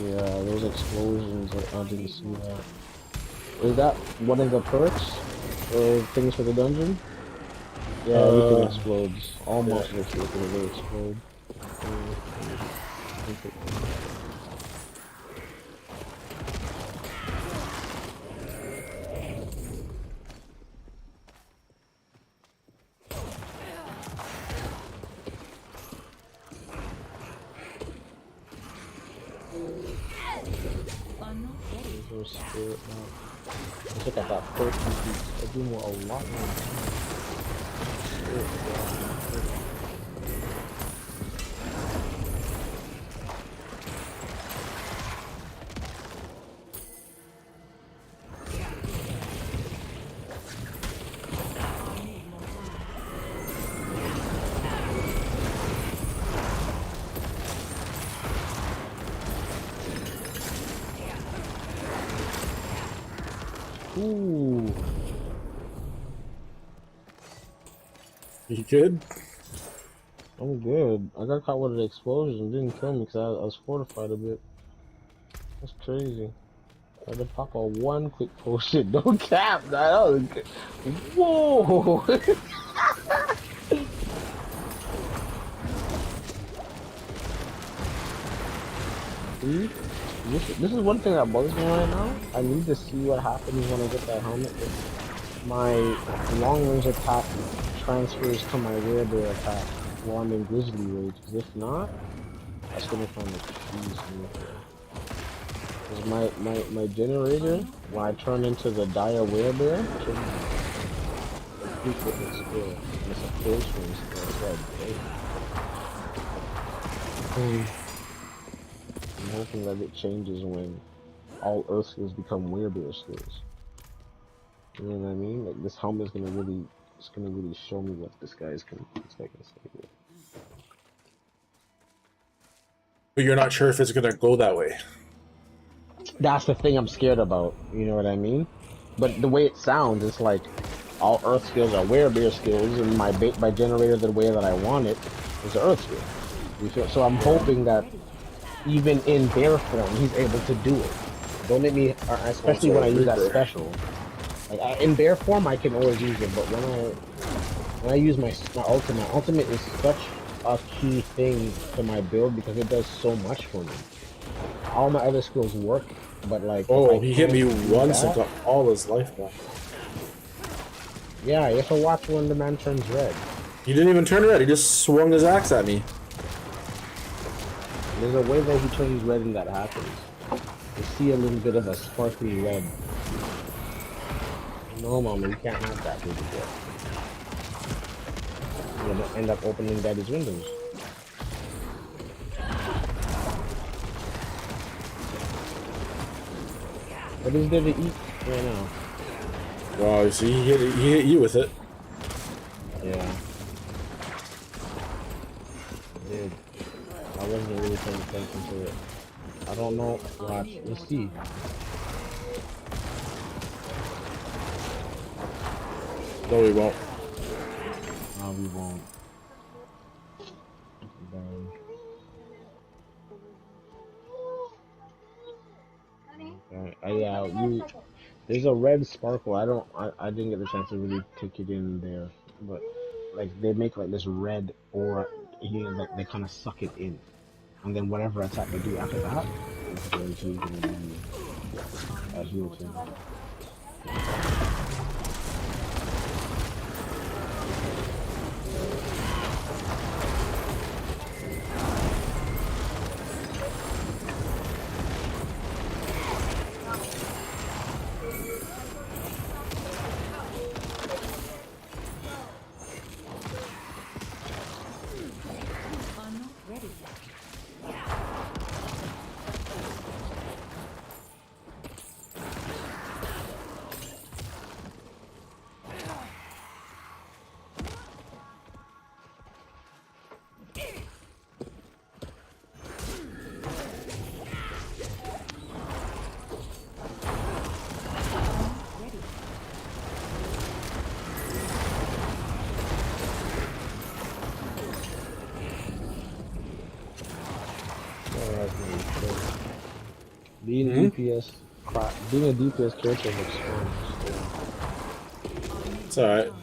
Speaker 2: Yeah, those explosions, I didn't see that. Is that one of the perks? Or things for the dungeon? Yeah, everything explodes. All monsters they explode. Spirit now. Let's look at that first piece. I do more, a lot more. Spirit, Ooh.
Speaker 4: You good?
Speaker 2: I'm good. I got caught with an explosion. It didn't kill me because I was fortified a bit. That's crazy. I had to pop a one quick potion. Don't cap, that was good. Whoa! See? This is one thing that bugs me right now. I need to see what happens when I get that helmet. If my long range attack transfers to my rare bear attack while I'm in Grizzly Rage. Because if not, that's gonna kind of confuse me. Because my generator, when I turn into the dire werebear, should increase with its skill. And it's a close range skill, so I'm hoping that it changes when all Earth skills become werebear skills. You know what I mean? Like this helmet's gonna really, it's gonna really show me what this guy's can expect to say.
Speaker 4: But you're not sure if it's gonna go that way.
Speaker 2: That's the thing I'm scared about. You know what I mean? But the way it sounds, it's like all Earth skills are werebear skills, and my generator the way that I want it is the Earth skill. You feel? So I'm hoping that even in bear form, he's able to do it. Don't let me, especially when I use that special. Like in bear form, I can always use it, but when I use my ultimate is such a key thing to my build because it does so much for me. All my other skills work, but like
Speaker 4: he hit me once and got all his life back.
Speaker 2: Yeah, you have to watch when the man turns red.
Speaker 4: He didn't even turn red. He just swung his axe at me.
Speaker 2: There's a way that he turns red and that happens. You see a little bit of a sparkly red. No, mama, you can't have that baby boy. You're gonna end up opening daddy's windows. What is there to eat right now?
Speaker 4: Wow, you see, he hit you with it.
Speaker 2: Yeah. Dude, I wasn't really paying attention to it. I don't know. Watch. Let's see.
Speaker 4: No, we won't.
Speaker 2: No, we won't. Yeah, there's a red sparkle. I didn't get the chance to really take it in there, but like they make like this red aura here, like they kind of suck it in, and then whatever attack they do after that, is going to be a heal to them. Being a DPS character looks fun.
Speaker 4: It's alright.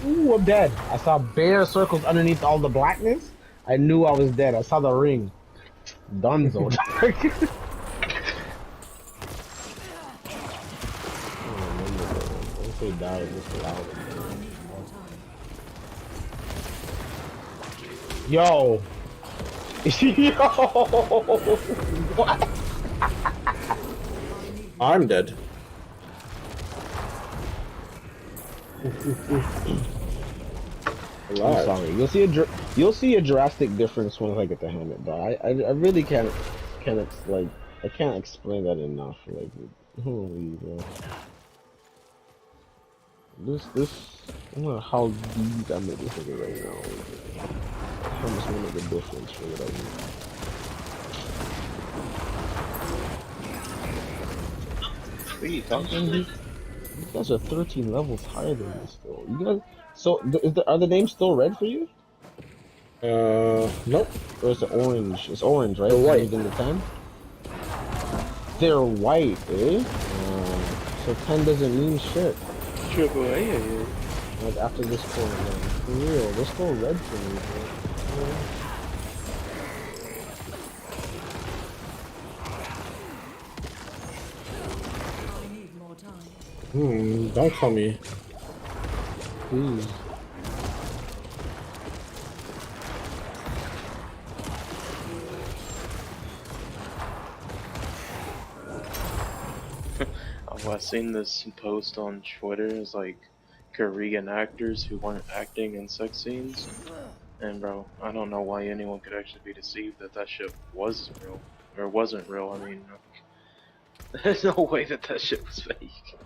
Speaker 2: Ooh, I'm dead. I saw bare circles underneath all the blackness. I knew I was dead. I saw the ring. Dunzo. Yo. Yo. What?
Speaker 4: I'm dead.
Speaker 2: I'm sorry. You'll see a drastic difference once I get to hand it, but I really can't explain that enough. Like, holy bro. I don't know how deep I made this nigga right now. How much will make a difference for what I need.
Speaker 14: What are you talking?
Speaker 2: You guys are 13 levels higher than me still. You guys. So, are the names still red for you?
Speaker 4: Nope.
Speaker 2: Or is it orange? It's orange, right?
Speaker 4: They're white.
Speaker 2: In the 10? They're white, eh? So 10 doesn't mean shit.
Speaker 14: Triple A, yeah.
Speaker 2: Like after this point, man. For real, they're still red for me, bro.
Speaker 5: I need more time.
Speaker 4: Don't call me.
Speaker 2: Please.
Speaker 1: Oh, I seen this post on Twitter. It's like Korean actors who weren't acting in sex scenes. And bro, I don't know why anyone could actually be deceived that that shit was real. Or wasn't real, I mean. There's no way that that shit was fake.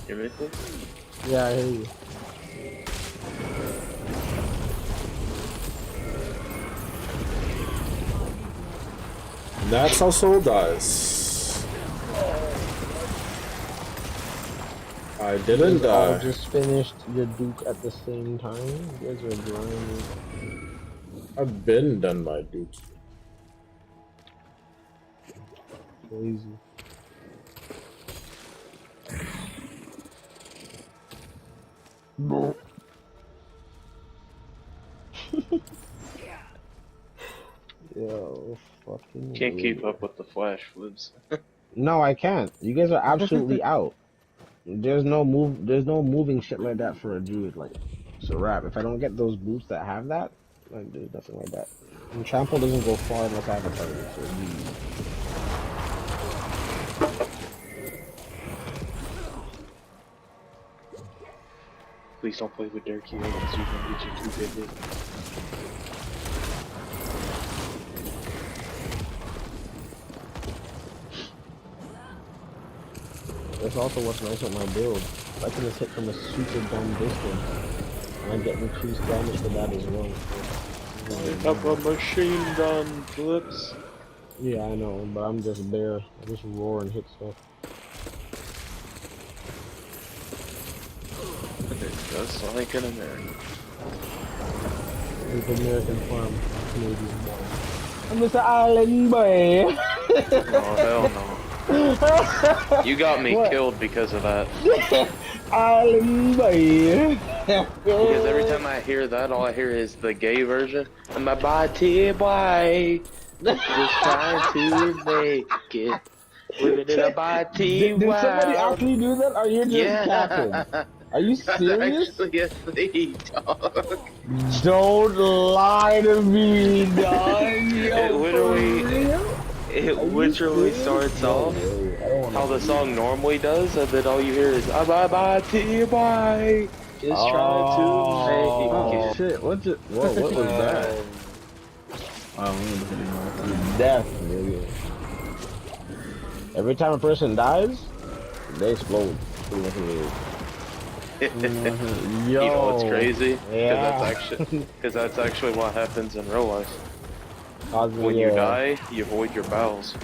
Speaker 1: You hear me?
Speaker 2: Yeah, I hear you.
Speaker 4: That's how Soul dies. I didn't
Speaker 2: I
Speaker 4: die.
Speaker 2: just finished the Duke at the same time. You guys are grinding.
Speaker 4: I've been done by Duke.
Speaker 2: Crazy. No. Yo, fucking.
Speaker 1: Can't keep
Speaker 2: weird.
Speaker 1: up with the flash flips.
Speaker 2: No, I can't. You guys are absolutely out. There's no moving shit like that for a druid. Like, it's a wrap. If I don't get those boots that have that, like, there's nothing like that. And trample doesn't go far unless I have a target. So
Speaker 1: Please don't play with Durkee, or else you can get you too big.
Speaker 2: that's also what's nice with my build. I can just hit from a super dumb distance, and I'm getting increased damage for that as well.
Speaker 1: Pick up a machine gun, flips.
Speaker 2: Yeah, I know, but I'm just there. I just roar and hit stuff.
Speaker 1: Just like an American.
Speaker 2: It's American farm, Canadian boy. I'm Mr. Island boy.
Speaker 1: Oh hell no. You got me killed because of that.
Speaker 2: Island boy.
Speaker 1: Because every time I hear that, all I hear is the gay version. I'm a body boy. Just trying to make it. Living in a body
Speaker 2: Did somebody actually do that? Or you just capping? Are you serious?
Speaker 1: That's actually a thing, dog.
Speaker 2: Don't lie to me, dog.
Speaker 1: It literally starts off how the song normally does, and then all you hear is bye T bye. Just trying to make it.
Speaker 2: Shit, what was that? Death, nigga. Every time a person dies, they explode.
Speaker 1: You know what's crazy?
Speaker 2: Yeah.
Speaker 1: Because that's actually what happens in real life. When
Speaker 2: Yeah.
Speaker 1: you die, you void your bowels.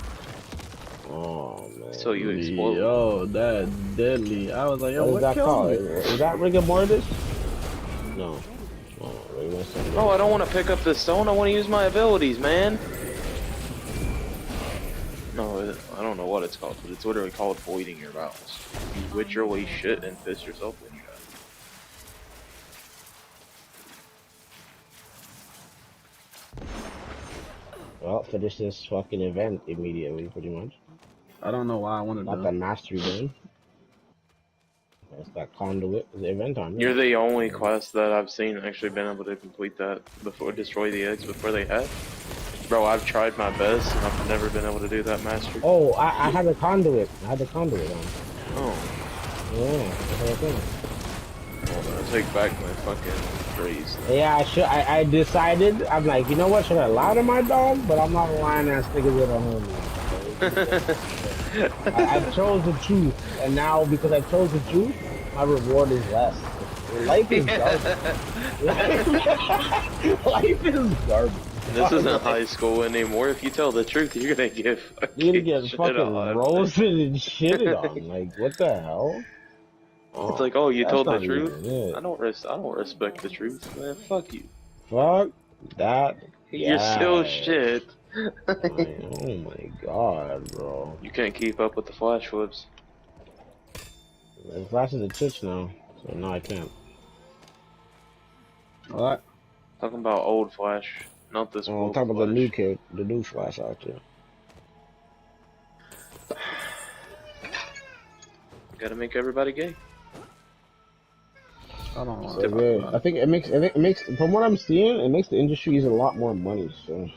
Speaker 2: Oh man.
Speaker 1: So you explode.
Speaker 2: Yo, that's deadly. I was like, yo, what is that called? Is that rigor mortis? No.
Speaker 1: Oh, I don't want to pick up the stone. I want to use my abilities, man. No, I don't know what it's called, but it's literally called voiding your bowels. You literally shit and piss yourself when you die.
Speaker 2: Well, finish this fucking event immediately, pretty much.
Speaker 14: I don't know why I wanted
Speaker 2: Not
Speaker 14: to.
Speaker 2: the mastery game. That's that conduit. The event on.
Speaker 1: You're the only quest that I've seen actually been able to complete that before destroy the eggs before they hatch. Bro, I've tried my best and I've never been able to do that mastery.
Speaker 2: Oh, I had a conduit. I had the conduit on.
Speaker 1: Oh.
Speaker 2: Yeah, that's what I think.
Speaker 1: Well, I take back my fucking phrase.
Speaker 2: Yeah, I decided. I'm like, you know what? Should I lie to my dog? But I'm not lying ass nigga with a homie. I chose the truth, and now because I chose the truth, my reward is less. Life is garbage. Life is garbage.
Speaker 1: This isn't high school anymore. If you tell the truth, you're gonna get
Speaker 2: You're gonna get fucking roasted and shitted on. Like, what the hell? Oh,
Speaker 1: it's like, oh, you
Speaker 2: that's
Speaker 1: told the
Speaker 2: not
Speaker 1: truth.
Speaker 2: even it.
Speaker 1: I don't respect the truth, man. Fuck you.
Speaker 2: Fuck that.
Speaker 1: You're still shit.
Speaker 2: Oh my god, bro.
Speaker 1: You can't keep up with the flash flips.
Speaker 2: The flash is a church now, so no, I can't.
Speaker 14: What?
Speaker 1: Talking about old flash. Not this
Speaker 2: On
Speaker 1: woke
Speaker 2: top of the
Speaker 1: Flash.
Speaker 2: new kid, the new Flash out there.
Speaker 1: Gotta make everybody gay.
Speaker 14: I don't want
Speaker 2: So,
Speaker 14: to.
Speaker 2: yeah, I think it makes from what I'm seeing, it makes the industries a lot more money. So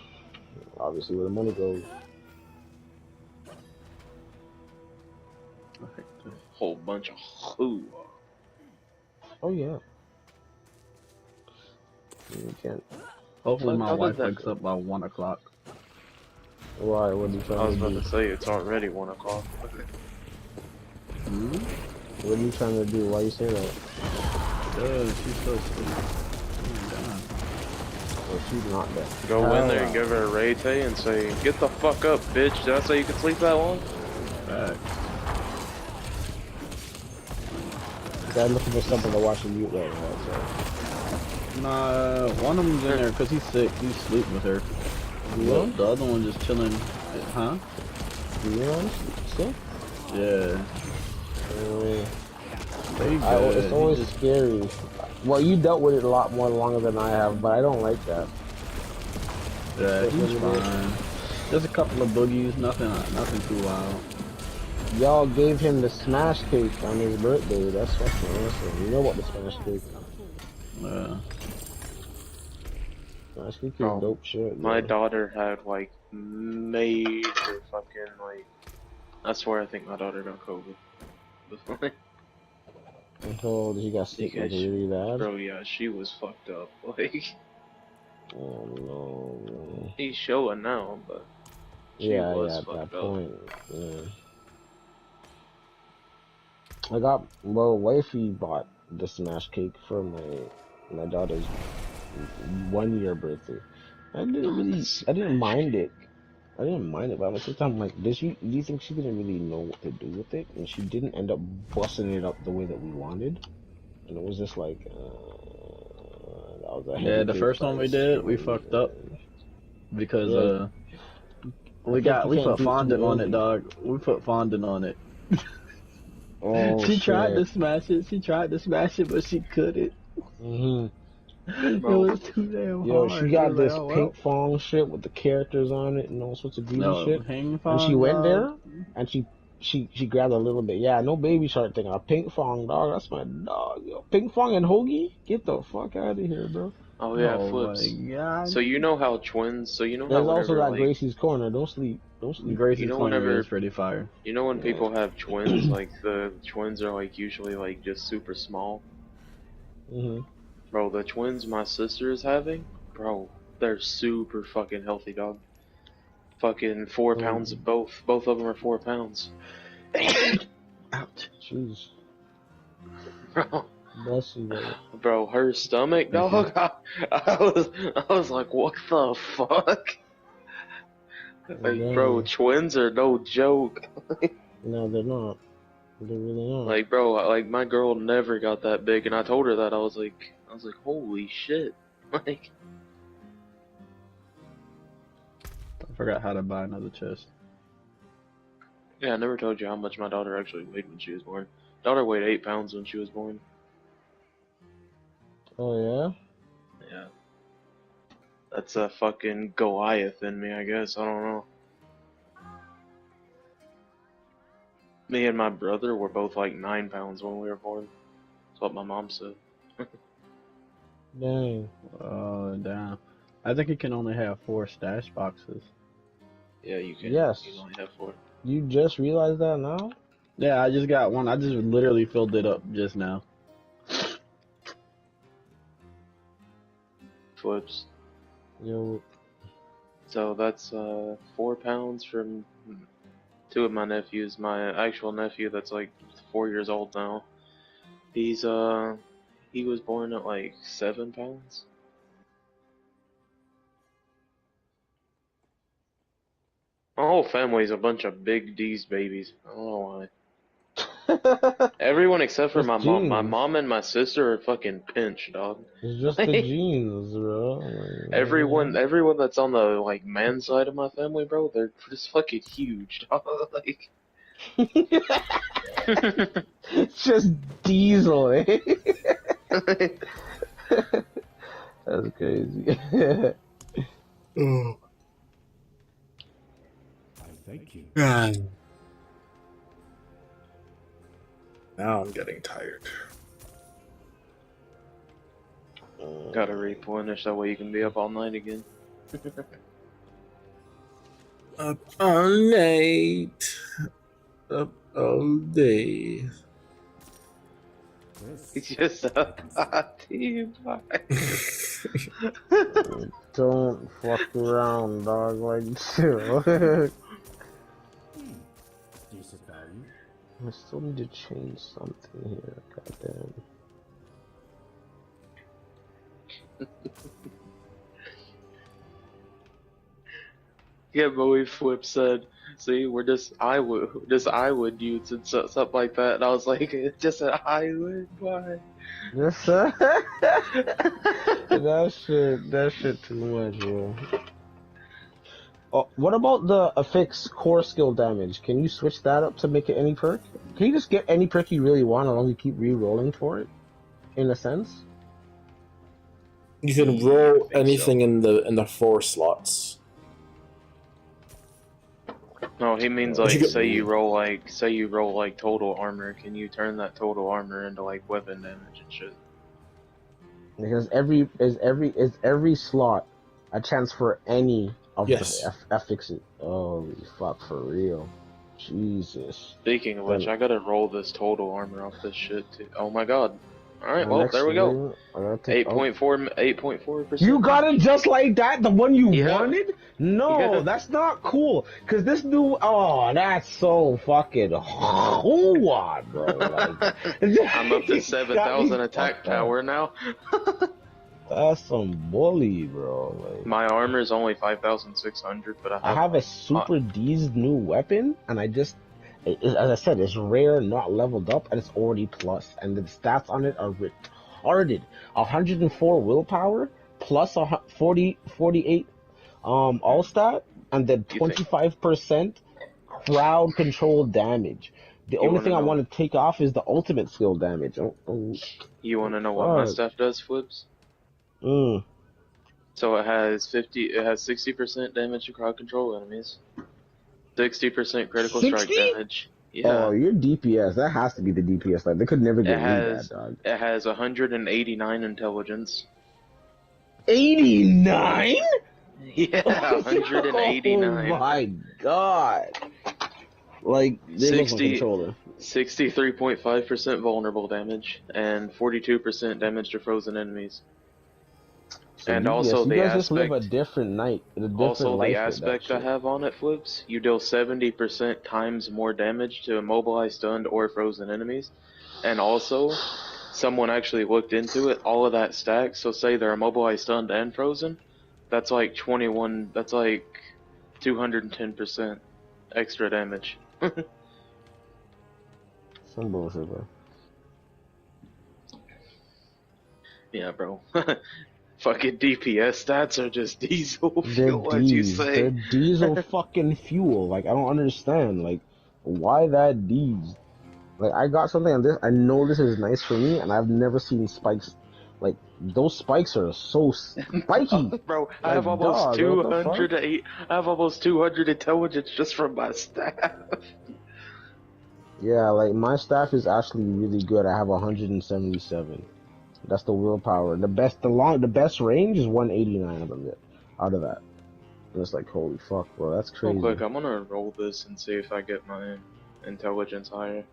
Speaker 2: obviously, where the money goes,
Speaker 1: Whole bunch of who.
Speaker 2: oh yeah, you can't.
Speaker 14: Hopefully, my
Speaker 1: How did
Speaker 14: wife
Speaker 1: that
Speaker 14: wakes up by 1 o'clock.
Speaker 2: Why? What are you
Speaker 1: I
Speaker 2: trying
Speaker 1: was
Speaker 2: to
Speaker 1: about
Speaker 2: do?
Speaker 1: to say it's already 1 o'clock.
Speaker 14: Hmm?
Speaker 2: What are you trying to do? Why you say that?
Speaker 14: She's so sweet.
Speaker 2: Well, she's not dead.
Speaker 1: Go in there and give her a Rayte and say, "Get the fuck up, bitch." Did I say you could sleep that long?
Speaker 2: I'm looking for something to watch on mute right now. So.
Speaker 14: Nah, one of them's in there because he's sick. He's sleeping with her.
Speaker 2: Yeah?
Speaker 14: The other one just chilling. Huh?
Speaker 2: Yeah, sick?
Speaker 14: Yeah.
Speaker 2: It's always scary. Well, you dealt with it a lot more longer than I have, but I don't like that.
Speaker 14: Yeah, he's fine. There's a couple of boogies, nothing too wild.
Speaker 2: Y'all gave him the smash cake on his birthday. That's fucking awesome. You know what the smash cake?
Speaker 14: Yeah.
Speaker 2: Smash cake is dope shit.
Speaker 1: My daughter had like major fucking like. I swear, I think my daughter got COVID.
Speaker 2: Oh, he got sick like really bad.
Speaker 1: Bro, yeah, she was fucked up. Like,
Speaker 2: oh no, man.
Speaker 1: He's showing now, but she
Speaker 2: Yeah,
Speaker 1: was
Speaker 2: at that
Speaker 1: fucked up.
Speaker 2: point, yeah. Wifey bought the smash cake for my daughter's 1-year birthday. I didn't mind it. I didn't mind it, but at the same time, like, do you think she didn't really know what to do with it, and she didn't end up busting it up the way that we wanted, and it was just like, that was a
Speaker 14: Yeah, the first one we did, we fucked up because we put fondant on it, dog. We put fondant on it.
Speaker 2: Oh,
Speaker 14: she tried to
Speaker 2: shit.
Speaker 14: smash it, but she couldn't. It was too damn
Speaker 2: Yo,
Speaker 14: hard.
Speaker 2: she got
Speaker 14: was
Speaker 2: this
Speaker 14: like, oh,
Speaker 2: pink fong shit with the characters on it and all sorts of beauty
Speaker 14: No,
Speaker 2: shit.
Speaker 14: ping
Speaker 2: And
Speaker 14: pong,
Speaker 2: she went
Speaker 14: dog.
Speaker 2: there and she grabbed a little bit. Yeah, no baby shark thing. A pink fong, dog. That's my dog. Yo, pink fong and hoagie? Get the fuck out of here, bro.
Speaker 1: Oh yeah,
Speaker 14: Oh
Speaker 1: Flips.
Speaker 14: my God.
Speaker 1: So you know how twins? So you know
Speaker 2: There's
Speaker 1: how
Speaker 2: also
Speaker 1: whenever
Speaker 2: that
Speaker 1: like
Speaker 2: Gracie's Corner. Don't sleep. Don't sleep.
Speaker 14: Gracie's
Speaker 1: you know
Speaker 14: Corner
Speaker 1: whenever
Speaker 14: is pretty fire.
Speaker 1: you know when people have twins, like the twins are like usually like just super small. Bro, the twins my sister is having, bro, they're super fucking healthy, dog. Fucking 4 pounds of both. Both of them are 4 pounds.
Speaker 2: Ouch. Jeez.
Speaker 1: Bro.
Speaker 2: Bless you, bro.
Speaker 1: Bro, her stomach, dog. I was like, what the fuck? Like, bro, twins are no joke.
Speaker 2: No, they're not. They're really not.
Speaker 1: Like, bro, like my girl never got that big, and I told her that. I was like, holy shit. Like,
Speaker 14: I forgot how to buy another chest.
Speaker 1: yeah, I never told you how much my daughter actually weighed when she was born. Daughter weighed 8 pounds when she was born.
Speaker 2: Oh yeah.
Speaker 1: Yeah. That's a fucking Goliath in me, I guess. I don't know. Me and my brother were both like 9 pounds when we were born. That's what my mom said.
Speaker 2: Dang.
Speaker 14: Oh damn! I think it can only have 4 stash boxes.
Speaker 1: Yeah, you can.
Speaker 2: Yes.
Speaker 1: You can only have 4.
Speaker 2: You just realized that now?
Speaker 14: Yeah, I just got one. I just literally filled it up just now.
Speaker 1: Flips.
Speaker 2: Yo.
Speaker 1: So that's 4 pounds from 2 of my nephews. My actual nephew that's like 4 years old now. He was born at like 7 pounds. My whole family's a bunch of big D's babies. I don't know why. Everyone except for
Speaker 2: It's
Speaker 1: my mom. My
Speaker 2: genes.
Speaker 1: mom and my sister are fucking pinched, dog.
Speaker 2: It's just the genes, bro.
Speaker 1: Everyone that's on the like man side of my family, bro, they're just fucking huge, dog. Like,
Speaker 2: It's just Diesel, eh? That's crazy.
Speaker 4: Oh.
Speaker 3: I thank you.
Speaker 4: Now I'm getting tired.
Speaker 1: Gotta replenish, that way you can be up all night again.
Speaker 4: Up all night. Up all day.
Speaker 1: It's just a team.
Speaker 13: Don't fuck around, dog. Like, chill.
Speaker 3: Decent value.
Speaker 13: I still need to change something here. Goddamn.
Speaker 1: Yeah, but we Flip said, see, we're just I would dudes and stuff like that, and I was like, it's just an I would, why?
Speaker 13: Yes, that shit too much, bro. Oh, what about the affix core skill damage? Can you switch that up to make it any perk? Can you just get any perk you really want as long as you keep re-rolling for it? In a sense?
Speaker 4: You can roll anything in the 4 slots.
Speaker 1: No, he means like say you roll like total armor. Can you turn that total armor into like weapon damage and shit?
Speaker 13: Because every slot a chance for any of the affixes. Holy fuck, for real. Jesus.
Speaker 1: Speaking of which, I gotta roll this total armor off this shit too. Oh my god. Alright, well, there we go. 8.4%.
Speaker 13: You got it just like that? The one you wanted? No, that's not cool. Cause this new, that's so fucking hard, bro. Like,
Speaker 1: I'm up to 7,000 attack power now.
Speaker 13: That's some bully, bro. Like,
Speaker 1: my armor is only 5,600, but I
Speaker 13: have a Super D's new weapon, and I just, as I said, it's rare, not leveled up, and it's already plus. And the stats on it are retarded. 104 willpower, plus 48 all stat, and then 25% crowd control damage. The only thing I want to take off is the ultimate skill damage.
Speaker 1: You want to know what my stuff does, Flips? So it has 60% damage to crowd control enemies. 60% critical strike damage. Yeah.
Speaker 13: Oh, your DPS. That has to be the DPS. Like, they could never get that, dog.
Speaker 1: It has 189 intelligence.
Speaker 13: 89?
Speaker 1: Yeah, 189.
Speaker 13: Oh my god. Like, they look like a controller.
Speaker 1: 63.5% vulnerable damage, and 42% damage to frozen enemies.
Speaker 13: So
Speaker 1: and
Speaker 13: you,
Speaker 1: also
Speaker 13: you
Speaker 1: the
Speaker 13: guys
Speaker 1: aspect,
Speaker 13: just live a different night.
Speaker 1: also the aspect I have on it, Flips, you deal 70% times more damage to immobilized, stunned, or frozen enemies. And also, someone actually looked into it, all of that stacks, so say they're immobilized, stunned, and frozen, that's like 210% extra damage.
Speaker 13: Some bullshit, bro.
Speaker 1: Yeah, bro. Fucking DPS stats are just diesel fuel, what you say?
Speaker 13: They're diesel fucking fuel. Like, I don't understand. Like, why that D's? Like, I got something on this. I know this is nice for me, and I've never seen spikes. Like, those spikes are so spiky.
Speaker 1: Bro, I have almost 200. I have almost 200 intelligence just from my staff.
Speaker 13: Yeah, like, my staff is actually really good. I have 177. That's the willpower. The best range is 189 out of that. And it's like, holy fuck, bro, that's crazy.
Speaker 1: Real quick, I'm gonna roll this and see if I get my intelligence higher.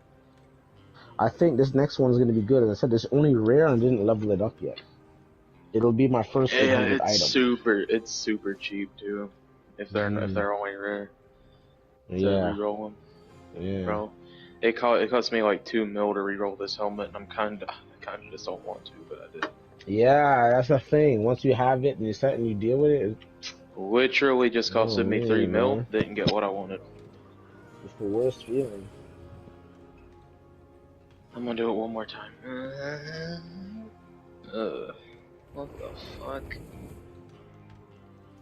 Speaker 13: I think this next one's gonna be good. As I said, it's only rare and I didn't level it up yet. It'll be my first 800 item.
Speaker 1: It's super cheap too. If they're only rare.
Speaker 13: Yeah.
Speaker 1: Reroll them.
Speaker 13: Yeah.
Speaker 1: Bro, it cost me like $2 million to reroll this helmet, and I kinda just don't want to, but I did.
Speaker 13: Yeah, that's the thing. Once you have it and you set and you deal with it,
Speaker 1: literally just costed me $3 million. Didn't get what I wanted.
Speaker 13: It's the worst feeling.
Speaker 1: I'm gonna do it one more time. What the fuck?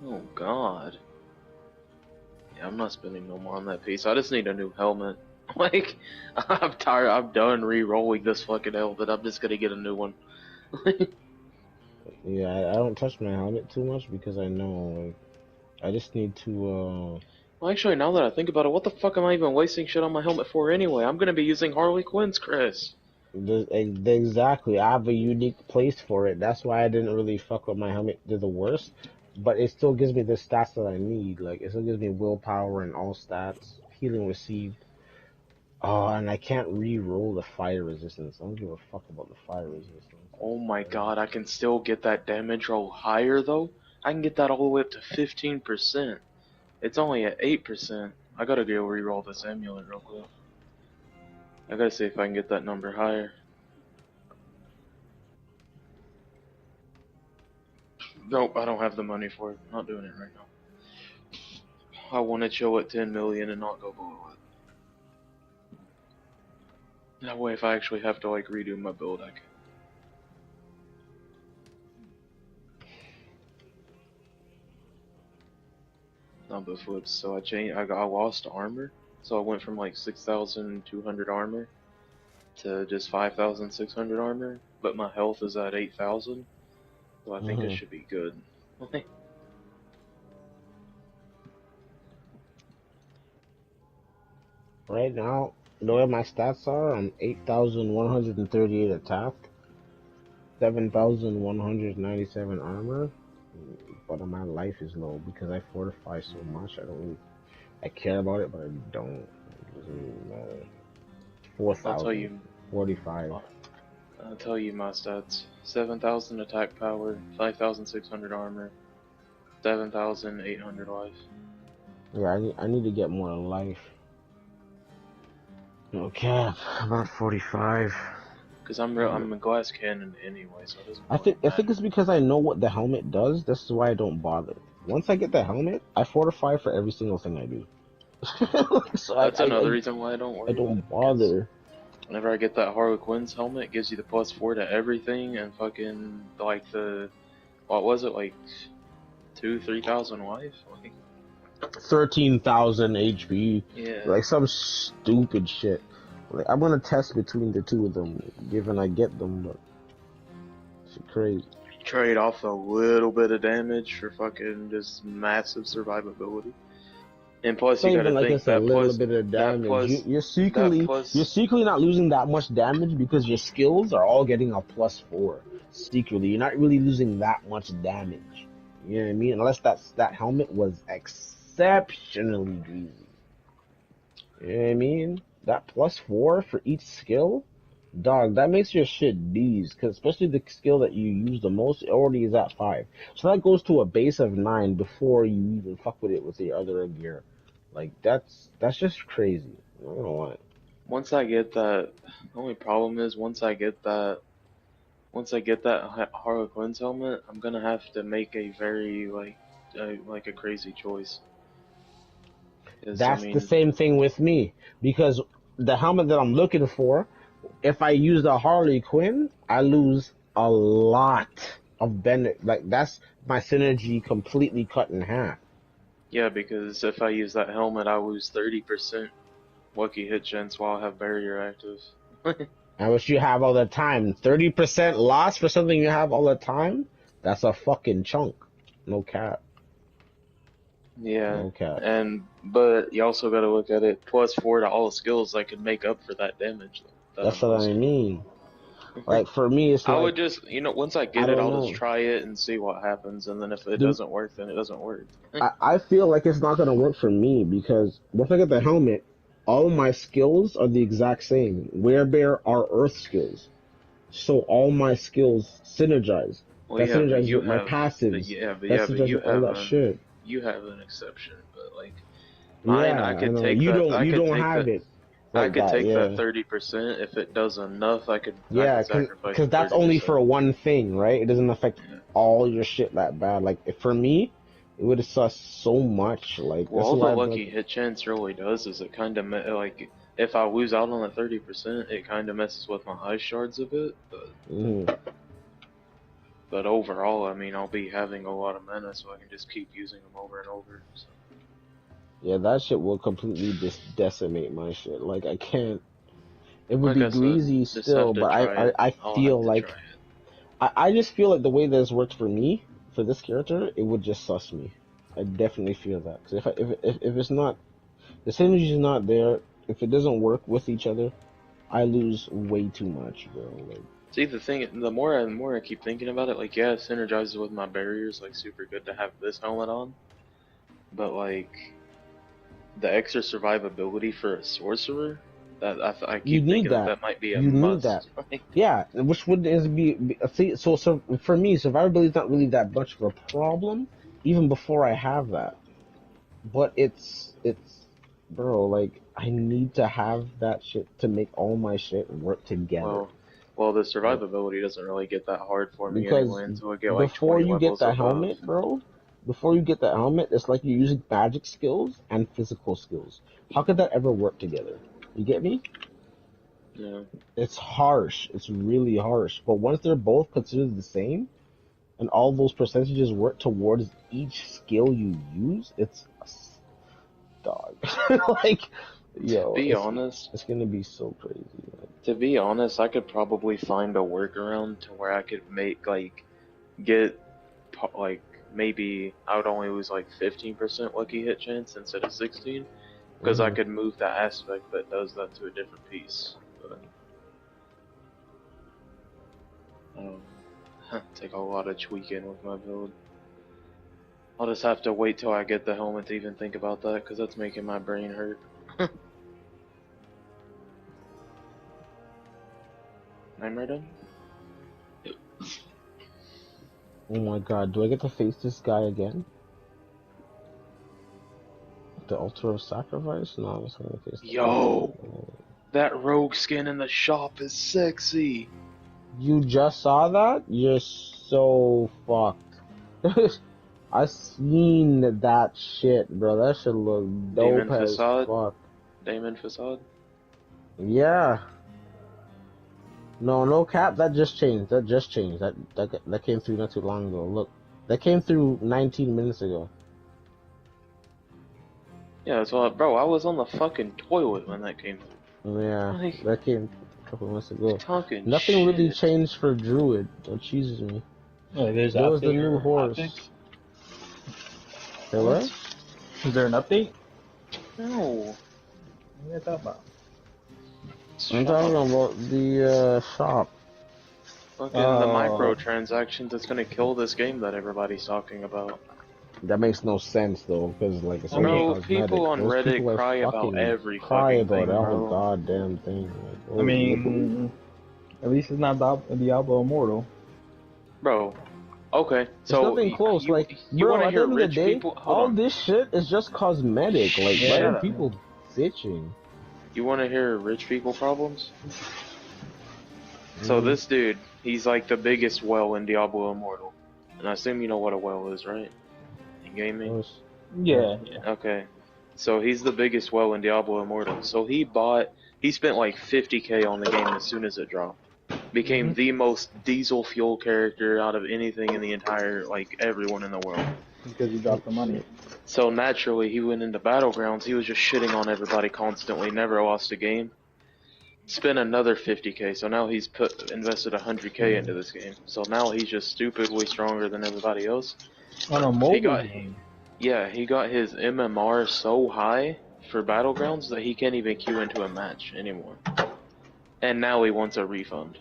Speaker 1: Oh god. Yeah, I'm not spending no more on that piece. I just need a new helmet. Like, I'm tired. I'm done re-rolling this fucking helmet. I'm just gonna get a new one.
Speaker 13: Yeah, I don't touch my helmet too much because I know, like,
Speaker 2: I just need to.
Speaker 1: Well, actually, now that I think about it, what the fuck am I even wasting shit on my helmet for anyway? I'm gonna be using Harley Quinn's, Chris.
Speaker 2: Exactly. I have a unique place for it. That's why I didn't really fuck with my helmet to the worst. But it still gives me the stats that I need. Like, it still gives me willpower and all stats. Healing received. Oh, and I can't re-roll the fire resistance. I don't give a fuck about the fire resistance.
Speaker 1: Oh my god, I can still get that damage roll higher though? I can get that all the way up to 15%. It's only at 8%. I gotta go re-roll this amulet real quick. I gotta see if I can get that number higher. Nope, I don't have the money for it. Not doing it right now. I want to chill at 10 million and not go below it. That way if I actually have to like redo my build, I can. Number flips, so I lost armor, so I went from like 6,200 armor to just 5,600 armor, but my health is at 8,000, so I think it should be good.
Speaker 2: Right now, the way my stats are, I'm 8,138 attack, 7,197 armor, but my life is low because I fortify so much. I care about it, but I don't. It doesn't matter. 4,000. 45.
Speaker 1: I'll tell you my stats. 7,000 attack power, 5,600 armor, 7,800 life.
Speaker 2: Yeah, I need to get more life. Okay, about 45.
Speaker 1: Cause I'm a glass cannon anyway, so it doesn't.
Speaker 2: I think it's because I know what the helmet does. This is why I don't bother. Once I get the helmet, I fortify for every single thing I do. So
Speaker 1: that's another reason why I don't worry.
Speaker 2: I don't bother.
Speaker 1: Whenever I get that Harley Quinn's helmet, it gives you the +4 to everything, and fucking like the, what was it, like 3,000 life? Like
Speaker 2: 13,000 HP.
Speaker 1: Yeah.
Speaker 2: Like some stupid shit. Like, I'm gonna test between the two of them, given I get them, but it's crazy.
Speaker 1: Trade off a little bit of damage for fucking just massive survivability. And plus, you gotta think that
Speaker 2: little bit of damage. You're secretly not losing that much damage because your skills are all getting a +4. Secretly, you're not really losing that much damage. You know what I mean? Unless that helmet was exceptionally greasy. You know what I mean? That +4 for each skill, dog, that makes your shit D's. Cause especially the skill that you use the most, it already is at 5. So that goes to a base of 9 before you even fuck with it with the other gear. Like that's just crazy. I don't know why.
Speaker 1: Once I get that, the only problem is once I get that Harley Quinn's helmet, I'm gonna have to make a very like a crazy choice.
Speaker 2: That's the same thing with me, because the helmet that I'm looking for, if I use the Harley Quinn, I lose a lot of benefit. Like, that's my synergy completely cut in half.
Speaker 1: Yeah, because if I use that helmet, I lose 30% lucky hit chance while I have barrier active.
Speaker 2: And what you have all the time, 30% loss for something you have all the time? That's a fucking chunk. No cap.
Speaker 1: Yeah,
Speaker 2: no cap.
Speaker 1: But you also got to look at it +4 to all skills I could make up for that damage.
Speaker 2: That's what I mean. Like, for me, it's like,
Speaker 1: I would just, once I get it, I'll just try it and see what happens, and then if it doesn't work, then it doesn't work.
Speaker 2: I feel like it's not going to work for me, because once I get the helmet, all my skills are the exact same. Werebear are earth skills. So all my skills synergize.
Speaker 1: Well,
Speaker 2: that synergizes with my passives.
Speaker 1: But you have
Speaker 2: that shit.
Speaker 1: You have an exception, but like mine, I could take
Speaker 2: you
Speaker 1: that.
Speaker 2: don't have it.
Speaker 1: I could take that 30%. If it does enough, I could sacrifice.
Speaker 2: Because that's only for one thing, right? It doesn't affect all your shit that bad. Like, for me, it would have sussed so much. Like,
Speaker 1: well, all the lucky hit chance really does is it kind of like if I lose out on the 30%, it kind of messes with my ice shards a bit. But but overall, I mean, I'll be having a lot of mana, so I can just keep using them over and over. So.
Speaker 2: Yeah, that shit will completely just decimate my shit. Like, I can't. It would be greasy still, but I feel like I just feel like the way this works for me, for this character, it would just suss me.
Speaker 13: I definitely feel that. 'Cause if it's not, the synergy's not there. If it doesn't work with each other, I lose way too much, bro. Like,
Speaker 1: See, the thing, the more I keep thinking about it, like, yeah, it synergizes with my barriers, like, super good to have this helmet on. But, like, the extra survivability for a sorcerer, that I keep thinking that might be a
Speaker 13: you
Speaker 1: must.
Speaker 13: need that. Yeah, which would is be see, so for me, survivability is not really that much of a problem, even before I have that. But it's bro, like I need to have that shit to make all my shit work together.
Speaker 1: Well, the survivability doesn't really get that hard for me
Speaker 13: Because
Speaker 1: anyway until I get like
Speaker 13: before
Speaker 1: 20
Speaker 13: you get
Speaker 1: levels
Speaker 13: the
Speaker 1: above.
Speaker 13: helmet, bro, before you get the helmet, it's like you're using magic skills and physical skills. How could that ever work together? You get me?
Speaker 1: Yeah.
Speaker 13: It's harsh. It's really harsh. But once they're both considered the same, and all those percentages work towards each skill you use, it's dog. Like, yo,
Speaker 1: To be honest,
Speaker 13: it's gonna be so crazy.
Speaker 1: to be honest, I could probably find a workaround to where I could make get maybe I would only lose like 15% lucky hit chance instead of 16, because I could move that aspect that does that to a different piece. But take a lot of tweaking with my build. I'll just have to wait till I get the helmet to even think about that, because that's making my brain hurt. I'm ready.
Speaker 13: Oh my god, do I get to face this guy again? The altar of sacrifice? No, I'm just gonna face
Speaker 1: Yo! That rogue skin in the shop is sexy!
Speaker 13: You just saw that? You're so fucked. I seen that shit, bro. That shit look dope
Speaker 1: Demon
Speaker 13: as
Speaker 1: Facade?
Speaker 13: fuck.
Speaker 1: Damon Facade?
Speaker 13: Yeah. No cap. That just changed. That came through not too long ago. Look, that came through 19 minutes ago.
Speaker 1: Yeah, that's what, bro, I was on the fucking toilet when that came through.
Speaker 13: Yeah,
Speaker 1: Like,
Speaker 13: that came a couple months ago.
Speaker 1: talking
Speaker 13: Nothing really
Speaker 1: shit.
Speaker 13: changed for Druid. That cheeses me.
Speaker 10: Yeah, there's
Speaker 13: There was the
Speaker 10: update
Speaker 13: new
Speaker 10: or
Speaker 13: horse.
Speaker 10: update?
Speaker 13: Say what?
Speaker 10: Is there an update?
Speaker 1: No.
Speaker 10: What are you talking about?
Speaker 13: I'm talking about the shop.
Speaker 1: Fucking the microtransactions that's gonna kill this game that everybody's talking about.
Speaker 13: That makes no sense though, because like it's
Speaker 1: Bro,
Speaker 13: only cosmetic.
Speaker 1: people on
Speaker 13: Those
Speaker 1: Reddit
Speaker 13: people are
Speaker 1: cry about
Speaker 13: fucking
Speaker 1: every
Speaker 13: cry
Speaker 1: fucking
Speaker 13: about
Speaker 1: thing,
Speaker 13: that
Speaker 1: bro.
Speaker 13: whole goddamn thing. Like,
Speaker 10: I mean, at least it's not Diablo Immortal.
Speaker 1: Bro, okay,
Speaker 13: it's
Speaker 1: so
Speaker 13: nothing close.
Speaker 1: you,
Speaker 13: like,
Speaker 1: you
Speaker 13: bro,
Speaker 1: want to
Speaker 13: at the
Speaker 1: hear
Speaker 13: end of the
Speaker 1: rich
Speaker 13: day,
Speaker 1: people? Hold
Speaker 13: all
Speaker 1: on.
Speaker 13: this shit is just cosmetic. Like, why
Speaker 1: Shut
Speaker 13: are
Speaker 1: up.
Speaker 13: people bitching?
Speaker 1: You want to hear rich people problems? So this dude, he's like the biggest whale in Diablo Immortal, and I assume you know what a whale is, right? In gaming.
Speaker 10: Yeah.
Speaker 1: Okay, so he's the biggest whale in Diablo Immortal. So he spent like 50K on the game as soon as it dropped. Became the most diesel fuel character out of anything in the entire, like, everyone in the world.
Speaker 10: Because you dropped the money.
Speaker 1: So naturally, he went into Battlegrounds. He was just shitting on everybody constantly, never lost a game. Spent another 50K, so now he's invested 100K into this game. So now he's just stupidly stronger than everybody else.
Speaker 10: On a mobile game.
Speaker 1: Yeah, he got his MMR so high for Battlegrounds that he can't even queue into a match anymore. And now he wants a refund.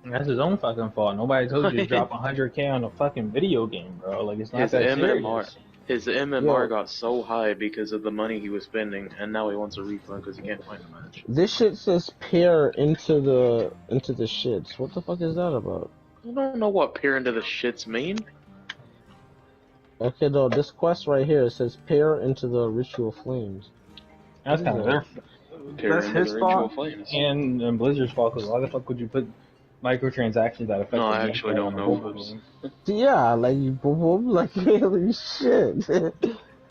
Speaker 10: That's his own fucking fault. Nobody told you to drop 100K on a fucking video game, bro. Like, it's not
Speaker 1: His
Speaker 10: that
Speaker 1: MMR,
Speaker 10: serious.
Speaker 1: his MMR got so high because of the money he was spending, and now he wants a refund because he can't find a match.
Speaker 13: This shit says pair into the shits. What the fuck is that about?
Speaker 1: I don't know what peer into the shits mean.
Speaker 13: Okay, though, this quest right here says pair into the ritual flames.
Speaker 10: That's kind of their that's
Speaker 1: into
Speaker 10: his
Speaker 1: the
Speaker 10: fault
Speaker 1: ritual flames.
Speaker 10: and Blizzard's fault, because why the fuck would you put microtransactions that affect
Speaker 1: No,
Speaker 10: the
Speaker 1: I
Speaker 10: gameplay
Speaker 1: actually don't
Speaker 10: on a
Speaker 1: know.
Speaker 10: mobile game?
Speaker 13: Yeah, like you boom boom, like holy shit.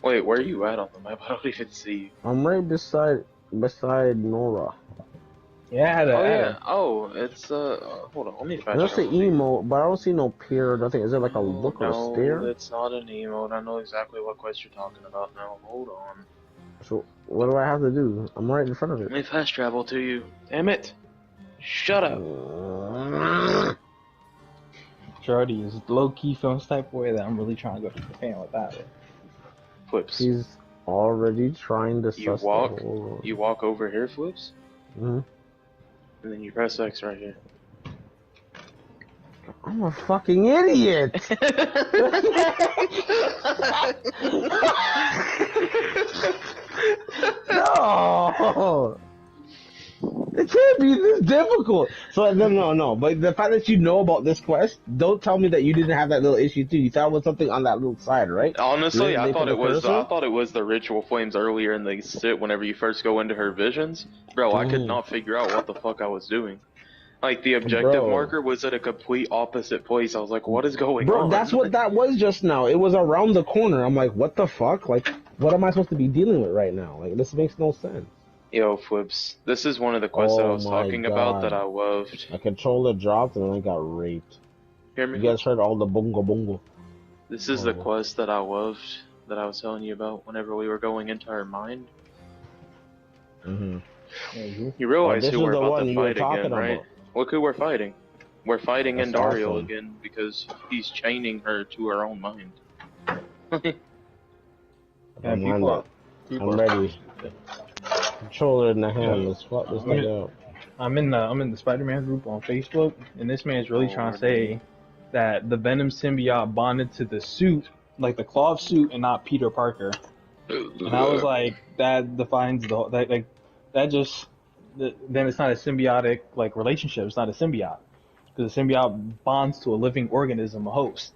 Speaker 1: Wait, where are you at on the map? I don't even see you.
Speaker 13: I'm right beside Nora.
Speaker 10: Yeah,
Speaker 1: Oh yeah. Oh, it's hold on. Let me
Speaker 13: I
Speaker 1: fetch
Speaker 13: don't
Speaker 1: it.
Speaker 13: see emote, but I don't see no pair. Nothing. Is it like a look or a
Speaker 1: No,
Speaker 13: stare?
Speaker 1: it's not an emote. I know exactly what quest you're talking about now. Hold on.
Speaker 13: So what do I have to do? I'm right in front of
Speaker 1: Let
Speaker 13: it.
Speaker 1: me fast travel to you. Damn it! Shut up.
Speaker 10: Shorty is low key feeling type of way that I'm really trying to go to Japan with that.
Speaker 1: Flips.
Speaker 2: He's already trying to
Speaker 1: You
Speaker 2: suss
Speaker 1: walk.
Speaker 2: the whole...
Speaker 1: You walk over here, Flips,
Speaker 2: Mhm.
Speaker 1: and then you press X right here.
Speaker 2: I'm a fucking idiot! No! It can't be this difficult. So no. But the fact that you know about this quest, don't tell me that you didn't have that little issue too. You thought it was something on that little side, right?
Speaker 1: Honestly, I thought it was.
Speaker 2: cursor?
Speaker 1: I thought it was the ritual flames earlier in the sit. Whenever you first go into her visions, bro, I could not figure out what the fuck I was doing. Like the objective
Speaker 2: Bro.
Speaker 1: marker was at a complete opposite place. I was like, what is going
Speaker 2: Bro,
Speaker 1: on?
Speaker 2: that's what that was just now. It was around the corner. I'm like, what the fuck? Like, what am I supposed to be dealing with right now? Like, this makes no sense.
Speaker 1: Yo, Flips, this is one of the quests that I
Speaker 2: Oh
Speaker 1: was
Speaker 2: my
Speaker 1: talking about that
Speaker 2: God.
Speaker 1: I loved.
Speaker 2: A controller dropped and I got raped.
Speaker 1: Hear me?
Speaker 2: You guys heard all the bongo bongo.
Speaker 1: This is the quest that I loved that I was telling you about whenever we were going into her mind.
Speaker 2: Mm-hmm.
Speaker 1: You realize
Speaker 2: this
Speaker 1: who
Speaker 2: is
Speaker 1: we're
Speaker 2: the
Speaker 1: about
Speaker 2: one
Speaker 1: to
Speaker 2: you were
Speaker 1: fight
Speaker 2: talking
Speaker 1: again, right?
Speaker 2: about.
Speaker 1: Look who we're fighting. We're fighting
Speaker 2: That's
Speaker 1: Endario
Speaker 2: awesome.
Speaker 1: again because he's chaining her to her own mind.
Speaker 10: Yeah,
Speaker 2: I'm ready. Controller in the hand. Let's fuck this thing out.
Speaker 10: I'm in the Spider-Man group on Facebook, and this man's really trying to say that the Venom symbiote bonded to the suit, like the cloth suit, and not Peter Parker. And I was like, that defines the then it's not a symbiotic like relationship. It's not a symbiote because a symbiote bonds to a living organism, a host.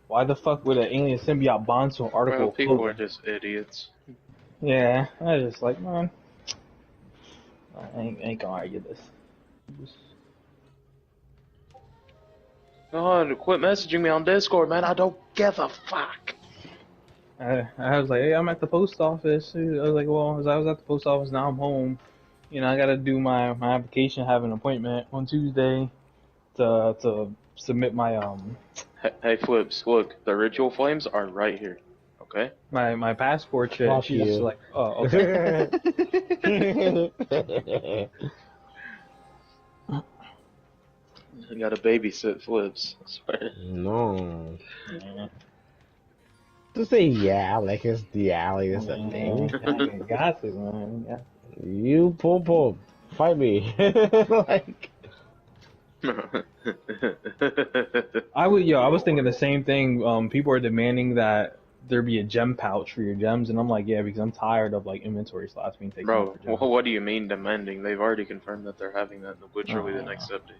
Speaker 10: Why the fuck would an alien symbiote bond to an article?
Speaker 1: Well,
Speaker 10: of
Speaker 1: people
Speaker 10: clothing?
Speaker 1: are just idiots.
Speaker 10: Yeah, I was just like, man, I ain't gonna argue this.
Speaker 1: God, quit messaging me on Discord, man. I don't give a fuck.
Speaker 10: I was like, hey, I'm at the post office. I was like, well, as I was at the post office, now I'm home. You know, I gotta do my application, have an appointment on Tuesday to submit my
Speaker 1: Hey, Flips, look, the ritual flames are right here. Okay?
Speaker 10: my passport shit.
Speaker 2: Fuck
Speaker 10: She's
Speaker 2: you.
Speaker 10: just like, oh, okay.
Speaker 1: I gotta babysit Flips, I swear.
Speaker 2: No. Just say yeah, like it's the alley. It's a thing.
Speaker 10: Got to, man. Yeah.
Speaker 2: You poo, fight me. Like.
Speaker 10: I was thinking the same thing. People are demanding that there be a gem pouch for your gems, and I'm like, yeah, because I'm tired of like inventory slots being taken.
Speaker 1: Bro,
Speaker 10: up for gems.
Speaker 1: what do you mean demanding? They've already confirmed that they're having that literally the next update.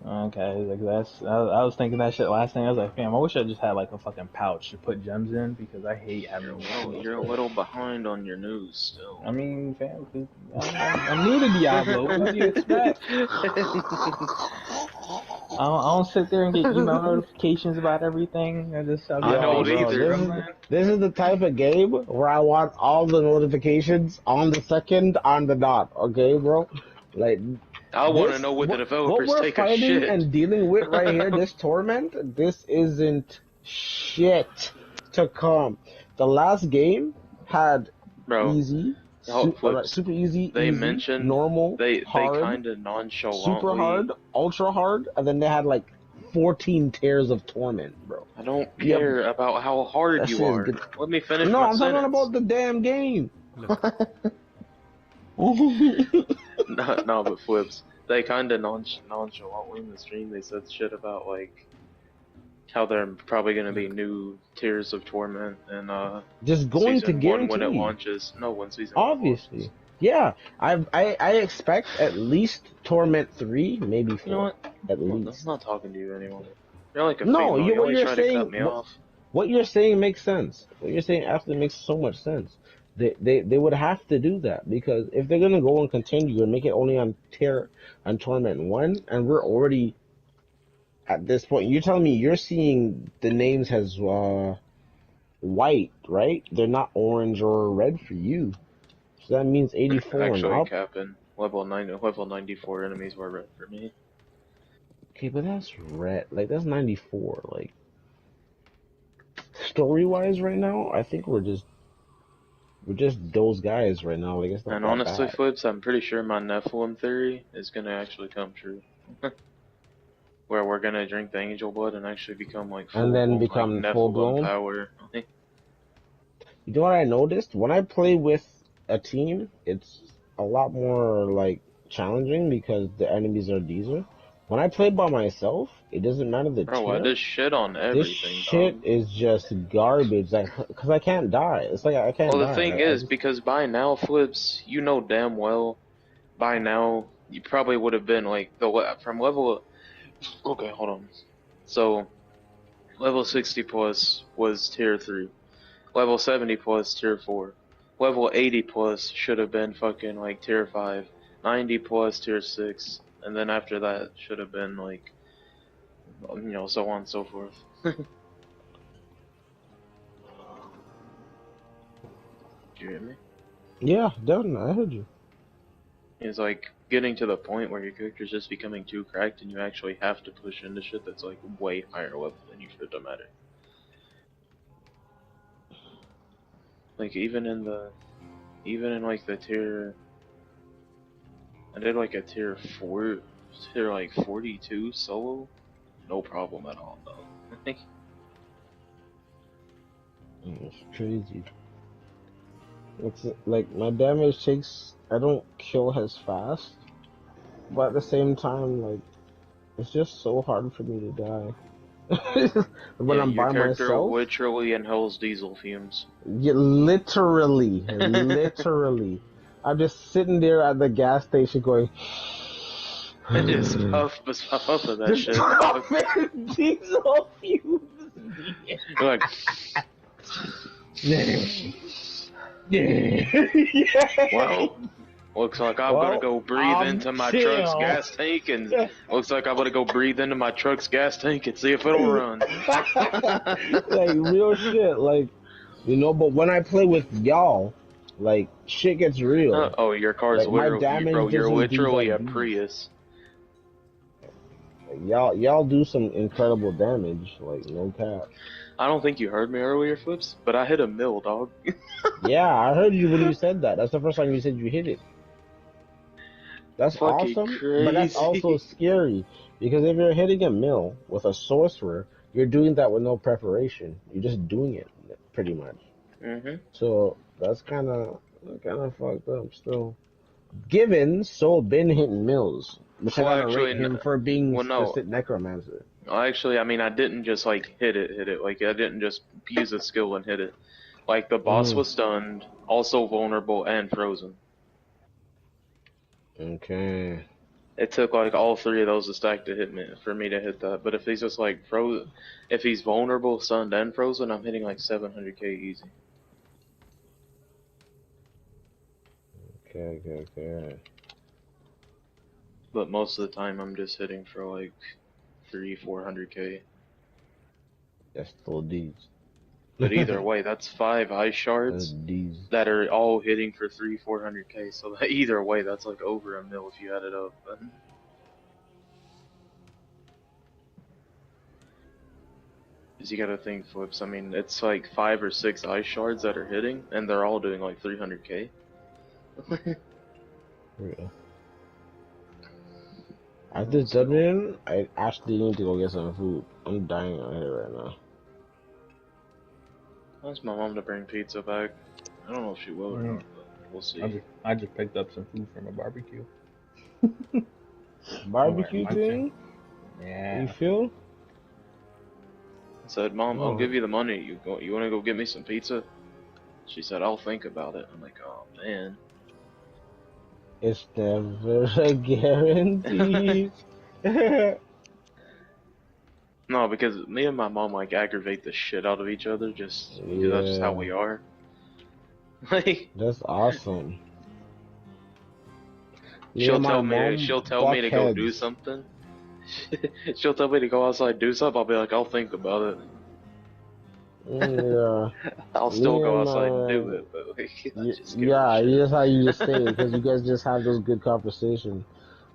Speaker 10: Okay, like I was thinking that shit last night. I was like, fam, I wish I just had like a fucking pouch to put gems in because I hate having.
Speaker 1: You're a little behind on your news still.
Speaker 10: I mean, fam, I'm new to Diablo. What do you expect? I don't sit there and get email notifications about everything. I
Speaker 2: Yo, bro, this is the type of game where I want all the notifications on the second on the dot. Okay, bro? Like.
Speaker 1: I want to know what the developers
Speaker 2: what we're
Speaker 1: take a
Speaker 2: fighting
Speaker 1: shit.
Speaker 2: and dealing with right here, this torment, this isn't shit to come. The last game had easy, super easy,
Speaker 1: They
Speaker 2: easy,
Speaker 1: mentioned
Speaker 2: normal,
Speaker 1: they
Speaker 2: hard,
Speaker 1: kind of nonchalantly.
Speaker 2: super hard, ultra hard, and then they had like 14 tiers of torment, bro.
Speaker 1: I don't care about how hard you are. Let me finish
Speaker 2: No,
Speaker 1: my
Speaker 2: I'm talking
Speaker 1: sentence.
Speaker 2: about the damn game.
Speaker 1: No, but Flips. They kind of nonchalantly in the stream, they said shit about like how there are probably going to be new tiers of torment and
Speaker 2: just going to
Speaker 1: season 1 when it
Speaker 2: guarantee.
Speaker 1: launches. No, when season
Speaker 2: Obviously.
Speaker 1: 1 launches.
Speaker 2: Yeah, I expect at least Torment 3, maybe 4.
Speaker 1: You know what?
Speaker 2: At
Speaker 1: I'm
Speaker 2: least.
Speaker 1: not talking to you anymore. You're like a
Speaker 2: No,
Speaker 1: female.
Speaker 2: what
Speaker 1: always
Speaker 2: you're
Speaker 1: try
Speaker 2: saying,
Speaker 1: to cut me off.
Speaker 2: what you're saying makes sense. What you're saying absolutely makes so much sense. They would have to do that because if they're gonna go and continue and make it only on Torment 1, and we're already at this point, you're telling me you're seeing the names as white, right? They're not orange or red for you. So that means 84 and
Speaker 1: Actually,
Speaker 2: up.
Speaker 1: Captain, level 94 enemies were red for me.
Speaker 2: Okay, but that's red. Like that's 94. Like story wise, right now, I think we're just those guys right now. Like it's not
Speaker 1: And
Speaker 2: that
Speaker 1: honestly,
Speaker 2: bad.
Speaker 1: Flips, I'm pretty sure my Nephilim theory is gonna actually come true. Where we're gonna drink the angel blood and actually become like
Speaker 2: And then
Speaker 1: full-blown,
Speaker 2: become
Speaker 1: like,
Speaker 2: full-blown?
Speaker 1: Nephilim power.
Speaker 13: You know what I noticed? When I play with a team, it's a lot more like challenging because the enemies are easier. When I play by myself, it doesn't matter the
Speaker 1: Bro, I
Speaker 13: tier.
Speaker 1: just shit on
Speaker 13: This
Speaker 1: everything,
Speaker 13: shit
Speaker 1: dog.
Speaker 13: is just garbage. Like, cause I can't die. It's like I can't
Speaker 1: Well, the
Speaker 13: die.
Speaker 1: thing
Speaker 13: Like, I
Speaker 1: is,
Speaker 13: just,
Speaker 1: because by now, Flips, you know damn well, by now, you probably would have been like from level. Okay, hold on. So, level 60 plus was tier 3. Level 70 plus tier 4. Level 80 plus should have been fucking like tier 5. 90 plus tier 6. And then after that should have been like, so on and so forth. Did you hear me?
Speaker 13: yeah, definitely. I heard you.
Speaker 1: It's like getting to the point where your character's just becoming too cracked and you actually have to push into shit that's like way higher level than you for it to matter. Like even in like the tier, I did like a tier 42 solo, no problem at all though.
Speaker 13: It's crazy. It's like my damage takes. I don't kill as fast, but at the same time, like it's just so hard for me to die. When
Speaker 1: Yeah,
Speaker 13: I'm
Speaker 1: your
Speaker 13: by
Speaker 1: character
Speaker 13: myself,
Speaker 1: literally inhales diesel fumes.
Speaker 13: yeah, literally, I'm just sitting there at the gas station going.
Speaker 1: And just puff of that
Speaker 13: Just
Speaker 1: shit.
Speaker 13: puffing diesel fumes.
Speaker 1: Like, well, looks like I'm gonna go breathe into my truck's gas tank, and looks like I'm gonna go breathe into my truck's gas tank and see if it'll run.
Speaker 13: Like real shit, like but when I play with y'all, like shit gets real.
Speaker 1: Oh, your car's
Speaker 13: Like, my
Speaker 1: literally,
Speaker 13: damage
Speaker 1: bro. You're
Speaker 13: doesn't do
Speaker 1: literally a
Speaker 13: like these.
Speaker 1: Prius.
Speaker 13: Like, y'all do some incredible damage, like no cap.
Speaker 1: I don't think you heard me earlier, Flips, but I hit a mill, dog.
Speaker 13: Yeah, I heard you when you said that. That's the first time you said you hit it. That's
Speaker 1: Fucking
Speaker 13: awesome, but that's
Speaker 1: crazy.
Speaker 13: also scary because if you're hitting a mill with a sorcerer, you're doing that with no preparation. You're just doing it, pretty much.
Speaker 1: Mhm.
Speaker 13: So that's kind of fucked up. Still, given Soul been hitting mills, which I
Speaker 1: Well,
Speaker 13: gotta
Speaker 1: actually,
Speaker 13: rate him for being
Speaker 1: well, no.
Speaker 13: specific necromancer.
Speaker 1: Well, actually, I mean, I didn't just like hit it. Like I didn't just use a skill and hit it. Like the boss was stunned, also vulnerable, and frozen.
Speaker 13: Okay.
Speaker 1: It took like all 3 of those to stack to hit me for me to hit that. But if he's just like frozen, if he's vulnerable, stunned, and frozen, I'm hitting like 700k easy.
Speaker 13: Okay.
Speaker 1: But most of the time, I'm just hitting for like 300-400k.
Speaker 13: That's still D's.
Speaker 1: But either way, that's 5 ice shards that are all hitting for 300-400k. So that either way, that's like over a mil if you add it up. Because you gotta think, Flips. I mean, it's like 5 or 6 ice shards that are hitting, and they're all doing like 300k.
Speaker 13: Real. After Dungeon, I actually need to go get some food. I'm dying out here right now.
Speaker 1: I asked my mom to bring pizza back. I don't know if she will or not, but we'll see.
Speaker 10: I just picked up some food from a barbecue.
Speaker 13: Barbecue
Speaker 10: My
Speaker 13: thing?
Speaker 10: Yeah.
Speaker 13: You feel?
Speaker 1: I said, Mom,
Speaker 13: Oh.
Speaker 1: I'll give you the money. You wanna go get me some pizza? She said, I'll think about it. I'm like, oh man.
Speaker 13: It's never a guarantee.
Speaker 1: No, because me and my mom like aggravate the shit out of each other just because that's just how we are. Like,
Speaker 13: That's awesome.
Speaker 1: she'll
Speaker 13: my
Speaker 1: tell me
Speaker 13: mom
Speaker 1: to go do
Speaker 13: buckheads.
Speaker 1: something. She'll tell me to go outside do something. I'll be like, I'll think about it.
Speaker 13: Yeah.
Speaker 1: I'll still
Speaker 13: Me
Speaker 1: go
Speaker 13: and
Speaker 1: outside and
Speaker 13: my-
Speaker 1: do it, but like, I just give
Speaker 13: Yeah,
Speaker 1: a shit.
Speaker 13: that's how you just say it, because you guys just have those good conversations.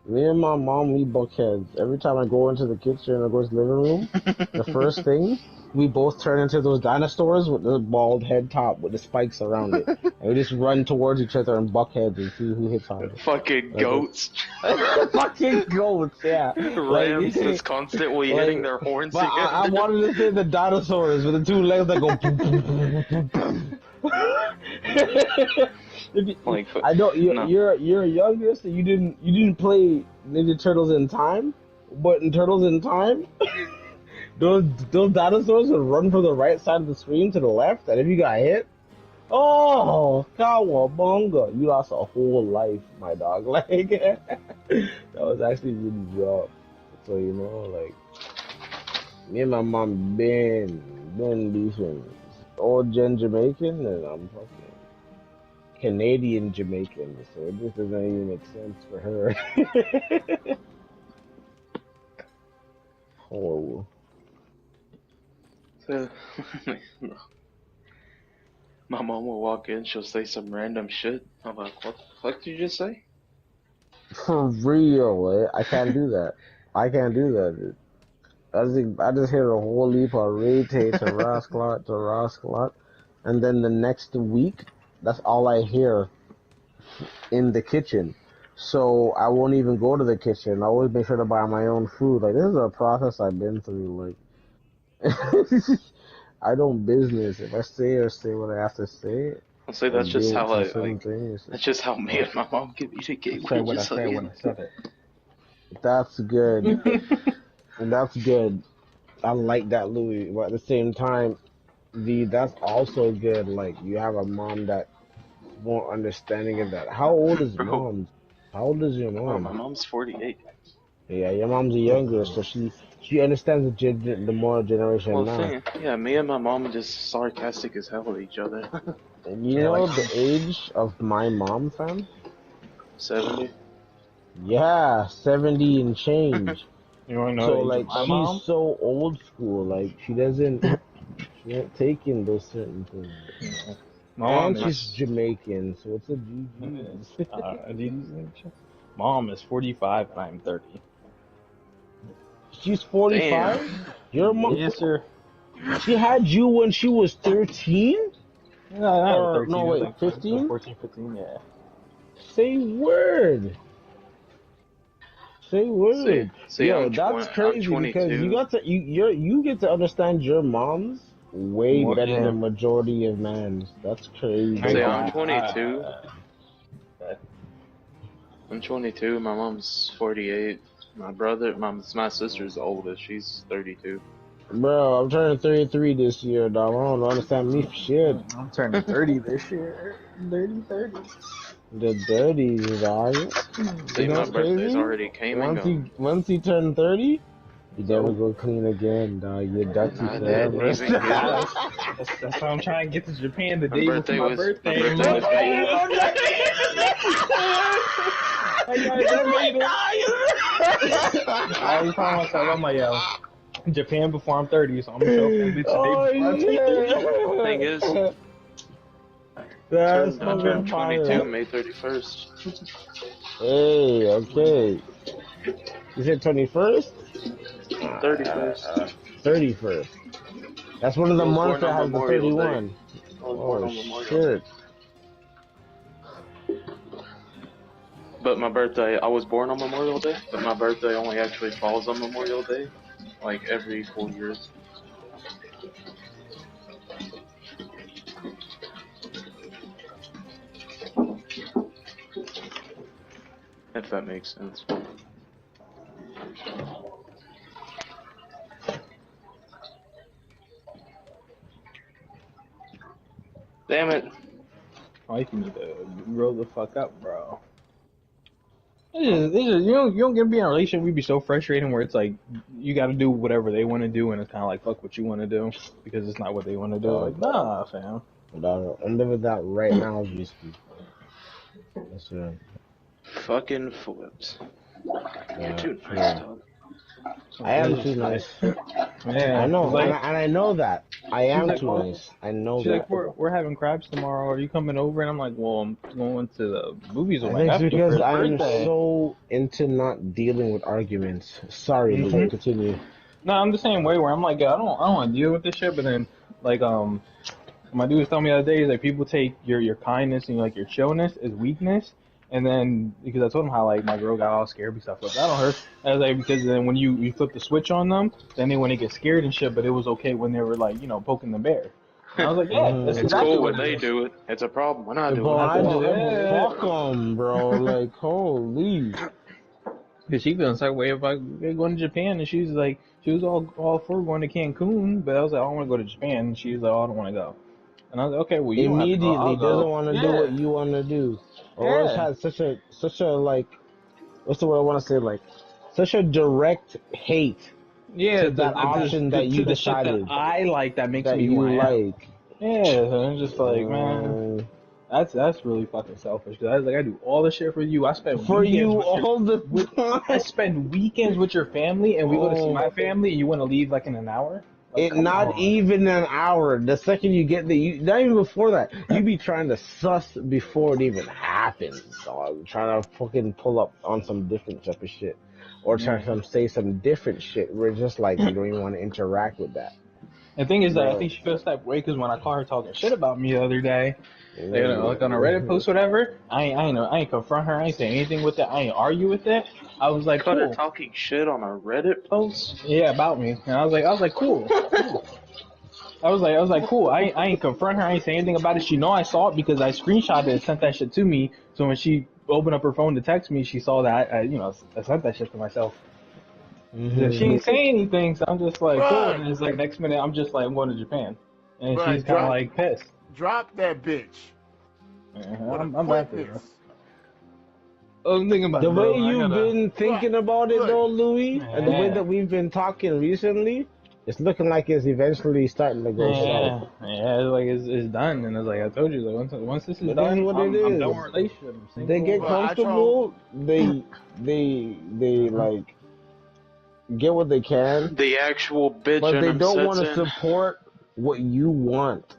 Speaker 13: Me and my mom, we buck heads. Every time I go into the kitchen or go to the living room, the first thing, we both turn into those dinosaurs with the bald head top with the spikes around it. And we just run towards each other and buck heads and see who hits harder.
Speaker 1: Fucking
Speaker 13: Like,
Speaker 1: goats.
Speaker 13: Fucking goats, yeah.
Speaker 1: Rams just constantly hitting their horns
Speaker 13: But I
Speaker 1: together.
Speaker 13: wanted to say the dinosaurs with the 2 legs that go boom, boom, boom, boom, boom, boom.
Speaker 1: Like,
Speaker 12: I know
Speaker 1: no.
Speaker 12: you're younger, so you didn't play Ninja Turtles in Time, but in Turtles in Time, those dinosaurs would run from the right side of the screen to the left, and if you got hit, oh, cowabunga, you lost a whole life, my dog. Like that was actually really rough. So you know, like me and my mom been beefing. Old gen Jamaican, and I'm fucking Canadian Jamaican, so it just doesn't even make sense for her. Horrible.
Speaker 1: So, my mom will walk in, she'll say some random shit. I'm like, what the fuck did you just say?
Speaker 12: For real, I can't do that. I can't do that, dude. I just hear a whole heap of rate to Rasclot, and then the next week, that's all I hear in the kitchen. So I won't even go to the kitchen. I always make sure to buy my own food. Like, this is a process I've been through. Like, I don't business. If I say what I have to say,
Speaker 1: I'll say that's just how I,
Speaker 12: like,
Speaker 1: that's just how me and my mom communicate.
Speaker 10: Say what I said when I said it.
Speaker 12: That's good. And that's good. I like that, Louis. But at the same time, that's also good. Like, you have a mom that more understanding of that. How old is mom? How old is your mom?
Speaker 1: Oh, my mom's 48.
Speaker 12: Yeah, your mom's younger, so she understands the more generation
Speaker 1: Well,
Speaker 12: now.
Speaker 1: yeah, me and my mom are just sarcastic as hell at each other.
Speaker 12: And you know the age of my mom, fam?
Speaker 1: 70.
Speaker 12: Yeah, 70 and change.
Speaker 10: You wanna know
Speaker 12: So
Speaker 10: the age of
Speaker 12: like
Speaker 10: my
Speaker 12: she's
Speaker 10: mom?
Speaker 12: so old school. Like she ain't taking those certain things.
Speaker 10: My mom
Speaker 12: And
Speaker 10: is-
Speaker 12: she's Jamaican, so it's a GG.
Speaker 10: Mom is 45 and I'm 30.
Speaker 12: She's 45? Your mom?
Speaker 10: Yes, sir.
Speaker 12: She had you when she was 13?
Speaker 10: No, 13.
Speaker 12: No,
Speaker 10: It was
Speaker 12: wait,
Speaker 10: like
Speaker 12: 15?
Speaker 10: 14, 15, yeah.
Speaker 12: Say word. Say word.
Speaker 1: See,
Speaker 12: Yo,
Speaker 1: I'm
Speaker 12: that's
Speaker 1: 20 I'm
Speaker 12: crazy because
Speaker 1: 22.
Speaker 12: you get to understand your moms way
Speaker 10: Well,
Speaker 12: better
Speaker 10: yeah.
Speaker 12: than majority of mans. That's crazy.
Speaker 1: See, I'm 22. I'm 22. My mom's 48. My sister's oldest. She's 32.
Speaker 12: Bro, I'm turning 33 this year, dog. I don't understand me for shit.
Speaker 10: I'm turning 30 this year. 30.
Speaker 12: The dirties, dog.
Speaker 1: See,
Speaker 12: You know
Speaker 1: my
Speaker 12: what's
Speaker 1: birthday's
Speaker 12: crazy?
Speaker 1: already came and gone.
Speaker 12: Once he turned 30, you never go clean again, dog. You're dirty
Speaker 1: I
Speaker 12: forever.
Speaker 1: didn't even get it.
Speaker 10: That's why I'm trying to get to Japan the
Speaker 1: My
Speaker 10: day
Speaker 1: birthday
Speaker 10: before my
Speaker 1: was
Speaker 10: birthday.
Speaker 1: my birthday was May.
Speaker 10: I always tell myself, I'm like, yo, Japan before I'm 30, so I'm gonna show them bitch the day before.
Speaker 1: Thing is,
Speaker 12: That's
Speaker 1: I turned
Speaker 12: fucking
Speaker 1: 22
Speaker 12: fire.
Speaker 1: May 31st.
Speaker 12: Hey, okay. You said 21st?
Speaker 1: 31st.
Speaker 12: 31st. That's one of the
Speaker 1: I was
Speaker 12: months
Speaker 1: born
Speaker 12: that
Speaker 1: on
Speaker 12: has the
Speaker 1: Memorial Day.
Speaker 12: 31.
Speaker 1: I was born
Speaker 12: Oh,
Speaker 1: on Memorial
Speaker 12: shit.
Speaker 1: But my birthday, I was born on Memorial Day, but my birthday only actually falls on Memorial Day, like every 4 years. If that makes sense. Damn it.
Speaker 10: Like, you need to grow the fuck up, bro. It's just, you don't get to be in a relationship. We'd be so frustrating where it's like you got to do whatever they want to do, and it's kind of like fuck what you want to do because it's not what they want to do. Like, nah, fam.
Speaker 12: Dog, I'm living that right now as we speak. That's right.
Speaker 1: Fucking flipped. You're too
Speaker 12: Yeah.
Speaker 1: nice, dog.
Speaker 12: I am too nice.
Speaker 10: Yeah,
Speaker 12: I know,
Speaker 10: like-
Speaker 12: and I know that. I am
Speaker 10: like,
Speaker 12: too
Speaker 10: well,
Speaker 12: nice. I know
Speaker 10: She's
Speaker 12: that.
Speaker 10: like, we're having crabs tomorrow. Are you coming over? And I'm like, well, I'm going to the movies with
Speaker 12: I
Speaker 10: my
Speaker 12: think it's
Speaker 10: nephew for
Speaker 12: because
Speaker 10: his
Speaker 12: I'm
Speaker 10: birthday.
Speaker 12: so into not dealing with arguments. Sorry,
Speaker 10: Mhm.
Speaker 12: Luke, continue.
Speaker 10: No, I'm the same way where I'm like, I don't want to deal with this shit. But then, like, my dude was telling me the other day, is like people take your kindness and like your chillness as weakness. And then, because I told him how, like, my girl got all scared and stuff like that on her. I was like, because then when you flip the switch on them, then they want to get scared and shit, but it was okay when they were, like, you know, poking the bear. I was like, yeah, that's
Speaker 1: It's
Speaker 10: exactly
Speaker 1: cool
Speaker 10: what
Speaker 1: when
Speaker 10: it
Speaker 1: they
Speaker 10: is.
Speaker 1: do it. It's a problem when I do
Speaker 13: But
Speaker 1: it.
Speaker 13: I do it.
Speaker 10: Yeah.
Speaker 13: Fuck them, bro. Like, holy.
Speaker 10: Cause she feeling some way about going to Japan, and she was all for going to Cancun, but I was like, I don't want to go to Japan. And she was like, oh, I don't want to go. And I was like, okay, well, you don't have to go.
Speaker 13: Immediately
Speaker 10: I'll go.
Speaker 13: doesn't want to do what you want to do. Always
Speaker 10: Yeah.
Speaker 13: had such a like, what's the word I want to say? Like, such a direct hate.
Speaker 10: Yeah,
Speaker 13: to that option that you
Speaker 10: the shit
Speaker 13: decided
Speaker 10: that I like that makes
Speaker 13: that
Speaker 10: me
Speaker 13: you
Speaker 10: who I am.
Speaker 13: like.
Speaker 10: Yeah, so I'm just like, man, that's really fucking selfish. Cause I was like, I do all the shit for you. I spend
Speaker 13: For
Speaker 10: weekends
Speaker 13: you
Speaker 10: with
Speaker 13: all the time.
Speaker 10: I spend weekends with your family, and we go to see my family, and you want to leave like in an hour? Like, come
Speaker 13: Not
Speaker 10: on.
Speaker 13: even an hour. The second you get there, not even before that, you be trying to suss before it even happens, dog. Trying to fucking pull up on some different type of shit. Or trying to say some different shit. We're just like, you don't even want to interact with that.
Speaker 10: The thing is that I
Speaker 13: Bro.
Speaker 10: think she feels that way because when I caught her talking shit about me the other day, you know, like on a Reddit post, whatever, I ain't confront her, I ain't say anything with it, I ain't argue with it. I was like,
Speaker 1: Caught her
Speaker 10: cool.
Speaker 1: talking shit on a Reddit post?
Speaker 10: Yeah, about me. And I was like, cool. I was like, cool. I ain't confront her, I ain't say anything about it. She know I saw it because I screenshotted it and sent that shit to me. So when she opened up her phone to text me, she saw that I sent that shit to myself.
Speaker 13: Mm-hmm.
Speaker 10: She ain't saying anything, so I'm just like,
Speaker 16: Bruh.
Speaker 10: cool. And it's like next minute, I'm just like, I'm going to Japan, and
Speaker 16: Bruh,
Speaker 10: she's kind of
Speaker 16: drop-
Speaker 10: like pissed.
Speaker 16: Drop that bitch.
Speaker 10: I'm back there. I'm thinking about
Speaker 13: The
Speaker 10: it,
Speaker 13: way
Speaker 10: though. I
Speaker 13: you've
Speaker 10: gotta-
Speaker 13: been thinking about it, though, Louis, and the way
Speaker 10: Yeah.
Speaker 13: that we've been talking recently, it's looking like it's eventually starting to go
Speaker 10: Yeah,
Speaker 13: south.
Speaker 10: yeah, it's like it's done, and it's like I told you, like once this is
Speaker 13: It
Speaker 10: done,
Speaker 13: is what
Speaker 10: I'm
Speaker 13: it
Speaker 10: done
Speaker 13: is.
Speaker 10: with relationship. I'm
Speaker 13: They
Speaker 10: single.
Speaker 13: get comfortable. They like get what they can,
Speaker 1: The actual bitch
Speaker 13: but
Speaker 1: in
Speaker 13: they
Speaker 1: him
Speaker 13: don't
Speaker 1: sets
Speaker 13: want to
Speaker 1: in.
Speaker 13: support what you want.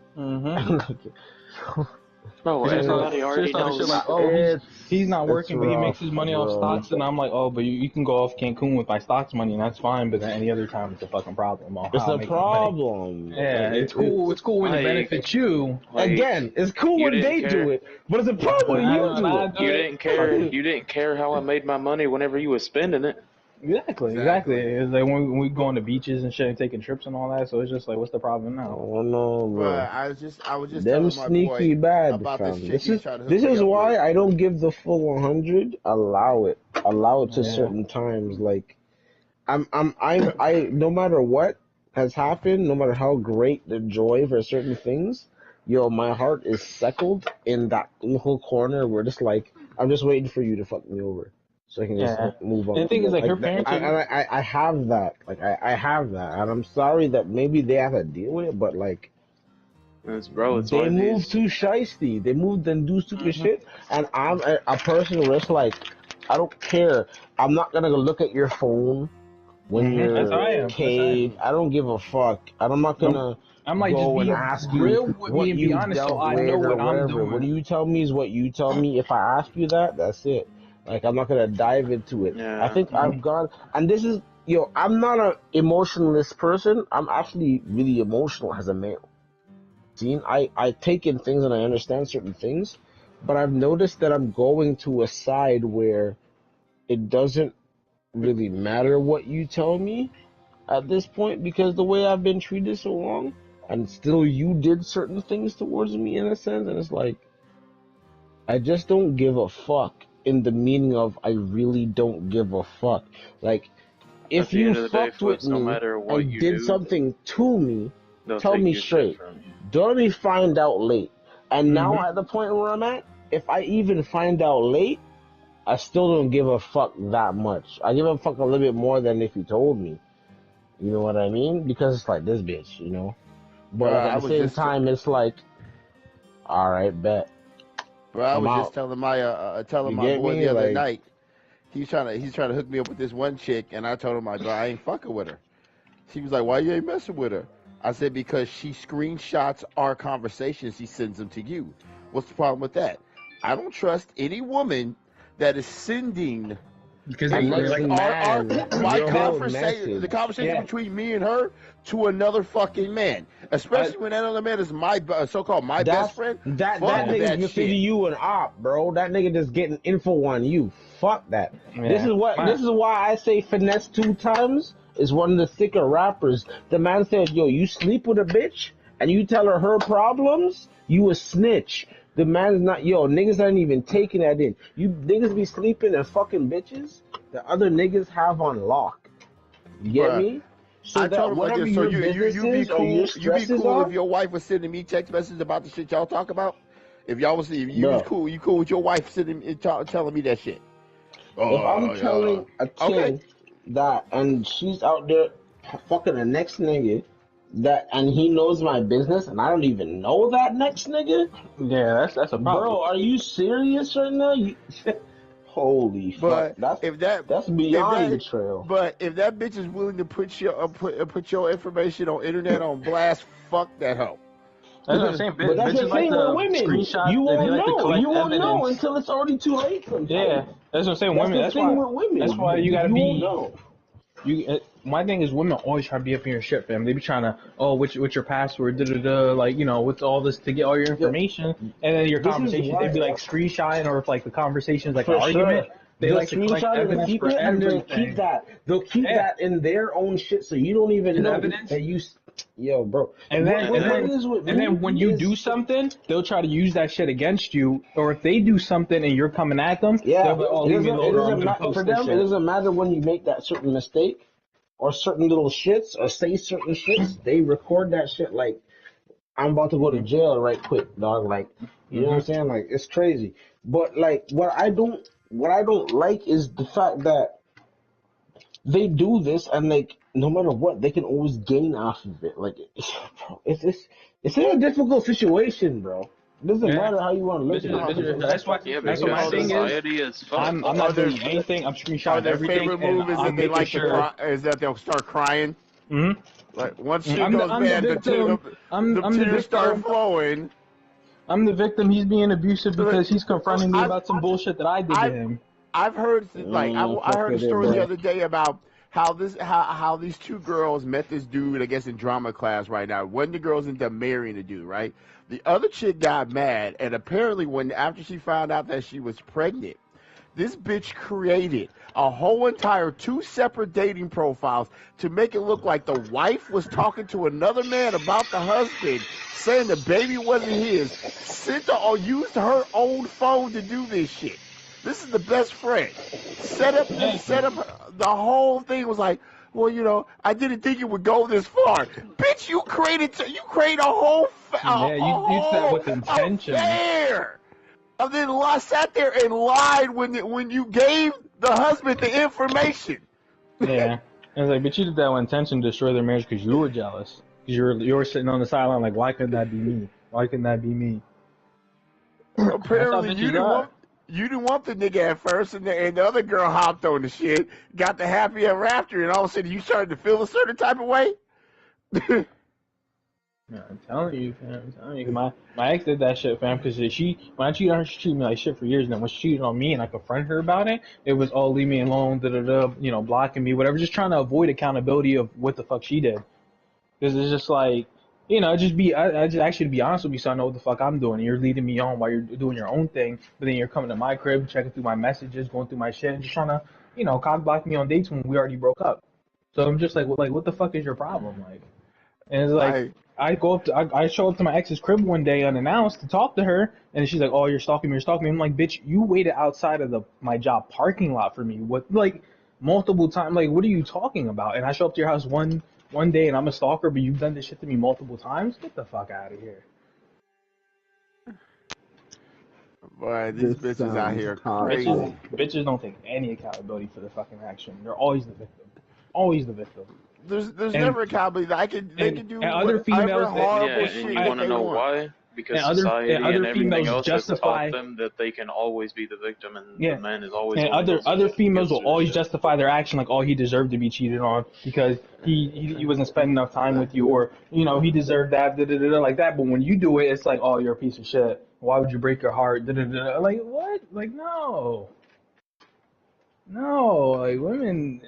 Speaker 1: No,
Speaker 10: It's just
Speaker 1: everybody already
Speaker 10: talking
Speaker 1: knows.
Speaker 10: shit like, oh, he's not
Speaker 13: it's
Speaker 10: working, but he makes his money off
Speaker 13: rough,
Speaker 10: stocks, and I'm like, oh, but you can go off Cancun with my stocks money, and that's fine, but then any other time it's a fucking problem. On
Speaker 13: It's
Speaker 10: how I
Speaker 13: a
Speaker 10: make my money.
Speaker 13: problem.
Speaker 10: Yeah,
Speaker 13: Like,
Speaker 10: it's cool. It's cool when it benefits you.
Speaker 13: Again, it's cool
Speaker 1: you
Speaker 13: when
Speaker 1: didn't
Speaker 13: they
Speaker 1: care.
Speaker 13: do it, but it's a problem when you do it.
Speaker 1: You didn't care. You didn't care how I made my money whenever you was spending it.
Speaker 10: Exactly. It's like when we go on the beaches and shit and taking trips and all that, so it's just like, what's the problem now?
Speaker 13: Oh no, bro.
Speaker 16: Bruh, I was just
Speaker 13: Them
Speaker 16: telling my
Speaker 13: sneaky
Speaker 16: boy
Speaker 13: bad,
Speaker 16: about
Speaker 13: fam.
Speaker 16: this chick
Speaker 13: This
Speaker 16: he's
Speaker 13: is
Speaker 16: trying to hook
Speaker 13: this
Speaker 16: me
Speaker 13: is
Speaker 16: up
Speaker 13: why
Speaker 16: with.
Speaker 13: I don't give the full 100. Allow it to
Speaker 10: Yeah.
Speaker 13: certain times. Like I no matter what has happened, no matter how great the joy for certain things, yo, my heart is settled in that little corner where it's like I'm just waiting for you to fuck me over. So I can just
Speaker 10: Yeah.
Speaker 13: move on.
Speaker 10: And the thing is, like, her parents
Speaker 13: I have that. Like, I have that. And I'm sorry that maybe they have to deal with it, but, like,
Speaker 1: It's
Speaker 13: they
Speaker 1: one of
Speaker 13: move
Speaker 1: these.
Speaker 13: too shiesty. They move and do stupid shit. And I'm a person where it's like, I don't care. I'm not going to look at your phone when
Speaker 10: That's how I
Speaker 13: you're
Speaker 10: am.
Speaker 13: caved. I don't give a fuck. And I'm not going to
Speaker 10: I'm like,
Speaker 13: go
Speaker 10: just
Speaker 13: and
Speaker 10: be
Speaker 13: ask
Speaker 10: real
Speaker 13: you
Speaker 10: with
Speaker 13: what
Speaker 10: me and be
Speaker 13: you
Speaker 10: honest, so
Speaker 13: dealt
Speaker 10: I
Speaker 13: with
Speaker 10: know
Speaker 13: or
Speaker 10: what I'm
Speaker 13: whatever.
Speaker 10: doing.
Speaker 13: What you tell me is what you tell me. If I ask you that, that's it. Like, I'm not gonna dive into it.
Speaker 1: Yeah.
Speaker 13: I think I've gone, and this is, I'm not an emotionless person. I'm actually really emotional as a male. I take in things and I understand certain things, but I've noticed that I'm going to a side where it doesn't really matter what you tell me at this point, because the way I've been treated so long, and still you did certain things towards me in a sense, and it's like, I just don't give a fuck, in the meaning of I really don't give a fuck. Like, if
Speaker 1: At the
Speaker 13: you
Speaker 1: end of the day,
Speaker 13: fucked with
Speaker 1: Foots, no
Speaker 13: me
Speaker 1: matter what
Speaker 13: and
Speaker 1: you
Speaker 13: did
Speaker 1: do,
Speaker 13: something to me,
Speaker 1: they'll
Speaker 13: tell
Speaker 1: take
Speaker 13: me
Speaker 1: your shit
Speaker 13: straight.
Speaker 1: from you.
Speaker 13: Don't let me find out late. And now at the point where I'm at, if I even find out late, I still don't give a fuck that much. I give a fuck a little bit more than if you told me. You know what I mean? Because it's like this bitch, you know? But like,
Speaker 16: I
Speaker 13: at the
Speaker 16: was
Speaker 13: same
Speaker 16: just-
Speaker 13: time, it's like, alright, bet.
Speaker 16: Bro, I
Speaker 13: I'm
Speaker 16: was
Speaker 13: out.
Speaker 16: just telling my
Speaker 13: You
Speaker 16: my
Speaker 13: get
Speaker 16: boy
Speaker 13: me?
Speaker 16: the other
Speaker 13: Like-
Speaker 16: night. He's trying to hook me up with this one chick, and I told him like, bro, I ain't fucking with her. She was like, why you ain't messing with her? I said, because she screenshots our conversations. He sends them to you. What's the problem with that? I don't trust any woman that is sending
Speaker 10: Because
Speaker 16: like our my
Speaker 13: your whole
Speaker 16: conversation,
Speaker 13: message.
Speaker 16: the conversation
Speaker 10: Yeah.
Speaker 16: between me and her to another fucking man, especially when that other man is my so-called my best friend.
Speaker 13: That
Speaker 16: Fuck
Speaker 13: nigga
Speaker 16: that
Speaker 13: just say to
Speaker 16: shit.
Speaker 13: you an op, bro. That nigga just getting info on you. Fuck that.
Speaker 10: Yeah.
Speaker 13: This is why I say Finesse 2 Times is one of the thicker rappers. The man said, yo, you sleep with a bitch and you tell her problems, you a snitch. The man's not, niggas aren't even taking that in. You niggas be sleeping and fucking bitches that other niggas have on lock. You get
Speaker 16: Bruh,
Speaker 13: me? So
Speaker 16: I
Speaker 13: that
Speaker 16: told him like
Speaker 13: whatever
Speaker 16: this. So
Speaker 13: your
Speaker 16: you
Speaker 13: business
Speaker 16: be
Speaker 13: is or
Speaker 16: cool.
Speaker 13: your
Speaker 16: You be
Speaker 13: stresses
Speaker 16: cool
Speaker 13: are,
Speaker 16: if your wife was sending me text messages about the shit y'all talk about. If y'all was, if you was
Speaker 13: bro.
Speaker 16: cool, you cool with your wife sending telling me that shit.
Speaker 13: If I'm
Speaker 16: Yeah.
Speaker 13: telling a
Speaker 16: Okay.
Speaker 13: king that, and she's out there fucking the next nigga, that, and he knows my business, and I don't even know that next nigga.
Speaker 10: Yeah, that's a problem.
Speaker 13: Bro, are you serious right now? Holy fuck,
Speaker 16: But
Speaker 13: that's beyond betrayal.
Speaker 16: But if that bitch is willing to put your information on internet on blast, fuck that hoe.
Speaker 10: That's what I'm saying.
Speaker 13: But that's the
Speaker 10: Bitches like
Speaker 13: thing
Speaker 10: to
Speaker 13: with women.
Speaker 10: screenshot.
Speaker 13: You
Speaker 10: They
Speaker 13: won't
Speaker 10: like to
Speaker 13: know.
Speaker 10: collect
Speaker 13: You won't know
Speaker 10: evidence.
Speaker 13: until it's already too late sometimes.
Speaker 10: Yeah, that's what I'm saying.
Speaker 13: That's
Speaker 10: Women.
Speaker 13: the
Speaker 10: That's
Speaker 13: thing
Speaker 10: why.
Speaker 13: with women.
Speaker 10: That's why you gotta
Speaker 13: won't
Speaker 10: be.
Speaker 13: know.
Speaker 10: My thing is, women always try to be up in your shit, fam. They be trying to, what's your password, like, with all this to get all your information, and then your
Speaker 13: This is
Speaker 10: conversations,
Speaker 13: why-
Speaker 10: they'd be like screenshotting, or if like the conversation's like
Speaker 13: For
Speaker 10: an argument,
Speaker 13: sure.
Speaker 10: they
Speaker 13: They'll
Speaker 10: like to collect
Speaker 13: screenshot it and
Speaker 10: evidence
Speaker 13: keep
Speaker 10: for
Speaker 13: it, and they'll
Speaker 10: everything.
Speaker 13: keep that. They'll keep
Speaker 10: Yeah.
Speaker 13: that in their own shit, so you don't even
Speaker 10: And
Speaker 13: know
Speaker 10: evidence?
Speaker 13: that you. Yo, bro.
Speaker 10: And then,
Speaker 13: What it is with
Speaker 10: and
Speaker 13: me
Speaker 10: then when you
Speaker 13: is-
Speaker 10: do something, they'll try to use that shit against you. Or if they do something and you're coming at them,
Speaker 13: Yeah,
Speaker 10: they'll be like, oh, leave me alone, or I'm gonna post
Speaker 13: for
Speaker 10: this
Speaker 13: them. It
Speaker 10: shit.
Speaker 13: doesn't matter when you make that certain mistake or certain little shits or say certain shits. They record that shit like I'm about to go to jail right quick, dog. Like, you know what I'm saying? Like, it's crazy. But like, what I don't like is the fact that they do this and like no matter what they can always gain off of it. Like, bro, it's in a difficult situation, bro. It doesn't matter how you want to look at it.
Speaker 10: That's why.
Speaker 1: Yeah,
Speaker 10: That's what my
Speaker 1: because
Speaker 10: thing
Speaker 1: society
Speaker 10: is.
Speaker 1: is fucked.
Speaker 10: I'm not doing anything. I'm screenshotting
Speaker 16: Their
Speaker 10: everything.
Speaker 16: favorite move is
Speaker 10: and
Speaker 16: that
Speaker 10: I'm
Speaker 16: they
Speaker 10: making
Speaker 16: like
Speaker 10: sure.
Speaker 16: to cry. Is that they'll start crying.
Speaker 10: Mm-hmm.
Speaker 16: Like once shit
Speaker 10: I'm
Speaker 16: goes bad,
Speaker 10: the victim.
Speaker 16: the tears start flowing.
Speaker 10: I'm the victim. He's being abusive because he's confronting me about some bullshit that I did to him.
Speaker 16: I've heard like I heard a story the other day about how these two girls met this dude, I guess in drama class right now. One of the girls ended up marrying the dude, right? The other chick got mad, and apparently after she found out that she was pregnant, this bitch created a whole entire 2 separate dating profiles to make it look like the wife was talking to another man about the husband, saying the baby wasn't his, used her own phone to do this shit. This is the best friend. Set up the whole thing was like, well, I didn't think it would go this far. Bitch, you created a whole
Speaker 10: you did that with intention.
Speaker 16: affair. And then sat there and lied when you gave the husband the information.
Speaker 10: Yeah. I was like, but you did that with intention to destroy their marriage because you were jealous. Because you were sitting on the sideline like, why couldn't that be me? Why couldn't that be me?
Speaker 16: Apparently, you didn't want the nigga at first, and the other girl hopped on the shit, got the happy ever after, and all of a sudden you started to feel a certain type of way.
Speaker 10: Yeah, I'm telling you, fam. I'm telling you. My ex did that shit, fam, because when I cheated on her, she treated me like shit for years. And then when she cheated on me and I confronted her about it, it was, oh, leave me alone, blocking me, whatever, just trying to avoid accountability of what the fuck she did. Because it's just like, I just actually to be honest with you, so I know what the fuck I'm doing. You're leading me on while you're doing your own thing, but then you're coming to my crib, checking through my messages, going through my shit, and just trying to, cock block me on dates when we already broke up. So I'm just like, what the fuck is your problem? Like, and it's like, I show up to my ex's crib one day unannounced to talk to her, and she's like, "Oh, you're stalking me." I'm like, "Bitch, you waited outside of my job parking lot for me. What, like, multiple times? Like, what are you talking about?" And I show up to your house one day, and I'm a stalker, but you've done this shit to me multiple times. Get the fuck out of here.
Speaker 16: Boy, these bitches out here crazy.
Speaker 10: Bitches don't take any accountability for their fucking action. They're always the victim. Always the victim.
Speaker 16: There's never accountability. They can do
Speaker 10: other females,
Speaker 16: horrible shit.
Speaker 1: And you want to know why? Because society and everything else has taught them that they can always be the victim, and the man is always.
Speaker 10: And other females will always justify their action like, oh, he deserved to be cheated on because he wasn't spending enough time with you, or he deserved that, like that. But when you do it, it's like, oh, you're a piece of shit. Why would you break your heart? Like what? Like no, like women.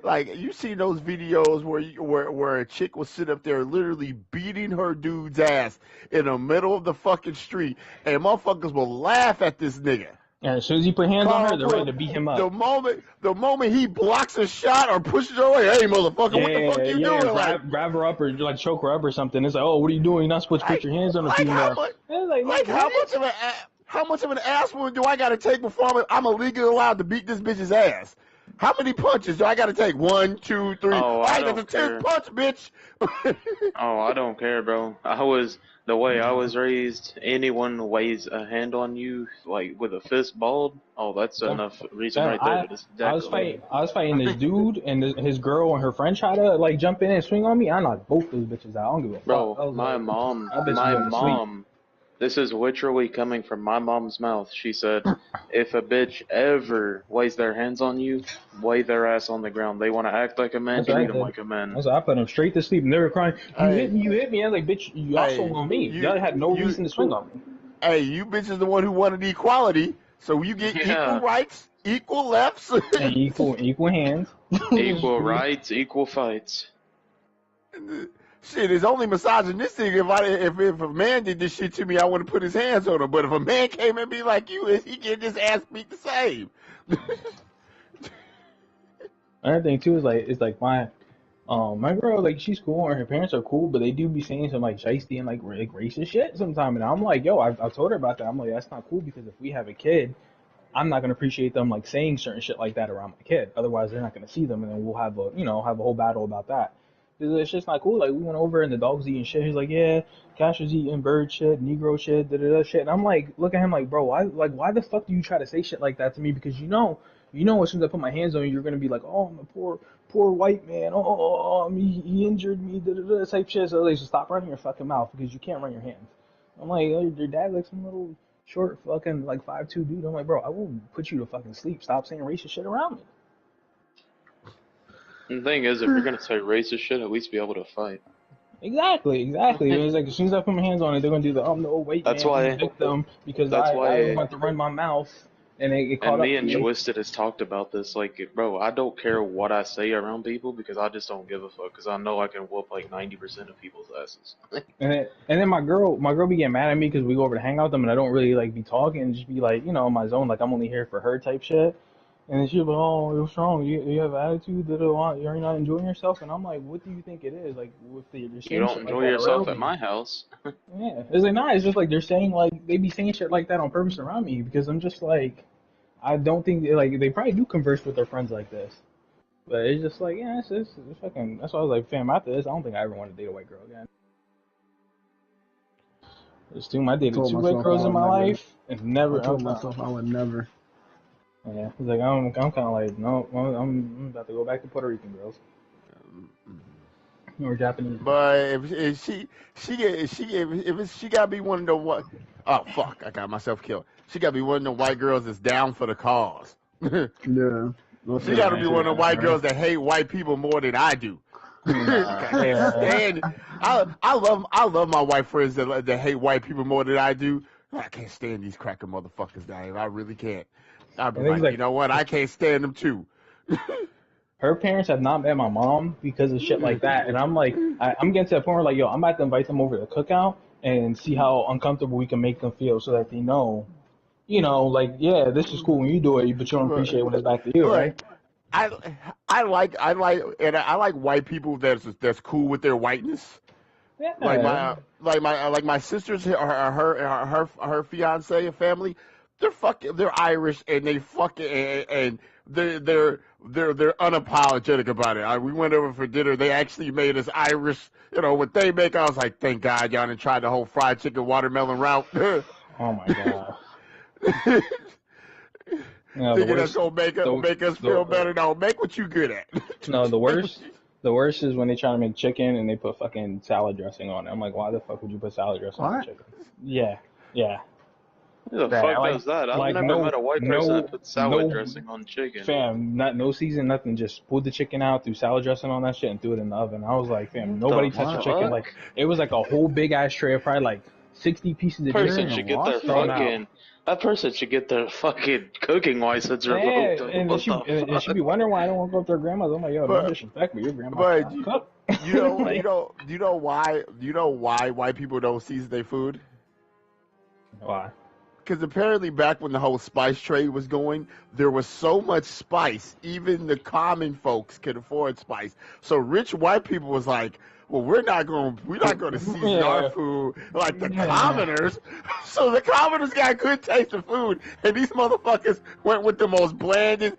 Speaker 16: Like, you see those videos where a chick will sit up there literally beating her dude's ass in the middle of the fucking street, and motherfuckers will laugh at this nigga.
Speaker 10: And as soon as he put hands on her,
Speaker 16: Carl
Speaker 10: they're ready
Speaker 16: put
Speaker 10: to beat him up.
Speaker 16: the moment he blocks a shot or pushes her away, hey motherfucker, what the fuck you doing?
Speaker 10: Grab her up or like choke her up or something. It's like, oh, what are you doing? You're not supposed to put your hands on a female.
Speaker 16: How much of an ass woman do I gotta take before I'm illegally allowed to beat this bitch's ass? How many punches do I gotta take? 1, 2, 3.
Speaker 1: Oh,
Speaker 16: Alright, that's a 10th punch, bitch.
Speaker 1: Oh, I don't care, bro. The way I was raised, anyone who weighs a hand on you, like, with a fist balled, oh, that's enough reason right there to just
Speaker 10: I was fighting this dude, and his girl and her friend tried to, like, jump in and swing on me. I knocked both those bitches out. I don't give a fuck.
Speaker 1: Bro, my mom, this is literally coming from my mom's mouth. She said, if a bitch ever weighs their hands on you, weigh their ass on the ground. They want to act like a man, treat them like a man.
Speaker 10: I put them straight to sleep, and they were crying, you hit me. I was like, bitch, you also on me. Y'all had no reason to swing on me.
Speaker 16: Hey, you bitch is the one who wanted equality, so you get equal rights, equal lefts.
Speaker 10: And equal hands.
Speaker 1: Equal rights, equal fights.
Speaker 16: Shit, it's only misogynistic if a man did this shit to me, I want to put his hands on him. But if a man came and be like you, he get his ass beat the same.
Speaker 10: Another thing too is like my girl, like, she's cool and her parents are cool, but they do be saying some like shiesty and like racist shit sometimes. And I'm like, yo, I've told her about that. I'm like, that's not cool, because if we have a kid, I'm not gonna appreciate them like saying certain shit like that around my kid. Otherwise, they're not gonna see them, and then we'll have a whole battle about that. It's just not cool. Like, we went over and the dog's eating shit. He's like, yeah, Cash was eating bird shit, Negro shit, shit. And I'm like, look at him like, bro, why the fuck do you try to say shit like that to me? Because you know, as soon as I put my hands on you, you're gonna be like, oh, I'm a poor white man. He injured me, type shit. So they should stop running your fucking mouth, because you can't run your hands. I'm like, your dad like some little short fucking like 5'2" dude. I'm like, bro, I will put you to fucking sleep. Stop saying racist shit around me.
Speaker 1: The thing is, if you're gonna say racist shit, at least be able to fight.
Speaker 10: Exactly. It's like, as soon as I put my hands on it, they're gonna do the no wait,
Speaker 1: that's
Speaker 10: man,
Speaker 1: why
Speaker 10: I'm a victim, because I want to run my mouth, and it caught
Speaker 1: and
Speaker 10: up
Speaker 1: me
Speaker 10: to
Speaker 1: and
Speaker 10: me.
Speaker 1: Twisted has talked about this. Like, bro, I don't care what I say around people, because I just don't give a fuck, because I know I can whoop like 90% of people's asses.
Speaker 10: And then my girl be getting mad at me because we go over to hang out with them, and I don't really like be talking, and just be like, in my zone, like I'm only here for her type shit. And then she'll be like, oh, what's wrong? You have an attitude that you're not enjoying yourself? And I'm like, what do you think it is? Like, you
Speaker 1: don't enjoy yourself at my house.
Speaker 10: Yeah. It's like, nah, it's just like they're saying, like, they be saying shit like that on purpose around me, because I'm just like, I don't think, like, they probably do converse with their friends like this. But it's just like, yeah, it's fucking, that's why I was like, fam, after this, I don't think I ever want to date a white girl again. I dated 2 white girls in my life, and never.
Speaker 14: I told myself I would never.
Speaker 10: Yeah, he's like, I'm kind of like, no, I'm about to go back to Puerto Rican girls. Or Japanese.
Speaker 16: But if she gotta be one of the what? Oh fuck! I got myself killed. She gotta be one of the white girls that's down for the cause.
Speaker 14: Yeah.
Speaker 16: She gotta be one of the white girls that hate white people more than I do. And I love my white friends that hate white people more than I do. I can't stand these cracker motherfuckers down here. I really can't. I'd be like, you know what? I can't stand them too.
Speaker 10: Her parents have not met my mom because of shit like that, and I'm like, I'm getting to the point where like, yo, I'm about to invite them over to the cookout and see how uncomfortable we can make them feel, so that they know, like, yeah, this is cool when you do it, but you don't appreciate when it's back to you, right?
Speaker 16: I like white people that's cool with their whiteness.
Speaker 10: Yeah.
Speaker 16: Like my sister's her fiance and family, they're Irish, and they they're unapologetic about it. We went over for dinner. They actually made us Irish. What they make. I was like, thank God y'all didn't try the whole fried chicken watermelon route.
Speaker 10: Oh my God. No,
Speaker 16: thinking that's gonna make us feel better. No, make what you good at.
Speaker 10: No, the worst is when they try to make chicken and they put fucking salad dressing on it. I'm like, why the fuck would you put salad dressing on chicken? Yeah.
Speaker 1: Who the fuck does that? I've never met a white person that puts salad dressing on chicken.
Speaker 10: Fam, no season, nothing. Just pulled the chicken out, threw salad dressing on that shit, and threw it in the oven. I was like, fam, nobody touched the chicken. Like, it was like a whole big ass tray of probably like 60 pieces of chicken.
Speaker 1: That person should get their fucking cooking license revoked.
Speaker 10: And she be wondering why I don't want to go up to her grandma's. I'm like, yo, don't disrespect me. Your grandma.
Speaker 16: But you know why white people don't season their food?
Speaker 10: Why?
Speaker 16: Because apparently back when the whole spice trade was going, there was so much spice, even the common folks could afford spice. So rich white people was like, well, we're not going to season our food like the commoners. So the commoners got good taste of food, and these motherfuckers went with the most blandest.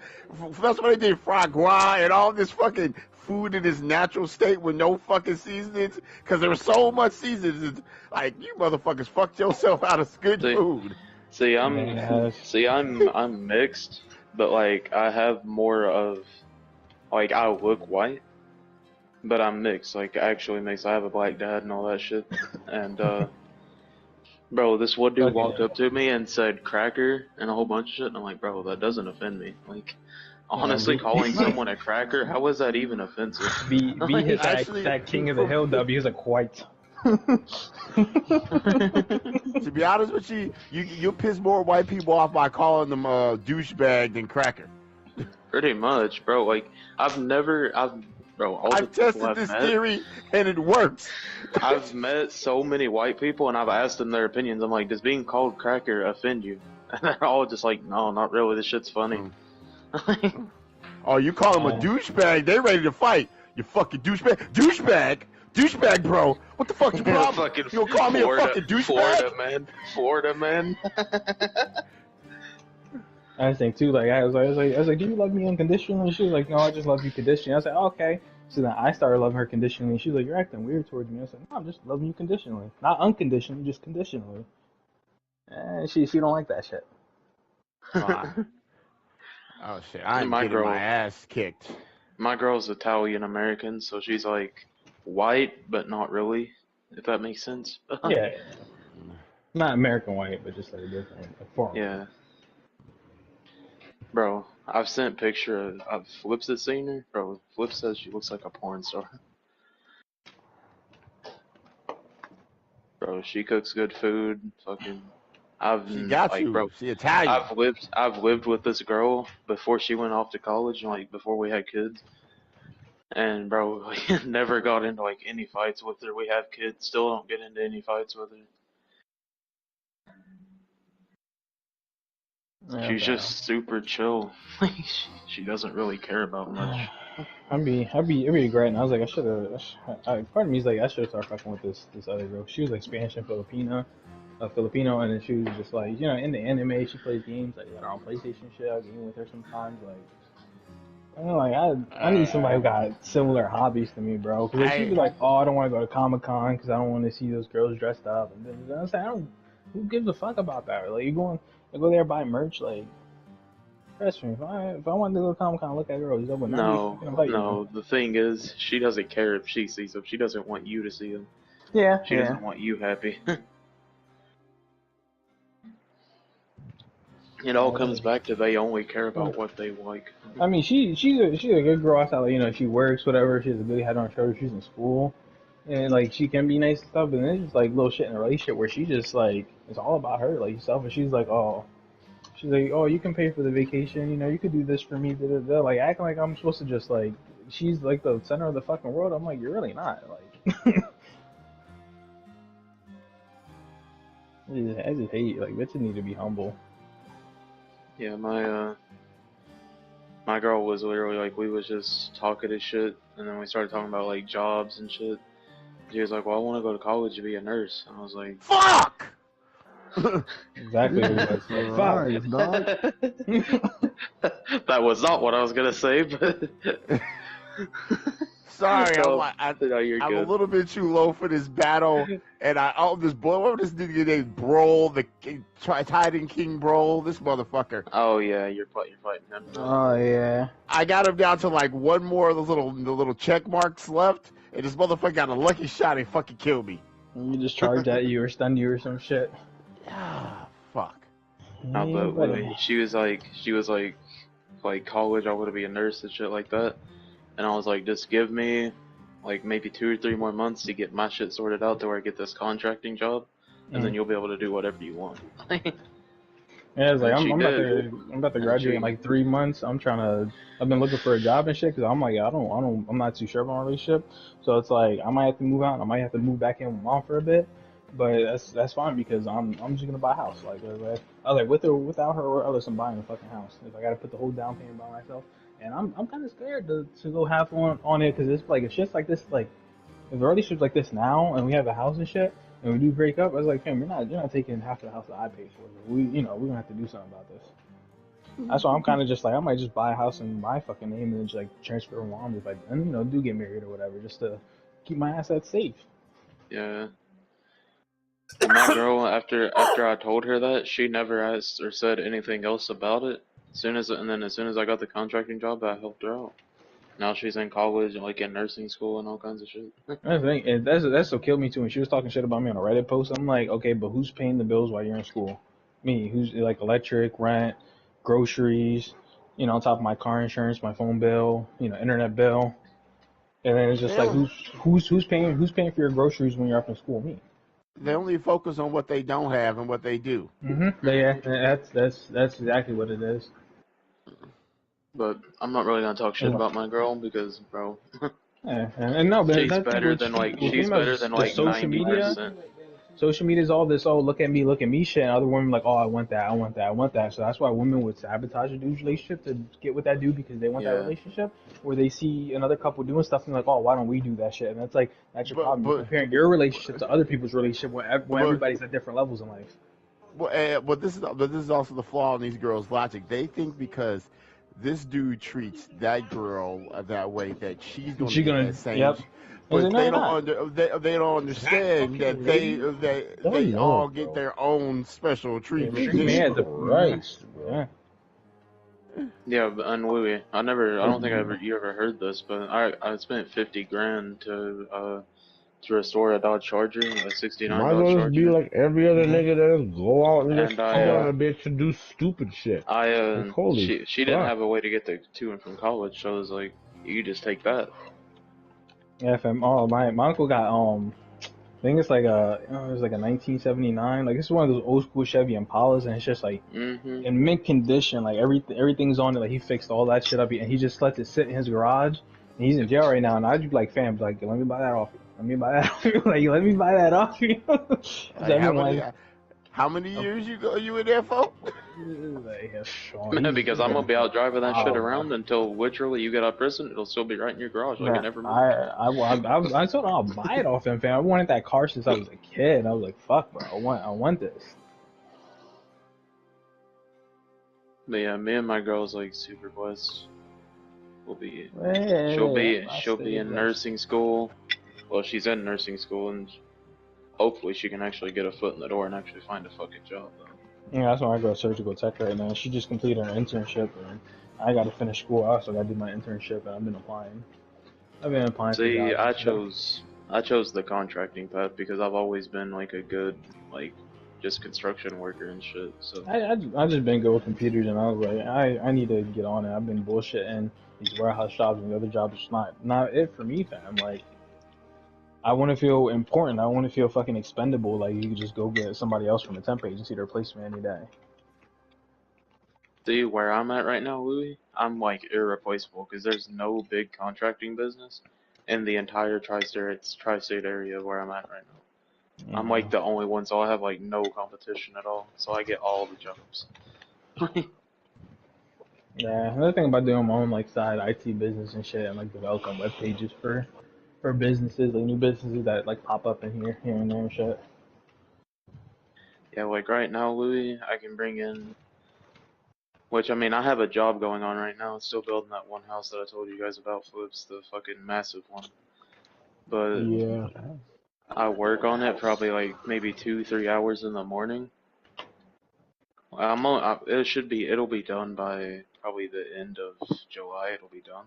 Speaker 16: That's why they did foie gras and all this fucking food in its natural state with no fucking seasonings, because there was so much seasonings. Like, you motherfuckers fucked yourself out of good food.
Speaker 1: I'm mixed, but like I have more of, like, I look white, but I'm mixed, like actually mixed. I have a black dad and all that shit. And bro, this one dude walked up to me and said cracker and a whole bunch of shit, and I'm like, bro, that doesn't offend me. Like, honestly, calling someone a cracker, how is that even offensive?
Speaker 10: Be his that king of the hill W. He's like white.
Speaker 16: To be honest with you, you piss more white people off by calling them douchebag than cracker.
Speaker 1: Pretty much, bro. Like, I've
Speaker 16: tested this theory and it works.
Speaker 1: I've met so many white people and I've asked them their opinions. I'm like, does being called cracker offend you? And they're all just like, no, not really. This shit's funny.
Speaker 16: Oh, you call them a douchebag? They ready to fight. You fucking douchebag. Douchebag, bro. What the fuck your problem? You gonna call me a fucking douchebag?
Speaker 1: Florida man.
Speaker 10: I think too. Like I was like, do you love me unconditionally? She was like, no, I just love you conditionally. I was like, okay. So then I started loving her conditionally. She was like, you're acting weird towards me. I was like, no, I'm just loving you conditionally, not unconditionally, just conditionally. And she don't like that shit.
Speaker 16: Oh shit! I'm getting my ass kicked.
Speaker 1: My girl's Italian American, so she's like white, but not really, if that makes sense.
Speaker 10: Yeah. Not American white, but just like a different form.
Speaker 1: Yeah. Bro, I've sent picture of Flips has seen her. Bro, Flip says she looks like a porn star. Bro, she cooks good food. Fucking, bro,
Speaker 16: she Italian.
Speaker 1: I've lived with this girl before she went off to college, like before we had kids. And bro, we never got into like any fights with her. We have kids, still don't get into any fights with her.
Speaker 10: Yeah,
Speaker 1: She's just super chill. She doesn't really care about much.
Speaker 10: I'd be regretting. I was like, part of me is like, I should have started fucking with this other girl. She was like Spanish and Filipino, and then she was just like, in the anime, she plays games like her own PlayStation shit. I game with her sometimes, like. I need somebody who got similar hobbies to me, bro. Because she'd be like, oh, I don't want to go to Comic-Con because I don't want to see those girls dressed up. And then I was like, who gives a fuck about that? Like, you go there buy merch, like, trust me, if I wanted to go to Comic-Con look at girls,
Speaker 1: no, the thing is, she doesn't care if she sees them. She doesn't want you to see them.
Speaker 10: Yeah.
Speaker 1: She doesn't want you happy. It all comes back to they only care about what they like.
Speaker 10: I mean, she's a good girl. I thought, like, she works, whatever. She has a good head on her shoulders. She's in school, and like she can be nice and stuff. But then it's just like little shit in a relationship where she just like it's all about her, like selfish. She's like, oh, you can pay for the vacation. You could do this for me. Da, da, da. Like acting like I'm supposed to just like she's like the center of the fucking world. I'm like, you're really not. Like, I just hate like bitches need to be humble.
Speaker 1: Yeah, my girl was literally like, we was just talking this shit, and then we started talking about like jobs and shit. She was like, well, I want to go to college to be a nurse. And I was like,
Speaker 16: fuck!
Speaker 10: Exactly what it was.
Speaker 1: Fuck. That was not what I was gonna say, but
Speaker 16: sorry,
Speaker 1: you're
Speaker 16: I'm
Speaker 1: good.
Speaker 16: a little bit too low for this battle, and this boy, what was this nigga named Brawl, the Titan King Brawl, this motherfucker.
Speaker 1: Oh yeah, you're fighting him.
Speaker 10: Oh yeah.
Speaker 16: I got him down to like one more of the little check marks left, and this motherfucker got a lucky shot and fucking killed me.
Speaker 10: You just charged at you or stunned you or some shit.
Speaker 16: Ah, fuck.
Speaker 1: No, but she was like, college, I want to be a nurse and shit like that. And I was like, just give me like maybe 2 or 3 more months to get my shit sorted out to where I get this contracting job, and then you'll be able to do whatever you want.
Speaker 10: Yeah, it's like I'm about to graduate in like 3 months. I've been looking for a job and shit because I'm like, I'm not too sure about my relationship. So it's like I might have to move out. I might have to move back in with mom for a bit. But that's fine because I'm just gonna buy a house. Like I was like with or without her or else I'm buying a fucking house. If I gotta put the whole down payment by myself, and I'm kind of scared to go half on it because it's like if shit's like this, like if the relationship's like this now and we have a house and shit and we do break up, I was like, fam, you're not taking half of the house that I paid for. We're gonna have to do something about this. That's why I'm kind of just like I might just buy a house in my fucking name and then just like transfer to mom if I do get married or whatever, just to keep my assets safe.
Speaker 1: Yeah. And my girl, after I told her that, she never asked or said anything else about it. As soon as I got the contracting job, I helped her out. Now she's in college, like in nursing school and all kinds of shit.
Speaker 10: That's the thing, and that's what killed me too. When she was talking shit about me on a Reddit post, I'm like, okay, but who's paying the bills while you're in school? Me. Who's like electric, rent, groceries, on top of my car insurance, my phone bill, internet bill, and then it's just like who's paying for your groceries when you're up in school? Me.
Speaker 16: They only focus on what they don't have and what they do.
Speaker 10: Yeah, that's exactly what it is.
Speaker 1: But I'm not really gonna talk shit about my girl because, bro,
Speaker 10: yeah, and no, but
Speaker 1: she's better than like 90%.
Speaker 10: Social media is all this, look at me shit, and other women like, I want that. So that's why women would sabotage a dude's relationship to get with that dude because they want that relationship, or they see another couple doing stuff and like, why don't we do that shit? And that's your problem. You're comparing your relationship to other people's relationship when everybody's at different levels in life.
Speaker 16: But this is also the flaw in these girls' logic. They think because this dude treats that girl that way that she's going to get that same.
Speaker 10: Yep.
Speaker 16: But they don't understand that they all get their own special treatment.
Speaker 1: Yeah, and Louis, I don't think you ever heard this, but I spent $50,000 to restore a Dodge Charger, a '69
Speaker 2: Might
Speaker 1: Dodge
Speaker 2: as well
Speaker 1: Charger.
Speaker 2: just be like every other nigga that just go out and just call on a bitch to do stupid shit.
Speaker 1: She didn't have a way to get to and from college, so I was like, you just take that.
Speaker 10: Yeah, fam. My uncle got I think it's like it was like a 1979. Like it's one of those old school Chevy Impalas, and it's just like in mint condition. Like everything's on it. Like he fixed all that shit up, and he just lets it sit in his garage. And he's in jail right now. And I'd be like, fam, like let me buy that off you. Let me buy that off you. Like let me buy that off you.
Speaker 16: How many years you in there for?
Speaker 1: Because I'm gonna be out driving that shit around until literally you get out of prison. It'll still be right in your garage. Like it never moved.
Speaker 10: I told him I'll buy it off him, fam. I wanted that car since I was a kid. I was like, fuck, bro, I want this.
Speaker 1: But yeah, me and my girl's like super blessed. She'll be in nursing school. Well, she's in nursing school, and hopefully she can actually get a foot in the door and actually find a fucking job.
Speaker 10: Yeah, that's why I go surgical tech right now. She just completed her internship, and I got to finish school. I also got to do my internship, and I've been applying.
Speaker 1: See, I chose the contracting path because I've always been like a good just construction worker and shit. So
Speaker 10: I just been good with computers, and I was like, I need to get on it. I've been bullshitting these warehouse jobs, and the other jobs is not it for me, fam. Like, I want to feel important. I want to feel fucking expendable. Like you could just go get somebody else from a temp agency to replace me any day.
Speaker 1: See where I'm at right now, Louis? I'm like irreplaceable because there's no big contracting business in the entire tri-state area where I'm at right now. I'm like the only one, so I have like no competition at all. So I get all the jobs.
Speaker 10: Yeah, another thing about doing my own like side IT business and shit, and like developing web pages for businesses, like new businesses that like pop up in here and there and shit.
Speaker 1: Yeah, like right now, Louis, I can bring in, which I mean, I have a job going on right now. Still building that one house that I told you guys about, Flips, the fucking massive one. But
Speaker 2: yeah,
Speaker 1: I work on it probably like maybe 2-3 hours in the morning. It'll be done by probably the end of July. It'll be done.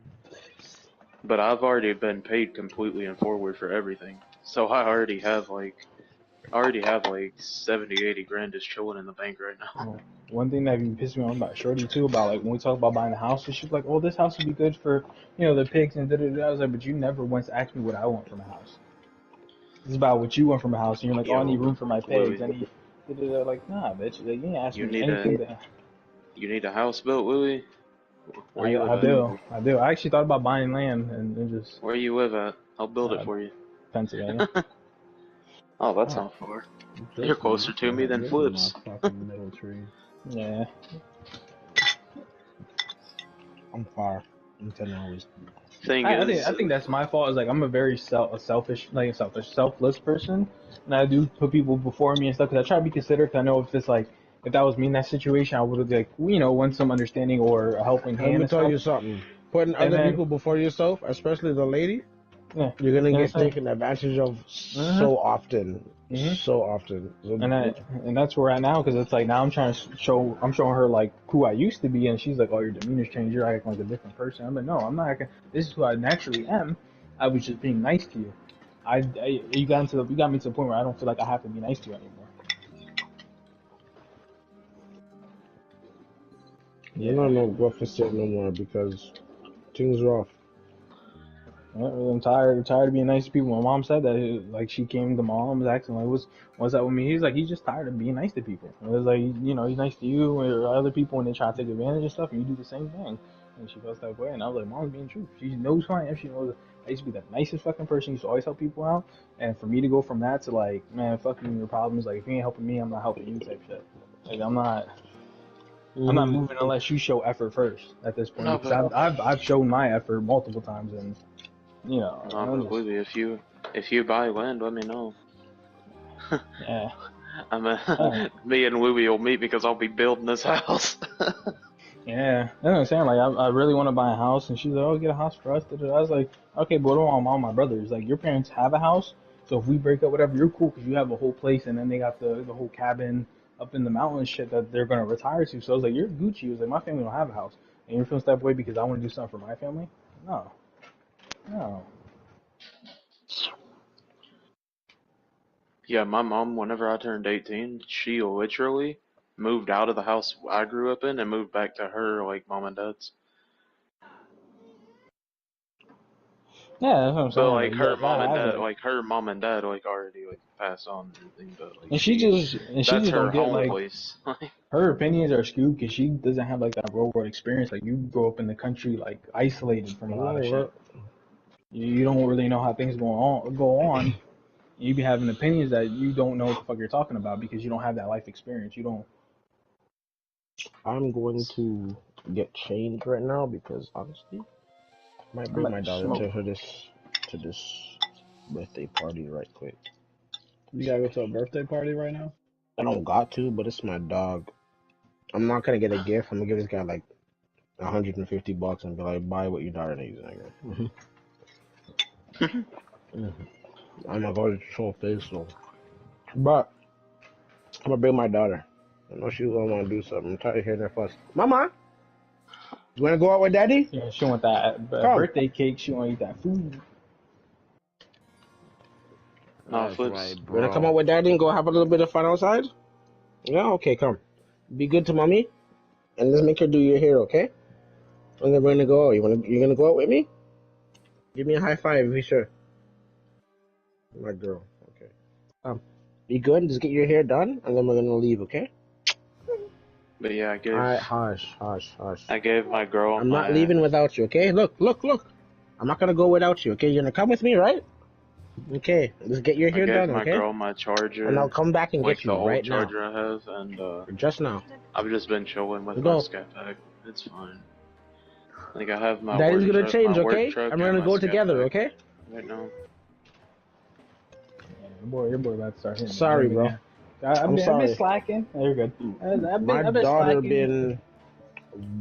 Speaker 1: But I've already been paid completely and forward for everything. So I already have like 70-80 grand just chilling in the bank right now.
Speaker 10: One thing that pissed me off about Shorty too, about like when we talk about buying a house, and she's like, "Oh, this house would be good for the pigs and da-da-da." I was like, "But you never once asked me what I want from a house. It's about what you want from a house." And you're like, "Oh, I need room for my pigs. I need da-da-da." Like, nah, bitch. Like, you didn't ask me anything.
Speaker 1: You need a house built, Louis?
Speaker 10: I do. I actually thought about buying land and just.
Speaker 1: Where you live at? I'll build it for you.
Speaker 10: Pennsylvania.
Speaker 1: Oh, that's not far. You're closer to me than Flips.
Speaker 10: Fucking middle tree.
Speaker 12: Yeah.
Speaker 13: I'm far. I'm 10 hours.
Speaker 12: I think that's my fault. Is like I'm a very selfish person, and I do put people before me and stuff because I try to be considerate. Cause I know if that was me in that situation, I would have want some understanding or a helping hand.
Speaker 13: Let me tell you something. Putting other people before yourself, especially the lady, you're gonna get taken advantage of so often. So often.
Speaker 12: And that's where we're at now because it's like now I'm showing her like who I used to be, and she's like, oh, your demeanor's changed, you're acting like a different person. I'm like, no, I'm not acting. This is who I naturally am. I was just being nice to you. You got me to the point where I don't feel like I have to be nice to you anymore.
Speaker 13: You're not no rough and shit no more because things rough.
Speaker 12: I'm tired of being nice to people. My mom said that, like, she came to mom, was asking, like, what's that with me? He's like, he's just tired of being nice to people. It was like, he's nice to you or other people when they try to take advantage of stuff, and you do the same thing. And she felt that way, and I was like, mom's being true. She knows who I am. She knows I used to be the nicest fucking person. Used to always help people out. And for me to go from that to, like, man, fuck you and your problems. Like, if you ain't helping me, I'm not helping you type shit. Like, I'm not moving unless you show effort first at this point. Because I've shown my effort multiple times, and
Speaker 1: completely. If you buy land, let me know.
Speaker 12: Yeah.
Speaker 1: Me and Louie will meet because I'll be building this house.
Speaker 12: Yeah, that's what I'm saying. Like, I really want to buy a house, and she's like, "Oh, get a house for us." I was like, "Okay, but what about all my brothers? Like, your parents have a house, so if we break up, whatever, you're cool because you have a whole place, and then they got the whole cabin up in the mountains shit that they're gonna retire to." So I was like, "You're Gucci." I was like, "My family don't have a house, and you're feeling that way because I want to do something for my family." No.
Speaker 1: Yeah, my mom, whenever I turned 18, she literally moved out of the house I grew up in and moved back to her, like, mom and dad's.
Speaker 12: Yeah, that's what I'm saying.
Speaker 1: But, like, her mom and dad, like, already, like, passed on and everything, but, like,
Speaker 12: And she just
Speaker 1: her
Speaker 12: don't get,
Speaker 1: home
Speaker 12: like,
Speaker 1: place.
Speaker 12: her opinions are skewed because she doesn't have, like, that real world experience. Like, you grow up in the country, like, isolated from a lot of shit. You don't really know how things go on. You be having opinions that you don't know what the fuck you're talking about because you don't have that life experience. You don't.
Speaker 13: I'm going to get changed right now because honestly, I might bring my daughter to this birthday party right quick.
Speaker 10: You gotta go to a birthday party right now?
Speaker 13: I don't got to, but it's my dog. I'm not gonna get a gift. I'm gonna give this guy like $150 and be like, buy what your daughter needs, nigga. I'm not going to show face though. But I'm gonna bring my daughter. I know she's gonna want to do something. I'm tired of hearing her fuss. Mama, you wanna go out with daddy?
Speaker 12: Yeah, she want that birthday cake. She want to eat that food.
Speaker 1: No, Flips.
Speaker 13: You wanna come out with daddy and go have a little bit of fun outside? Yeah, okay, come. Be good to mommy, and let's make her do your hair, okay? And then we're gonna go out. You gonna go out with me? Give me a high five if you're sure. My girl, okay. Be good. Just get your hair done, and then we're gonna leave, okay?
Speaker 1: But yeah, I gave.
Speaker 13: Alright, hush.
Speaker 1: I gave my girl.
Speaker 13: I'm not leaving without you, okay? Look. I'm not gonna go without you, okay? You're gonna come with me, right? Okay, just get your hair done, okay?
Speaker 1: I gave my girl my charger.
Speaker 13: And I'll come back and get you right now.
Speaker 1: the old charger I have, and
Speaker 13: just now.
Speaker 1: I've just been chilling with my scat pack. It's fine. Like, I have my
Speaker 13: Daddy's
Speaker 1: work
Speaker 13: gonna
Speaker 1: truck,
Speaker 13: change,
Speaker 1: my work
Speaker 13: okay?
Speaker 1: truck,
Speaker 13: I'm
Speaker 1: and
Speaker 13: gonna
Speaker 1: my
Speaker 13: go
Speaker 1: scat
Speaker 13: together,
Speaker 1: pack
Speaker 13: okay?
Speaker 1: right now.
Speaker 12: Your boy about to start hitting.
Speaker 13: Sorry, bro.
Speaker 12: I've been slacking. Oh, you're good.
Speaker 13: My daughter been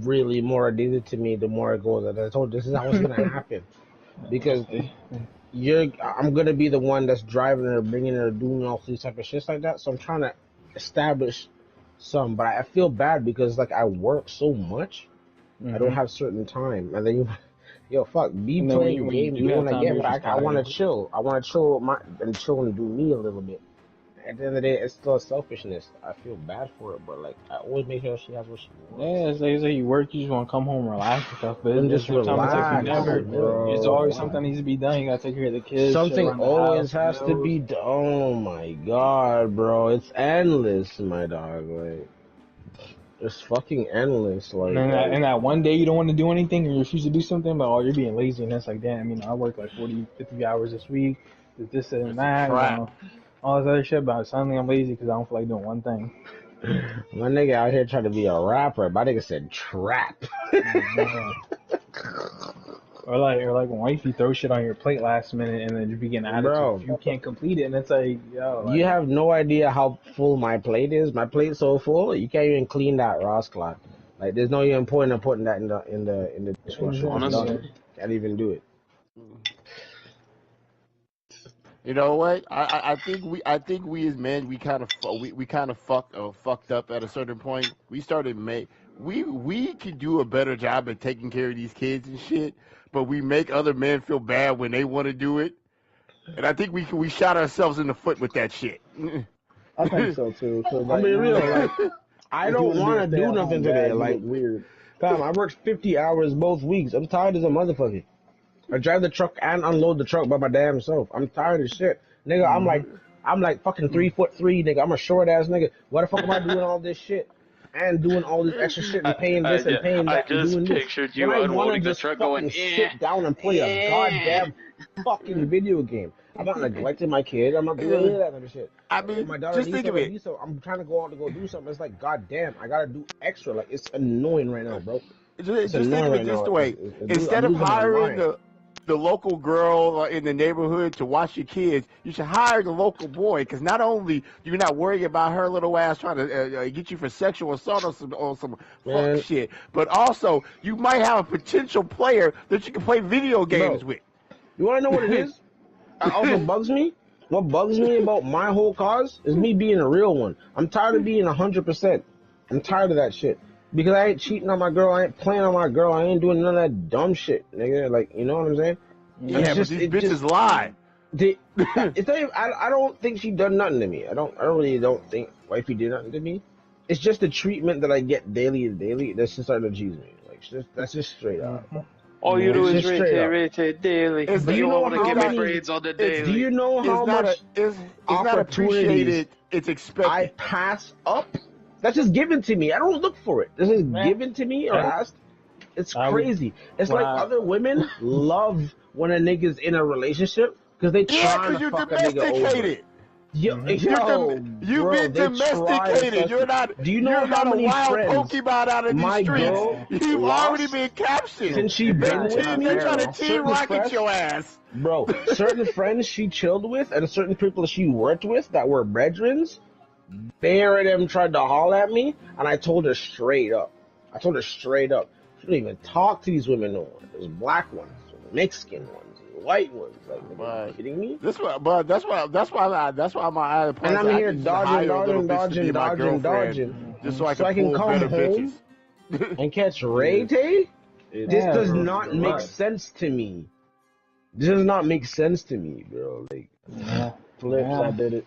Speaker 13: really more addicted to me the more it goes. And I told her this is how it's gonna happen because I'm gonna be the one that's driving her, bringing her, doing all these type of shit like that. So I'm trying to establish some, but I feel bad because like I work so much, I don't have certain time, and then be playing games when I get back. I want to chill. I want to chill and do me a little bit. At the end of the day, it's still selfishness. I feel bad for it, but like I always make sure she has what she wants.
Speaker 12: Yeah, it's like you work, you just want to come home and relax and stuff. But
Speaker 13: just relax,
Speaker 12: there's always something that needs to be done. You gotta take care of the kids.
Speaker 13: Something always has to be done. Oh my god, bro, it's endless, my dog. Like it's fucking endless. Like
Speaker 12: and that one day you don't want to do anything or you refuse to do something, but you're being lazy, and that's like, damn, I work like 40, 50 hours this week. This and that.
Speaker 10: all this other shit, but suddenly I'm lazy because I don't feel like doing one thing.
Speaker 2: My nigga out here trying to be a rapper. My nigga said trap.
Speaker 10: Or like when wifey throws shit on your plate last minute and then you begin attitude.
Speaker 2: Bro.
Speaker 10: You can't complete it, and it's like, yo. Like,
Speaker 2: You have no idea how full my plate is. My plate's so full, you can't even clean that Ross cloth. Like, there's no even point in putting that in the dishwasher.
Speaker 1: Honestly.
Speaker 2: Can't even do it.
Speaker 16: You know what? I think we as men we kind of fucked up at a certain point. We started we could do a better job at taking care of these kids and shit, but we make other men feel bad when they want to do it, and I think we shot ourselves in the foot with that shit.
Speaker 14: I think so too.
Speaker 2: I'm being real. Like, I don't want to do nothing today. Like,
Speaker 14: weird.
Speaker 2: fam, I worked 50 hours both weeks. I'm tired as a motherfucker. I drive the truck and unload the truck by my damn self. I'm tired of shit, nigga. I'm like fucking 3'3", nigga. I'm a short ass nigga. Why the fuck am I doing all this shit and doing all this extra shit and paying this and paying that and doing this?
Speaker 1: I just pictured you
Speaker 2: when I
Speaker 1: unloading
Speaker 2: wanna
Speaker 1: the
Speaker 2: just
Speaker 1: truck
Speaker 2: fucking
Speaker 1: going,
Speaker 2: sit down and play a goddamn fucking video game. I'm not neglecting my kid. I'm not doing any of that other shit.
Speaker 16: I mean,
Speaker 2: my daughter
Speaker 16: just
Speaker 2: needs
Speaker 16: think of
Speaker 2: something,
Speaker 16: it.
Speaker 2: so I'm trying to go out to go do something. It's like, goddamn, I gotta do extra. Like, it's annoying right now, bro.
Speaker 16: Just think of it this way: instead of hiring the local girl in the neighborhood to watch your kids, you should hire the local boy, because not only you're not worrying about her little ass trying to get you for sexual assault or some fuck shit, but also you might have a potential player that you can play video games with.
Speaker 2: You want to know what it is? Also bugs me? What bugs me about my whole cause is me being a real one. I'm tired of being 100%. I'm tired of that shit. Because I ain't cheating on my girl, I ain't playing on my girl, I ain't doing none of that dumb shit, nigga. Like, you know what I'm saying?
Speaker 16: Yeah, but these bitches lie.
Speaker 2: It's not even, I don't think she done nothing to me. I really don't think wifey did nothing to me. It's just the treatment that I get daily that's just starting to cheese me. Like, that's just straight up.
Speaker 1: All you do is
Speaker 2: rate
Speaker 1: daily.
Speaker 2: Do you know how many
Speaker 1: grades on the daily?
Speaker 2: Do you know how much
Speaker 16: it's not appreciated, it's expected.
Speaker 2: I pass up? That's just given to me. I don't look for it. This is given to me or asked. It's crazy. It's like other women love when a nigga's in a relationship because they try to fuck a nigga over. You've
Speaker 16: been domesticated. You're not.
Speaker 2: Do you know how many
Speaker 16: wild
Speaker 2: friends
Speaker 16: Pokemon out of these streets? You've already been captured.
Speaker 2: Since she been with me,
Speaker 16: they're trying to team rocket your ass,
Speaker 2: bro. Certain friends she chilled with and certain people she worked with that were brethren, them tried to holler at me, and I told her straight up. She don't even talk to these women no more. There's black ones, Mexican ones, white ones. Like, are you kidding me?
Speaker 16: That's why my
Speaker 2: and I'm here dodging,
Speaker 16: just so I can come home
Speaker 2: bitches. And catch Ray Tay. This does not make sense to me. This does not make sense to me, bro. Like,
Speaker 14: I did it.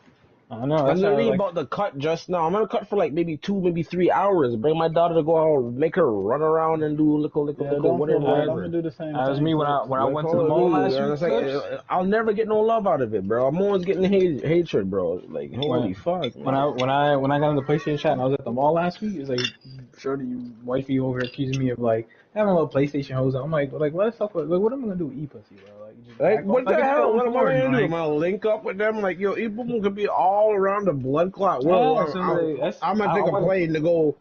Speaker 10: I know.
Speaker 2: I'm literally about to cut just now. I'm gonna cut for like maybe 2, maybe 3 hours. Bring my daughter to go out, make her run around and do lickle, whatever.
Speaker 14: Do the same.
Speaker 10: That was me when I went to the mall last week.
Speaker 2: I'll never get no love out of it, bro. I'm always getting hatred, bro. Like, holy fuck.
Speaker 10: When I got on the PlayStation chat and I was at the mall last week, it was like, shorty, you wifey over here accusing me of like having a little PlayStation hose. I'm like, let's talk about, like, what am I gonna do with e-pussy, bro?
Speaker 2: Like, what the hell? What am I gonna do? I'm gonna link up with them? Like, yo, e-boom could be all around the blood clot world. I'm gonna take a plane to go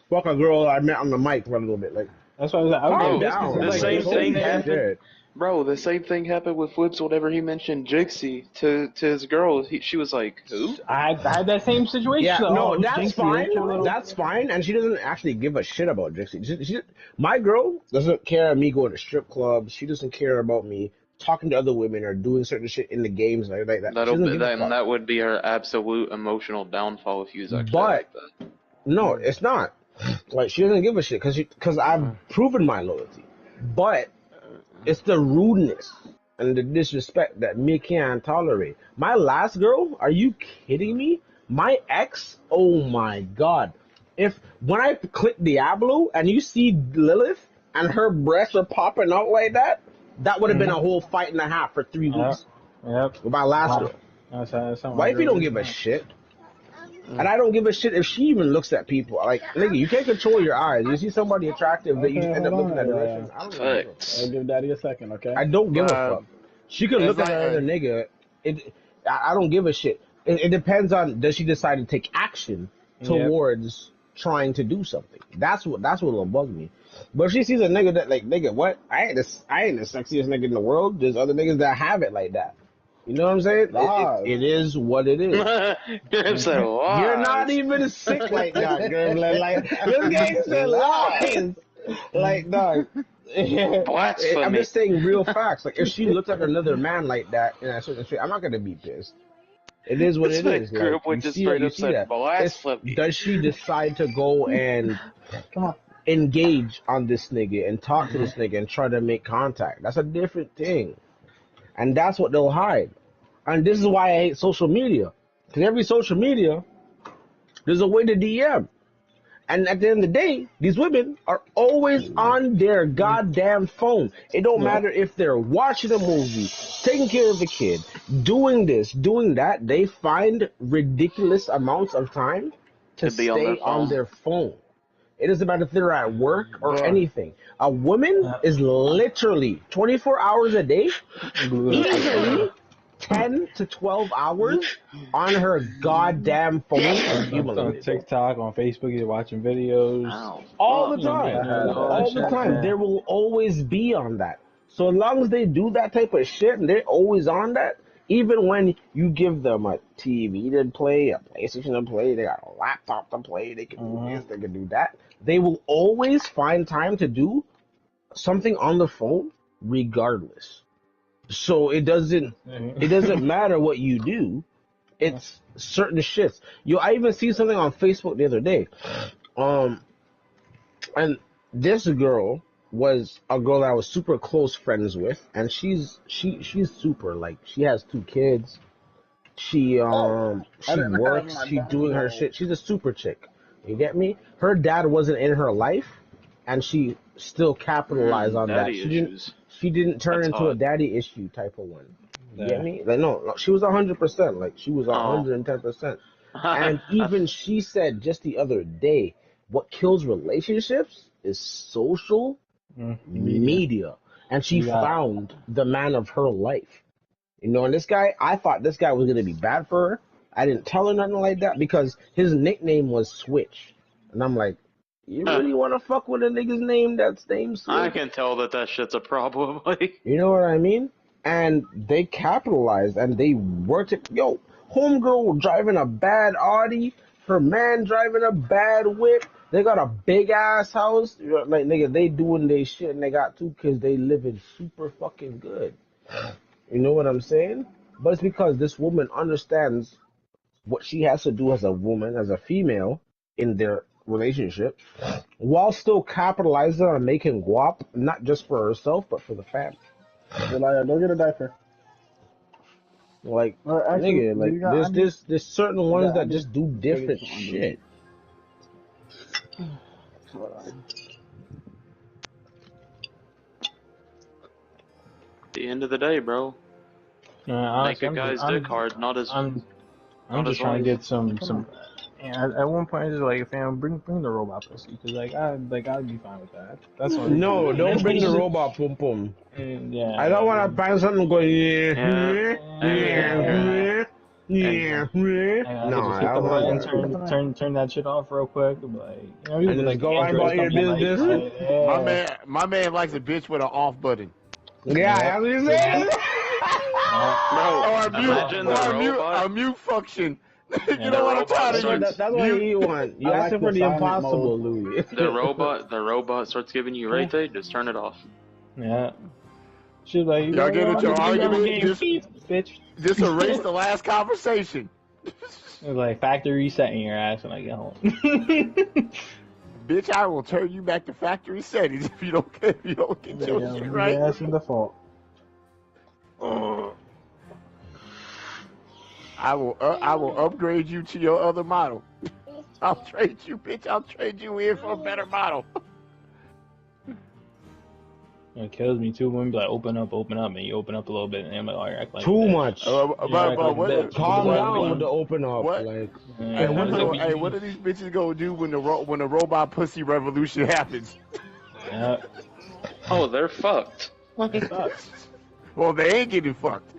Speaker 2: fuck a girl I met on the mic for a little bit. Like,
Speaker 10: that's what I was
Speaker 1: the same thing happened. Bro, the same thing happened with Flips whenever he mentioned Jixie to his girl. She was like, who?
Speaker 10: I had that same situation.
Speaker 2: Yeah, no, that's fine. That's fine. And she doesn't actually give a shit about Jixie. My girl doesn't care me going to strip clubs. She doesn't care about me talking to other women or doing certain shit in the games like that.
Speaker 1: That would be her absolute emotional downfall if you was actually like that.
Speaker 2: No, it's not. Like, she doesn't give a shit because I've proven my loyalty. But it's the rudeness and the disrespect that me can't tolerate. My last girl, are you kidding me? My ex, oh my god. When I click Diablo and you see Lilith and her breasts are popping out like that, that would have been a whole fight and a half for 3 weeks.
Speaker 10: Yep.
Speaker 2: With my last girl. Wifey don't give a shit. And I don't give a shit if she even looks at people. Like, nigga, you can't control your eyes. You see somebody attractive that you end up looking at direction. I don't know.
Speaker 14: I'll give Daddy a second, okay?
Speaker 2: I don't give a fuck. She could look at another nigga. I don't give a shit.
Speaker 13: it depends on, does she decide to take action towards trying to do something? That's what'll bug me. But if she sees a nigga that like, nigga, what? I ain't the sexiest nigga in the world. There's other niggas that have it like that. You know what I'm saying? It is what it is. You're not even sick like that, girl. Like this game said lies. Like, dog. I'm just saying real facts. Like, if she looks at another man like that in a certain street, I'm not gonna be pissed. It is what it is. Like, you see that. Does she decide to go and engage on this nigga and talk to this nigga and try to make contact? That's a different thing. And that's what they'll hide. And this is why I hate social media. Because every social media, there's a way to DM. And at the end of the day, these women are always on their goddamn phone. It don't matter if they're watching a movie, taking care of a kid, doing this, doing that. They find ridiculous amounts of time to stay on their phone. It doesn't matter if they're at work or anything. A woman is literally 24 hours a day, easily 10 to 12 hours on her goddamn phone.
Speaker 10: On TikTok, on Facebook, you're watching videos.
Speaker 13: All the time. All the time. There will always be on that. So as long as they do that type of shit and they're always on that, even when you give them a TV to play, a PlayStation to play, they got a laptop to play, they can do this, they can do that, they will always find time to do something on the phone regardless. So it doesn't matter what you do. It's certain shits. I even see something on Facebook the other day. And this girl was a girl that I was super close friends with, and she's super, like, she has 2 kids. She works, she's doing her shit. She's a super chick. You get me? Her dad wasn't in her life, and she still capitalized on that. She didn't turn into a daddy issue type of one. You get me? Like, no, she was 100%. Like, she was 110%. And even she said just the other day, what kills relationships is social media. And she found the man of her life. You know, and this guy, I thought this guy was going to be bad for her. I didn't tell her nothing like that because his nickname was Switch. And I'm like, you really want to fuck with a nigga's name that's named Switch?
Speaker 1: I can tell that shit's a problem. Like,
Speaker 13: you know what I mean? And they capitalized and they worked it. Yo, homegirl driving a bad Audi, her man driving a bad whip. They got a big ass house. Like, nigga, they doing their shit and they got 2 kids. They living super fucking good. You know what I'm saying? But it's because this woman understands what she has to do as a woman, as a female in their relationship, while still capitalizing on making guap, not just for herself, but for the family.
Speaker 10: Don't get a diaper.
Speaker 13: Like, nigga, like, there's certain ones that just do different shit.
Speaker 1: At the end of the day, bro,
Speaker 10: honestly,
Speaker 1: make a guy's dick hard, not as.
Speaker 10: I'm just trying to get some. At one point, it's like, fam, bring the robot pussy, cause I'd be fine with that. That's what.
Speaker 13: No, don't bring the robot pum pum.
Speaker 10: Yeah.
Speaker 13: I don't want to find something going. No, I don't want
Speaker 10: to turn that shit off real quick. Like,
Speaker 16: and
Speaker 10: like
Speaker 16: go on about your business. My man likes a bitch with an off button.
Speaker 13: Yeah, that's what you said.
Speaker 16: Or a mute function. You know what I'm talking about?
Speaker 13: That's what you want. You asked for the impossible, Louis.
Speaker 1: The robot starts giving you right there. Just turn it off.
Speaker 10: Yeah. She's like,
Speaker 16: y'all get into your argument.
Speaker 10: Bitch.
Speaker 16: Just erase the last conversation.
Speaker 10: It's like factory resetting your ass when I get home.
Speaker 16: Bitch, I will turn you back to factory settings if you don't get your shit right.
Speaker 10: That's in default.
Speaker 16: I will upgrade you to your other model. I'll trade you, bitch. I'll trade you in for a better model.
Speaker 10: It kills me too when we like open up, and you open up a little bit, and I'm like, oh, you act like
Speaker 13: too much.
Speaker 16: Calm
Speaker 13: down with the open up.
Speaker 16: What?
Speaker 13: Like,
Speaker 16: hey, what are these bitches gonna do when the robot pussy revolution happens?
Speaker 10: Yeah.
Speaker 1: Oh, they're fucked.
Speaker 16: Well, they ain't getting fucked.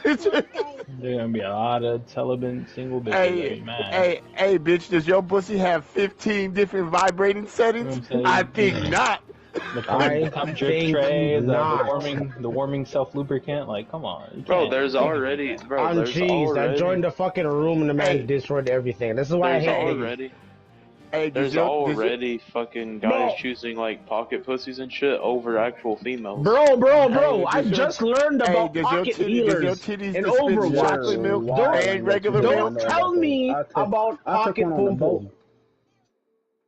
Speaker 10: There gonna be a lot of celibate single bitches that
Speaker 16: Hey,
Speaker 10: be mad.
Speaker 16: hey, bitch, does your pussy have 15 different vibrating settings? I think not.
Speaker 10: The
Speaker 13: I
Speaker 10: cup drip
Speaker 13: think
Speaker 10: tray, the
Speaker 13: not.
Speaker 10: warming self lubricant. Like, come on, you
Speaker 1: Bro,
Speaker 10: can't.
Speaker 1: there's already, bro,
Speaker 13: I'm
Speaker 1: there's
Speaker 13: cheesed. I
Speaker 1: already,
Speaker 13: joined the fucking room and the man destroyed everything. This is why I
Speaker 1: there's
Speaker 13: hate niggas.
Speaker 1: already,
Speaker 16: Hey,
Speaker 1: there's already fucking guys choosing like pocket pussies and shit over actual females.
Speaker 13: Bro, I just learned
Speaker 16: Hey,
Speaker 13: about
Speaker 16: does your
Speaker 13: pocket
Speaker 16: titty- does your
Speaker 13: healers
Speaker 16: titties
Speaker 13: in
Speaker 16: dispense chocolate
Speaker 13: Overwatch.
Speaker 16: milk and regular
Speaker 13: Don't
Speaker 16: milk?
Speaker 13: tell me about pocket pom pom.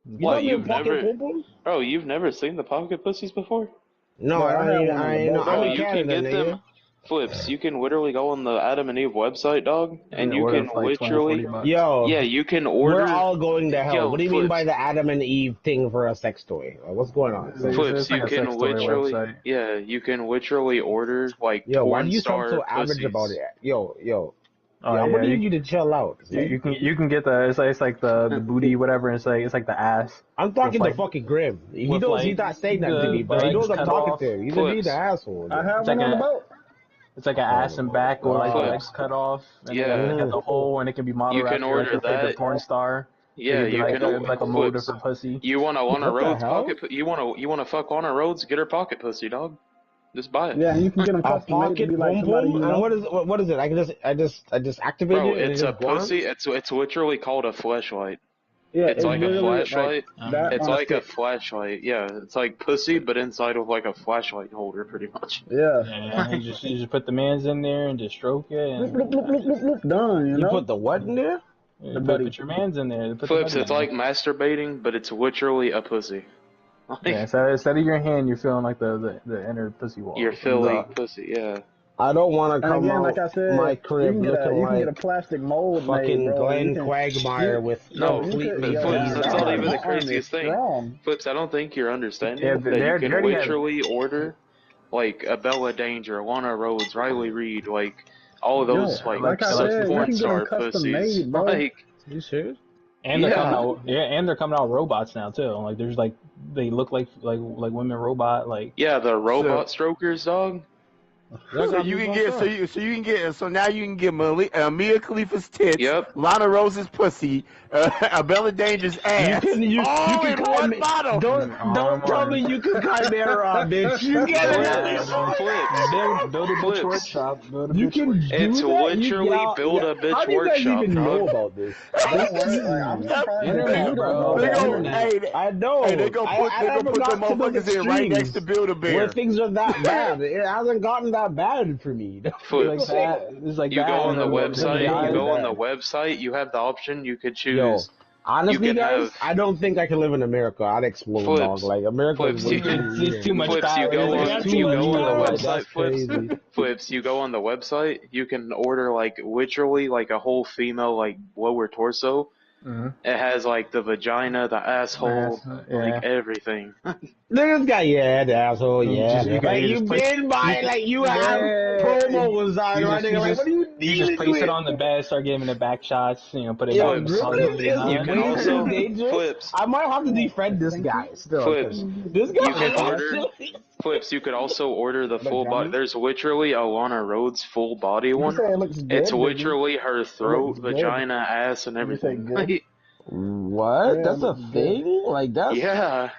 Speaker 13: You
Speaker 1: What,
Speaker 13: know me
Speaker 1: you've
Speaker 13: pocket
Speaker 1: never,
Speaker 13: pom pom?
Speaker 1: bro, you've never seen the pocket pussies before?
Speaker 13: No, I ain't know.
Speaker 1: Bro,
Speaker 13: I'm in
Speaker 1: you can
Speaker 13: Canada,
Speaker 1: get
Speaker 13: nigga.
Speaker 1: them. Flips, you can literally go on the Adam and Eve website, dog, and you
Speaker 10: order
Speaker 1: can
Speaker 10: for like 20,
Speaker 1: literally,
Speaker 10: 40 bucks.
Speaker 13: Yo,
Speaker 1: yeah, you can order.
Speaker 13: we're all going to hell.
Speaker 1: Yo,
Speaker 13: What do you mean by
Speaker 1: Flips,
Speaker 13: the Adam and Eve thing for a sex toy? What's going on?
Speaker 1: Flips,
Speaker 10: It's like
Speaker 1: you
Speaker 10: a
Speaker 1: can
Speaker 10: sex toy
Speaker 1: literally,
Speaker 10: website.
Speaker 1: yeah, you can literally order like
Speaker 13: Yo, why
Speaker 1: porn
Speaker 13: do you sound
Speaker 1: star
Speaker 13: so average
Speaker 1: pussies.
Speaker 13: about it? Yo,
Speaker 10: Oh,
Speaker 13: I'm
Speaker 10: yeah,
Speaker 13: gonna need you to chill out.
Speaker 10: You can get the it's like the booty whatever. And it's like the ass.
Speaker 13: I'm talking
Speaker 10: with,
Speaker 13: to
Speaker 10: like,
Speaker 13: fucking Grim. He
Speaker 10: with,
Speaker 13: knows
Speaker 10: like,
Speaker 13: he's not saying that to me,
Speaker 10: the
Speaker 13: but he
Speaker 10: legs
Speaker 13: knows I'm
Speaker 10: cut
Speaker 13: talking
Speaker 10: off.
Speaker 13: to him. He's a
Speaker 1: Flips.
Speaker 13: asshole.
Speaker 10: I have one on the boat. It's like an ass and back with like the legs cut off, and
Speaker 1: Yeah.
Speaker 10: then you have the hole, and it can be modeled
Speaker 1: You can
Speaker 10: after like
Speaker 1: order
Speaker 10: your favorite
Speaker 1: that.
Speaker 10: porn star.
Speaker 1: Yeah,
Speaker 10: it could be
Speaker 1: you
Speaker 10: like
Speaker 1: can
Speaker 10: like a mold of
Speaker 1: Flips.
Speaker 10: her pussy.
Speaker 1: You want to Lana
Speaker 13: What the
Speaker 1: Rhodes
Speaker 13: hell?
Speaker 1: pocket? You want to fuck Lana Rhodes? Get her pocket pussy, dog. Just buy it.
Speaker 10: Yeah, you can get them
Speaker 13: A
Speaker 10: custom made to
Speaker 13: pocket
Speaker 10: be like
Speaker 13: pom
Speaker 10: somebody
Speaker 13: pom?
Speaker 10: you
Speaker 13: And
Speaker 10: know.
Speaker 13: what is it? I just activate
Speaker 1: Bro,
Speaker 13: it and
Speaker 1: it's
Speaker 13: it
Speaker 1: a
Speaker 13: just go on?
Speaker 1: pussy. It's literally called a fleshlight.
Speaker 10: Yeah,
Speaker 1: It's like a
Speaker 10: literally
Speaker 1: flashlight.
Speaker 10: like that
Speaker 1: It's
Speaker 10: on a
Speaker 1: like a
Speaker 10: stick.
Speaker 1: flashlight. Yeah, it's like pussy, but inside of like a flashlight holder, pretty much.
Speaker 10: Yeah, you just put the mans in there and just stroke it and
Speaker 12: Done, you
Speaker 13: You
Speaker 12: know?
Speaker 13: put the what in there?
Speaker 10: you put your mans in there. Put the
Speaker 1: Flips,
Speaker 10: buddy
Speaker 1: it's
Speaker 10: in
Speaker 1: like masturbating, but it's literally a pussy. Like,
Speaker 10: there. Yeah, instead of your hand, you're feeling like the inner pussy wall.
Speaker 1: you're feeling pussy. Yeah.
Speaker 13: I don't want to
Speaker 12: And
Speaker 13: come
Speaker 12: again,
Speaker 13: out
Speaker 12: like I said,
Speaker 13: my
Speaker 12: you
Speaker 13: crib
Speaker 12: can get
Speaker 13: looking
Speaker 12: you can get a
Speaker 13: like
Speaker 12: plastic mold
Speaker 13: fucking
Speaker 12: made, bro.
Speaker 13: Glenn
Speaker 12: You can,
Speaker 13: Quagmire with
Speaker 1: No,
Speaker 13: complete
Speaker 1: but
Speaker 12: yo,
Speaker 1: Flips, that's not even the
Speaker 12: my arm is
Speaker 1: craziest thing.
Speaker 12: strong.
Speaker 1: Flips, I don't think you're understanding
Speaker 10: Yeah,
Speaker 1: that
Speaker 10: they
Speaker 1: you can
Speaker 10: already have-
Speaker 1: literally order like a Bella Danger, Lana Rhodes, Riley Reid, like all of those
Speaker 12: Yo,
Speaker 1: like
Speaker 12: like I
Speaker 1: sub
Speaker 12: said, you
Speaker 1: porn
Speaker 12: can get
Speaker 1: star
Speaker 12: them custom
Speaker 1: pussies.
Speaker 12: made, bro.
Speaker 1: Like,
Speaker 13: you serious?
Speaker 10: And they're
Speaker 1: Yeah.
Speaker 10: coming out, and they're coming out robots now too. Like there's like they look like women robot like.
Speaker 1: yeah, the robot strokers, dog.
Speaker 16: So you can get so now you can get Mia Khalifa's tits,
Speaker 1: Yep.
Speaker 16: Lana Rose's pussy, Bella Danger's ass, all in one bottle.
Speaker 13: Don't tell me you can chimera, bitch. You get it.
Speaker 10: Build a bitch
Speaker 1: Flips.
Speaker 10: workshop. Build a
Speaker 13: You
Speaker 10: bitch
Speaker 13: can
Speaker 10: workshop.
Speaker 1: It's
Speaker 13: do that?
Speaker 1: literally build a bitch
Speaker 13: How do you guys
Speaker 1: workshop,
Speaker 13: even know
Speaker 1: dog.
Speaker 13: about this?
Speaker 12: I'm surprised
Speaker 10: Internet,
Speaker 12: you
Speaker 10: bro.
Speaker 12: don't
Speaker 16: They
Speaker 12: know.
Speaker 16: go,
Speaker 10: Internet.
Speaker 16: hey,
Speaker 13: I know.
Speaker 16: hey, they go put
Speaker 13: I
Speaker 16: they go
Speaker 13: haven't
Speaker 16: put them
Speaker 13: got to the
Speaker 16: motherfuckers in right next
Speaker 13: extremes
Speaker 16: to Build a
Speaker 13: where
Speaker 16: Bear.
Speaker 13: things are that bad. It hasn't gotten that bad for me.
Speaker 1: Flips.
Speaker 10: It's like
Speaker 1: You
Speaker 10: that,
Speaker 1: go on
Speaker 10: and
Speaker 1: the
Speaker 10: then
Speaker 1: website.
Speaker 10: guys-
Speaker 1: You go on the website. You have the option. You could choose.
Speaker 13: Yo, honestly,
Speaker 1: you can
Speaker 13: guys,
Speaker 1: have
Speaker 13: I don't think I can live in America. I'd explode,
Speaker 1: Flips.
Speaker 13: dog. Like America
Speaker 1: Flips.
Speaker 13: is way
Speaker 1: You
Speaker 13: too
Speaker 1: can.
Speaker 10: It's too much
Speaker 1: Flips. You
Speaker 10: power.
Speaker 1: go
Speaker 10: It's
Speaker 1: on.
Speaker 10: too
Speaker 1: You
Speaker 10: much
Speaker 1: go on
Speaker 10: power.
Speaker 1: the website.
Speaker 13: That's
Speaker 1: Flips.
Speaker 13: crazy.
Speaker 1: Flips. You go on the website. You can order like literally like a whole female like lower torso.
Speaker 10: Mhm.
Speaker 1: It has like the vagina, the asshole, like everything.
Speaker 13: This guy, yeah, the asshole, yeah.
Speaker 10: You
Speaker 13: Like you been by, like you have promos on, right? Nigga, like what do you
Speaker 10: You
Speaker 13: dealing
Speaker 10: just place
Speaker 13: with?
Speaker 10: it on the bed, start giving it back shots. You know, put it
Speaker 13: Yo,
Speaker 10: back.
Speaker 13: Griffin is
Speaker 1: You can
Speaker 13: way
Speaker 1: also-
Speaker 13: too dangerous.
Speaker 1: Flips.
Speaker 13: I might have to defriend this guy still. 'cause
Speaker 1: Flips.
Speaker 13: This guy
Speaker 1: You can
Speaker 13: is
Speaker 1: order. Flips. You could also order the full body. There's literally a Lana Rhodes full body one.
Speaker 12: say it looks good,
Speaker 1: It's
Speaker 12: baby.
Speaker 1: literally her throat,
Speaker 12: looks good.
Speaker 1: vagina, ass, and
Speaker 12: You say
Speaker 1: everything.
Speaker 12: good?
Speaker 13: What?
Speaker 12: Yeah,
Speaker 13: That's a
Speaker 12: looks good.
Speaker 13: thing? Like that's
Speaker 1: Yeah,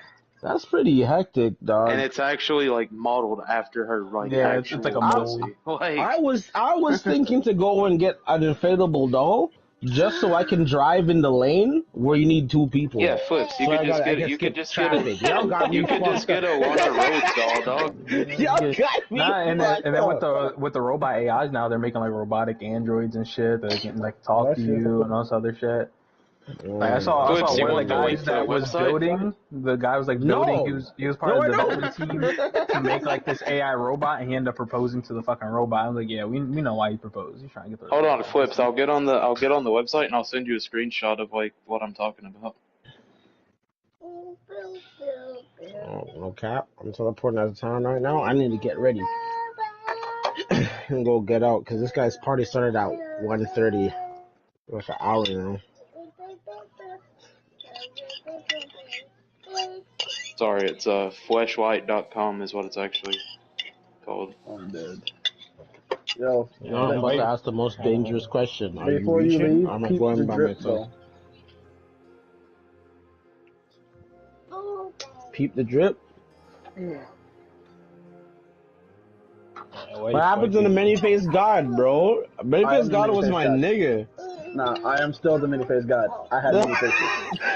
Speaker 13: that's pretty hectic, dog.
Speaker 1: and it's actually like modeled after her like
Speaker 10: Yeah, it's
Speaker 1: actual
Speaker 10: like a
Speaker 1: pussy. Like,
Speaker 13: I was thinking to go and get an inflatable doll just so I can drive in the lane where you need two people.
Speaker 1: yeah, Flips. You
Speaker 13: So I
Speaker 1: could just
Speaker 13: gotta- I
Speaker 1: get
Speaker 13: guess
Speaker 1: you could
Speaker 13: skip
Speaker 1: just get
Speaker 13: traffic. Y'all got
Speaker 1: a
Speaker 13: me
Speaker 1: you could just
Speaker 13: fucked
Speaker 1: get a Lana Rhodes doll, dog.
Speaker 13: Y'all got me
Speaker 10: Nah, and
Speaker 13: fucked
Speaker 10: then with
Speaker 13: up.
Speaker 10: the robot AIs now, they're making like robotic androids and shit that can like talk to you and all this other shit. Like I saw
Speaker 1: Flips, you
Speaker 10: one of
Speaker 1: want
Speaker 10: the
Speaker 1: the link
Speaker 10: guys
Speaker 1: to the
Speaker 10: that was
Speaker 1: website?
Speaker 10: building. The guy was like
Speaker 13: No.
Speaker 10: building. He was part
Speaker 13: No,
Speaker 10: of the
Speaker 13: I
Speaker 10: development team to make like this AI robot, and he ended up proposing to the fucking robot. I was like, yeah, we know why he proposed. He's trying to get the
Speaker 1: Hold on, Flips. I'll get on the website and I'll send you a screenshot of like what I'm talking about.
Speaker 13: Oh, no cap. I'm teleporting out of town right now. I need to get ready and go get out because this guy's party started at 1:30. Like an hour now.
Speaker 1: Sorry, it's fleshlight.com is what it's actually called.
Speaker 10: I'm dead.
Speaker 14: Yo,
Speaker 2: Yo, I'm about to ask the most dangerous question. Are you
Speaker 14: before you
Speaker 2: reaching?
Speaker 14: leave,
Speaker 2: Or am I
Speaker 14: peep the
Speaker 2: going by
Speaker 14: drip
Speaker 2: myself?
Speaker 14: though.
Speaker 2: Peep the drip?
Speaker 14: Yeah.
Speaker 2: What happens in the many-faced god, bro?
Speaker 14: I
Speaker 2: Many-faced
Speaker 14: am the
Speaker 2: god was
Speaker 14: many-faced
Speaker 2: my
Speaker 14: god.
Speaker 2: nigga.
Speaker 14: Nah, I am still the many-faced god. I had many faces.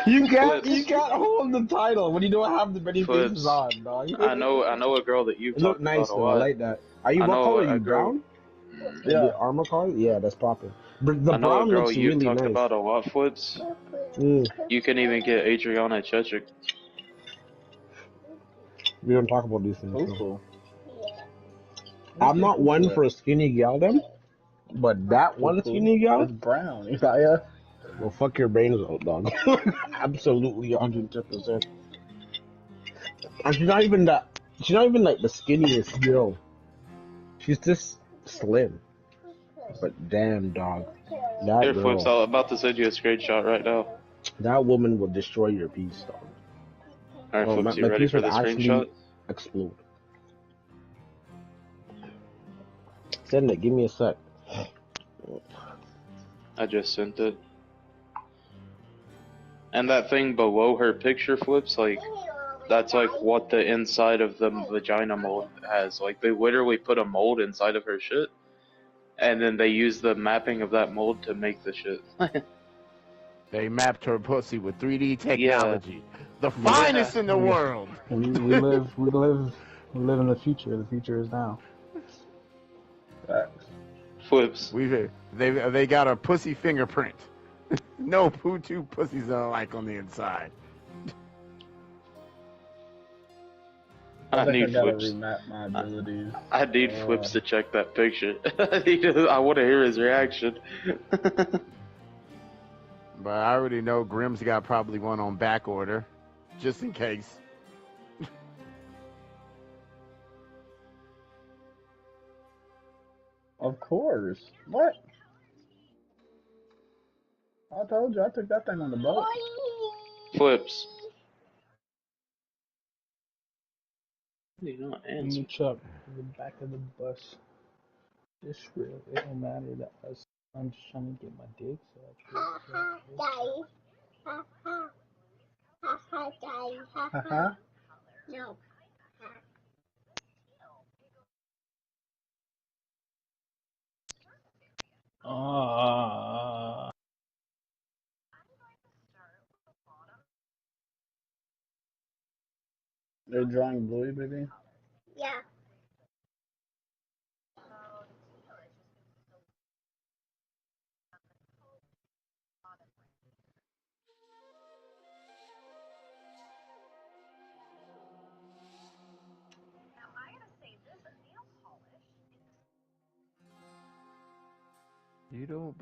Speaker 2: You
Speaker 1: Flips.
Speaker 2: can't hold the title when you don't have the many faces
Speaker 1: Flips.
Speaker 2: on, dog.
Speaker 1: I know a girl that you've
Speaker 2: It look
Speaker 1: talked
Speaker 2: nice
Speaker 1: about a
Speaker 2: though. I
Speaker 1: lot.
Speaker 2: like that. Are you
Speaker 1: I
Speaker 2: what
Speaker 1: know
Speaker 2: color? Are
Speaker 1: a
Speaker 2: you
Speaker 1: girl.
Speaker 2: brown?
Speaker 14: Yeah.
Speaker 2: The armor color? Yeah, that's popping. The
Speaker 1: I know a
Speaker 2: brown
Speaker 1: girl
Speaker 2: looks
Speaker 1: you've
Speaker 2: really
Speaker 1: talked
Speaker 2: nice.
Speaker 1: about a lot, Flips.
Speaker 2: Mm.
Speaker 1: You can even get Adriana Chechik.
Speaker 2: We don't talk about these things.
Speaker 14: That's
Speaker 2: So.
Speaker 14: cool.
Speaker 2: I'm not one for a skinny gal, them, but that one skinny gal.
Speaker 14: It's brown. Yeah.
Speaker 2: Well, fuck your brains out, dog. Absolutely, 110%. And she's not even that. She's not even like the skinniest girl. She's just slim. But damn, dog, that
Speaker 1: Here, Flips,
Speaker 2: girl,
Speaker 1: I'm about to send you a screenshot right now.
Speaker 2: that woman will destroy your piece, dog.
Speaker 1: Alright,
Speaker 2: Oh,
Speaker 1: Flips,
Speaker 2: my
Speaker 1: you ready
Speaker 2: piece
Speaker 1: for
Speaker 2: would
Speaker 1: the
Speaker 2: actually
Speaker 1: screenshot?
Speaker 2: explode. Send it. Give me a sec.
Speaker 1: I just sent it. And that thing below her picture, Flips, like, that's like what the inside of the vagina mold has. Like, they literally put a mold inside of her shit, and then they use the mapping of that mold to make the shit.
Speaker 16: They mapped her pussy with 3D technology. The
Speaker 14: Yeah.
Speaker 16: finest in the world.
Speaker 14: We live in the future. The future is now.
Speaker 1: Flips.
Speaker 16: They got a pussy fingerprint. No two pussies are alike on the inside.
Speaker 1: I need
Speaker 14: gotta
Speaker 1: Flips.
Speaker 14: remap my abilities.
Speaker 1: I need Flips to check that picture. I want to hear his reaction.
Speaker 16: But I already know Grimm's got probably one on back order, just in case.
Speaker 14: Of course. What? I told you I took that thing on the boat.
Speaker 1: Flips. You not
Speaker 14: In the truck, in the back of the bus. It's real. It don't matter that I'm just trying to get my dick. Haha.
Speaker 9: No.
Speaker 14: They're drawing Bluey, baby.
Speaker 9: Yeah.
Speaker 16: You don't.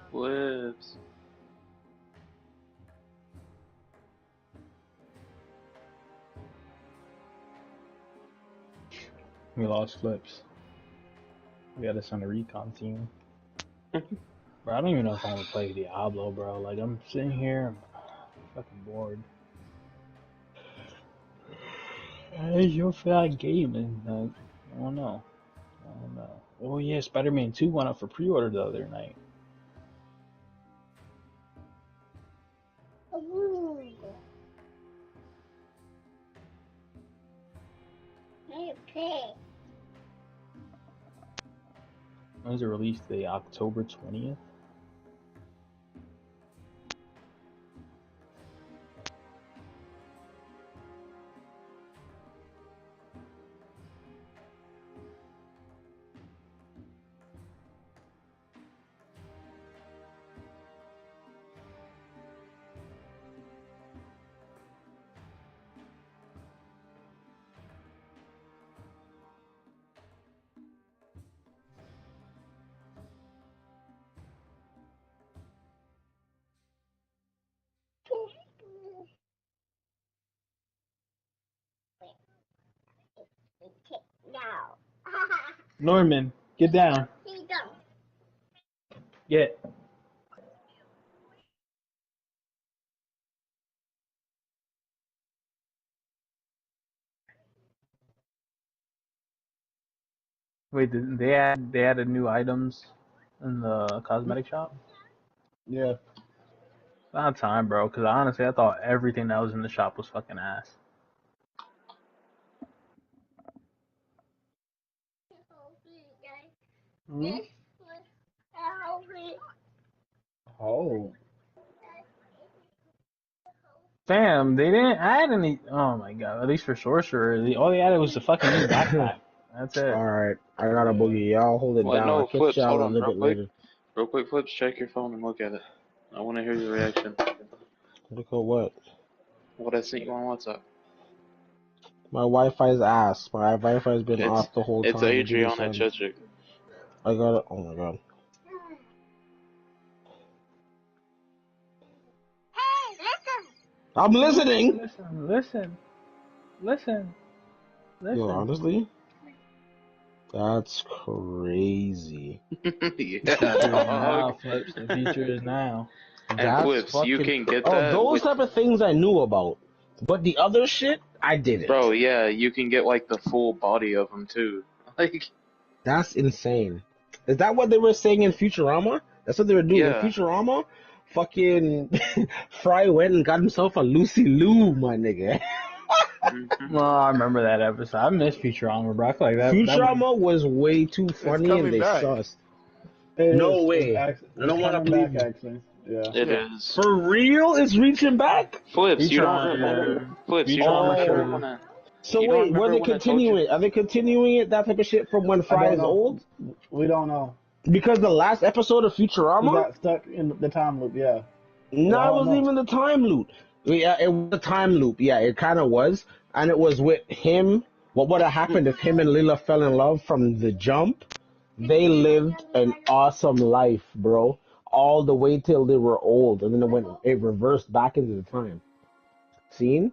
Speaker 1: Flips.
Speaker 14: We lost Flips. We got us on the recon team. Bro, I don't even know if I'm gonna play Diablo, bro. Like, I'm sitting here, I'm fucking bored. Hey, you feel like gaming? Like, I don't know. Oh yeah, Spider-Man 2 went up for pre-order the other night.
Speaker 9: Okay.
Speaker 14: When was it released today? October 20th? Norman, get down. Get. Wait, they added new items in the cosmetic shop?
Speaker 13: Yeah.
Speaker 14: About time, bro. Because honestly, I thought everything that was in the shop was fucking ass.
Speaker 13: Hmm? Oh.
Speaker 14: Fam, they didn't add any. Oh my god, at least for Sorcerer, all they added was the fucking new backpack. That's it.
Speaker 2: Alright, I got a boogie. Y'all hold it
Speaker 1: Well,
Speaker 2: down.
Speaker 1: no,
Speaker 2: I'll catch
Speaker 1: Flips,
Speaker 2: y'all
Speaker 1: hold
Speaker 2: a
Speaker 1: on,
Speaker 2: little
Speaker 1: real
Speaker 2: bit
Speaker 1: quick.
Speaker 2: later.
Speaker 1: Real quick, Flips, check your phone and look at it. I want to hear your reaction.
Speaker 2: Look at what?
Speaker 1: What I sent you on WhatsApp.
Speaker 2: My Wi-Fi's ass. My Wi-Fi's been off the whole
Speaker 1: It's
Speaker 2: time.
Speaker 1: Adriana Chechik.
Speaker 2: I got it. Oh my god. I'm listening.
Speaker 14: Listen.
Speaker 2: Yo, honestly, that's crazy.
Speaker 14: Now, Flips, the feature is now.
Speaker 1: And
Speaker 2: That's
Speaker 1: Flips, you
Speaker 2: fucking-
Speaker 1: can get
Speaker 2: Oh,
Speaker 1: that.
Speaker 2: those type of things I knew about, but the other shit I didn't.
Speaker 1: Bro, yeah, you can get like the full body of them too. Like,
Speaker 2: That's insane. Is that what they were saying in Futurama? That's what they were doing
Speaker 1: Yeah.
Speaker 2: in Futurama. Fucking Fry went and got himself a Lucy Lou, my nigga.
Speaker 14: Well, I remember that episode. I miss Futurama, bro. I feel like that.
Speaker 2: Futurama was way too funny and they sussed. No way. I don't want to believe you.
Speaker 13: Actually. Yeah.
Speaker 1: It is.
Speaker 2: For real? It's reaching back?
Speaker 1: Flips, you don't remember? Flips, you don't remember when I...
Speaker 2: So
Speaker 1: You don't
Speaker 2: wait, were
Speaker 1: remember
Speaker 2: they
Speaker 1: when I told you-
Speaker 2: continuing it? Are they continuing it, that type of shit from when Fry is
Speaker 13: know.
Speaker 2: old?
Speaker 13: We don't know.
Speaker 2: Because the last episode of
Speaker 13: We
Speaker 2: Futurama?
Speaker 13: got stuck in the time loop. Yeah.
Speaker 2: No,
Speaker 13: I
Speaker 2: it
Speaker 13: don't
Speaker 2: wasn't
Speaker 13: know.
Speaker 2: even the time loop. Yeah, it was a time loop. Yeah, it kind of was. And it was with him. What would have happened if him and Lila fell in love from the jump? They lived an awesome life, bro. All the way till they were old. And then it reversed back into the time. Seen?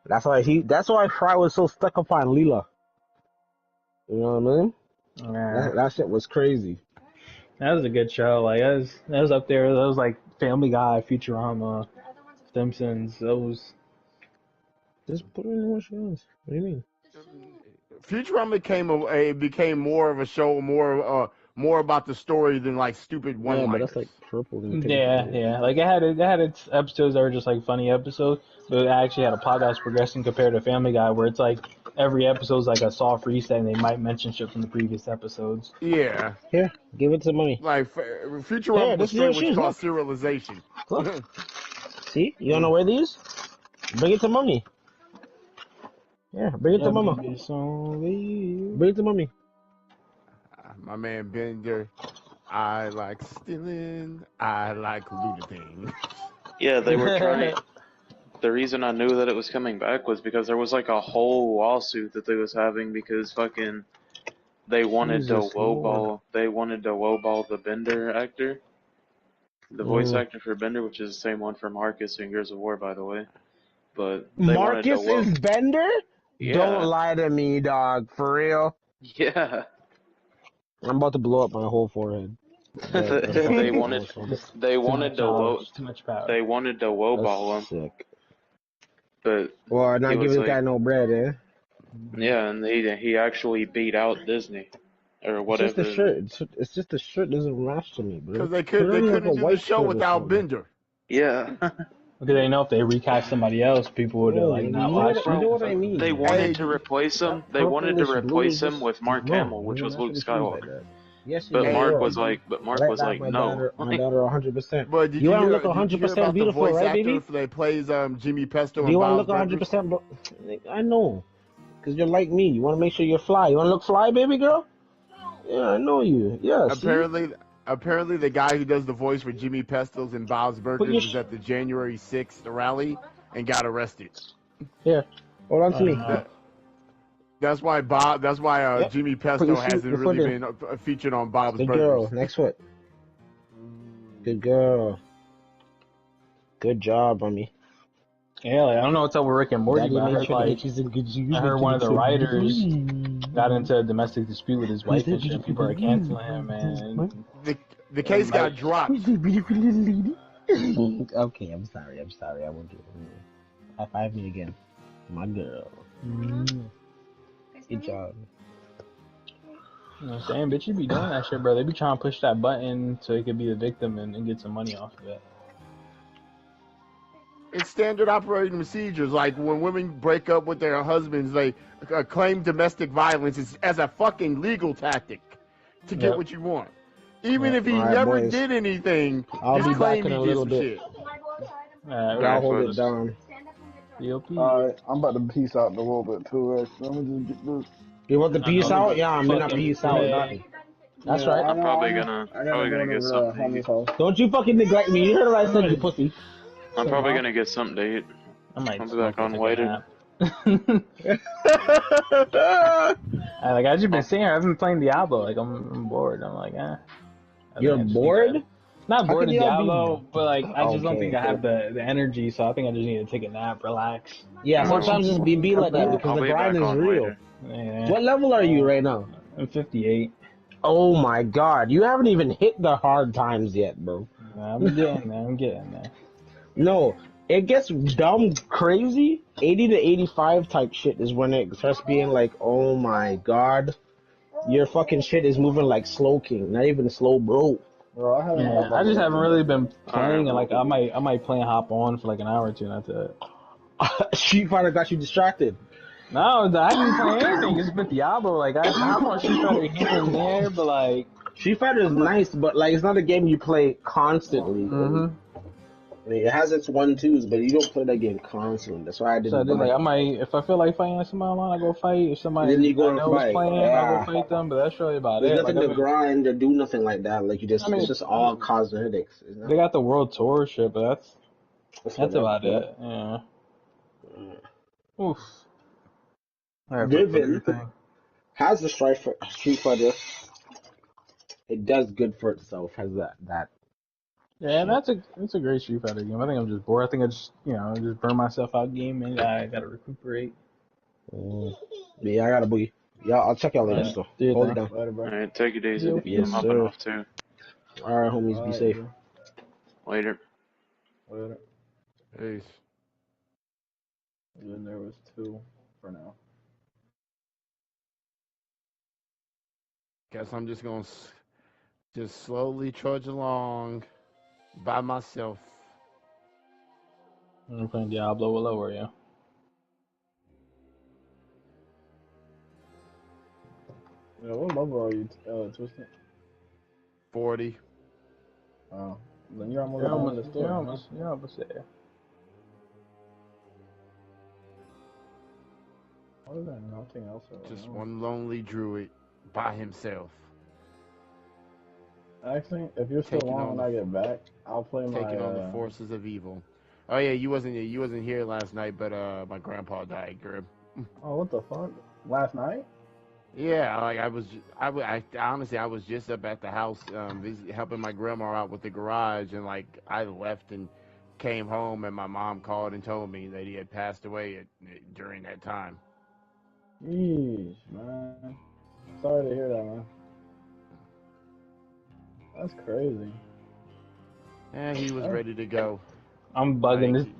Speaker 2: That's why Fry was so stuck up on Lila. You know what I mean?
Speaker 14: Yeah.
Speaker 2: That shit was crazy.
Speaker 14: That was a good show. Like that was up there. That was like Family Guy, Futurama, Simpsons. Those.
Speaker 2: Just put it in what shows. What do you mean?
Speaker 16: Futurama became more of a show, more about the story than like stupid
Speaker 2: Yeah,
Speaker 16: one-liners.
Speaker 2: but that's like purple.
Speaker 14: Yeah. Like it had its episodes that were just like funny episodes, but it actually had a plot that was progressing compared to Family Guy, where it's like every episode's like a soft reset, and they might mention shit from the previous episodes.
Speaker 16: Yeah.
Speaker 2: Here, give it to mommy.
Speaker 16: Like Futurama
Speaker 2: Yeah,
Speaker 16: was
Speaker 2: this is your
Speaker 16: straight
Speaker 2: shoes,
Speaker 16: what's called serialization.
Speaker 2: Look. See? You wanna wear these? Bring it to mommy. Yeah, bring it to mama. Bring it to mommy.
Speaker 16: My man Bender, I like stealing, I like looting.
Speaker 1: Yeah, they were trying... The reason I knew that it was coming back was because there was like a whole lawsuit that they was having because fucking... They wanted to
Speaker 2: Jesus Lord.
Speaker 1: lowball the Bender actor. The voice
Speaker 2: Mm.
Speaker 1: actor for Bender, which is the same one for Marcus in Gears of War, by the way. But they wanted
Speaker 2: Marcus
Speaker 1: to
Speaker 2: is Bender?
Speaker 1: Yeah.
Speaker 2: Don't lie to me, dog. For real?
Speaker 1: Yeah.
Speaker 2: I'm about to blow up my whole forehead.
Speaker 1: They wanted to lowball him.
Speaker 2: Sick.
Speaker 1: But
Speaker 2: Well, not
Speaker 1: he was
Speaker 2: giving
Speaker 1: like-
Speaker 2: the guy no bread, eh?
Speaker 1: yeah, and he actually beat out Disney or
Speaker 2: It's
Speaker 1: whatever.
Speaker 2: just the shirt. It's just the shirt doesn't match to me, bro.
Speaker 16: Because they
Speaker 2: Put it
Speaker 16: couldn't
Speaker 2: on like a
Speaker 16: do the
Speaker 2: white
Speaker 16: show
Speaker 2: shirt or
Speaker 16: without
Speaker 2: something.
Speaker 16: Bender.
Speaker 1: Yeah.
Speaker 14: Because they know if they recast somebody else, people would have like not watched
Speaker 2: You know
Speaker 14: it.
Speaker 2: what I mean?
Speaker 1: They wanted to replace him. They wanted to replace him with Mark Hamill, which was Luke Skywalker.
Speaker 2: Yes,
Speaker 1: But
Speaker 2: you
Speaker 1: Mark
Speaker 2: are.
Speaker 1: was like,
Speaker 2: My
Speaker 1: no.
Speaker 2: daughter 100%.
Speaker 16: But did
Speaker 2: You
Speaker 16: you,
Speaker 2: wanna
Speaker 16: hear,
Speaker 2: look
Speaker 16: did you
Speaker 2: 100%
Speaker 16: hear about the
Speaker 2: beautiful,
Speaker 16: voice
Speaker 2: right,
Speaker 16: actor
Speaker 2: baby?
Speaker 16: that plays Jimmy Pesto
Speaker 2: Do you
Speaker 16: and
Speaker 2: want to
Speaker 16: Bob's
Speaker 2: look
Speaker 16: Burgers?
Speaker 2: 100%, bro? I know. Because you're like me. You want to make sure you're fly. You want to look fly, baby girl? Yeah, I know you. Yeah,
Speaker 16: Apparently, the guy who does the voice for Jimmy Pesto's and Bob's Burgers
Speaker 2: your
Speaker 16: was at the January 6th rally and got arrested.
Speaker 2: Here, hold on to me.
Speaker 16: That's why
Speaker 2: Yep.
Speaker 16: Jimmy
Speaker 2: Put
Speaker 16: Pesto
Speaker 2: your shoe-
Speaker 16: hasn't
Speaker 2: your
Speaker 16: really
Speaker 2: foot in.
Speaker 16: been featured on Bob's
Speaker 2: Good
Speaker 16: Burgers.
Speaker 2: girl. Next foot. Good girl. Good job, mommy.
Speaker 14: Yeah, like, I don't know what's up with Rick and Morty,
Speaker 2: Daddy
Speaker 14: but I
Speaker 2: made
Speaker 14: heard
Speaker 2: sure
Speaker 14: like
Speaker 2: that she's in good use.
Speaker 14: I heard one of the writers got into a domestic dispute with his wife and shit. People are canceling him, man.
Speaker 16: The case got dropped.
Speaker 2: Okay, I'm sorry. I won't do it. High five me again. My girl. Good job.
Speaker 14: You know what I'm saying? Bitch, you be doing that shit, bro. They be trying to push that button so they could be the victim and get some money off of it.
Speaker 16: It's standard operating procedures. Like when women break up with their husbands, they claim domestic violence as a fucking legal tactic to get what you want. Even if he
Speaker 2: All right,
Speaker 16: never
Speaker 2: boys.
Speaker 16: did anything,
Speaker 2: I'll
Speaker 16: just
Speaker 2: be
Speaker 16: claim
Speaker 2: back in
Speaker 16: he
Speaker 2: a
Speaker 16: did
Speaker 2: little
Speaker 16: some
Speaker 2: bit.
Speaker 16: shit.
Speaker 2: Y'all hold it down.
Speaker 10: Alright, I'm about to peace out in a little bit too, actually. Let me just get this.
Speaker 2: You want the peace out? Yeah, I'm gonna
Speaker 14: Fucking
Speaker 2: peace out. That's
Speaker 10: Yeah,
Speaker 2: right.
Speaker 10: I know,
Speaker 1: probably
Speaker 10: I
Speaker 1: gonna
Speaker 10: gotta go
Speaker 1: get
Speaker 10: to
Speaker 1: something to
Speaker 10: homie's
Speaker 1: eat.
Speaker 10: house.
Speaker 2: Don't you fucking neglect me. You heard what I said, you pussy.
Speaker 1: I'm probably gonna get something to eat.
Speaker 14: I might
Speaker 1: I'll be
Speaker 14: smoke
Speaker 1: back
Speaker 14: or
Speaker 1: on
Speaker 14: take a
Speaker 1: later.
Speaker 14: nap. Like I just been saying, I've been playing Diablo. Like I'm bored. I'm like, I
Speaker 2: You're
Speaker 14: think I just
Speaker 2: bored?
Speaker 14: need to- Not
Speaker 2: How
Speaker 14: bored
Speaker 2: can
Speaker 14: of
Speaker 2: y'all be-
Speaker 14: Diablo, but like I just don't think I
Speaker 2: Okay.
Speaker 14: have the energy. So I think I just need to take a nap, relax.
Speaker 2: Yeah, sometimes it's be like that because
Speaker 1: I'll
Speaker 2: the
Speaker 1: be
Speaker 2: grind
Speaker 1: back
Speaker 2: is
Speaker 1: on
Speaker 2: real.
Speaker 1: later.
Speaker 14: Yeah.
Speaker 2: What level are you right now?
Speaker 14: I'm 58.
Speaker 2: Oh my god, you haven't even hit the hard times yet, bro.
Speaker 14: I'm getting there. I'm getting there.
Speaker 2: No, it gets dumb crazy. 80 to 85 type shit is when it starts being like, oh my god, your fucking shit is moving like Slow King, not even Slow Bro.
Speaker 10: Bro, I haven't
Speaker 14: Yeah, I just haven't really been playing, and like I might play and hop on for like an hour or two, and that's it.
Speaker 2: Street Fighter got you distracted.
Speaker 14: No, I haven't been playing anything. It's been Diablo. Like I hop on Street Fighter here and there, but like
Speaker 2: Street Fighter is nice, but like it's not a game you play constantly.
Speaker 14: Mhm.
Speaker 2: I mean, it has its 1-2s, but you don't play that game constantly. That's why I
Speaker 14: So I
Speaker 2: didn't.
Speaker 14: did,
Speaker 2: buy
Speaker 14: like I
Speaker 2: it.
Speaker 14: might, if I feel like fighting somebody online, I go fight. If somebody
Speaker 2: Then you go
Speaker 14: I
Speaker 2: and
Speaker 14: know is
Speaker 2: fight.
Speaker 14: playing, I
Speaker 2: Yeah.
Speaker 14: go fight them. But that's really about
Speaker 2: There's
Speaker 14: it.
Speaker 2: nothing
Speaker 14: Like,
Speaker 2: to grind or do nothing like that. Like you just,
Speaker 14: I mean,
Speaker 2: it's just all cosmetics. It's not,
Speaker 14: they got the world tour shit, but that's
Speaker 2: whatever.
Speaker 14: about it. Yeah. Oof. I have to put
Speaker 2: Riven
Speaker 14: everything.
Speaker 2: has the Street Fighter. It does good for itself. Has that.
Speaker 14: Yeah, it's a great Street Fighter game. I think I'm just bored. I think I just just burn myself out game and I gotta recuperate.
Speaker 2: Yeah, I gotta boogie. Yeah, I'll check y'all later.
Speaker 14: Alright,
Speaker 2: So
Speaker 14: do your
Speaker 2: hold it
Speaker 14: thing.
Speaker 2: down.
Speaker 10: Later, bro.
Speaker 1: Alright, take it easy.
Speaker 2: Yes,
Speaker 1: I'm hopping
Speaker 2: sir.
Speaker 1: off too.
Speaker 2: All right, homies, be
Speaker 10: Alright,
Speaker 2: safe.
Speaker 10: bro.
Speaker 1: Later.
Speaker 10: Later.
Speaker 16: Peace.
Speaker 10: Then there was 2 for now.
Speaker 16: Guess I'm just gonna just slowly trudge along by myself.
Speaker 14: I'm playing Diablo. What level are you?
Speaker 10: Yeah, what level are you, Twisted?
Speaker 16: 40.
Speaker 10: Oh, then you're almost done with the story.
Speaker 14: You're almost there.
Speaker 10: What is that? Nothing else.
Speaker 16: Just one lonely druid by himself.
Speaker 10: Actually, if you're still
Speaker 16: Taking
Speaker 10: on
Speaker 16: on
Speaker 10: when I get back, I'll play my.
Speaker 16: Taking on the forces of evil. Oh yeah, you wasn't here last night, but my grandpa died, Grib.
Speaker 10: Oh, what the fuck? Last night?
Speaker 16: Yeah, like I honestly I was just up at the house, helping my grandma out with the garage, and like I left and came home, and my mom called and told me that he had passed away during that time.
Speaker 10: Yeesh, man. Sorry to hear that, man. That's crazy.
Speaker 16: And he was ready to go.
Speaker 14: I'm bugging.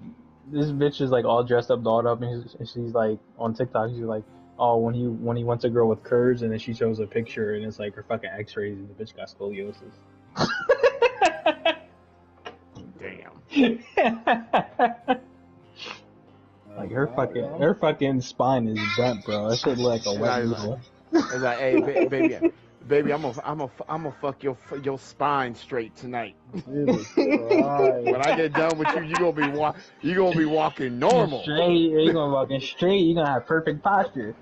Speaker 14: This bitch is like all dressed up, dolled up, and she's like on TikTok. She's like, oh, when he wants a girl with curves, and then she shows a picture, and it's like her fucking X-rays, and the bitch got scoliosis.
Speaker 16: Damn.
Speaker 14: Like her fucking spine is bent, bro. That shit look like a wet noodle.
Speaker 16: It's like, hey, baby, I'm gonna fuck your spine straight tonight. When I get done with you, you gonna be walking normal.
Speaker 14: Straight, you're gonna walking straight. You're gonna have perfect posture.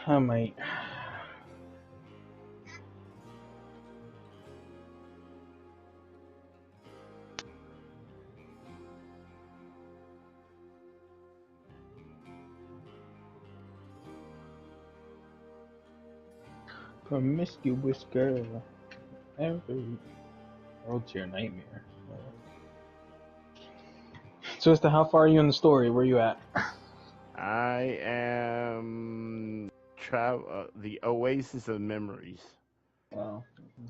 Speaker 14: I might. Promiscuous girl. every road to your nightmare. So, as to how far are you in the story? Where you at?
Speaker 16: I am the Oasis of Memories.
Speaker 10: Wow.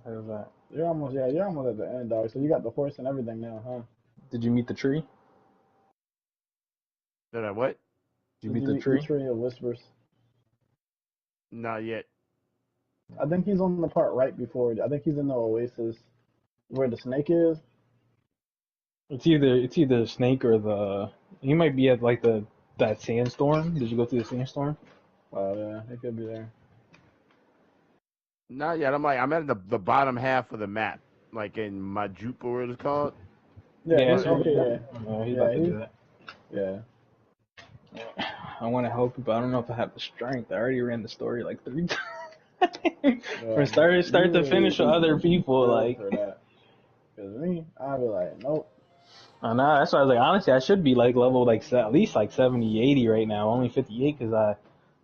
Speaker 14: How's that?
Speaker 10: You're almost at the end, dog. So you got the horse and everything now, huh?
Speaker 14: Did you meet the tree?
Speaker 16: Did I what?
Speaker 14: Did you meet the tree?
Speaker 10: The tree of whispers.
Speaker 16: Not yet.
Speaker 10: I think he's on the part right before it. I think he's in the Oasis where the snake is.
Speaker 14: It's either the snake or the. You might be at like that sandstorm. Did you go through the sandstorm?
Speaker 10: Oh yeah, it could be there.
Speaker 16: Not yet. I'm at the bottom half of the map, like in Majupa, what it's called.
Speaker 10: Yeah.
Speaker 14: So
Speaker 10: Okay. Yeah.
Speaker 14: he's about to do that.
Speaker 10: Yeah.
Speaker 14: I want to help you, but I don't know if I have the strength. I already ran the story like 3 times. From start to finish with other people, like.
Speaker 10: Cause me, I'd be like, nope.
Speaker 14: I know. That's why I was like, honestly, I should be like level like at least like 70, 80 right now. Only 58 because I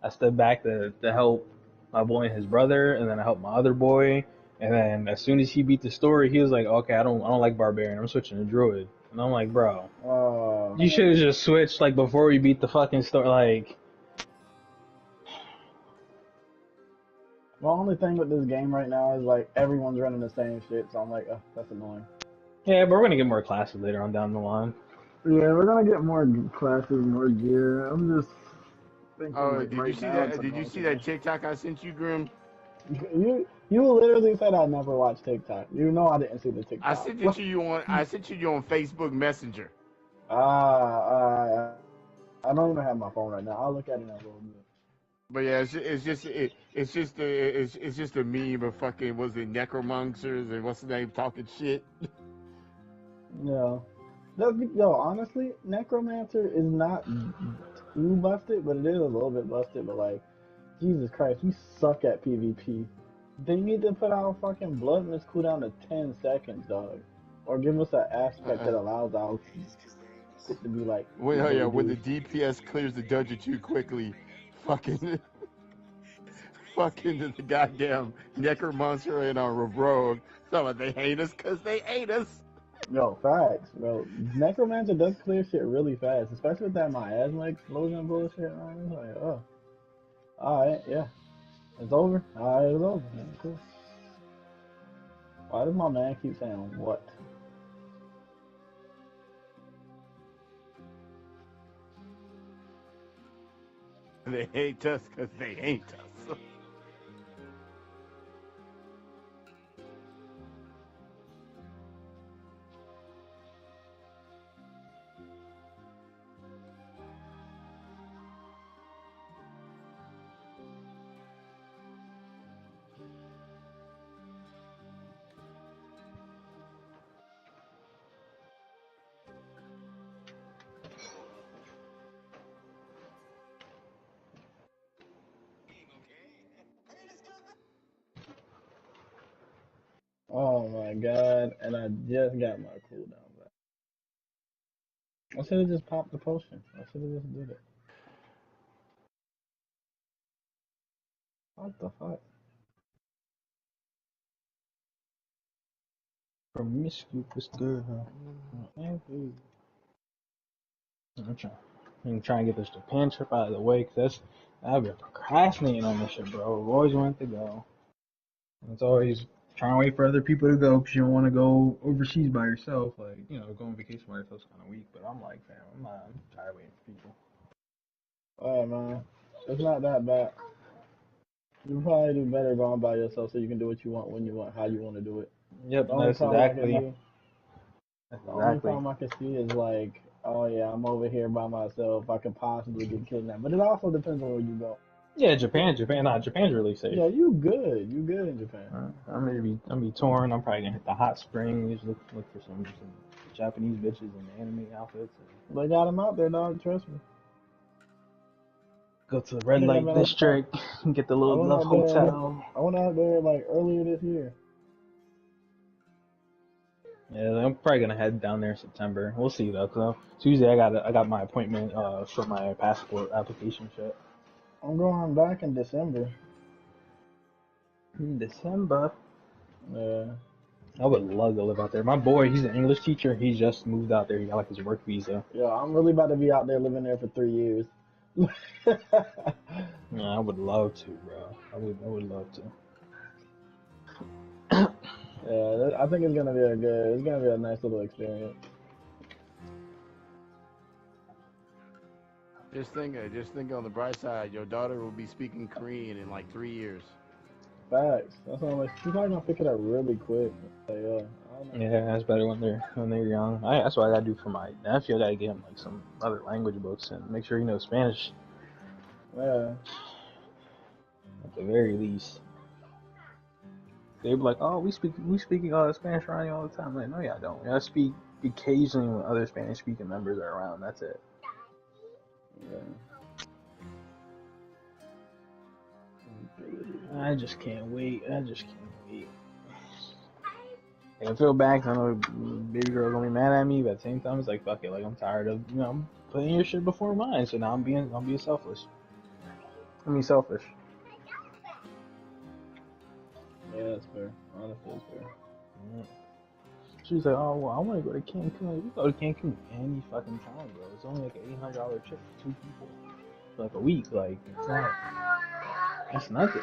Speaker 14: stepped back to help my boy and his brother, and then I helped my other boy. And then as soon as he beat the story, he was like, okay, I don't like barbarian. I'm switching to druid. And I'm like, bro, you should have just switched like before we beat the fucking story. Like,
Speaker 10: the only thing with this game right now is like everyone's running the same shit, so I'm like, oh, that's annoying.
Speaker 14: yeah, but we're gonna get more classes later on down the line.
Speaker 10: Yeah, we're gonna get more classes, more gear. I'm just thinking.
Speaker 16: Oh, did you see that? Did you see that TikTok I sent you, Grim?
Speaker 10: You literally said I never watched TikTok. You know I didn't see the TikTok.
Speaker 16: I sent it to you on Facebook Messenger.
Speaker 10: I don't even have my phone right now. I'll look at it in a little bit.
Speaker 16: But yeah, it's just a meme of fucking, was it necromancers and what's the name talking shit.
Speaker 10: Yeah. Yo, honestly, Necromancer is not too busted, but it is a little bit busted. But like, Jesus Christ, we suck at PvP. They need to put our fucking bloodness cooldown to 10 seconds, dog. Or give us an aspect that allows our to be like.
Speaker 16: Well, yeah, when the DPS clears the dungeon too quickly, fucking the goddamn Necromancer and our Rogue. Some of they hate us because they hate us.
Speaker 10: Yo, facts, bro. Necromancer does clear shit really fast, especially with that miasma explosion bullshit, man. It's like, oh. Alright, yeah. It's over. Alright, it's over. Yeah, cool. Why does my man keep saying what?
Speaker 16: They hate us because they hate us.
Speaker 10: Oh my god, and I just got my cooldown back. I should have just popped the potion. I should have just did it. What the fuck?
Speaker 14: Promiscuous girl. I'm trying to get this Japan trip out of the way, because I've been procrastinating on this shit, bro. I've always wanted to go. And it's always trying to wait for other people to go, because you don't want to go overseas by yourself. Like, you know, going on vacation by yourself is kind of weak, but I'm like, fam, I'm tired of waiting for people.
Speaker 10: Alright, man. It's not that bad. You probably do better going by yourself so you can do what you want, when you want, how you want to do it.
Speaker 14: Yep,
Speaker 10: The only
Speaker 14: that's
Speaker 10: problem
Speaker 14: exactly.
Speaker 10: The only problem I can see is like, oh yeah, I'm over here by myself. I could possibly get kidnapped, but it also depends on where you go.
Speaker 14: Yeah, Japan's really safe.
Speaker 10: Yeah, you good in Japan.
Speaker 14: I'm gonna be torn. I'm probably gonna hit the hot springs, look for some Japanese bitches in anime outfits.
Speaker 10: They got them out there, dog. Trust me.
Speaker 14: Go to the red light district, get the little love hotel.
Speaker 10: I went out there like earlier this year.
Speaker 14: Yeah, I'm probably gonna head down there in September. We'll see though, cause Tuesday I got my appointment for my passport application shit.
Speaker 10: I'm going back in December.
Speaker 14: December.
Speaker 10: Yeah.
Speaker 14: I would love to live out there. My boy, he's an English teacher. He just moved out there. He got like his work visa.
Speaker 17: Yo, I'm really about to be out there living there for 3 years.
Speaker 14: Yeah, I would love to, bro. I would love to.
Speaker 17: Yeah, I think it's gonna be a nice little experience.
Speaker 16: Just think on the bright side, your daughter will be speaking Korean in like 3 years.
Speaker 17: Facts. That's what I'm like. She's probably gonna pick it up really quick. So, yeah, I don't know.
Speaker 14: Yeah, that's better when they're young. That's what I gotta do for my nephew. I gotta get him like some other language books and make sure he knows Spanish.
Speaker 17: Yeah.
Speaker 14: At the very least. They'd be like, "Oh, we speaking Spanish around here all the time." I'm like, no, yeah, I don't. I speak occasionally when other Spanish-speaking members are around. That's it.
Speaker 17: Yeah.
Speaker 14: I just can't wait. I feel bad 'cause I know baby girl's gonna be mad at me, but at the same time, it's like, fuck it. Like, I'm tired of, putting your shit before mine. So now I'm being selfish. Selfish.
Speaker 17: Yeah, that's fair. Honestly, that's fair.
Speaker 14: Yeah. She's like, oh, well, I want to go to Cancun. We go to Cancun any fucking time, bro. It's only like an $800 trip for 2 people. For like a week. Like, it's not. That's nothing.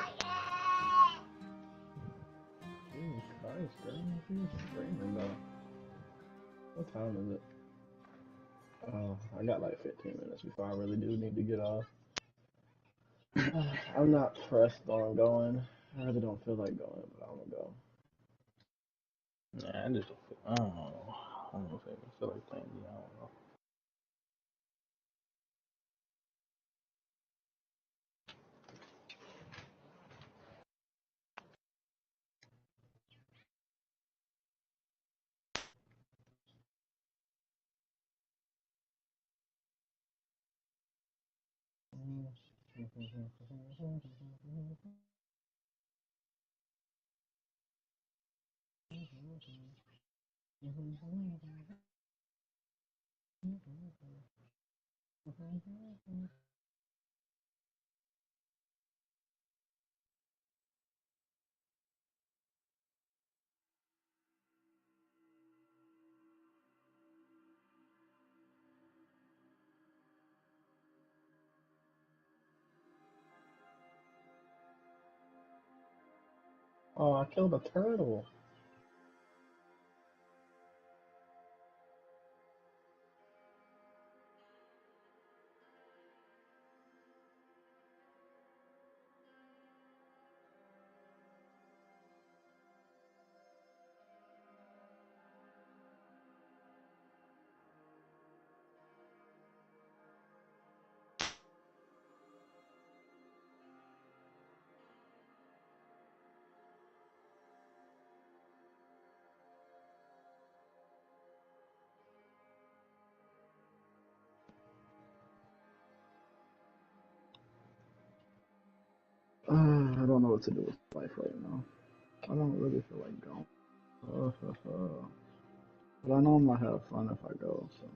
Speaker 17: Jesus Christ, girl. She's screaming though. What time is it? Oh, I got like 15 minutes before I really do need to get off. I'm not pressed on going. I really don't feel like going, but I'm gonna go.
Speaker 14: Nah, I just don't feel, I don't know. I don't know if I even feel like playing. I don't know.
Speaker 17: Oh, I killed a turtle. I don't know what to do with life right now. I don't really feel like going. But I know I'm gonna have fun if I go, so.